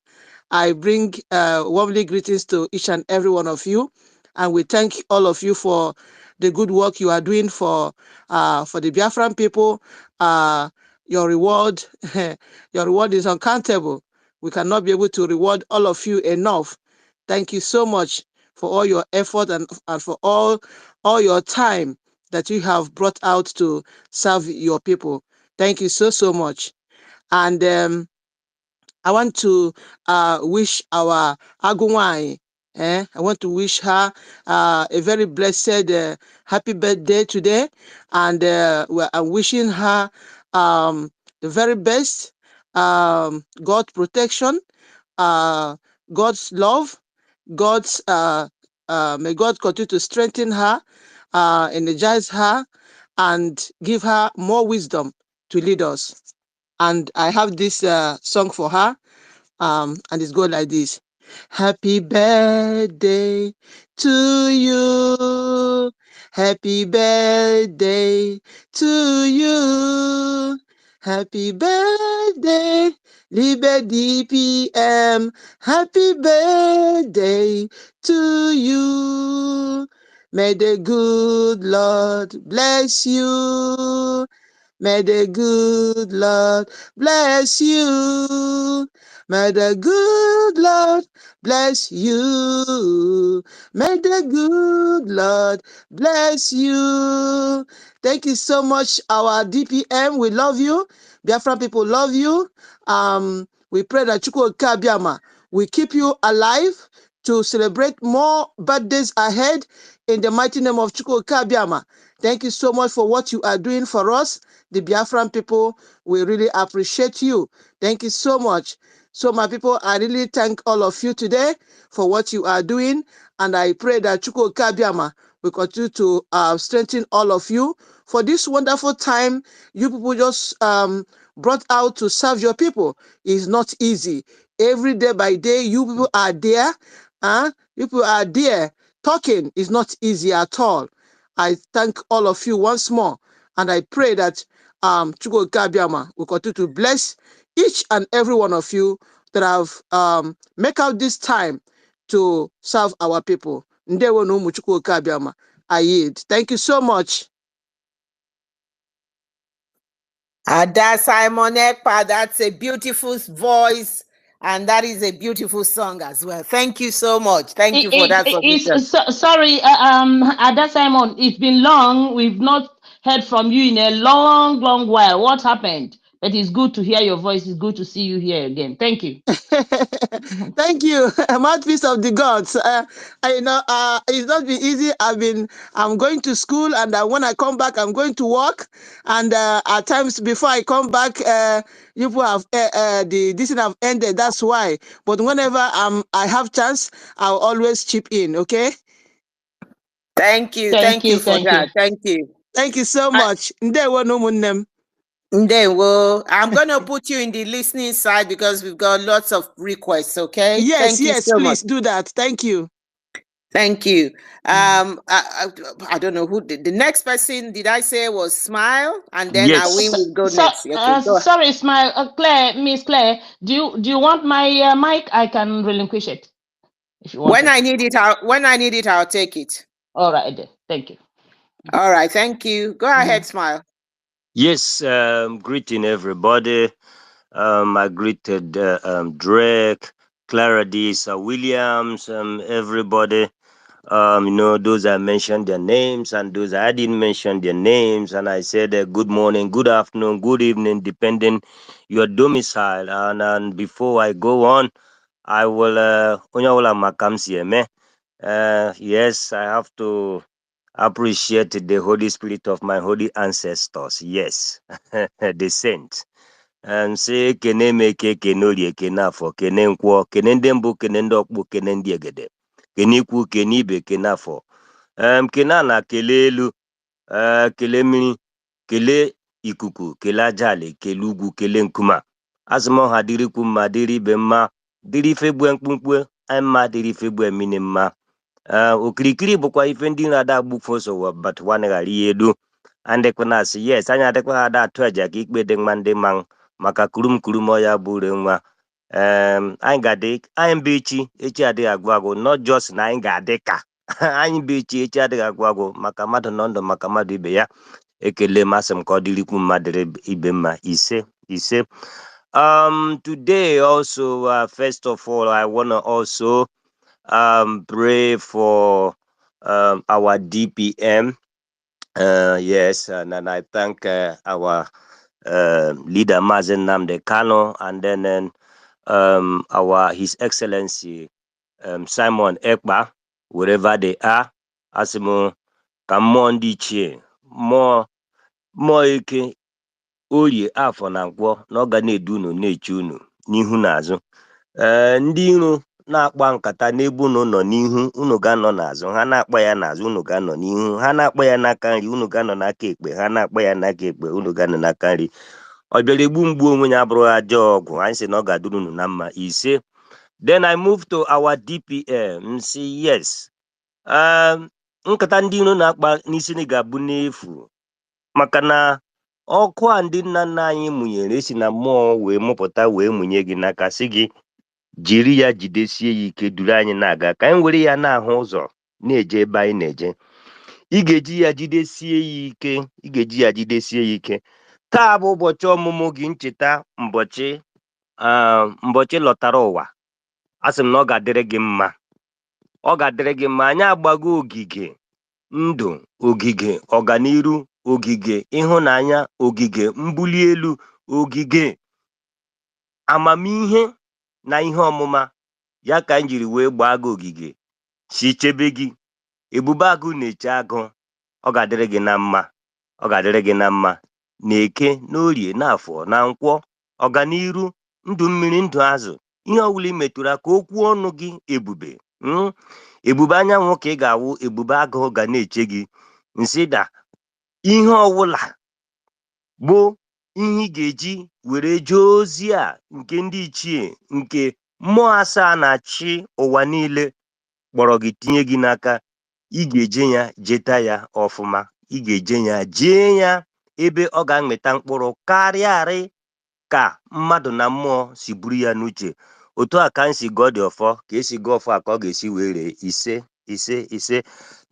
I bring warmly greetings to each and every one of you. And we thank all of you for the good work you are doing for the Biafran people. Your reward, your reward is uncountable. We cannot be able to reward all of you enough. Thank you so much for all your effort and for all your time that you have brought out to serve your people. Thank you so much. And I want to wish our Agunwai, I want to wish her a very blessed happy birthday today. And I'm wishing her the very best, God's protection, God's love, God's may God continue to strengthen her, energize her, and give her more wisdom to lead us. And I have this song for her, and it's going like this. Happy birthday to you. Happy birthday to you. Happy birthday, Liebe DPM. Happy birthday to you. May the good Lord bless you. May the good Lord bless you. May the good Lord bless you. May the good Lord bless you. Thank you so much, our DPM. We love you. Biafran people love you. We pray that Chukwuka Abiyama will keep you alive to celebrate more birthdays ahead in the mighty name of Chukwuka Abiyama. Thank you so much for what you are doing for us, the Biafran people. We really appreciate you. Thank you so much. So my people, I really thank all of you today for what you are doing. And I pray that Chukwuka Abiyama will continue to strengthen all of you for this wonderful time you people just brought out to serve your people. Is not easy. Every day by day, you people are there. You people are there. Talking is not easy at all. I thank all of you once more. And I pray that Chukwuka Abiyama will continue to bless each and every one of you that have make out this time to serve our people. Ndewo na ụmụ Chukwuka Abiyama. I yield. Thank you so much. Ada Simon Ekpa, that's a beautiful voice, and that is a beautiful song as well. Thank you so much. Thank you for that submission. Sorry, Ada Simon, it's been long. We've not heard from you in a long while. What happened? But it's good to hear your voice. It's good to see you here again. Thank you. Thank you, mouthpiece of the gods. It's not been easy. I'm going to school, and when I come back, I'm going to work. And at times before I come back, you people have this thing have ended. That's why. But whenever I have chance, I'll always chip in. Okay. Thank you for that. Thank you. Thank you so much. Ndewo n'ụmụnne m. Ndewo. I'm going to put you in the listening side because we've got lots of requests, okay? Yes, Thank you yes, so please much. do that. Thank you. Thank you. I don't know who the next person did I say was Smile, and then Yes. Awin will go next. Okay, go. Sorry, Smile, Claire, Miss Claire. Do you want my mic? I can relinquish it if you want. When I need it, I'll take it. All right, then. Thank you. All right, thank you. Go ahead, Smile. Yes, greeting everybody. I greeted Drake, Clara D, Sir Williams, everybody. Those I mentioned their names and those I didn't mention their names. And I said good morning, good afternoon, good evening, depending your domicile. And before I go on, I will, yes, I have to appreciate the Holy Spirit of my holy ancestors. Yes, the saints. Say kene meke kene orie kene afọ kene nkwọ kene ndị mbụ kene ndị ọkpụ kene ndị egede kene ikwu kene ibe kene afọ kene a na kele elu kele mmiri kele ikuku kele aja ala kele ugwu kele nkuma azụmọha dịrịkwu mma dịrị ibe mma dịrị ife gbue mkpumkpu mma dịrị ife gbue mmiri mma okirikiri bụkwa ife ndị nri ada agbụfo so but nwanne ghara ihe edu andịkwana asị yes anya adịkwa ada atụ aja ka ikpe dị mma ndị mmanwụ maka kurum ọya bụrụ nwa anyị ga-adị anyị bụ echi adịghị agwụ agwụ not just na anyị ga-adị ka anyị bụ echi adịghị agwụ agwụ maka mmadụ nọ ndụ maka mmadụ ibe ya ekele masị m ka ọ dịrịkwu mmadụ ibe mma ise today also first of all I want to also pray for our DPM. Yes, and I thank our leader Mazen Nnamdi Kanu, and then His Excellency Simon Ekpa, wherever they are. Asimo kamondi chie more ike orie afọ na nkwọ na ọ ga na-edu unu na-eche unu n'ihu na azụ ndị iro na-akpa nkata n'ebe unu nọ n'ihu unu ga-anọ n'azụ ha na-akpa ya n'azụ unu ga-anọ n'ihu ha na-akpa ya n'aka nri unu ga-anọ n'aka ekpe ha na-akpa ya n'aka ekpe unu ga-anọ n'aka nri ọ bịara egbu mgbu onwe ya abụrụ ajọ ọgwụ anyị sị na ọ ga-adụrụ unu na mma ise. Then I move to our DPM si yes nkata ndị iro na-akpa n'isi na ga-abụ n'efu maka na ọkụ a ndị nna nna anyị mụnyere esi na mmụọ wee mụpụta wee mụnye gị n'aka sị gị jiri ya jidesie ya ike duru anyị na-aga ka anyị were ya na-ahụ ụzọ na-eje ebe anyị na-eje ị ga-eji ya jidesie ya ike ị ga-eji ya jidesie ya ike. Taa bụ ụbọchị ọmụmụ gị ncheta mbọchị lọtara ụwa asị m na ọ ga-adịrị gị mma ọ ga-adịrị gị mma anyị agbago ogige ndụ ogige ọganiru ogige ịhụnanya ogige mbuli elu ogige amamihe na ihe ọmụma ya ka anyị jiri wee gbaa gị ogige si chebe gị ebube agụ na-eche agụ ọ ga-adịrị gị na mma ọ ga-adịrị gị na mma na-eke n'orie n'afọ na nkwọ ọganiru ndụ mmiri ndụ azụ ihe ọbụla imetụrụ aka okwu ọnụ gị ebube ebube anyanwụ ka ị ga-awụ ebube agụ ga na-eche gị nsịda ihe ọbụla bụ ihe ị ga-eji were jee ozi a nke ndị ichie nke mmụọ asaa na-achị ụwa niile kpọrọ gị tinye gị n'aka ị ga-eje ya jeta ya ọfụma ị ga-eje ya jee ya ebe ọ ga-amịta mkpụrụ karịarị ka mmadụ na mmụọ si buru ya n'uche otu a ka anyị si gọọ dị ọfọ ka esi gọọ ọfọ a ka ọ ga-esi wee ree ise.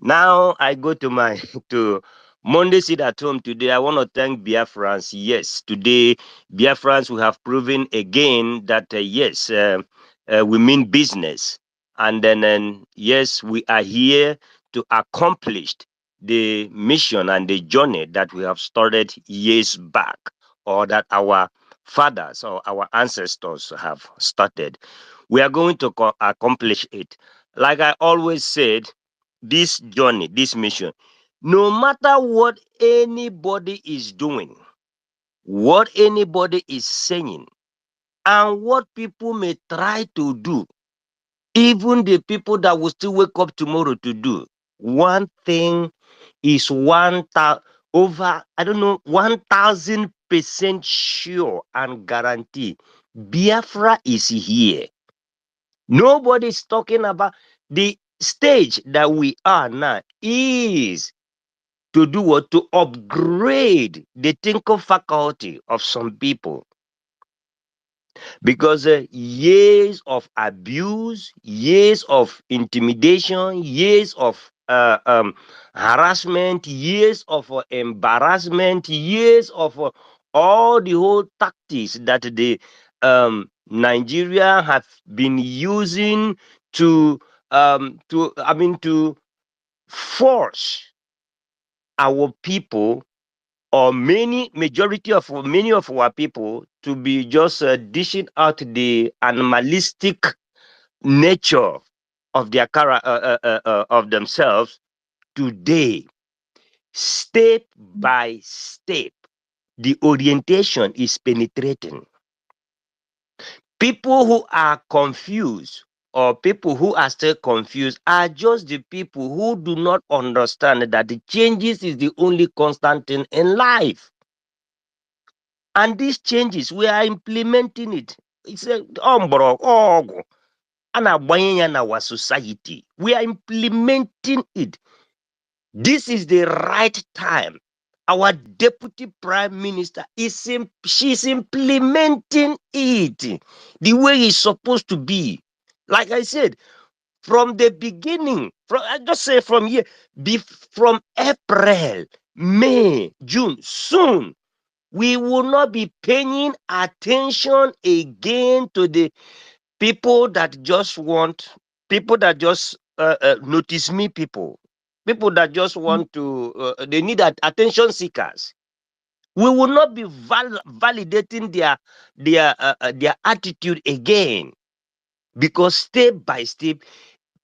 Now I go to Monday sit at home today. I want to thank Biafrans. Yes, today Biafrans we have proven again that yes, we mean business, and then yes, we are here to accomplish the mission and the journey that we have started years back, or that our fathers or our ancestors have started. We are going to accomplish it. Like I always said, this journey, this mission, no matter what anybody is doing, what anybody is saying, and what people may try to do, even the people that will still wake up tomorrow to do, one thing is over, I don't know, 1000% sure and guarantee Biafra is here. Nobody's talking about the stage that we are now is to do what? To upgrade the thinking faculty of some people. Because years of abuse, years of intimidation, years of harassment, years of embarrassment, years of all the whole tactics that the Nigeria have been using to force our people, or majority of many of our people, to be just dishing out the animalistic nature of their of themselves. Today, step by step, the orientation is penetrating. People who are confused, or people who are still confused, are just the people who do not understand that the changes is the only constant thing in life. And these changes, we are implementing it. It's a and our society. We are implementing it. This is the right time. Our deputy prime minister she's implementing it the way it's supposed to be. Like I said, from the beginning, I just say from here, from April, May, June, soon we will not be paying attention again to the people that just notice me people that just want to, they need attention seekers. We will not be validating their attitude again, because step by step,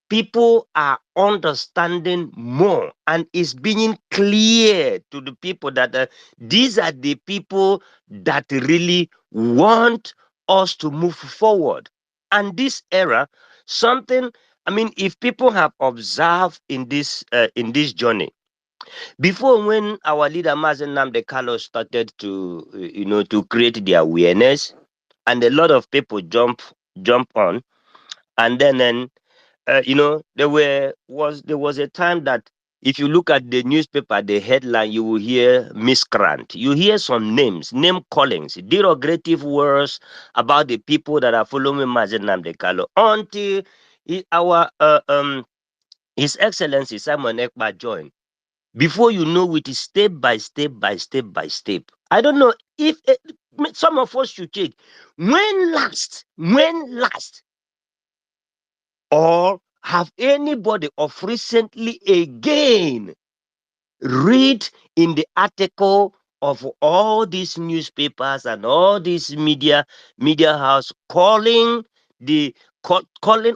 people are understanding more, and it's being clear to the people that these are the people that really want us to move forward. And this era, if people have observed in this journey, before, when our leader Mazen Nnamdi Kanu started to create the awareness, and a lot of people jump on, and then there was a time that if you look at the newspaper, the headline, you will hear miscreant. You hear some name callings, derogative words about the people that are following Mazen Nnamdi Kanu, until His Excellency Simon Ekpa joined. Before you know it, is step by step by step by step. I don't know if some of us should check when last, or have anybody of recently again read in the article of all these newspapers and all these media house calling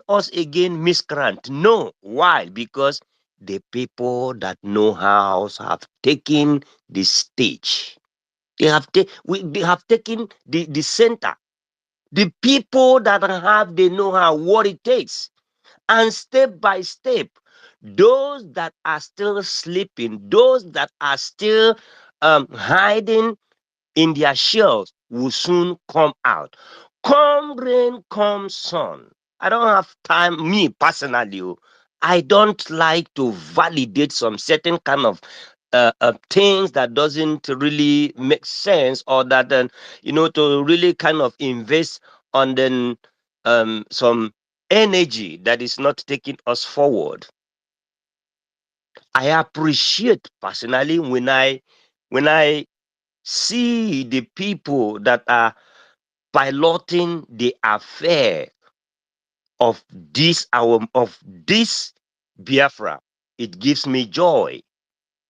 us again miscreant? No. Why? Because the people that know how have taken the stage. They have taken the center. The people that have the know-how, what it takes. And step by step, those that are still sleeping, those that are still hiding in their shells, will soon come out. Come rain, come sun. I don't have time, me personally, I don't like to validate some certain kind of things that doesn't really make sense, or that to really kind of invest on some energy that is not taking us forward. I appreciate personally when I see the people that are piloting the affair of this Biafra. It gives me joy.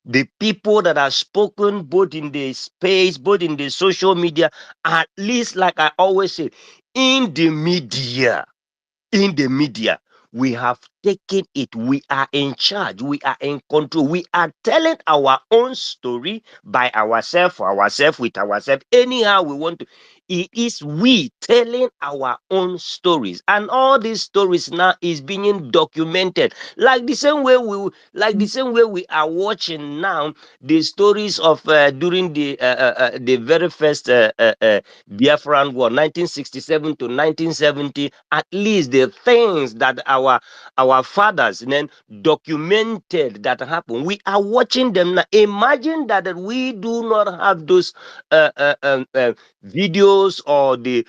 The people that are spoken both in the space, both in the social media, at least, like I always say, in the media, we have taken it. We are in charge. We are in control. We are telling our own story by ourselves, for ourselves, with ourselves, anyhow we want to. It is we telling our own stories, and all these stories now is being documented. Like the same way we are watching now the stories of during the very first Biafran War, 1967 to 1970. At least the things that our fathers then documented that happened, we are watching them now. Imagine that we do not have those videos or the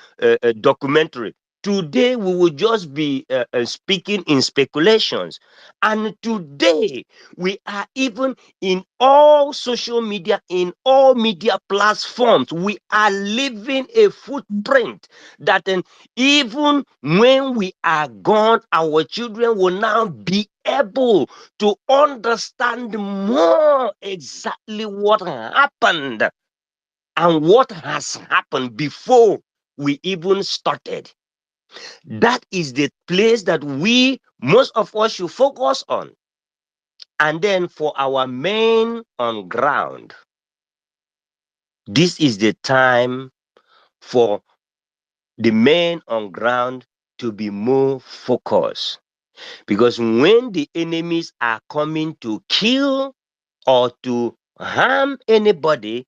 documentary. Today we will just be speaking in speculations. And today we are even in all social media, in all media platforms, we are leaving a footprint that even when we are gone, our children will now be able to understand more exactly what happened and what has happened before we even started. That is the place that most of us should focus on. And then for our men on ground, this is the time for the men on ground to be more focused. Because when the enemies are coming to kill or to harm anybody,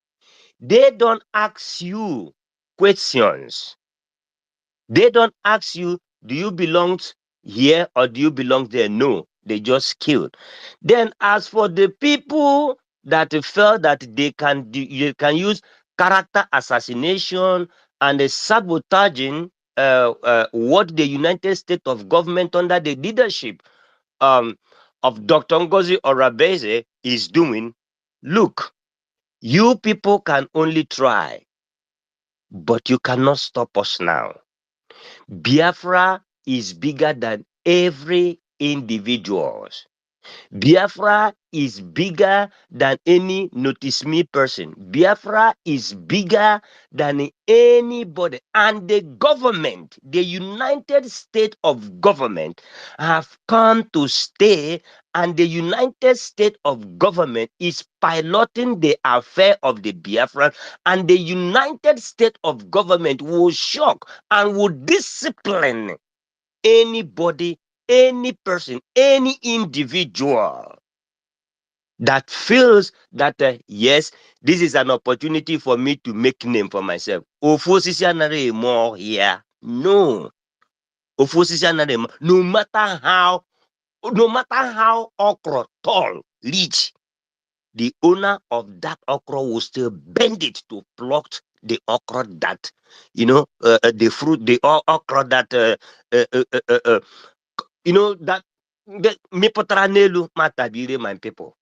they don't ask you questions. They don't ask you, do you belong here or do you belong there? No, they just killed. Then as for the people that felt that they can use character assassination and sabotaging what the United States of government under the leadership of Dr. Ngozi Orabeze is doing, look, you people can only try, but you cannot stop us now. Biafra is bigger than every individual. Biafra is bigger than any notice me person. Biafra is bigger than anybody. And the government, the United States of government, have come to stay, and the United States of government is piloting the affair of the Biafran, and the United States of government will shock and will discipline anybody, any person, any individual that feels that yes, this is an opportunity for me to make name for myself. More here. No. No matter how okra tall, reach, the owner of that okra will still bend it to pluck the okra that, the fruit, the okra that, that mipotara nelu matabire, my people.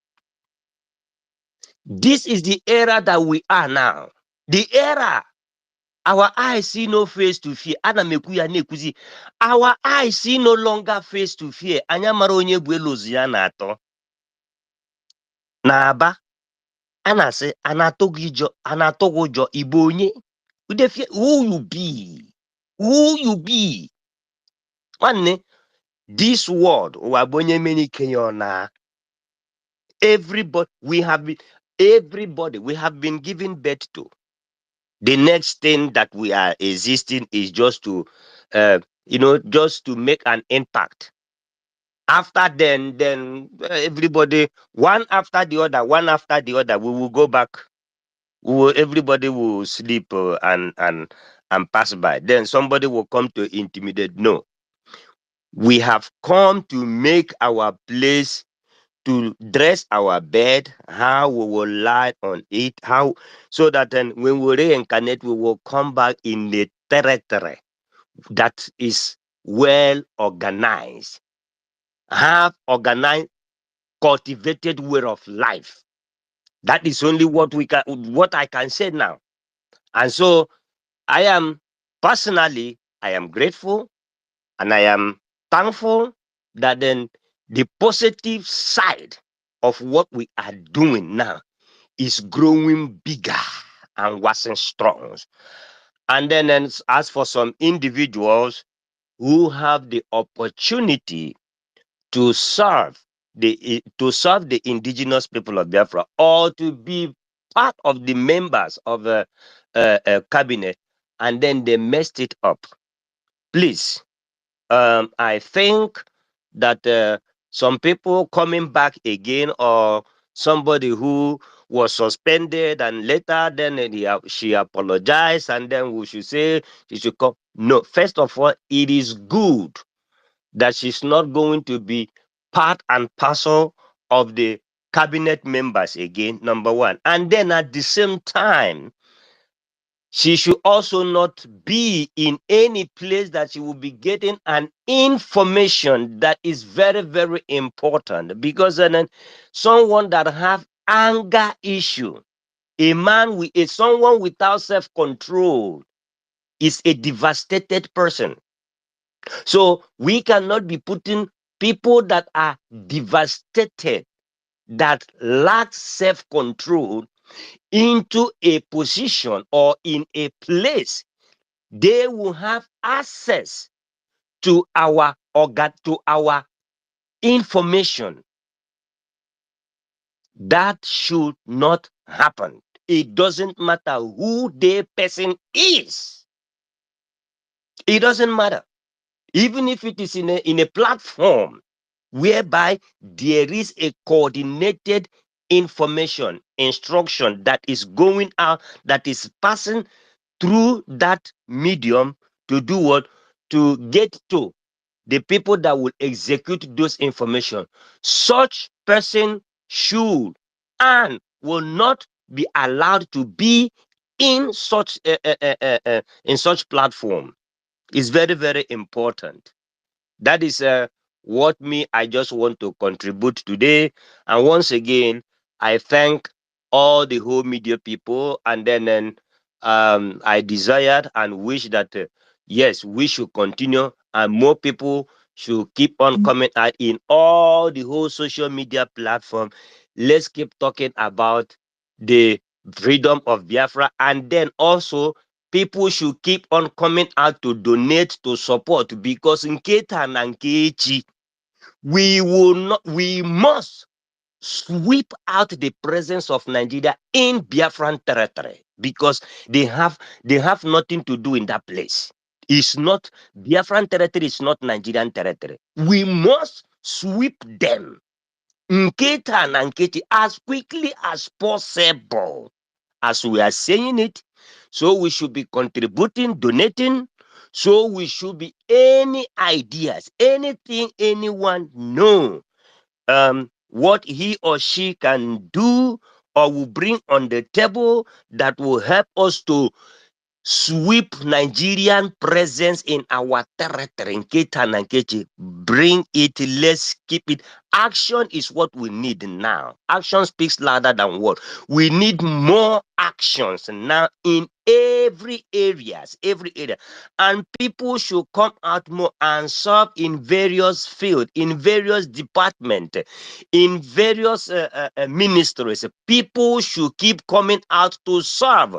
This is the era that we are now. The era. Our eyes see no face to fear. Our eyes see no longer face to fear. Anyamara onye bụ elozi ya na-atọ. Na-aba. A na-asị, a na-atụ gị ụjọ, Igbo onye. Who you be? Who you be? Nwanne, this world, ụwa bụ onye mere ike ya na. Everybody, we have been given birth to. The next thing that we are existing is just to, just to make an impact. After then everybody, one after the other, we will go back. Everybody will sleep and pass by. Then somebody will come to intimidate. No, we have come to make our place, to dress our bed, how we will lie on it, so that then when we reincarnate, we will come back in the territory that is well organized, have organized, cultivated way of life. That is only what I can say now. And so I am grateful, and I am thankful that then the positive side of what we are doing now is growing bigger and waxing strong. And then as for some individuals who have the opportunity to serve the indigenous people of Biafra, or to be part of the members of a cabinet, and then they messed it up. Please, I think that some people coming back again, or somebody who was suspended and later then she apologized, and then we should say she should come. No, first of all, it is good that she's not going to be part and parcel of the cabinet members again, number one. And then at the same time, she should also not be in any place that she will be getting an information that is very, very important. Because then someone that have anger issue, someone without self-control is a devastated person. So we cannot be putting people that are devastated, that lack self-control, into a position or in a place they will have access to our to our information. That should not happen. It doesn't matter who the person is. It doesn't matter. Even if it is in a platform whereby there is a coordinated information, instruction that is going out, that is passing through that medium to do what? To get to the people that will execute those information. Such person should and will not be allowed to be in such platform. It's very, very important. That is what I just want to contribute today. And once again, I thank all the whole media people, and then I desired and wish that yes, we should continue, and more people should keep on coming out in all the whole social media platform. Let's keep talking about the freedom of Biafra, and then also people should keep on coming out to donate, to support, because in Keta and Nkechi, we must sweep out the presence of Nigeria in Biafran territory, because they have nothing to do in that place. It's not Biafran territory, it's not Nigerian territory. We must sweep them, Nketa and Nkechi, as quickly as possible. As we are saying it, so we should be contributing, donating. So we should be any ideas, anything anyone know, what he or she can do or will bring on the table that will help us to sweep Nigerian presence in our territory, in Keta and Nkechi. Bring it, let's keep it. Action is what we need now. Action speaks louder than word. We need more actions now in every area. And people should come out more and serve in various fields, in various departments, in various ministries. People should keep coming out to serve.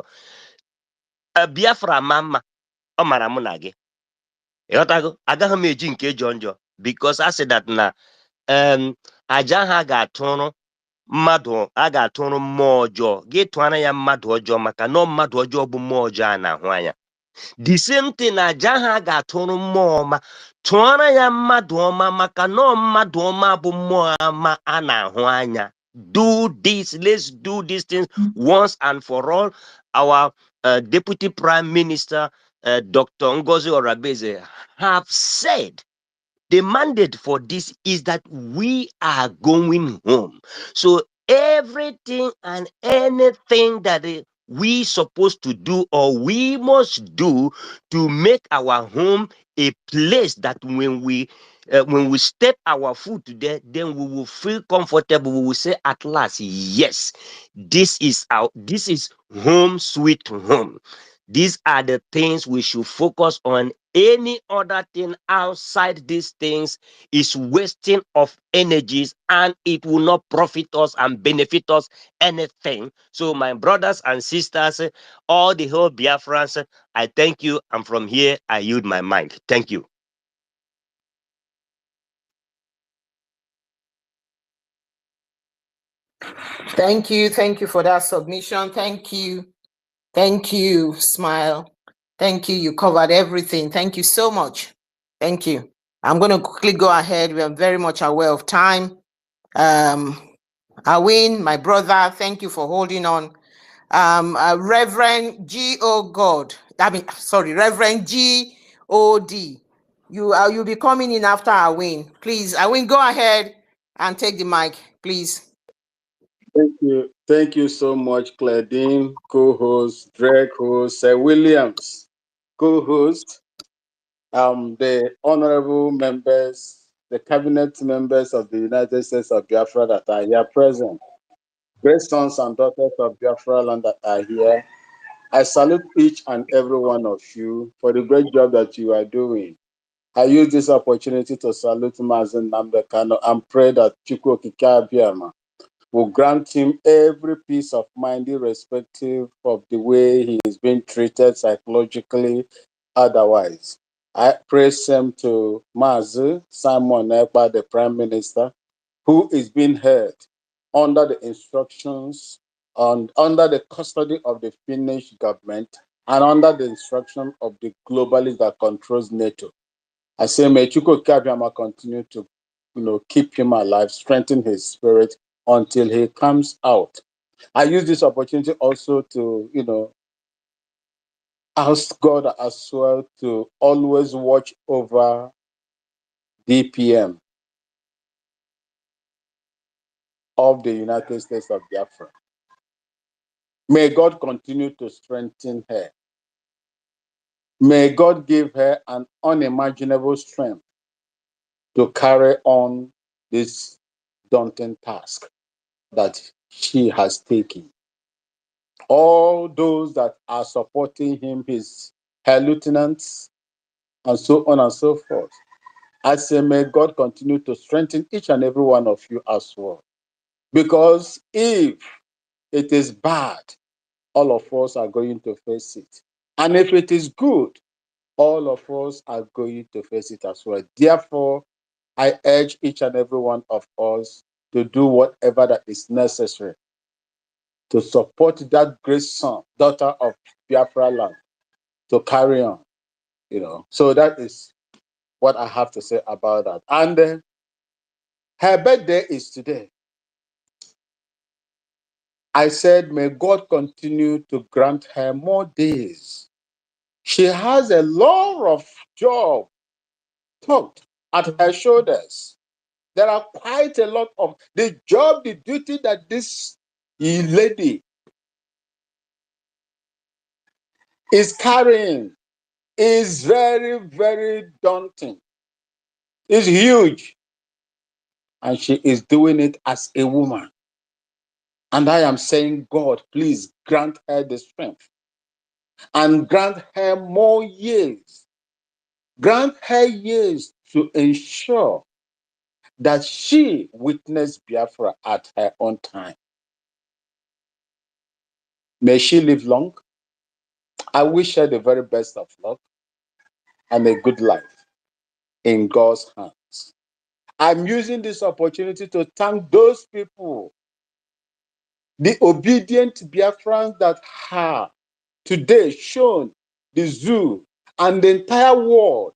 Biafra mama ọ mara mụ na gị, ịghọtago, agaghị m eji nke jọ njọ, because I said that na aja ha ga-atụrụ mmadụ, a ga-atụrụ mmụọ ọjọọ, gị tụara ya mmadụ ọjọọ, maka na mmadụ ọjọọ bụ mmụọ ọjọọ a na-ahụ anya. The same thing na aja ha ga-atụrụ mmụọ ọma, tụọra ya mmadụ ọma, maka na mmadụ ọma bụ mmụọ ọma a na-ahụ anya. Do this, let's do these things once and for all. Our Deputy Prime Minister, Dr. Ngozi Orabeze, have said the mandate for this is that we are going home. So everything and anything that we supposed to do or we must do to make our home a place that when we step our foot there, then we will feel comfortable. We will say at last, yes, this is home sweet home. These are the things we should focus on. Any other thing outside these things is wasting of energies, and it will not profit us and benefit us anything. So my brothers and sisters, all the whole Biafrans, I thank you. And from here, I yield my mind. Thank you. Thank you for that submission. Thank you, Smile. Thank you. You covered everything. Thank you so much. Thank you. I'm going to quickly go ahead. We are very much aware of time. Awin, my brother, thank you for holding on. Reverend Reverend G.O.D. You'll be coming in after Awin. Please, Awin, go ahead and take the mic, please. Thank you. Thank you so much, Claudine, co-host, Drake host, Sir Williams, co-host, the honorable members, the cabinet members of the United States of Biafra that are here present, great sons and daughters of Biafra land that are here. I salute each and every one of you for the great job that you are doing. I use this opportunity to salute Mazen Namdekano and pray that Chukwu Okike Abiyama will grant him every peace of mind, irrespective of the way he is being treated psychologically, otherwise. I pray same to Mazi Simon Ekpa, the Prime Minister, who is being held under the instructions and under the custody of the Finnish government and under the instruction of the globalist that controls NATO. I say, may Chukwu Okike continue to, keep him alive, strengthen his spirit until he comes out. I use this opportunity also to, ask God as well to always watch over DPM of the United States of Biafra. May God continue to strengthen her. May God give her an unimaginable strength to carry on this daunting task that she has taken. All those that are supporting him, her lieutenants, and so on and so forth. I say, may God continue to strengthen each and every one of you as well. Because if it is bad, all of us are going to face it. And if it is good, all of us are going to face it as well. Therefore, I urge each and every one of us to do whatever that is necessary to support that great son, daughter of Biafra land, to carry on, So that is what I have to say about that. And her birthday is today. I said, may God continue to grant her more days. She has a lot of job tucked at her shoulders. There are quite a lot of the duty that this lady is carrying is very, very daunting. It's huge. And she is doing it as a woman. And I am saying, God, please grant her the strength and grant her more years. Grant her years to ensure that she witnessed Biafra at her own time. May she live long. I wish her the very best of luck and a good life in God's hands. I'm using this opportunity to thank those people, the obedient Biafrans that have today shown the zoo and the entire world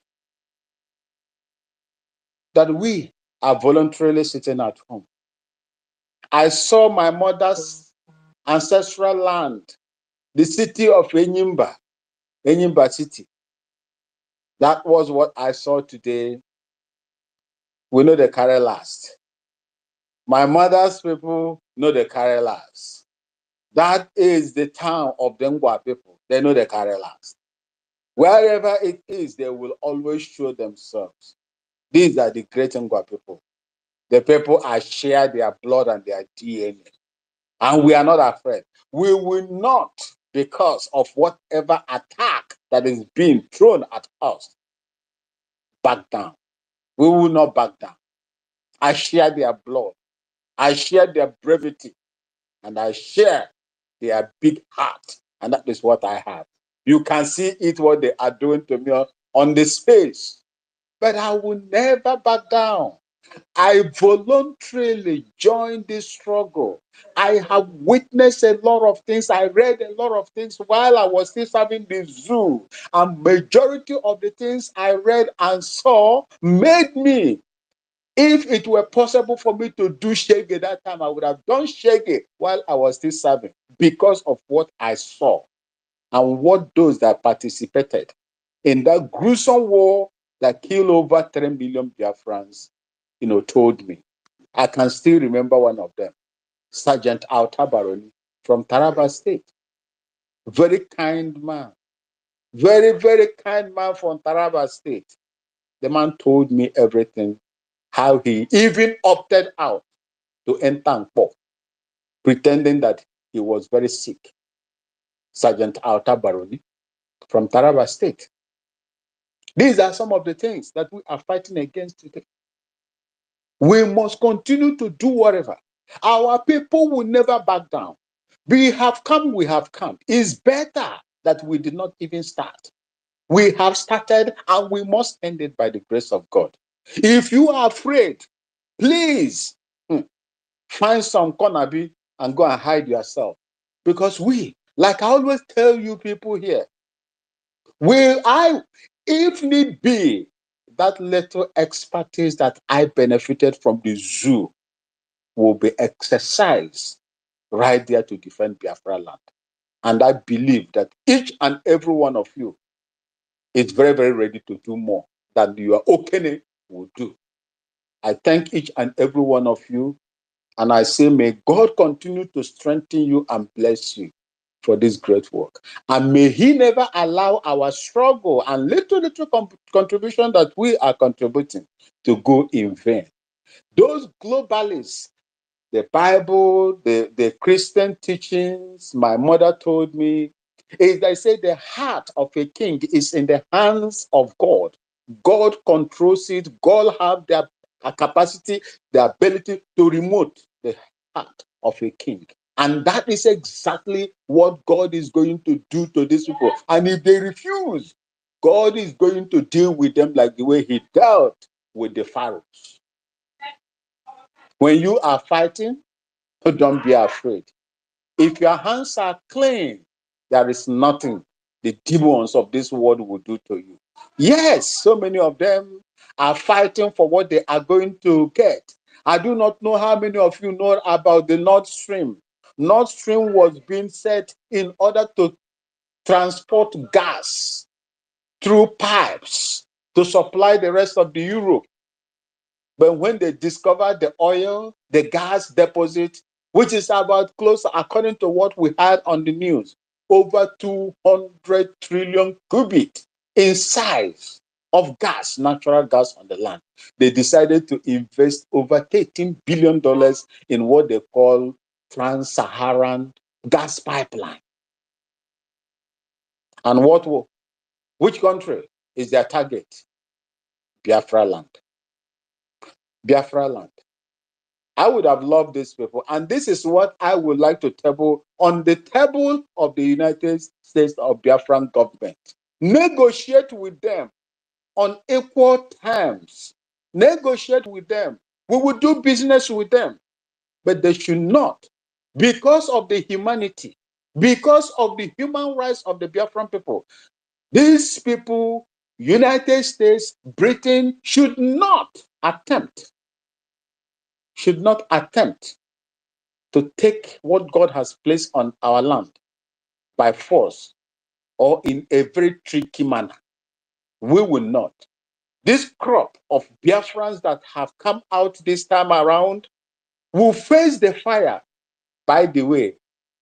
that we are voluntarily sitting at home. I saw my mother's ancestral land, the city of Enyimba City. That was what I saw today. We know the carry last. My mother's people know the carry last. That is the town of the Ngwa people. They know the carry last. Wherever it is, they will always show themselves. These are the great Ngwa people. The people are share their blood and their DNA. And we are not afraid. We will not, because of whatever attack that is being thrown at us, back down. We will not back down. I share their blood. I share their brevity. And I share their big heart. And that is what I have. You can see it, what they are doing to me on the space. But I will never back down. I voluntarily joined this struggle. I have witnessed a lot of things. I read a lot of things while I was still serving the zoo. And majority of the things I read and saw made me, if it were possible for me to do shege that time, I would have done shege while I was still serving because of what I saw and what those that participated in that gruesome war that killed over 3 million Biafrans, told me. I can still remember one of them, Sergeant 𝗠𝗢𝗡𝗗𝗏 from Taraba State. Very kind man. Very, very kind man from Taraba State. The man told me everything, how he even opted out to enter Nkpor, pretending that he was very sick. Sergeant 𝗠𝗢𝗏 from Taraba State. These are some of the things that we are fighting against today. We must continue to do whatever. Our people will never back down. We have come. It's better that we did not even start. We have started and we must end it by the grace of God. If you are afraid, please find some corner and go and hide yourself. Because like I always tell you people here, if need be, that little expertise that I benefited from the zoo will be exercised right there to defend Biafra land. And I believe that each and every one of you is very, very ready to do more than your Okene will do. I thank each and every one of you, and I say, may God continue to strengthen you and bless you for this great work. And may he never allow our struggle and little contribution that we are contributing to go in vain. Those globalists, the Bible, the Christian teachings, my mother told me, is they say the heart of a king is in the hands of God. God controls it. God have the capacity, the ability to remote the heart of a king. And that is exactly what God is going to do to these people. And if they refuse, God is going to deal with them like the way he dealt with the pharaohs. When you are fighting, don't be afraid. If your hands are clean, there is nothing the demons of this world will do to you. Yes, so many of them are fighting for what they are going to get. I do not know how many of you know about the Nord Stream. Nord Stream was being set in order to transport gas through pipes to supply the rest of the Europe. But when they discovered the oil, the gas deposit, which is about close, according to what we had on the news, over 200 trillion cubic in size of gas, natural gas on the land, they decided to invest over $13 billion in what they call Trans-Saharan gas pipeline. And which country is their target? Biafra land. Biafra land. I would have loved these people. And this is what I would like to table on the table of the United States of Biafran government. Negotiate with them on equal terms. Negotiate with them. We will do business with them. But they should not, because of the humanity, because of the human rights of the Biafran people, these people, United States, Britain, should not attempt to take what God has placed on our land by force or in a very tricky manner. We will not. This crop of Biafrans that have come out this time around will face the fire. By the way,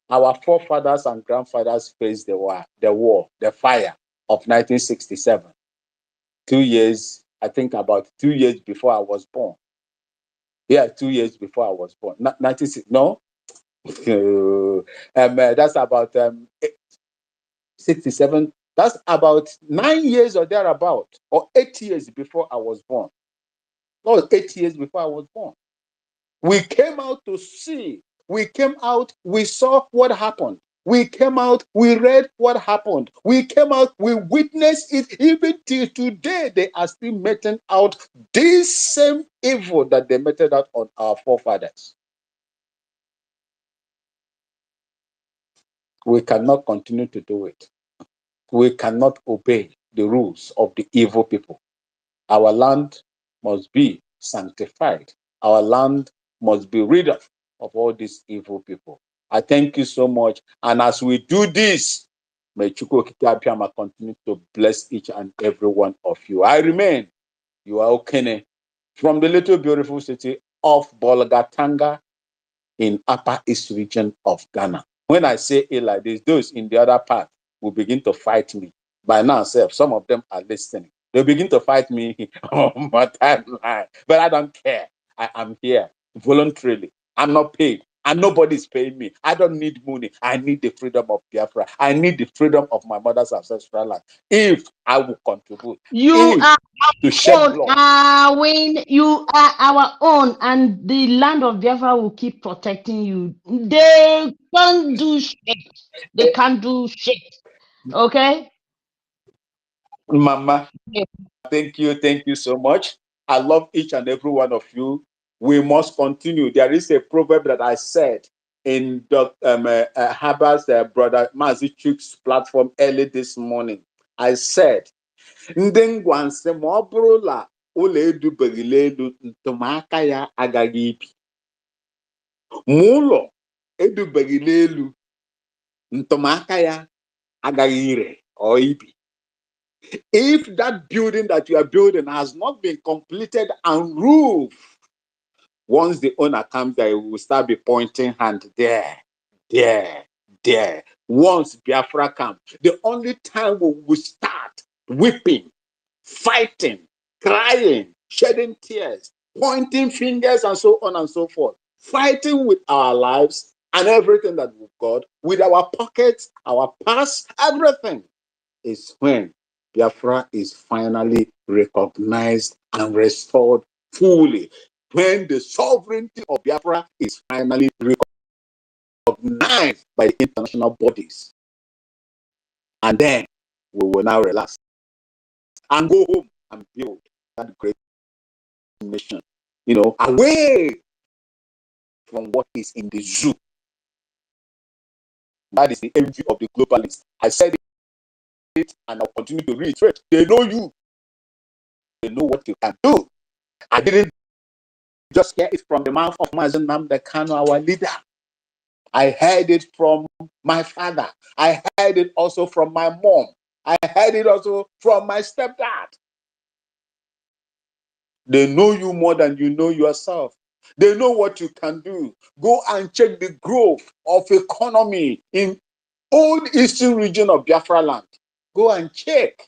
our forefathers and grandfathers faced the fire of 1967. 2 years, I think about 2 years before I was born. Yeah, 2 years before I was born. 96, no? That's about 67. That's about 9 years or thereabout, or 8 years before I was born. No, 8 years before I was born. We came out to see. We came out, we saw what happened. We came out, we read what happened. We came out, we witnessed it. Even till today, they are still meting out this same evil that they meted out on our forefathers. We cannot continue to do it. We cannot obey the rules of the evil people. Our land must be sanctified. Our land must be rid of all these evil people. I thank you so much. And as we do this, may Chukwu Okike Abiyama continue to bless each and every one of you. I remain, you are Okene, from the little beautiful city of Bolgatanga in Upper East region of Ghana. When I say it like this, those in the other part will begin to fight me. By now, some of them are listening. They'll begin to fight me on my timeline. But I don't care. I am here voluntarily. I'm not paid. And nobody's paying me. I don't need money. I need the freedom of Biafra. I need the freedom of my mother's ancestral land. If I will contribute, You if are to shed blood. you are our own, and the land of Biafra will keep protecting you. They can't do shit. They can't do shit. Okay? Mama, thank you so much. I love each and every one of you. We must continue. There is a proverb that I said in Dr. Haber's brother Mazi Chuk's platform early this morning. I said, ndị ngwa nsị ma ọ bụrụ na ụlọ edubeghị elu ntụmaka ya agaghị ibi. Ma ụlọ edubeghị elu ntụmaka ya agaghị ire or ibi. If that building that you are building has not been completed and roofed, once the owner comes there, he will start be pointing hand there. Once Biafra comes, the only time we will start weeping, fighting, crying, shedding tears, pointing fingers, and so on and so forth, fighting with our lives and everything that we've got, with our pockets, our past, everything, is when Biafra is finally recognized and restored fully. When the sovereignty of Biafra is finally recognized by the international bodies. And then we will now relax and go home and build that great nation, away from what is in the zoo. That is the envy of the globalists. I said it and I'll continue to reiterate. They know you. They know what you can do. I didn't just hear it from the mouth of Mazi Nnamdi Kanu, our leader. I heard it from my father. I heard it also from my mom. I heard it also from my stepdad. They know you more than you know yourself. They know what you can do. Go and check the growth of economy in old eastern region of Biafra land. Go and check.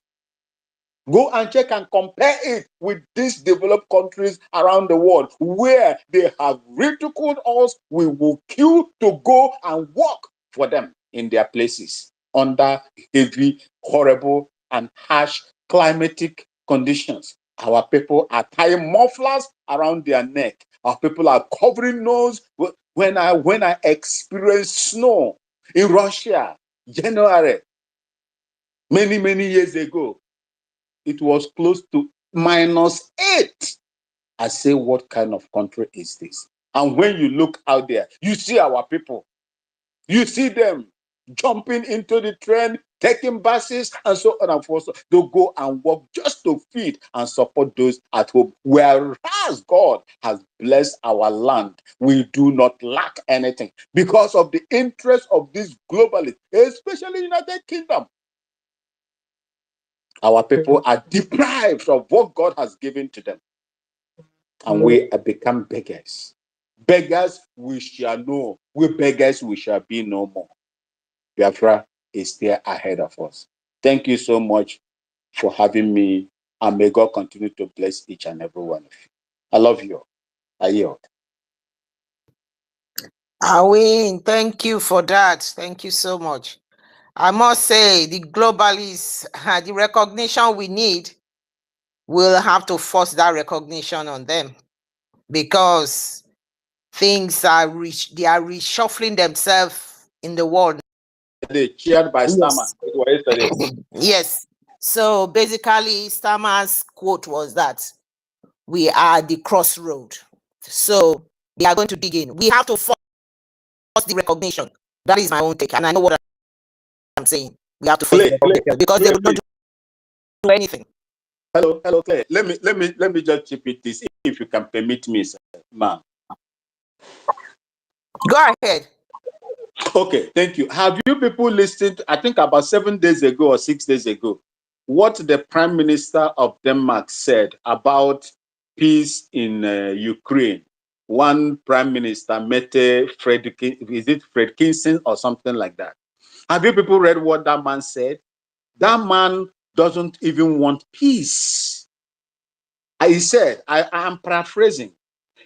Go and check and compare it with these developed countries around the world where they have ridiculed us. We will queue to go and work for them in their places under heavy, horrible, and harsh climatic conditions. Our people are tying mufflers around their neck. Our people are covering nose. When I experienced snow in Russia, January, many years ago, it was close to -8. I say, what kind of country is this? And when you look out there, you see our people. You see them jumping into the train, taking buses, and so on and forth. They go and work just to feed and support those at home. Whereas God has blessed our land, we do not lack anything because of the interest of these globalists, especially United Kingdom. Our people are deprived of what God has given to them. And we have become beggars. Beggars we shall know. We beggars we shall be no more. Biafra is there ahead of us. Thank you so much for having me. And may God continue to bless each and every one of you. I love you. I yield. Awin, thank you for that. Thank you so much. I must say, the globalists, the recognition we need, we'll have to force that recognition on them because things are they are reshuffling themselves in the world yesterday, chaired by Starmer. Yes. It was yesterday. Yes. So basically, Starmer's quote was that we are at the crossroad. So we are going to dig in. We have to force the recognition. That is my own take, and I know what I'm saying. We have to force the recognition because they will not do anything. Hello, Claire. Let me just chip it this, if you can permit me, sir, ma'am. Go ahead. Okay, thank you. Have you people listened, I think about 7 days ago or 6 days ago, what the Prime Minister of Denmark said about peace in Ukraine? One Prime Minister, Mette Frederiksen or something like that. Have you people read what that man said? That man doesn't even want peace. He said, I am paraphrasing,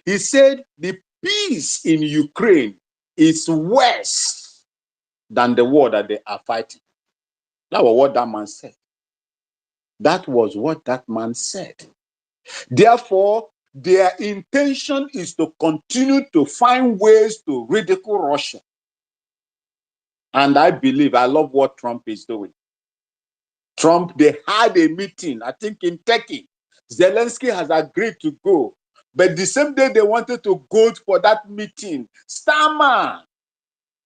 he said the peace in Ukraine is worse than the war that they are fighting. That was what that man said. That was what that man said. Therefore, their intention is to continue to find ways to ridicule Russia. And I love what Trump is doing. Trump, they had a meeting, I think in Turkey. Zelensky has agreed to go. But the same day they wanted to go for that meeting, Starmer,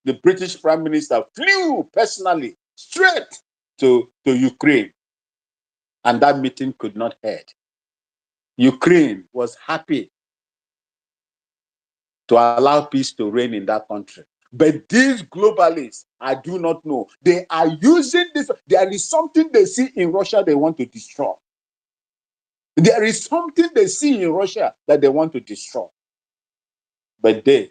the British Prime Minister, flew personally straight to Ukraine. And that meeting could not head. Ukraine was happy to allow peace to reign in that country. But these globalists, I do not know. They are using this. There is something they see in Russia they want to destroy. There is something they see in Russia that they want to destroy. But they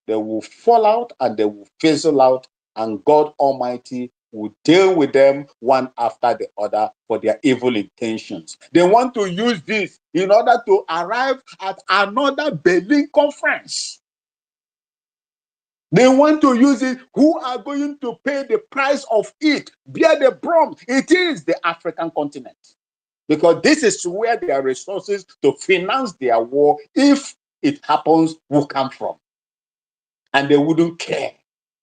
will fall out and they will fizzle out, and God Almighty will deal with them one after the other for their evil intentions. They want to use this in order to arrive at another Berlin conference. They want to use it. Who are going to pay the price of it? Bear the brunt. It is the African continent. Because this is where their resources to finance their war, if it happens, will come from. And they wouldn't care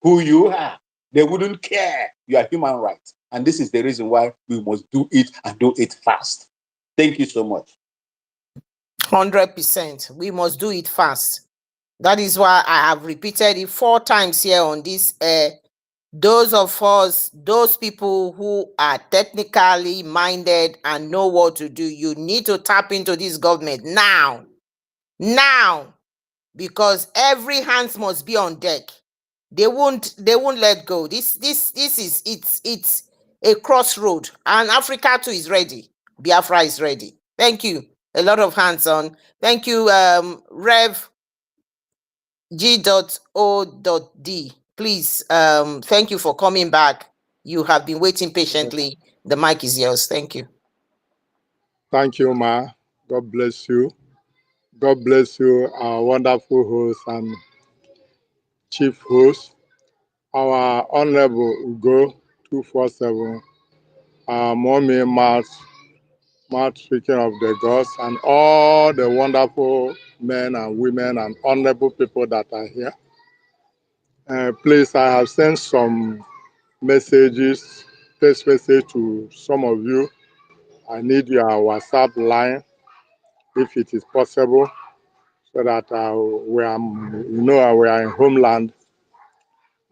who you are. They wouldn't care your human rights. And this is the reason why we must do it and do it fast. Thank you so much. 100%. We must do it fast. That is why I have repeated it 4 times here on this. Those of us, those people who are technically minded and know what to do, you need to tap into this government now. Now. Because every hands must be on deck. They won't let go. This is it's a crossroad, and Africa too is ready. Biafra is ready. Thank you. A lot of hands on. Thank you, Rev G.O.D. Please, thank you for coming back. You have been waiting patiently. The mic is yours. Thank you. Thank you, Ma. God bless you. God bless you, our wonderful host and chief host, our Honorable Ugo 247, our mommy mouth speaking of the gods, and all the wonderful men and women and honorable people that are here. Please, I have sent some messages, text message to some of you. I need your WhatsApp line, if it is possible, so that we are in homeland,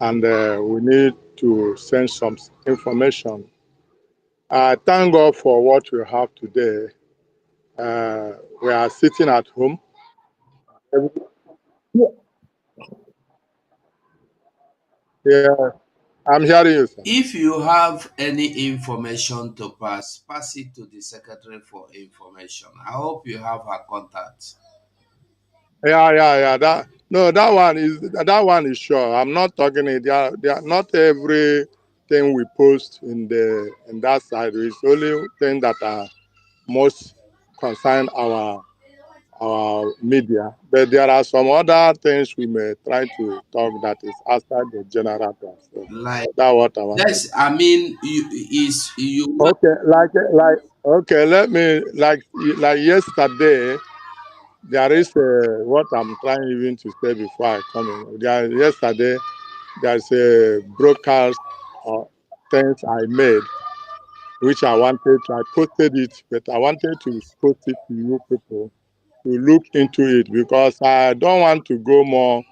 and we need to send some information. Thank God for what we have today. We are sitting at home. Yeah, I'm hearing you, sir. If you have any information to pass it to the secretary for information. I hope you have her contact. Yeah. That one is sure. I'm not talking it. They are not everything we post in that side. It's only things that are most concern our media. But there are some other things we may try to talk that is outside the general plan. So Like that's what I want to that's, say. I mean, you Okay, okay. Let me like yesterday. There is what I'm trying even to say before I come in. Yesterday, there's a broadcast things I made, which I posted it, but I wanted to post it to you people to look into it because I don't want to go more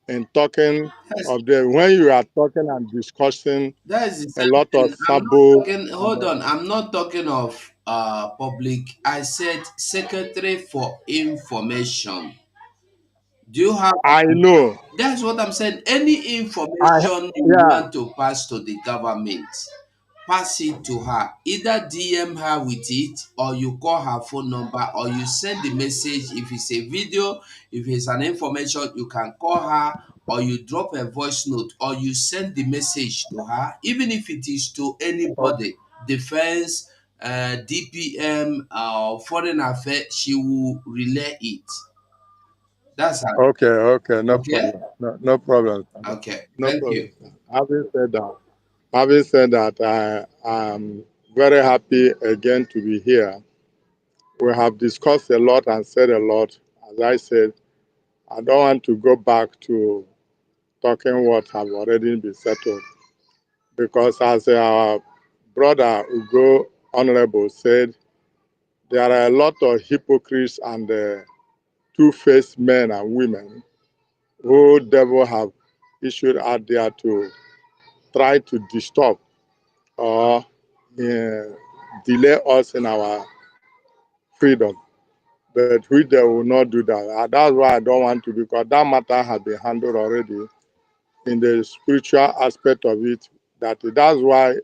in talking of them. When you are talking and discussing That's the a same lot of thing. I'm not sabo, talking, hold on, I'm not talking of public. I said secretary for information. Do you have I know. That's what I'm saying. Any I information you yeah. want to pass to the government, pass it to her. Either DM her with it, or you call her phone number, or you send the message. If it's a video, if it's an information, you can call her, or you drop a voice note, or you send the message to her, even if it is to anybody, defense, DPM, foreign affairs, she will relay it. That's her. Okay, no Okay? problem. No problem. Okay. No Thank problem. you. Having said that, I am very happy again to be here. We have discussed a lot and said a lot. As I said, I don't want to go back to talking what have already been settled because as our brother Ugo Honorable said, there are a lot of hypocrites and two-faced men and women who devil have issued out there to try to disturb or delay us in our freedom. But we they will not do that. That's why I don't want to, because that matter has been handled already in the spiritual aspect of it. That's why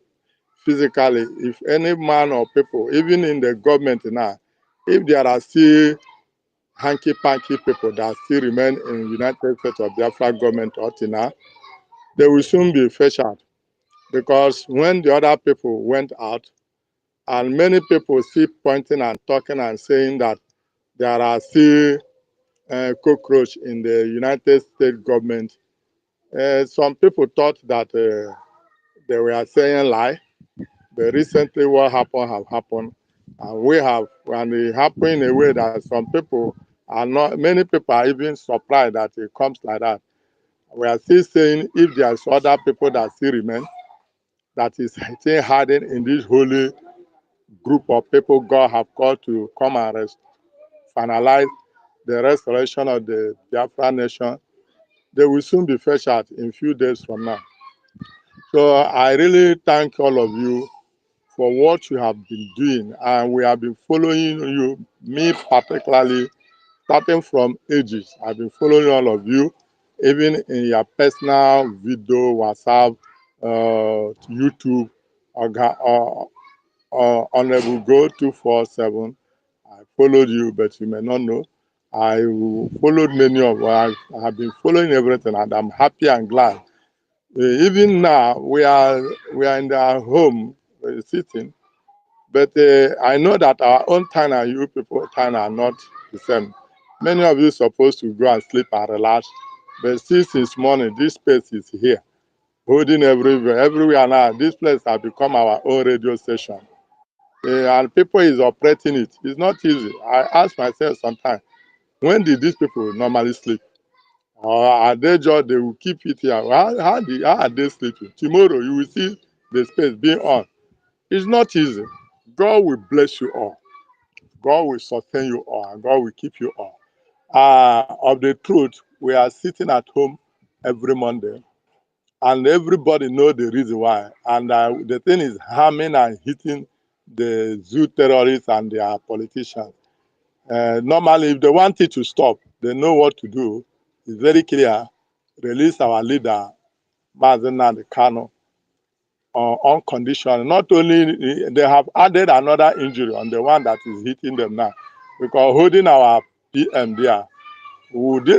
physically, if any man or people, even in the government now, if there are still hanky-panky people that still remain in United States of Biafra government or now, they will soon be fetched out. Because when the other people went out, and many people still pointing and talking and saying that there are still cockroach in the United States government, some people thought that they were saying lie. But recently what happened have happened. And it happened in a way that some people are not, many people are even surprised that it comes like that. We are still saying if there's other people that still remain, that is still hiding in this holy group of people God have called to come and finalize the restoration of the Biafra nation, they will soon be fetched out in a few days from now. So I really thank all of you for what you have been doing, and we have been following you, me particularly, starting from ages. I've been following all of you, even in your personal video, WhatsApp, YouTube, Honorable Go 247. I followed you, but you may not know. I followed many of. I have been following everything, and I'm happy and glad. Even now, we are in our home sitting, but I know that our own time and you people time are not the same. Many of you are supposed to go and sleep and relax, but still since morning, this space is here, holding everywhere now. This place has become our own radio station. And people is operating it. It's not easy. I ask myself sometimes, when did these people normally sleep? Or are they just, they will keep it here? How are they sleeping? Tomorrow you will see the space being on. It's not easy. God will bless you all. God will sustain you all, and God will keep you all. Of the truth, we are sitting at home every Monday, and everybody know the reason why. And the thing is harming and hitting the zoo terrorists and their politicians. Normally, if they want it to stop, they know what to do. It's very clear. Release our leader, Mazen Kano, on condition. Not only, they have added another injury on the one that is hitting them now. Because holding our PM there,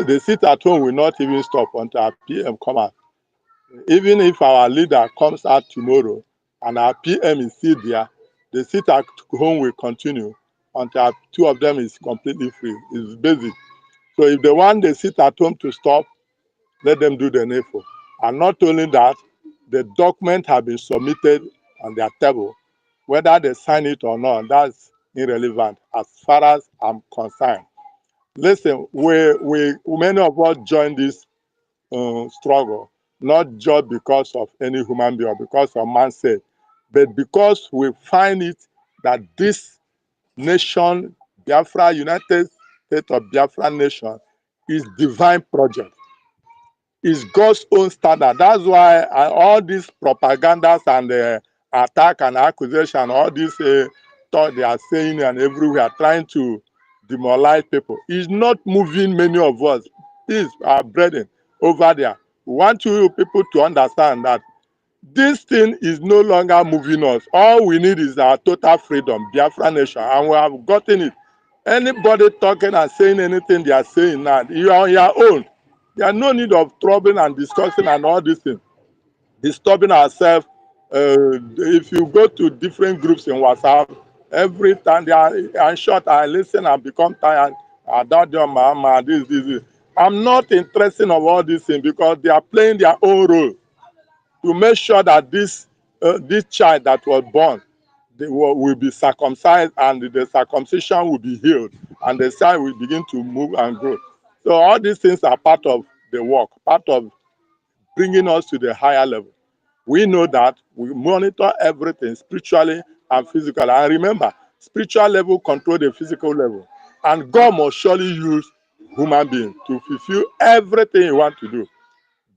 they sit at home will not even stop until our PM come out. Even if our leader comes out tomorrow and our PM is still there, the sit at home will continue until two of them is completely free. It's basic. So if they want the sit at home to stop, let them do the needful. And not only that, the document have been submitted on their table. Whether they sign it or not, that's irrelevant as far as I'm concerned. Listen, we many of us joined this struggle not just because of any human being or because of man's sake, but because we find it that this nation, Biafra, United States of Biafra nation, is divine project. Is God's own standard. That's why all these propagandas and attack and accusation, all these thought they are saying and everywhere trying to demoralize people, is not moving many of us. These are brethren over there. We want you people to understand that this thing is no longer moving us. All we need is our total freedom, Biafra nation, and we have gotten it. Anybody talking and saying anything they are saying now, you are on your own. There are no need of troubling and discussing and all these things. Disturbing ourselves. If you go to different groups in WhatsApp, every time they are, I'm short, I listen and become tired. I don't do mama, this. I'm not interested in all these things because they are playing their own role to make sure that this child that was born will be circumcised and the circumcision will be healed and the child will begin to move and grow. So all these things are part of the work, part of bringing us to the higher level. We know that we monitor everything spiritually and physically. And remember, spiritual level control the physical level. And God must surely use human beings to fulfill everything He wants to do.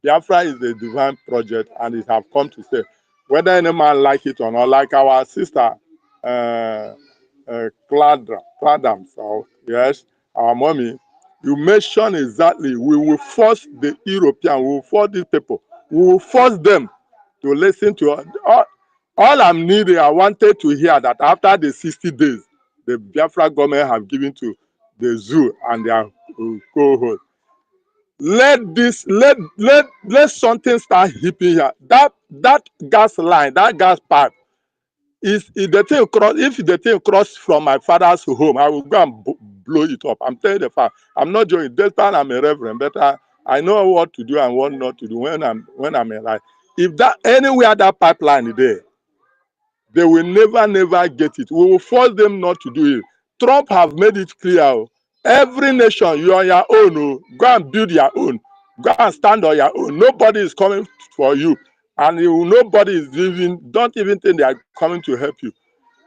Biafra is a divine project and it have come to stay. Whether any man like it or not, like our sister Cladams, yes, our mommy, you mentioned exactly, we will force the European, we will force these people, we will force them to listen to us. All I'm needing, I wanted to hear that after the 60 days, the Biafra government have given to the zoo and their co-host. Let something start hipping here. That gas line, that gas pipe, is if the thing cross. If the thing cross from my father's home, I will go and blow it up. I'm telling the fact. I'm not joking. This time I'm a reverend, but I know what to do and what not to do when I'm alive. If that anywhere that pipeline is there, they will never get it. We will force them not to do it. Trump have made it clear. Every nation, you are on your own. Go and build your own. Go and stand on your own. Nobody is coming for you. And nobody is don't even think they are coming to help you.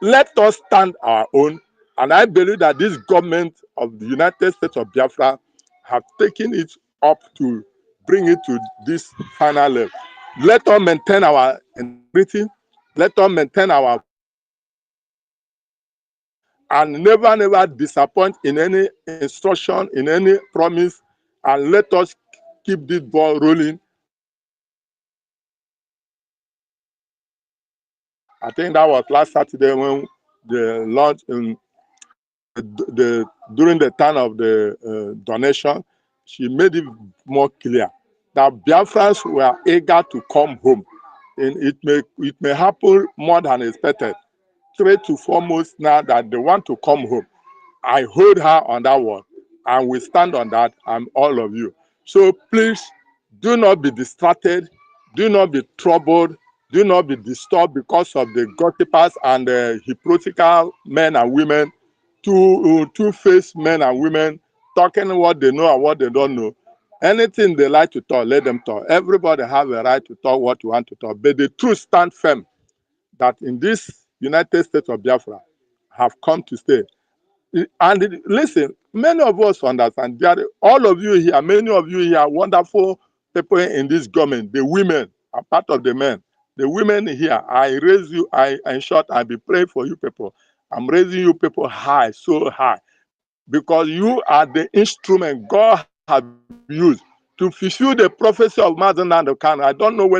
Let us stand our own. And I believe that this government of the United States of Biafra have taken it up to bring it to this final level. Let us maintain our integrity. Let us maintain our and never disappoint in any instruction, in any promise, and let us keep this ball rolling. I think that was last Saturday when the launch during the time of the donation, she made it more clear that Biafrans were eager to come home, and it may happen more than expected. 3 to 4 months now that they want to come home. I hold her on that word, and we stand on that, and all of you. So please, do not be distracted, do not be troubled, do not be disturbed because of the gossipers and the hypocritical men and women, two-faced men and women talking what they know and what they don't know. Anything they like to talk, let them talk. Everybody have a right to talk what you want to talk, but the truth stand firm that in this United States of Biafra have come to stay. And listen, many of us understand that all of you here, many of you here, wonderful people in this government, the women are part of the men. The women here, I raise you, in short, I be praying for you people. I'm raising you people high, so high, because you are the instrument God has used to fulfill the prophecy of Mazen and the Khan. I don't know whether